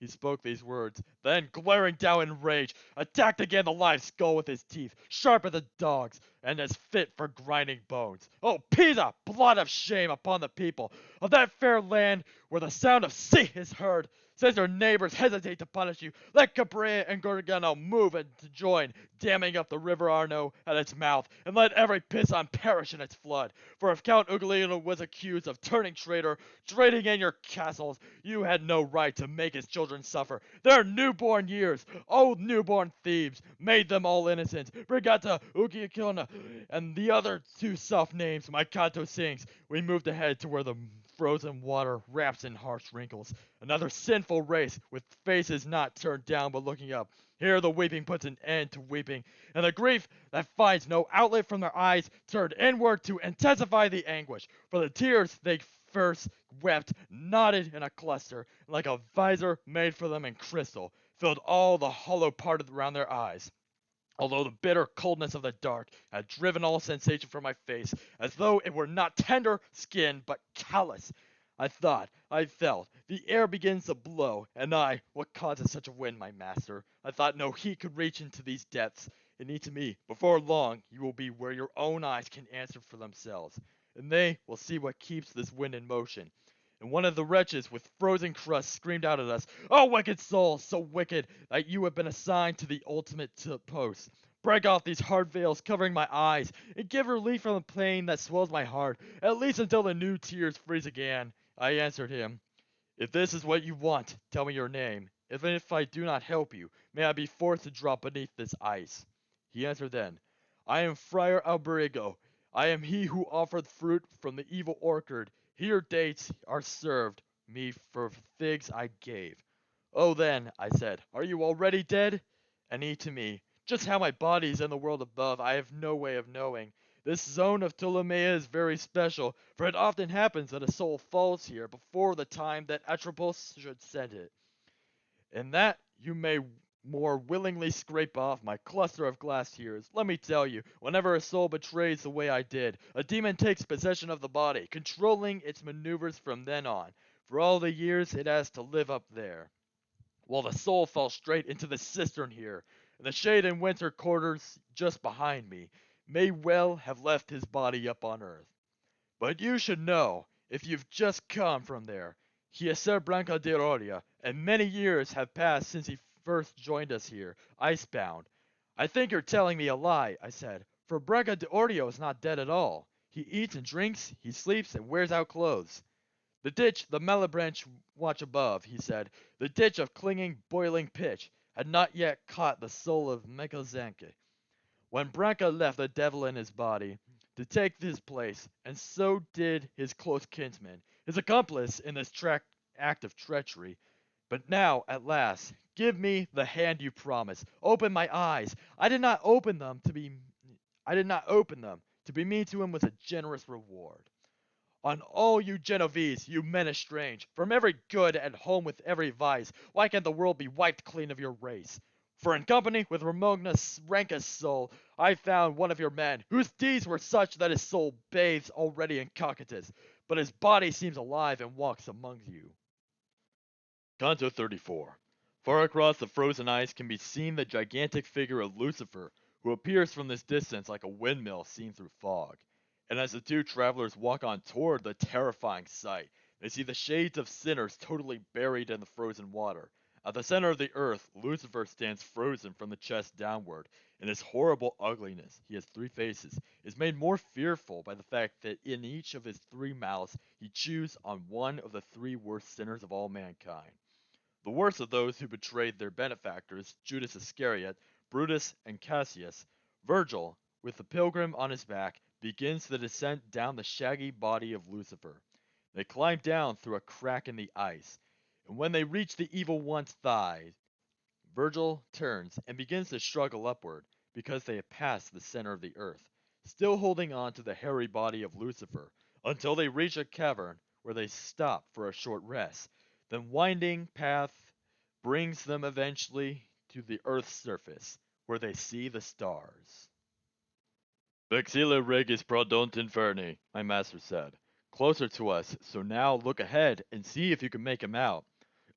He spoke these words, then, glaring down in rage, attacked again the live skull with his teeth, sharp as a dog's, and as fit for grinding bones. Oh, Pisa! Blood of shame upon the people of that fair land where the sound of sea is heard! Since your neighbors hesitate to punish you, let Cabrera and Gorgano move and to join, damming up the river Arno at its mouth, and let every Pisan perish in its flood. For if Count Ugolino was accused of turning traitor, trading in your castles, you had no right to make his children suffer. Their newborn years, oh newborn thieves, made them all innocent. Brigata, Ugiacona, and the other two soft names my canto sings. We moved ahead to where the frozen water wraps in harsh wrinkles. Another sinful race, with faces not turned down but looking up. Here the weeping puts an end to weeping, and the grief that finds no outlet from their eyes turned inward to intensify the anguish. For the tears they first wept, knotted in a cluster, like a visor made for them in crystal, filled all the hollow part around their eyes. Although the bitter coldness of the dark had driven all sensation from my face, as though it were not tender skin, but callous. I felt, the air begins to blow, and what causes such a wind, my master? I thought no heat could reach into these depths. And to me, before long, you will be where your own eyes can answer for themselves, and they will see what keeps this wind in motion. And one of the wretches with frozen crust screamed out at us, "Oh, wicked soul, so wicked that you have been assigned to the ultimate post. Break off these hard veils covering my eyes, and give relief from the pain that swells my heart, at least until the new tears freeze again." I answered him, "If this is what you want, tell me your name. Even if I do not help you, may I be forced to drop beneath this ice." He answered then, "I am Friar Alberigo. I am he who offered fruit from the evil orchard. Here dates are served me for figs I gave." "Oh then," I said, "are you already dead?" And he to me, "Just how my body is in the world above, I have no way of knowing. This zone of Ptolemaea is very special, for it often happens that a soul falls here before the time that Atropos should send it, and that you may more willingly scrape off my cluster of glass tears. Let me tell you, whenever a soul betrays the way I did, a demon takes possession of the body, controlling its maneuvers from then on, for all the years it has to live up there. Well, the soul fell straight into the cistern here, and the shade and winter quarters just behind me may well have left his body up on earth. But you should know, if you've just come from there, he is Ser Branca de Roria, and many years have passed since he first joined us here, icebound. "I think you're telling me a lie," I said, "for Branca de Orio is not dead at all. He eats and drinks, he sleeps and wears out clothes." "The ditch, the malebranche watch above," he said, "the ditch of clinging, boiling pitch, had not yet caught the soul of Mecalzanque. When Branca left the devil in his body to take his place, and so did his close kinsman, his accomplice in this act of treachery. But now, at last, give me the hand you promised. Open my eyes. I did not open them. To be mean to him was a generous reward. On all you Genovese, you men estrange, from every good at home with every vice, why can't the world be wiped clean of your race? For in company with Romognus Rancus' soul, I found one of your men, whose deeds were such that his soul bathes already in Cocytus, but his body seems alive and walks among you." Canto 34. Far across the frozen ice can be seen the gigantic figure of Lucifer, who appears from this distance like a windmill seen through fog. And as the two travelers walk on toward the terrifying sight, they see the shades of sinners totally buried in the frozen water. At the center of the earth, Lucifer stands frozen from the chest downward. In his horrible ugliness, he has three faces, is made more fearful by the fact that in each of his three mouths he chews on one of the three worst sinners of all mankind. The worst of those who betrayed their benefactors, Judas Iscariot, Brutus, and Cassius, Virgil, with the pilgrim on his back, begins the descent down the shaggy body of Lucifer. They climb down through a crack in the ice, and when they reach the evil one's thigh, Virgil turns and begins to struggle upward because they have passed the center of the earth, still holding on to the hairy body of Lucifer, until they reach a cavern where they stop for a short rest. The winding path brings them eventually to the earth's surface, where they see the stars. Vexilla regis prodont inferni, my master said. Closer to us, so now look ahead and see if you can make him out.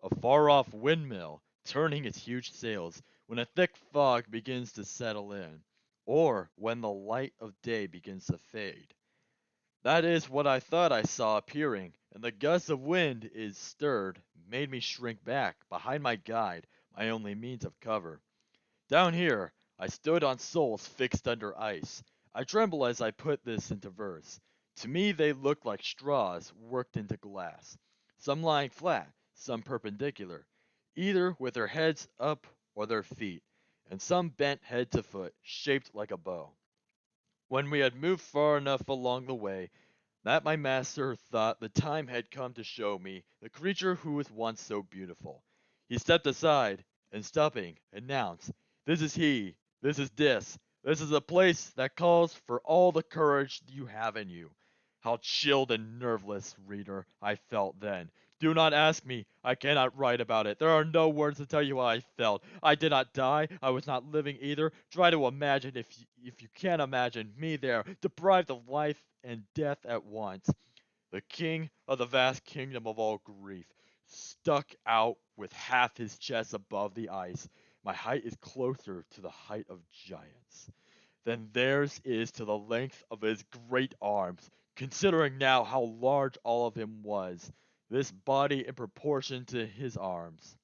A far-off windmill, turning its huge sails when a thick fog begins to settle in, or when the light of day begins to fade. That is what I thought I saw appearing, and the gust of wind is stirred, made me shrink back, behind my guide, my only means of cover. Down here, I stood on soles fixed under ice. I tremble as I put this into verse. To me they looked like straws worked into glass, some lying flat, some perpendicular, either with their heads up or their feet, and some bent head to foot, shaped like a bow. When we had moved far enough along the way, that my master thought the time had come to show me the creature who was once so beautiful. He stepped aside, and stopping, announced, "This is he, this is this is a place that calls for all the courage you have in you." How chilled and nerveless, reader, I felt then. Do not ask me, I cannot write about it. There are no words to tell you how I felt. I did not die, I was not living either. Try to imagine, if you can imagine, me there, deprived of life and death at once. The king of the vast kingdom of all grief, stuck out with half his chest above the ice. My height is closer to the height of giants than theirs is to the length of his great arms, considering now how large all of him was, this body in proportion to his arms.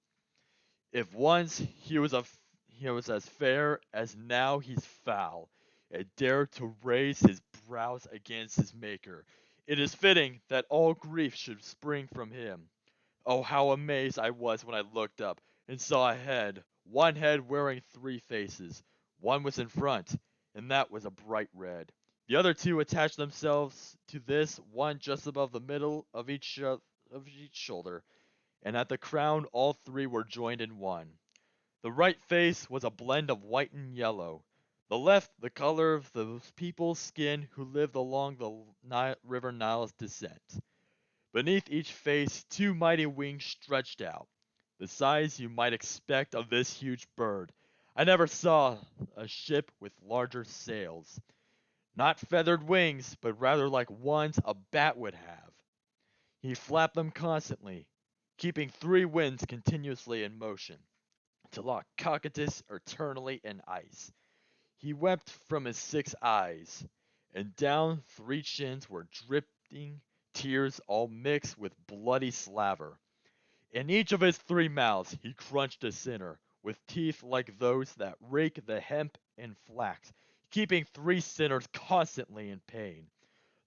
If once he was as fair as now he's foul, and dared to raise his brows against his maker, it is fitting that all grief should spring from him. Oh, how amazed I was when I looked up and saw a head, one head wearing three faces. One was in front, and that was a bright red. The other two attached themselves to this, one just above the middle of each shoulder, and at the crown all three were joined in one. The right face was a blend of white and yellow, the left the color of those people's skin who lived along the river Nile's descent. Beneath each face two mighty wings stretched out, the size you might expect of this huge bird. I never saw a ship with larger sails. Not feathered wings, but rather like ones a bat would have. He flapped them constantly, keeping three winds continuously in motion, to lock Cocytus eternally in ice. He wept from his 6 eyes, and down three chins were dripping tears all mixed with bloody slaver. In each of his three mouths he crunched a sinner, with teeth like those that rake the hemp and flax, keeping three sinners constantly in pain.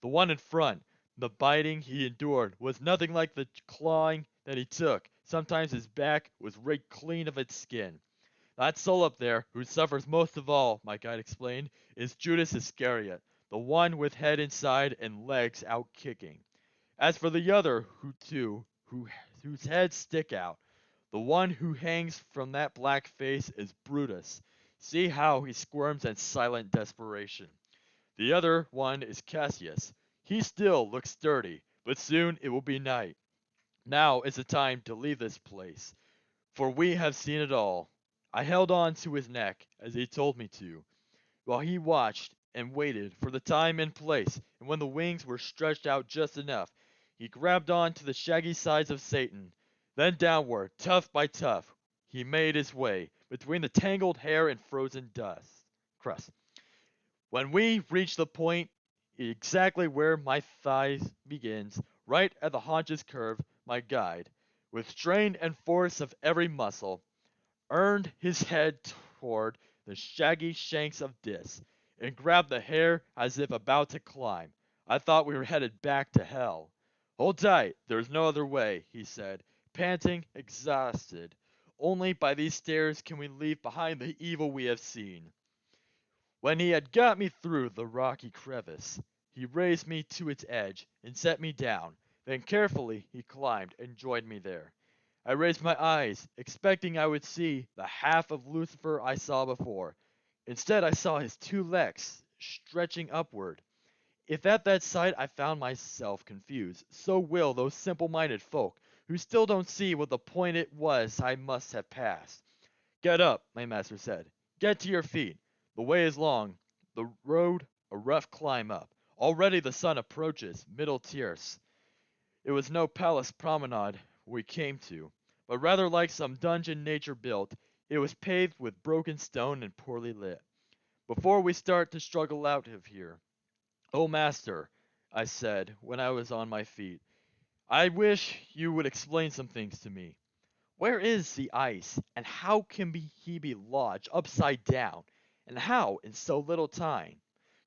The one in front, the biting he endured, was nothing like the clawing that he took. Sometimes his back was raked clean of its skin. That soul up there, who suffers most of all, my guide explained, is Judas Iscariot, the one with head inside and legs out kicking. As for the other whose heads stick out, the one who hangs from that black face is Brutus. See how he squirms in silent desperation. The other one is Cassius. He still looks sturdy, but soon it will be night. Now is the time to leave this place, for we have seen it all. I held on to his neck, as he told me to, while he watched and waited for the time and place, and when the wings were stretched out just enough, he grabbed on to the shaggy sides of Satan. Then downward, tuft by tuft, he made his way, between the tangled hair and frozen crust. When we reached the point exactly where my thigh begins, right at the haunches curve, my guide, with strain and force of every muscle, earned his head toward the shaggy shanks of Dis, and grabbed the hair as if about to climb. I thought we were headed back to hell. "Hold tight, there's no other way," he said, panting, exhausted. "Only by these stairs can we leave behind the evil we have seen." When he had got me through the rocky crevice, he raised me to its edge and set me down. Then carefully he climbed and joined me there. I raised my eyes, expecting I would see the half of Lucifer I saw before. Instead, I saw his two legs stretching upward. If at that sight I found myself confused, so will those simple-minded folk who still don't see what the point it was I must have passed. Get up, my master said. Get to your feet. The way is long, the road a rough climb up. Already the sun approaches middle tierce. It was no palace promenade we came to, but rather like some dungeon nature built. It was paved with broken stone and poorly lit. Before we start to struggle out of here, "Oh, master," I said when I was on my feet, "I wish you would explain some things to me. Where is the ice, and how can he be lodged upside down, and how, in so little time,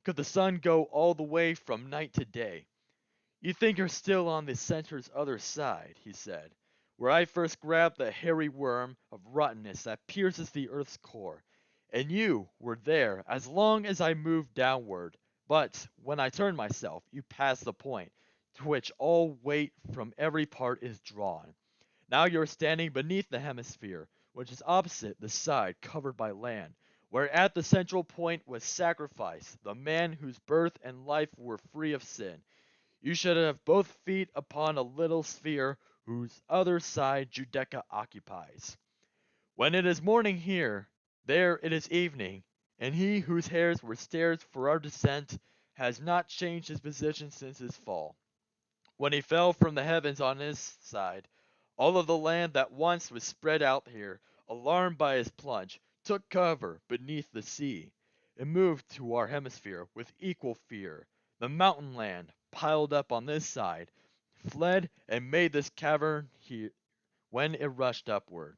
could the sun go all the way from night to day? You think you're still on the center's other side," he said, "where I first grabbed the hairy worm of rottenness that pierces the earth's core, and you were there as long as I moved downward, but when I turn myself, you passed the point to which all weight from every part is drawn. Now you're standing beneath the hemisphere, which is opposite the side covered by land, where at the central point was sacrificed the man whose birth and life were free of sin. You should have both feet upon a little sphere whose other side Judeca occupies. When it is morning here, there it is evening, and he whose hairs were stairs for our descent has not changed his position since his fall. When he fell from the heavens on his side, all of the land that once was spread out here, alarmed by his plunge, took cover beneath the sea, and moved to our hemisphere with equal fear. The mountain land, piled up on this side, fled and made this cavern here when it rushed upward.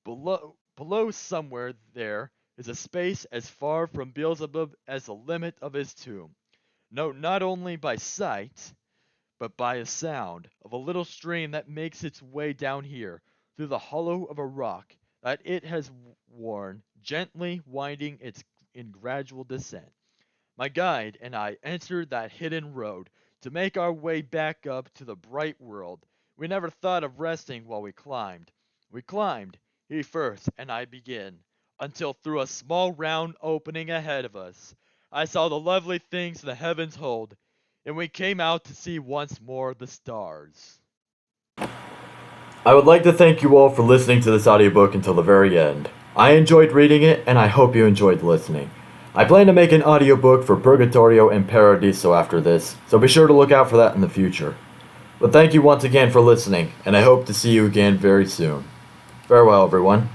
Below somewhere there is a space as far from Beelzebub as the limit of his tomb. Note not only by sight, but by a sound of a little stream that makes its way down here through the hollow of a rock that it has worn, gently winding its in gradual descent. My guide and I entered that hidden road to make our way back up to the bright world. We never thought of resting while we climbed. We climbed, he first and I begin, until through a small round opening ahead of us, I saw the lovely things the heavens hold, and we came out to see once more the stars. I would like to thank you all for listening to this audiobook until the very end. I enjoyed reading it, and I hope you enjoyed listening. I plan to make an audiobook for Purgatorio and Paradiso after this, so be sure to look out for that in the future. But thank you once again for listening, and I hope to see you again very soon. Farewell, everyone.